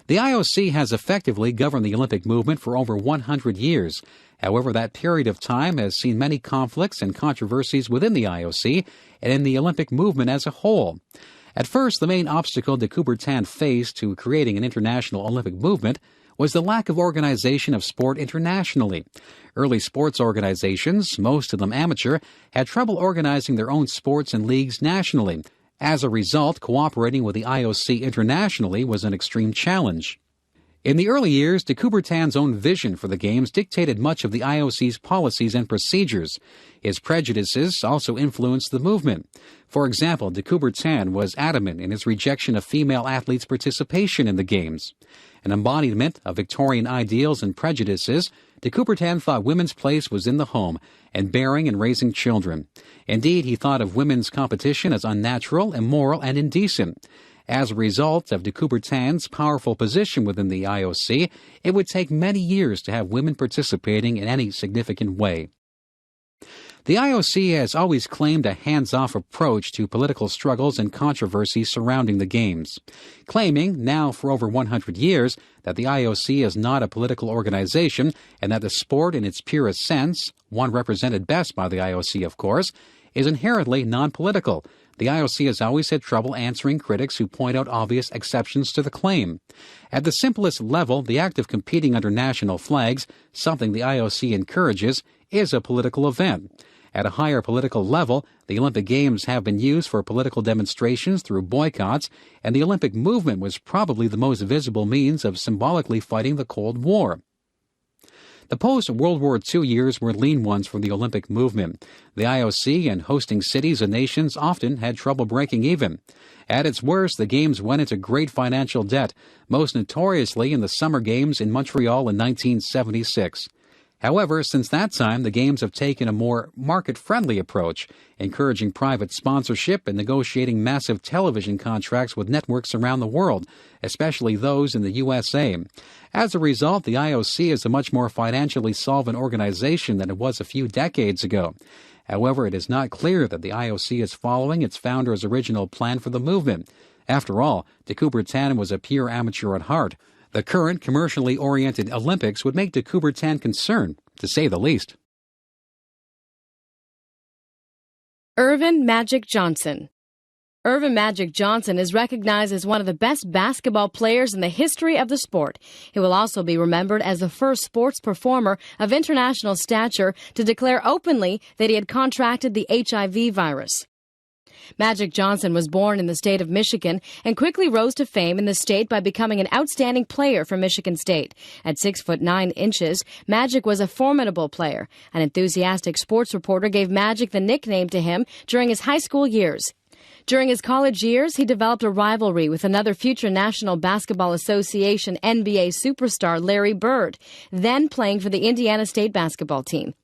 Speaker 9: The IOC has effectively governed the Olympic movement for over 100 years. However, that period of time has seen many conflicts and controversies within the IOC and in the Olympic movement as a whole. At first, the main obstacle de Coubertin faced to creating an international Olympic movement was the lack of organization of sport internationally. Early sports organizations, most of them amateur, had trouble organizing their own sports and leagues nationally. As a result, cooperating with the IOC internationally was an extreme challenge. In the early years, de Coubertin's own vision for the Games dictated much of the IOC's policies and procedures. His prejudices also influenced the movement. For example, de Coubertin was adamant in his rejection of female athletes' participation in the Games. An embodiment of Victorian ideals and prejudices, de Coubertin thought women's place was in the home and bearing and raising children. Indeed, he thought of women's competition as unnatural, immoral, and indecent. As a result of de Coubertin's powerful position within the IOC, it would take many years to have women participating in any significant way. The IOC has always claimed a hands-off approach to political struggles and controversies surrounding the Games, claiming, now for over 100 years, that the IOC is not a political organization and that the sport in its purest sense, one represented best by the IOC, of course, is inherently non-political. The IOC has always had trouble answering critics who point out obvious exceptions to the claim. At the simplest level, the act of competing under national flags, something the IOC encourages, is a political event. At a higher political level, the Olympic Games have been used for political demonstrations through boycotts, and the Olympic movement was probably the most visible means of symbolically fighting the Cold War. The post-World War II years were lean ones for the Olympic movement. The IOC and hosting cities and nations often had trouble breaking even. At its worst, the Games went into great financial debt, most notoriously in the Summer Games in Montreal in 1976. However, since that time, the Games have taken a more market-friendly approach, encouraging private sponsorship and negotiating massive television contracts with networks around the world, especially those in the USA. As a result, the IOC is a much more financially solvent organization than it was a few decades ago. However, it is not clear that the IOC is following its founder's original plan for the movement. After all, de Coubertin was a pure amateur at heart. The current commercially oriented Olympics would make de Coubertin concerned, to say the least.
Speaker 10: Earvin Magic Johnson. Earvin Magic Johnson is recognized as one of the best basketball players in the history of the sport. He will also be remembered as the first sports performer of international stature to declare openly that he had contracted the HIV virus. Magic Johnson was born in the state of Michigan and quickly rose to fame in the state by becoming an outstanding player for Michigan State. At 6'9", Magic was a formidable player. An enthusiastic sports reporter gave Magic the nickname to him during his high school years. During his college years, he developed a rivalry with another future National Basketball Association NBA superstar Larry Bird, then playing for the Indiana State basketball team.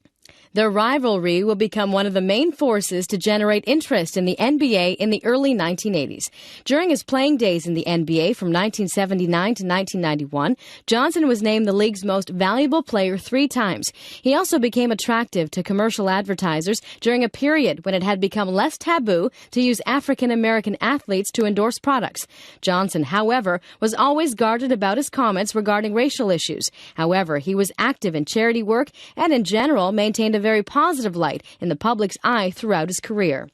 Speaker 10: Their rivalry will become one of the main forces to generate interest in the NBA in the early 1980s. During his playing days in the NBA from 1979 to 1991, Johnson was named the league's most valuable player 3 times. He also became attractive to commercial advertisers during a period when it had become less taboo to use African-American athletes to endorse products. Johnson, however, was always guarded about his comments regarding racial issues. However, he was active in charity work and in general maintained a very positive light in the public's eye throughout his career.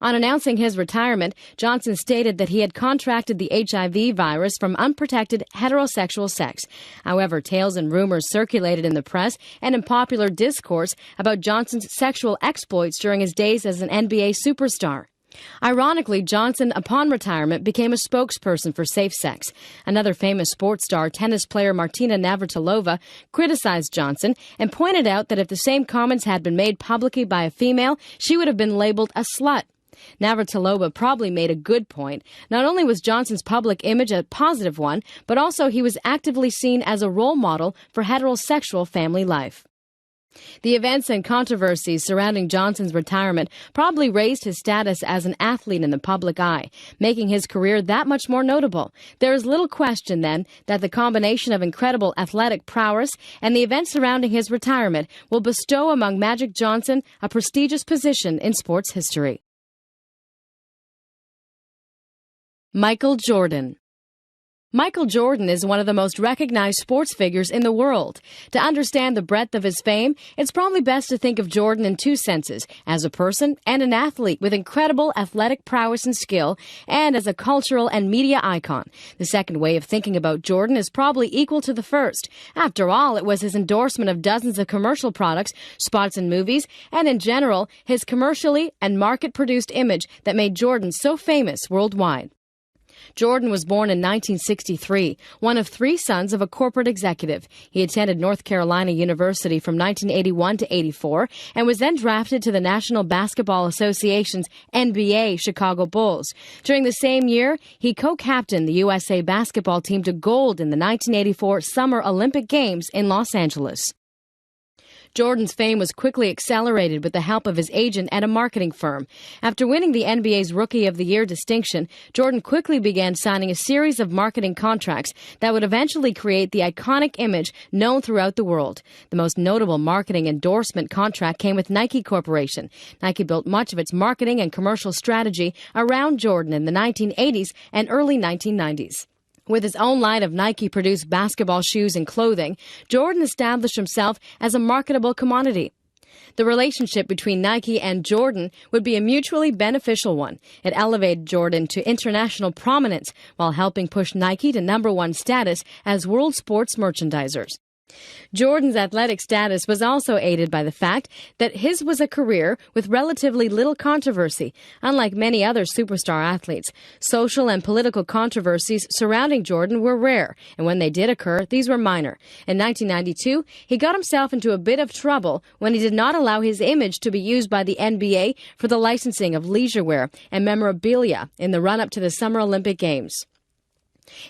Speaker 10: On announcing his retirement, Johnson stated that he had contracted the HIV virus from unprotected heterosexual sex. However, tales and rumors circulated in the press and in popular discourse about Johnson's sexual exploits during his days as an NBA superstar. Ironically, Johnson, upon retirement, became a spokesperson for safe sex. Another famous sports star, tennis player Martina Navratilova, criticized Johnson and pointed out that if the same comments had been made publicly by a female, she would have been labeled a slut. Navratilova probably made a good point. Not only was Johnson's public image a positive one, but also he was actively seen as a role model for heterosexual family life. The events and controversies surrounding Johnson's retirement probably raised his status as an athlete in the public eye, making his career that much more notable. There is little question, then, that the combination of incredible athletic prowess and the events surrounding his retirement will bestow among Magic Johnson a prestigious position in sports history. Michael Jordan. Michael Jordan is one of the most recognized sports figures in the world. To understand the breadth of his fame, it's probably best to think of Jordan in two senses, as a person and an athlete with incredible athletic prowess and skill, and as a cultural and media icon. The second way of thinking about Jordan is probably equal to the first. After all, it was his endorsement of dozens of commercial products, spots in movies, and in general, his commercially and market-produced image that made Jordan so famous worldwide. Jordan was born in 1963, one of three sons of a corporate executive. He attended North Carolina University from 1981 to 84 and was then drafted to the National Basketball Association's NBA Chicago Bulls. During the same year, he co-captained the USA basketball team to gold in the 1984 Summer Olympic Games in Los Angeles. Jordan's fame was quickly accelerated with the help of his agent at a marketing firm. After winning the NBA's Rookie of the Year distinction, Jordan quickly began signing a series of marketing contracts that would eventually create the iconic image known throughout the world. The most notable marketing endorsement contract came with Nike Corporation. Nike built much of its marketing and commercial strategy around Jordan in the 1980s and early 1990s. With his own line of Nike-produced basketball shoes and clothing, Jordan established himself as a marketable commodity. The relationship between Nike and Jordan would be a mutually beneficial one. It elevated Jordan to international prominence while helping push Nike to #1 status as world sports merchandisers. Jordan's athletic status was also aided by the fact that his was a career with relatively little controversy. Unlike many other superstar athletes, social and political controversies surrounding Jordan were rare, and when they did occur, these were minor. In 1992, he got himself into a bit of trouble when he did not allow his image to be used by the NBA for the licensing of leisure wear and memorabilia in the run-up to the Summer Olympic Games.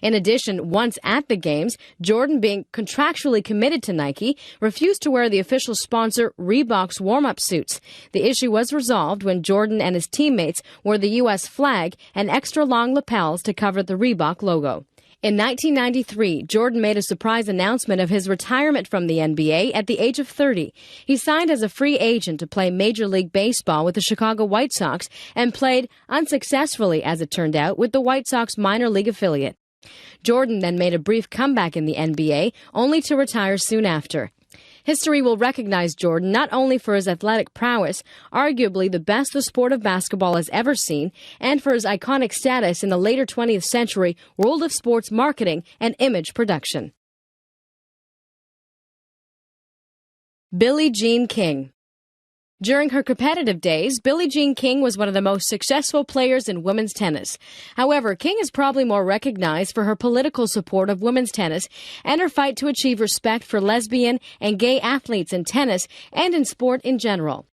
Speaker 10: In addition, once at the Games, Jordan, being contractually committed to Nike, refused to wear the official sponsor Reebok's warm-up suits. The issue was resolved when Jordan and his teammates wore the U.S. flag and extra-long lapels to cover the Reebok logo. In 1993, Jordan made a surprise announcement of his retirement from the NBA at the age of 30. He signed as a free agent to play Major League Baseball with the Chicago White Sox and played unsuccessfully, as it turned out, with the White Sox minor league affiliate. Jordan then made a brief comeback in the NBA, only to retire soon after. History will recognize Jordan not only for his athletic prowess, arguably the best the sport of basketball has ever seen, and for his iconic status in the later 20th century world of sports marketing and image production. Billie Jean King. During her competitive days, Billie Jean King was one of the most successful players in women's tennis. However, King is probably more recognized for her political support of women's tennis and her fight to achieve respect for lesbian and gay athletes in tennis and in sport in general.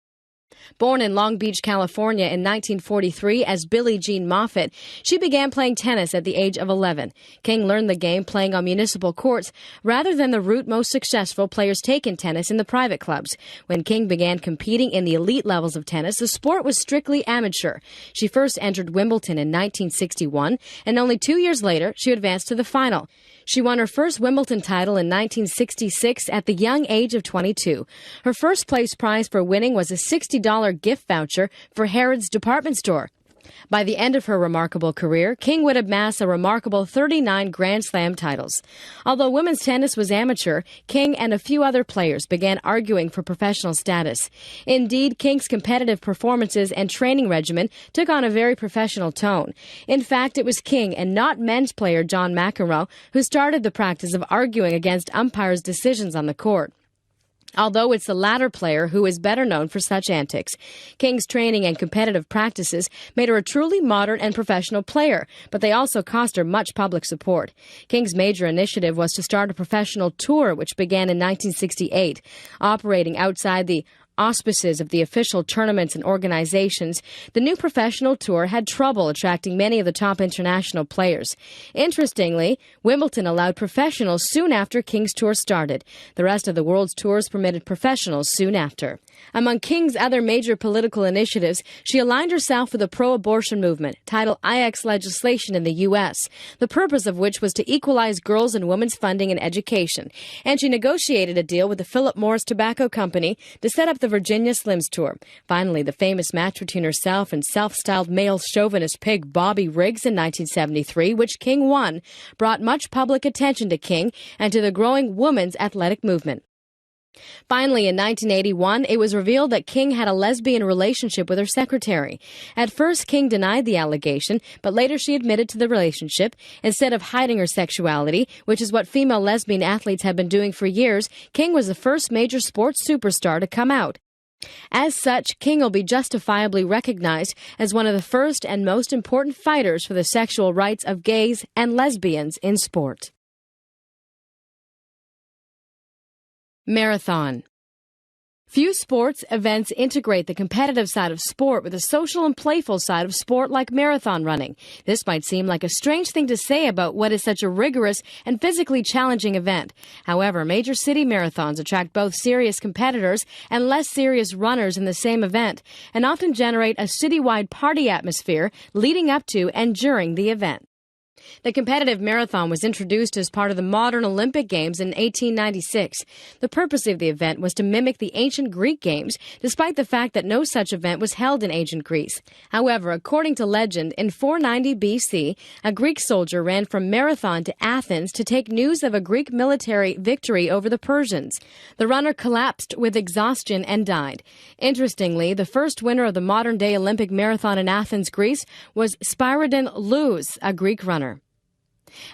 Speaker 10: Born in Long Beach, California in 1943 as Billie Jean Moffitt, she began playing tennis at the age of 11. King learned the game playing on municipal courts rather than the route most successful players take in tennis in the private clubs. When King began competing in the elite levels of tennis, the sport was strictly amateur. She first entered Wimbledon in 1961, and only 2 years later, she advanced to the final. She won her first Wimbledon title in 1966 at the young age of 22. Her first place prize for winning was a $60 gift voucher for Harrods department store. By the end of her remarkable career, King would amass a remarkable 39 Grand Slam titles. Although women's tennis was amateur, King and a few other players began arguing for professional status. Indeed, King's competitive performances and training regimen took on a very professional tone. In fact, it was King and not men's player John McEnroe who started the practice of arguing against umpires' decisions on the court. Although it's the latter player who is better known for such antics. King's training and competitive practices made her a truly modern and professional player, but they also cost her much public support. King's major initiative was to start a professional tour, which began in 1968. Operating outside the auspices of the official tournaments and organizations, the new professional tour had trouble attracting many of the top international players. Interestingly, Wimbledon allowed professionals soon after King's tour started. The rest of the world's tours permitted professionals soon after. Among King's other major political initiatives, she aligned herself with the pro-abortion movement, Title IX legislation in the U.S., the purpose of which was to equalize girls' and women's funding and education. And she negotiated a deal with the Philip Morris Tobacco Company to set up the Virginia Slims Tour. Finally, the famous match between herself and self-styled male chauvinist pig Bobby Riggs in 1973, which King won, brought much public attention to King and to the growing women's athletic movement. Finally, in 1981, it was revealed that King had a lesbian relationship with her secretary. At first, King denied the allegation, but later she admitted to the relationship. Instead of hiding her sexuality, which is what female lesbian athletes have been doing for years, King was the first major sports superstar to come out. As such, King will be justifiably recognized as one of the first and most important fighters for the sexual rights of gays and lesbians in sport. Marathon. Few sports events integrate the competitive side of sport with the social and playful side of sport like marathon running. This might seem like a strange thing to say about what is such a rigorous and physically challenging event. However, major city marathons attract both serious competitors and less serious runners in the same event, and often generate a citywide party atmosphere leading up to and during the event. The competitive marathon was introduced as part of the modern Olympic Games in 1896. The purpose of the event was to mimic the ancient Greek Games, despite the fact that no such event was held in ancient Greece. However, according to legend, in 490 BC, a Greek soldier ran from Marathon to Athens to take news of a Greek military victory over the Persians. The runner collapsed with exhaustion and died. Interestingly, the first winner of the modern-day Olympic marathon in Athens, Greece, was Spyridon Lous, a Greek runner.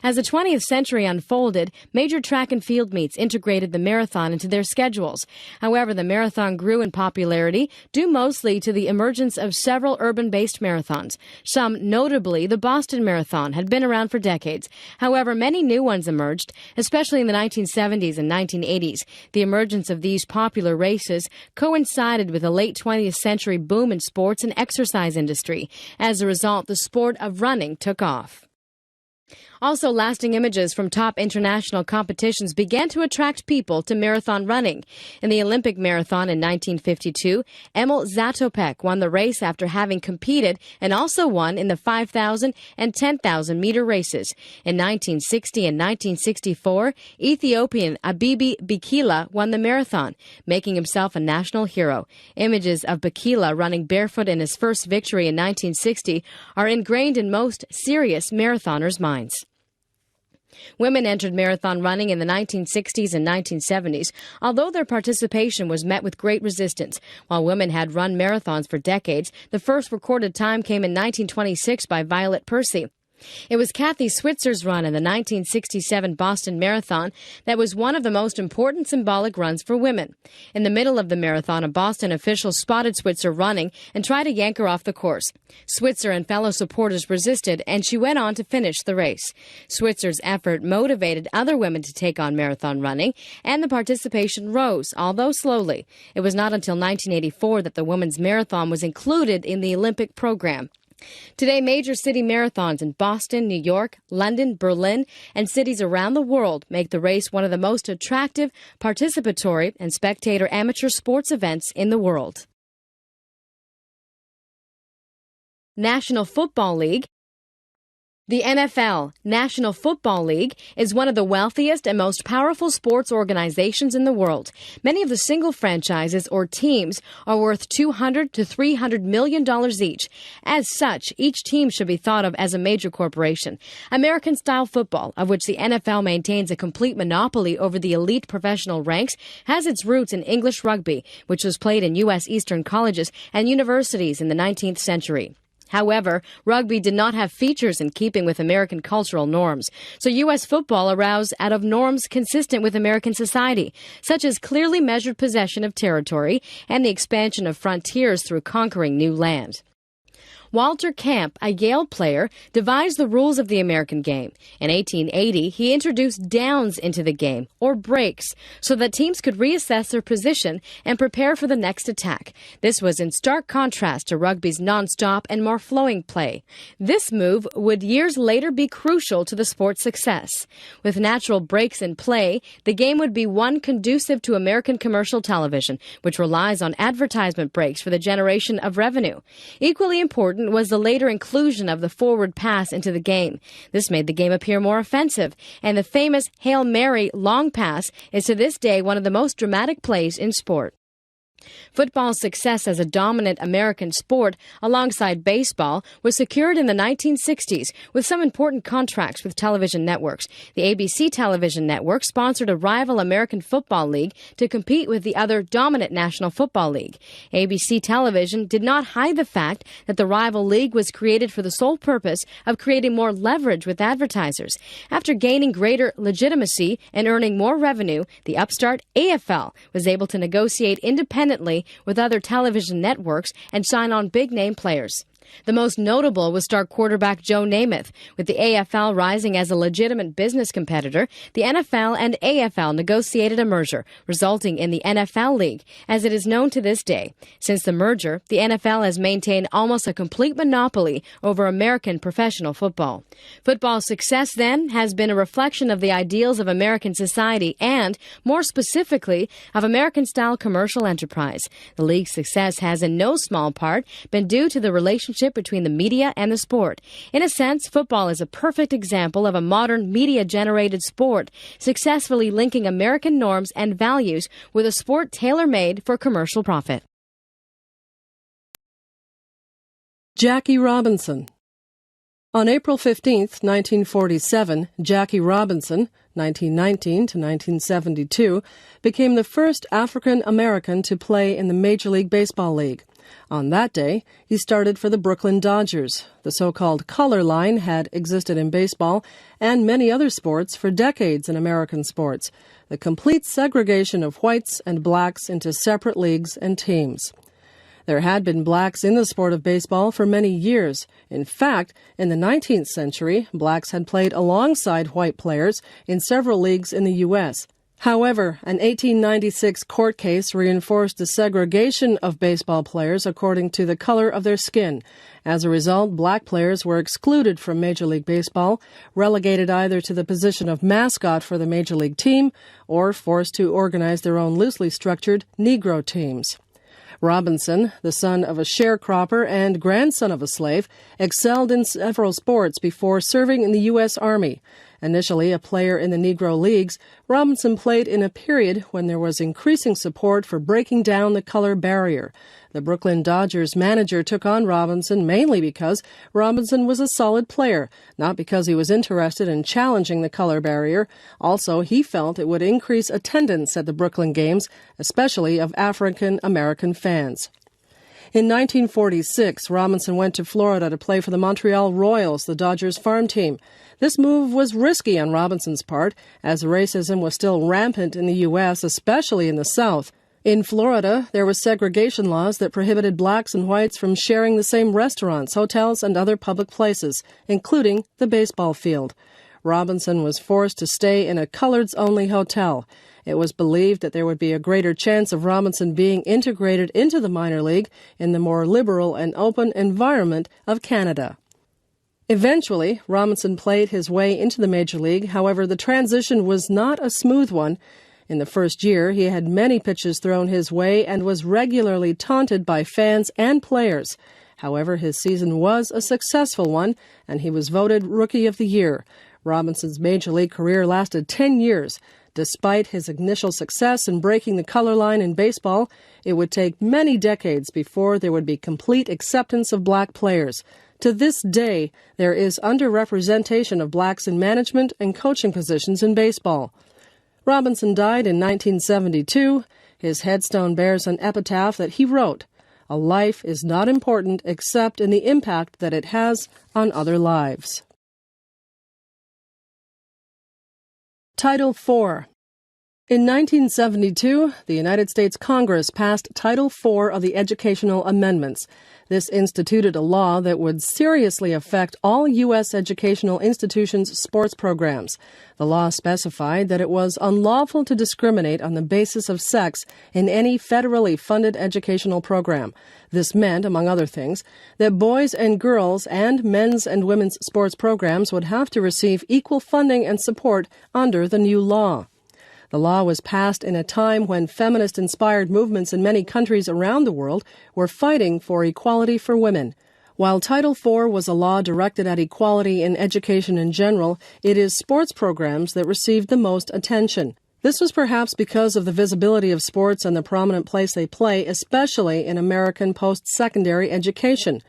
Speaker 10: As the 20th century unfolded, major track and field meets integrated the marathon into their schedules. However, the marathon grew in popularity due mostly to the emergence of several urban-based marathons. Some, notably the Boston Marathon, had been around for decades. However, many new ones emerged, especially in the 1970s and 1980s. The emergence of these popular races coincided with the late 20th century boom in sports and exercise industry. As a result, the sport of running took off. Also, lasting images from top international competitions began to attract people to marathon running. In the Olympic marathon in 1952, Emil Zatopek won the race after having competed and also won in the 5,000 and 10,000 meter races. In 1960 and 1964, Ethiopian Abibi Bikila won the marathon, making himself a national hero. Images of Bikila running barefoot in his first victory in 1960 are ingrained in most serious marathoners' minds. Women entered marathon running in the 1960s and 1970s, although their participation was met with great resistance. While women had run marathons for decades, the first recorded time came in 1926 by Violet Percy. It was Kathy Switzer's run in the 1967 Boston Marathon that was one of the most important symbolic runs for women. In the middle of the marathon, a Boston official spotted Switzer running and tried to yank her off the course. Switzer and fellow supporters resisted, and she went on to finish the race. Switzer's effort motivated other women to take on marathon running, and the participation rose, although slowly. It was not until 1984 that the women's marathon was included in the Olympic program. Today, major city marathons in Boston, New York, London, Berlin, and cities around the world make the race one of the most attractive, participatory, and spectator amateur sports events in the world. National Football League. The NFL, National Football League, is one of the wealthiest and most powerful sports organizations in the world. Many of the single franchises or teams are worth $200 to $300 million each. As such, each team should be thought of as a major corporation. American-style football, of which the NFL maintains a complete monopoly over the elite professional ranks, has its roots in English rugby, which was played in U.S. Eastern colleges and universities in the 19th century. However, rugby did not have features in keeping with American cultural norms, so U.S. football arose out of norms consistent with American society, such as clearly measured possession of territory and the expansion of frontiers through conquering new land. Walter Camp, a Yale player, devised the rules of the American game. In 1880, he introduced downs into the game, or breaks, so that teams could reassess their position and prepare for the next attack. This was in stark contrast to rugby's non-stop and more flowing play. This move would years later be crucial to the sport's success. With natural breaks in play, the game would be one conducive to American commercial television, which relies on advertisement breaks for the generation of revenue. Equally important was the later inclusion of the forward pass into the game. This made the game appear more offensive, and the famous Hail Mary long pass is to this day one of the most dramatic plays in sport. Football's success as a dominant American sport alongside baseball was secured in the 1960s with some important contracts with television networks. The ABC television network sponsored a rival American Football League to compete with the other dominant National Football League. ABC television did not hide the fact that the rival league was created for the sole purpose of creating more leverage with advertisers. After gaining greater legitimacy and earning more revenue, the upstart AFL was able to negotiate independently with other television networks and sign on big-name players. The most notable was star quarterback Joe Namath. With the AFL rising as a legitimate business competitor, the NFL and AFL negotiated a merger, resulting in the NFL League, as it is known to this day. Since the merger, the NFL has maintained almost a complete monopoly over American professional football. Football's success, then, has been a reflection of the ideals of American society and, more specifically, of American-style commercial enterprise. The league's success has, in no small part, been due to the relationship between the media and the sport. In a sense, football is a perfect example of a modern media-generated sport, successfully linking American norms and values with a sport tailor-made for commercial profit.
Speaker 11: Jackie Robinson. On April 15, 1947, Jackie Robinson, 1919 to 1972, became the first African American to play in the Major League Baseball League. On that day, he started for the Brooklyn Dodgers. The so-called color line had existed in baseball and many other sports for decades in American sports, the complete segregation of whites and blacks into separate leagues and teams. There had been blacks in the sport of baseball for many years. In fact, in the 19th century, blacks had played alongside white players in several leagues in the U.S. However, an 1896 court case reinforced the segregation of baseball players according to the color of their skin. As a result, black players were excluded from Major League Baseball, relegated either to the position of mascot for the Major League team or forced to organize their own loosely structured Negro teams. Robinson, the son of a sharecropper and grandson of a slave, excelled in several sports before serving in the U.S. Army. Initially a player in the Negro Leagues, Robinson played in a period when there was increasing support for breaking down the color barrier. The Brooklyn Dodgers manager took on Robinson mainly because Robinson was a solid player, not because he was interested in challenging the color barrier. Also, he felt it would increase attendance at the Brooklyn games, especially of African American fans. In 1946, Robinson went to Florida to play for the Montreal Royals, the Dodgers farm team. This move was risky on Robinson's part, as racism was still rampant in the U.S., especially in the South. In Florida, there were segregation laws that prohibited blacks and whites from sharing the same restaurants, hotels, and other public places, including the baseball field. Robinson was forced to stay in a coloreds-only hotel. It was believed that there would be a greater chance of Robinson being integrated into the minor league in the more liberal and open environment of Canada. Eventually, Robinson played his way into the Major League. However, the transition was not a smooth one. In the first year, he had many pitches thrown his way and was regularly taunted by fans and players. However, his season was a successful one, and he was voted Rookie of the Year. Robinson's Major League career lasted 10 years. Despite his initial success in breaking the color line in baseball, it would take many decades before there would be complete acceptance of black players. To this day, there is underrepresentation of blacks in management and coaching positions in baseball. Robinson died in 1972. His headstone bears an epitaph that he wrote, "A life is not important except in the impact that it has on other lives." Title 4. In 1972, the United States Congress passed Title IV of the Educational Amendments. This instituted a law that would seriously affect all U.S. educational institutions' sports programs. The law specified that it was unlawful to discriminate on the basis of sex in any federally funded educational program. This meant, among other things, that boys and girls and men's and women's sports programs would have to receive equal funding and support under the new law. The law was passed in a time when feminist-inspired movements in many countries around the world were fighting for equality for women. While Title IV was a law directed at equality in education in general, it is sports programs that received the most attention. This was perhaps because of the visibility of sports and the prominent place they play, especially in American post-secondary education.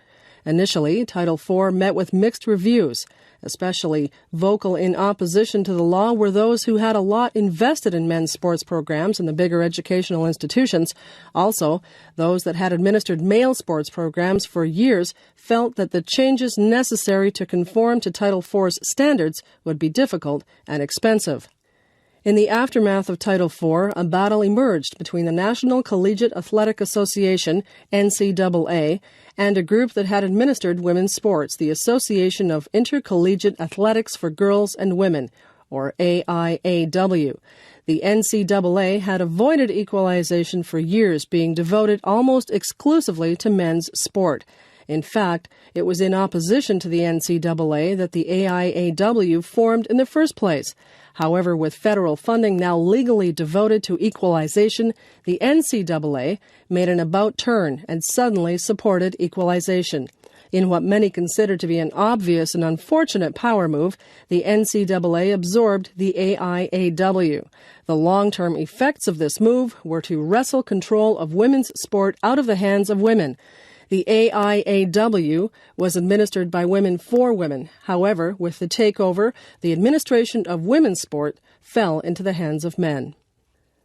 Speaker 11: Initially, Title IV met with mixed reviews. Especially vocal in opposition to the law were those who had a lot invested in men's sports programs in the bigger educational institutions. Also, those that had administered male sports programs for years felt that the changes necessary to conform to Title IV's standards would be difficult and expensive. In the aftermath of Title IV, a battle emerged between the National Collegiate Athletic Association, NCAA, and a group that had administered women's sports, the Association of Intercollegiate Athletics for Girls and Women, or AIAW. The NCAA had avoided equalization for years, being devoted almost exclusively to men's sport. In fact, it was in opposition to the NCAA that the AIAW formed in the first place. However, with federal funding now legally devoted to equalization, the NCAA made an about-turn and suddenly supported equalization. In what many consider to be an obvious and unfortunate power move, the NCAA absorbed the AIAW. The long-term effects of this move were to wrestle control of women's sport out of the hands of women. The AIAW was administered by women for women. However, with the takeover, the administration of women's sport fell into the hands of men.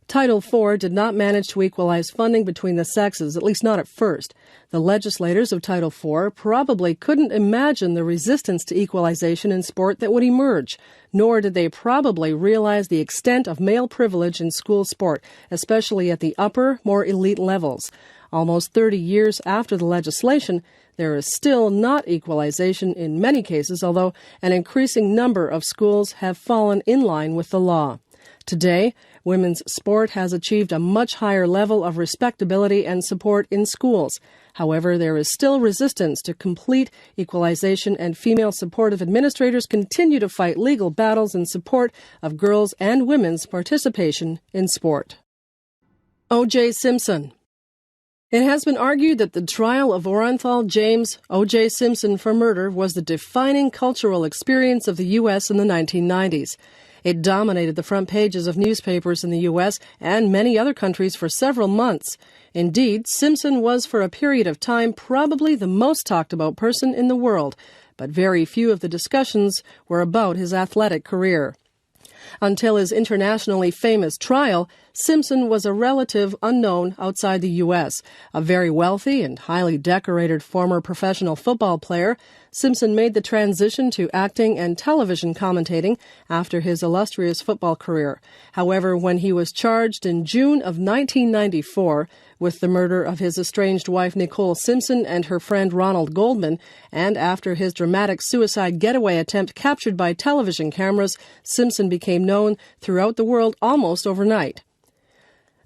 Speaker 11: Title IV did not manage to equalize funding between the sexes, at least not at first. The legislators of Title IV probably couldn't imagine the resistance to equalization in sport that would emerge, nor did they probably realize the extent of male privilege in school sport, especially at the upper, more elite levels. Almost 30 years after the legislation, there is still not equalization in many cases, although an increasing number of schools have fallen in line with the law. Today, women's sport has achieved a much higher level of respectability and support in schools. However, there is still resistance to complete equalization, and female supportive administrators continue to fight legal battles in support of girls' and women's participation in sport. O.J. Simpson. It has been argued that the trial of Orenthal James O.J. Simpson for murder was the defining cultural experience of the U.S. in the 1990s. It dominated the front pages of newspapers in the U.S. and many other countries for several months. Indeed, Simpson was for a period of time probably the most talked about person in the world, but very few of the discussions were about his athletic career. Until his internationally famous trial, Simpson was a relative unknown outside the U.S. A very wealthy and highly decorated former professional football player, Simpson made the transition to acting and television commentating after his illustrious football career. However, when he was charged in June of 1994 with the murder of his estranged wife Nicole Simpson and her friend Ronald Goldman, and after his dramatic suicide getaway attempt captured by television cameras, Simpson became known throughout the world almost overnight.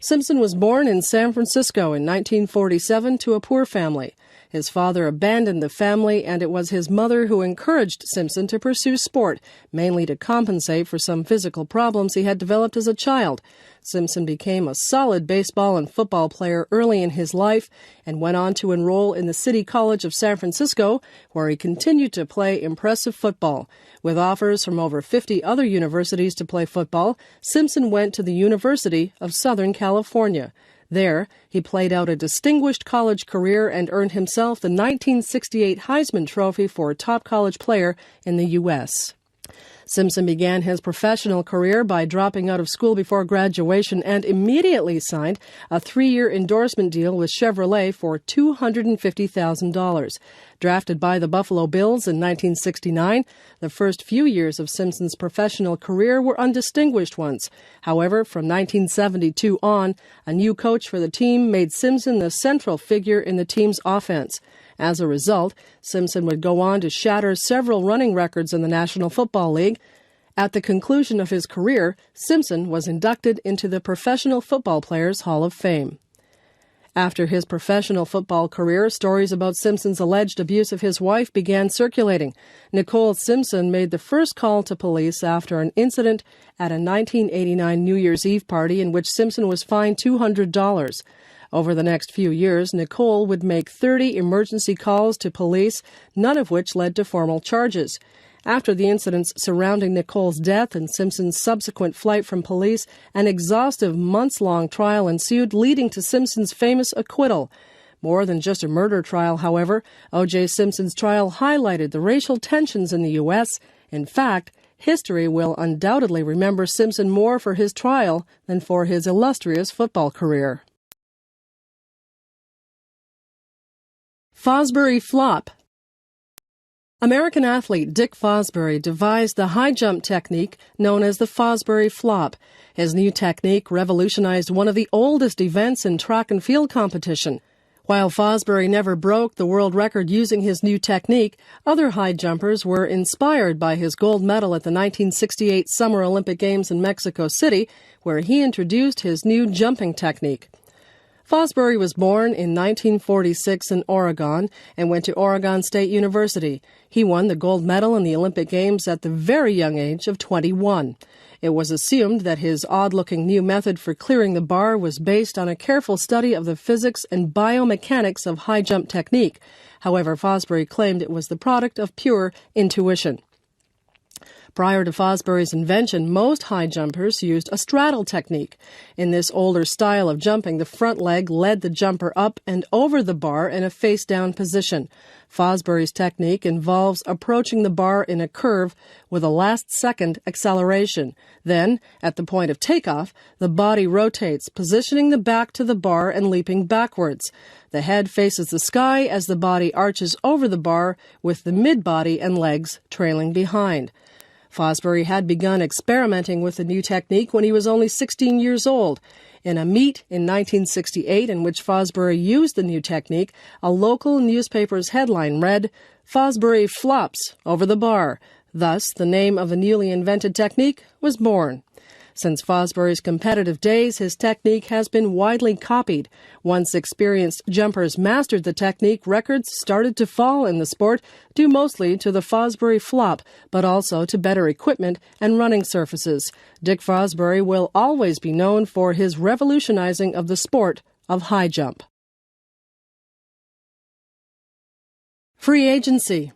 Speaker 11: Simpson was born in San Francisco in 1947 to a poor family. His father abandoned the family, and it was his mother who encouraged Simpson to pursue sport, mainly to compensate for some physical problems he had developed as a child. Simpson became a solid baseball and football player early in his life and went on to enroll in the City College of San Francisco, where he continued to play impressive football. With offers from over 50 other universities to play football, Simpson went to the University of Southern California. There, he played out a distinguished college career and earned himself the 1968 Heisman Trophy for top college player in the U.S. Simpson began his professional career by dropping out of school before graduation and immediately signed a 3-year endorsement deal with Chevrolet for $250,000. Drafted by the Buffalo Bills in 1969, the first few years of Simpson's professional career were undistinguished ones. However, from 1972 on, a new coach for the team made Simpson the central figure in the team's offense. As a result, Simpson would go on to shatter several running records in the National Football League. At the conclusion of his career, Simpson was inducted into the Professional Football Players Hall of Fame. After his professional football career, stories about Simpson's alleged abuse of his wife began circulating. Nicole Simpson made the first call to police after an incident at a 1989 New Year's Eve party in which Simpson was fined $200. Over the next few years, Nicole would make 30 emergency calls to police, none of which led to formal charges. After the incidents surrounding Nicole's death and Simpson's subsequent flight from police, an exhaustive months-long trial ensued, leading to Simpson's famous acquittal. More than just a murder trial, however, O.J. Simpson's trial highlighted the racial tensions in the U.S. In fact, history will undoubtedly remember Simpson more for his trial than for his illustrious football career. Fosbury flop. American athlete Dick Fosbury devised the high jump technique known as the Fosbury flop. His new technique revolutionized one of the oldest events in track and field competition. While Fosbury never broke the world record using his new technique, other high jumpers were inspired by his gold medal at the 1968 Summer Olympic Games in Mexico City, where he introduced his new jumping technique. Fosbury was born in 1946 in Oregon and went to Oregon State University. He won the gold medal in the Olympic Games at the very young age of 21. It was assumed that his odd-looking new method for clearing the bar was based on a careful study of the physics and biomechanics of high jump technique. However, Fosbury claimed it was the product of pure intuition. Prior to Fosbury's invention, most high jumpers used a straddle technique. In this older style of jumping, the front leg led the jumper up and over the bar in a face-down position. Fosbury's technique involves approaching the bar in a curve with a last-second acceleration. Then, at the point of takeoff, the body rotates, positioning the back to the bar and leaping backwards. The head faces the sky as the body arches over the bar, with the mid-body and legs trailing behind. Fosbury had begun experimenting with the new technique when he was only 16 years old. In a meet in 1968 in which Fosbury used the new technique, a local newspaper's headline read, "Fosbury flops over the bar." Thus, the name of the newly invented technique was born. Since Fosbury's competitive days, his technique has been widely copied. Once experienced jumpers mastered the technique, records started to fall in the sport, due mostly to the Fosbury flop, but also to better equipment and running surfaces. Dick Fosbury will always be known for his revolutionizing of the sport of high jump. Free agency.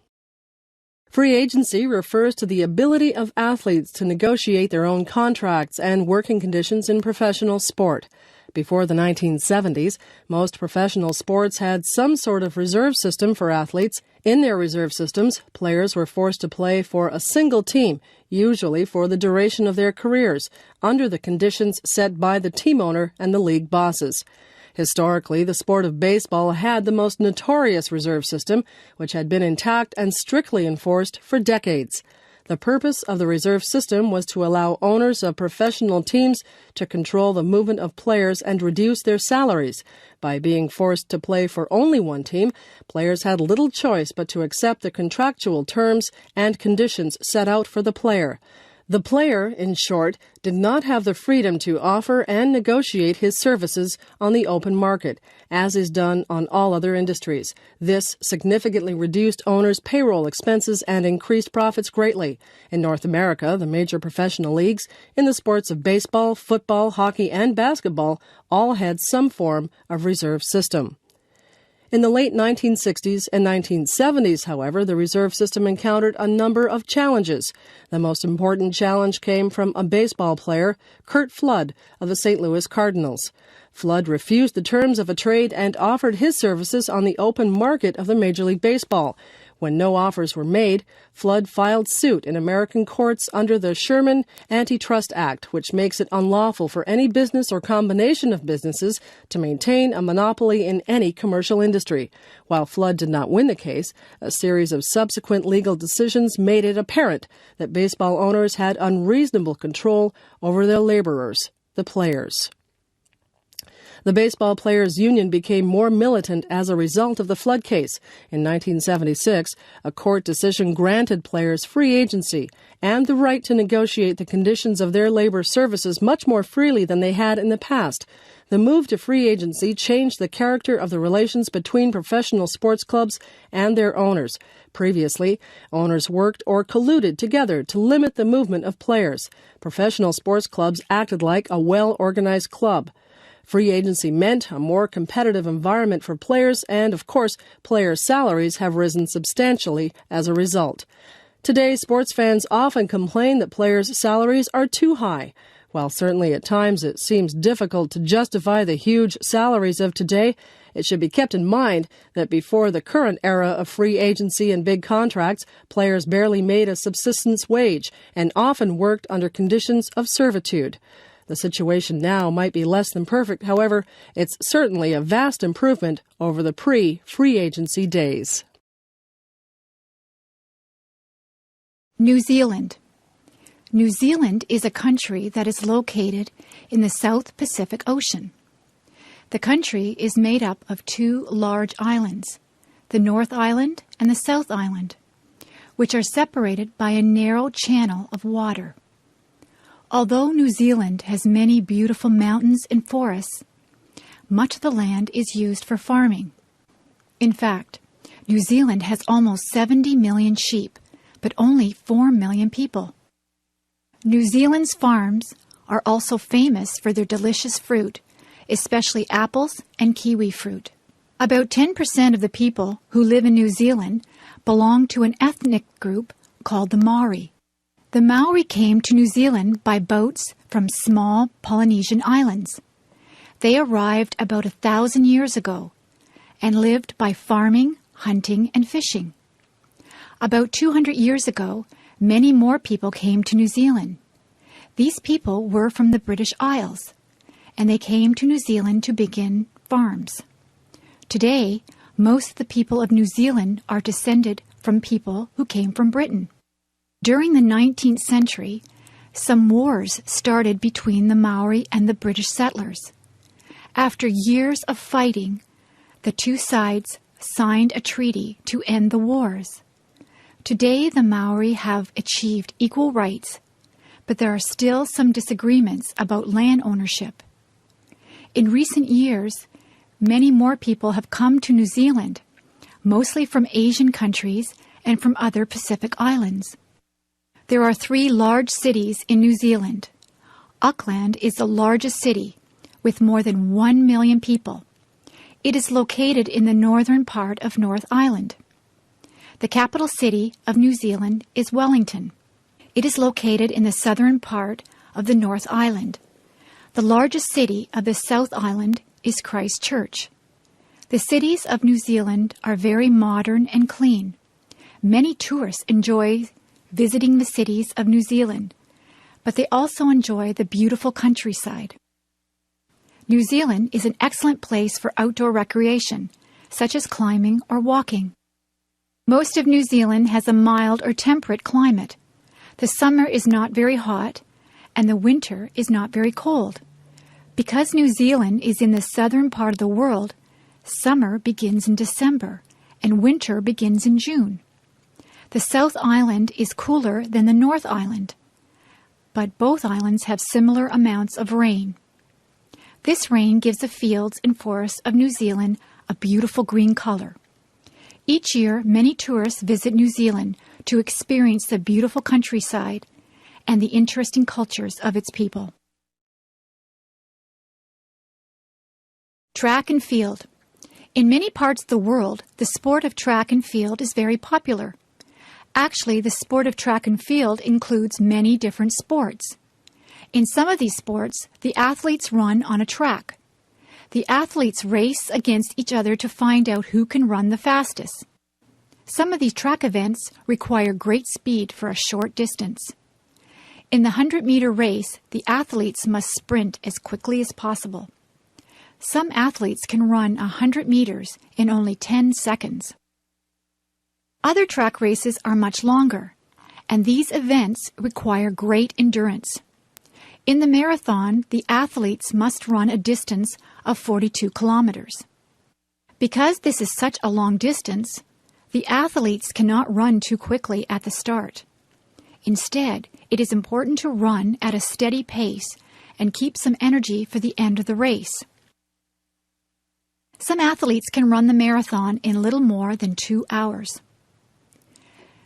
Speaker 11: Free agency refers to the ability of athletes to negotiate their own contracts and working conditions in professional sport. Before the 1970s, most professional sports had some sort of reserve system for athletes. In their reserve systems, players were forced to play for a single team, usually for the duration of their careers, under the conditions set by the team owner and the league bosses. Historically, the sport of baseball had the most notorious reserve system, which had been intact and strictly enforced for decades. The purpose of the reserve system was to allow owners of professional teams to control the movement of players and reduce their salaries. By being forced to play for only one team, players had little choice but to accept the contractual terms and conditions set out for the player. The player, in short, did not have the freedom to offer and negotiate his services on the open market, as is done on all other industries. This significantly reduced owners' payroll expenses and increased profits greatly. In North America, the major professional leagues in the sports of baseball, football, hockey, and basketball all had some form of reserve system. In the late 1960s and 1970s, however, the reserve system encountered a number of challenges. The most important challenge came from a baseball player, Curt Flood, of the St. Louis Cardinals. Flood refused the terms of a trade and offered his services on the open market of the Major League Baseball. When no offers were made, Flood filed suit in American courts under the Sherman Antitrust Act, which makes it unlawful for any business or combination of businesses to maintain a monopoly in any commercial industry. While Flood did not win the case, a series of subsequent legal decisions made it apparent that baseball owners had unreasonable control over their laborers, the players. The Baseball Players Union became more militant as a result of the Flood case. In 1976, a court decision granted players free agency and the right to negotiate the conditions of their labor services much more freely than they had in the past. The move to free agency changed the character of the relations between professional sports clubs and their owners. Previously, owners worked or colluded together to limit the movement of players. Professional sports clubs acted like a well-organized club. Free agency meant a more competitive environment for players, and, of course, players' salaries have risen substantially as a result. Today, sports fans often complain that players' salaries are too high. While certainly at times it seems difficult to justify the huge salaries of today, it should be kept in mind that before the current era of free agency and big contracts, players barely made a subsistence wage and often worked under conditions of servitude. The situation now might be less than perfect. However, it's certainly a vast improvement over the pre-free agency days.
Speaker 1: New Zealand. New Zealand is a country that is located in the South Pacific Ocean. The country is made up of two large islands, the North Island and the South Island, which are separated by a narrow channel of water. Although New Zealand has many beautiful mountains and forests, much of the land is used for farming. In fact, New Zealand has almost 70 million sheep, but only 4 million people. New Zealand's farms are also famous for their delicious fruit, especially apples and kiwi fruit. About 10% of the people who live in New Zealand belong to an ethnic group called the Maori. The Maori came to New Zealand by boats from small Polynesian islands. They arrived about 1,000 years ago and lived by farming, hunting, and fishing. About 200 years ago, many more people came to New Zealand. These people were from the British Isles, and they came to New Zealand to begin farms. Today, most of the people of New Zealand are descended from people who came from Britain. During the 19th century, some wars started between the Maori and the British settlers. After years of fighting, the two sides signed a treaty to end the wars. Today, the Maori have achieved equal rights, but there are still some disagreements about land ownership. In recent years, many more people have come to New Zealand, mostly from Asian countries and from other Pacific islands. There are 3 large cities in New Zealand. Auckland is the largest city, with more than 1 million people. It is located in the northern part of North Island. The capital city of New Zealand is Wellington. It is located in the southern part of the North Island. The largest city of the South Island is Christchurch. The cities of New Zealand are very modern and clean. Many tourists enjoy visiting the cities of New Zealand, but they also enjoy the beautiful countryside. New Zealand is an excellent place for outdoor recreation, such as climbing or walking. Most of New Zealand has a mild or temperate climate. The summer is not very hot, and the winter is not very cold. Because New Zealand is in the southern part of the world, summer begins in December, and winter begins in June. The South Island is cooler than the North Island, but both islands have similar amounts of rain. This rain gives the fields and forests of New Zealand a beautiful green color. Each year, many tourists visit New Zealand to experience the beautiful countryside and the interesting cultures of its people. Track and field. In many parts of the world, the sport of track and field is very popular. Actually, the sport of track and field includes many different sports. In some of these sports, the athletes run on a track. The athletes race against each other to find out who can run the fastest. Some of these track events require great speed for a short distance. In the 100-meter race, the athletes must sprint as quickly as possible. Some athletes can run 100 meters in only 10 seconds. Other track races are much longer, and these events require great endurance. In the marathon, the athletes must run a distance of 42 kilometers. Because this is such a long distance, the athletes cannot run too quickly at the start. Instead, it is important to run at a steady pace and keep some energy for the end of the race. Some athletes can run the marathon in little more than 2 hours.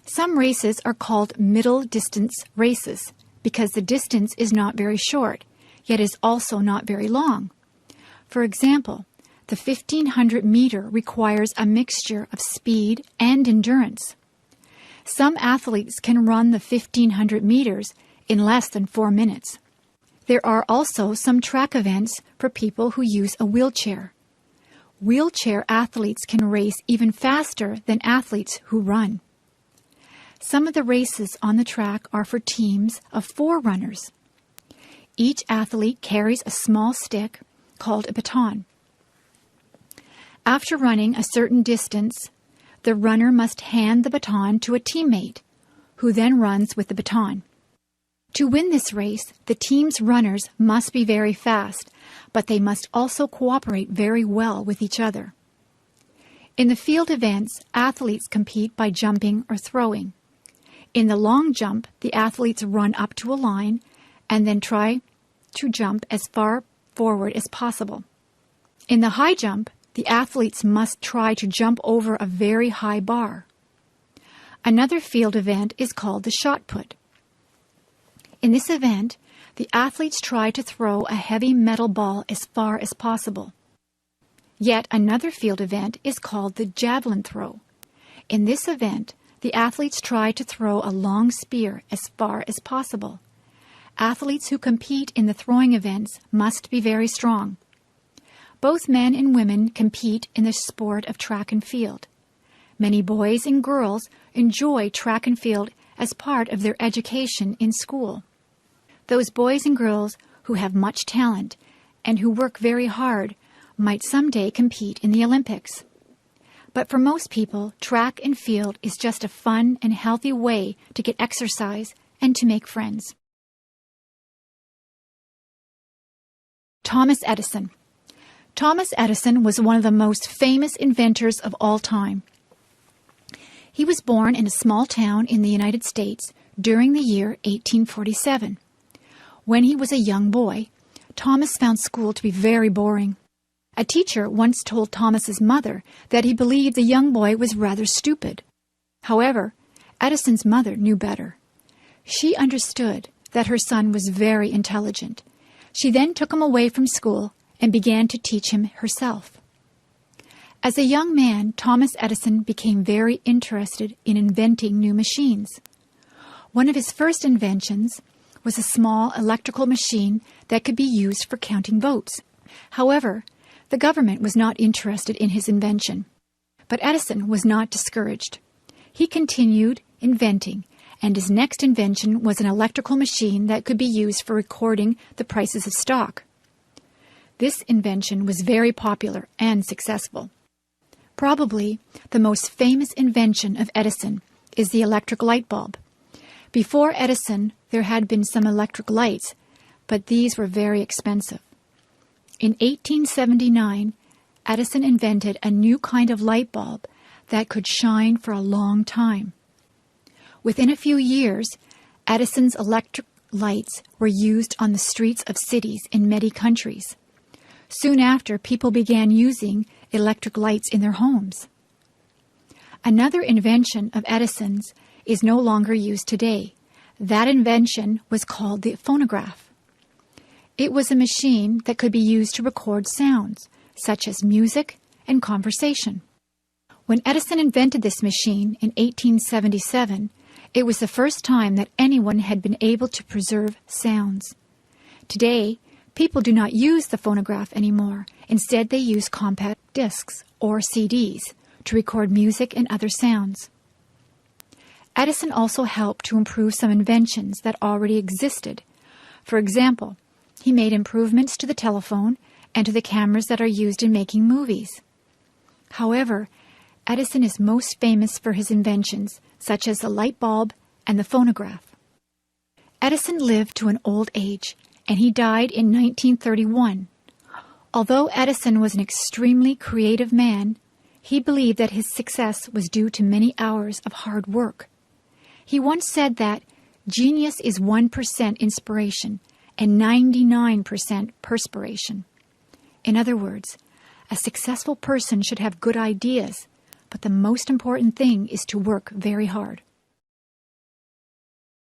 Speaker 1: Some races are called middle distance races because the distance is not very short, yet is also not very long. For example, the 1500 meter requires a mixture of speed and endurance. Some athletes can run the 1500 meters in less than 4 minutes. There are also some track events for people who use a wheelchair. Wheelchair athletes can race even faster than athletes who run. Some of the races on the track are for teams of 4 runners. Each athlete carries a small stick called a baton. After running a certain distance, the runner must hand the baton to a teammate, who then runs with the baton. To win this race, the team's runners must be very fast, but they must also cooperate very well with each other. In the field events, athletes compete by jumping or throwing. In the long jump, the athletes run up to a line and then try to jump as far forward as possible. In the high jump, the athletes must try to jump over a very high bar. Another field event is called the shot put. In this event, the athletes try to throw a heavy metal ball as far as possible. Yet another field event is called the javelin throw. In this event, the athletes try to throw a long spear as far as possible. Athletes who compete in the throwing events must be very strong. Both men and women compete in the sport of track and field. Many boys and girls enjoy track and field as part of their education in school. Those boys and girls who have much talent and who work very hard might someday compete in the Olympics. But for most people, track and field is just a fun and healthy way to get exercise and to make friends. Thomas Edison. Thomas Edison was one of the most famous inventors of all time. He was born in a small town in the United States during the year 1847. When he was a young boy, Thomas found school to be very boring. A teacher once told Thomas's mother that he believed the young boy was rather stupid. However, Edison's mother knew better. She understood that her son was very intelligent. She then took him away from school and began to teach him herself. As a young man, Thomas Edison became very interested in inventing new machines. One of his first inventions was a small electrical machine that could be used for counting votes. However, the government was not interested in his invention. But Edison was not discouraged. He continued inventing, and his next invention was an electrical machine that could be used for recording the prices of stock. This invention was very popular and successful. Probably the most famous invention of Edison is the electric light bulb. Before Edison, there had been some electric lights, but these were very expensive. In 1879, Edison invented a new kind of light bulb that could shine for a long time. Within a few years, Edison's electric lights were used on the streets of cities in many countries. Soon after, people began using electric lights in their homes. Another invention of Edison's is no longer used today. That invention was called the phonograph. It was a machine that could be used to record sounds, such as music and conversation. When Edison invented this machine in 1877, it was the first time that anyone had been able to preserve sounds. Today, people do not use the phonograph anymore. Instead, they use compact discs or CDs to record music and other sounds. Edison also helped to improve some inventions that already existed. For example, he made improvements to the telephone and to the cameras that are used in making movies. However, Edison is most famous for his inventions, such as the light bulb and the phonograph. Edison lived to an old age, and he died in 1931. Although Edison was an extremely creative man, he believed that his success was due to many hours of hard work. He once said that genius is 1% inspiration and 99% perspiration. In other words, a successful person should have good ideas, but the most important thing is to work very hard.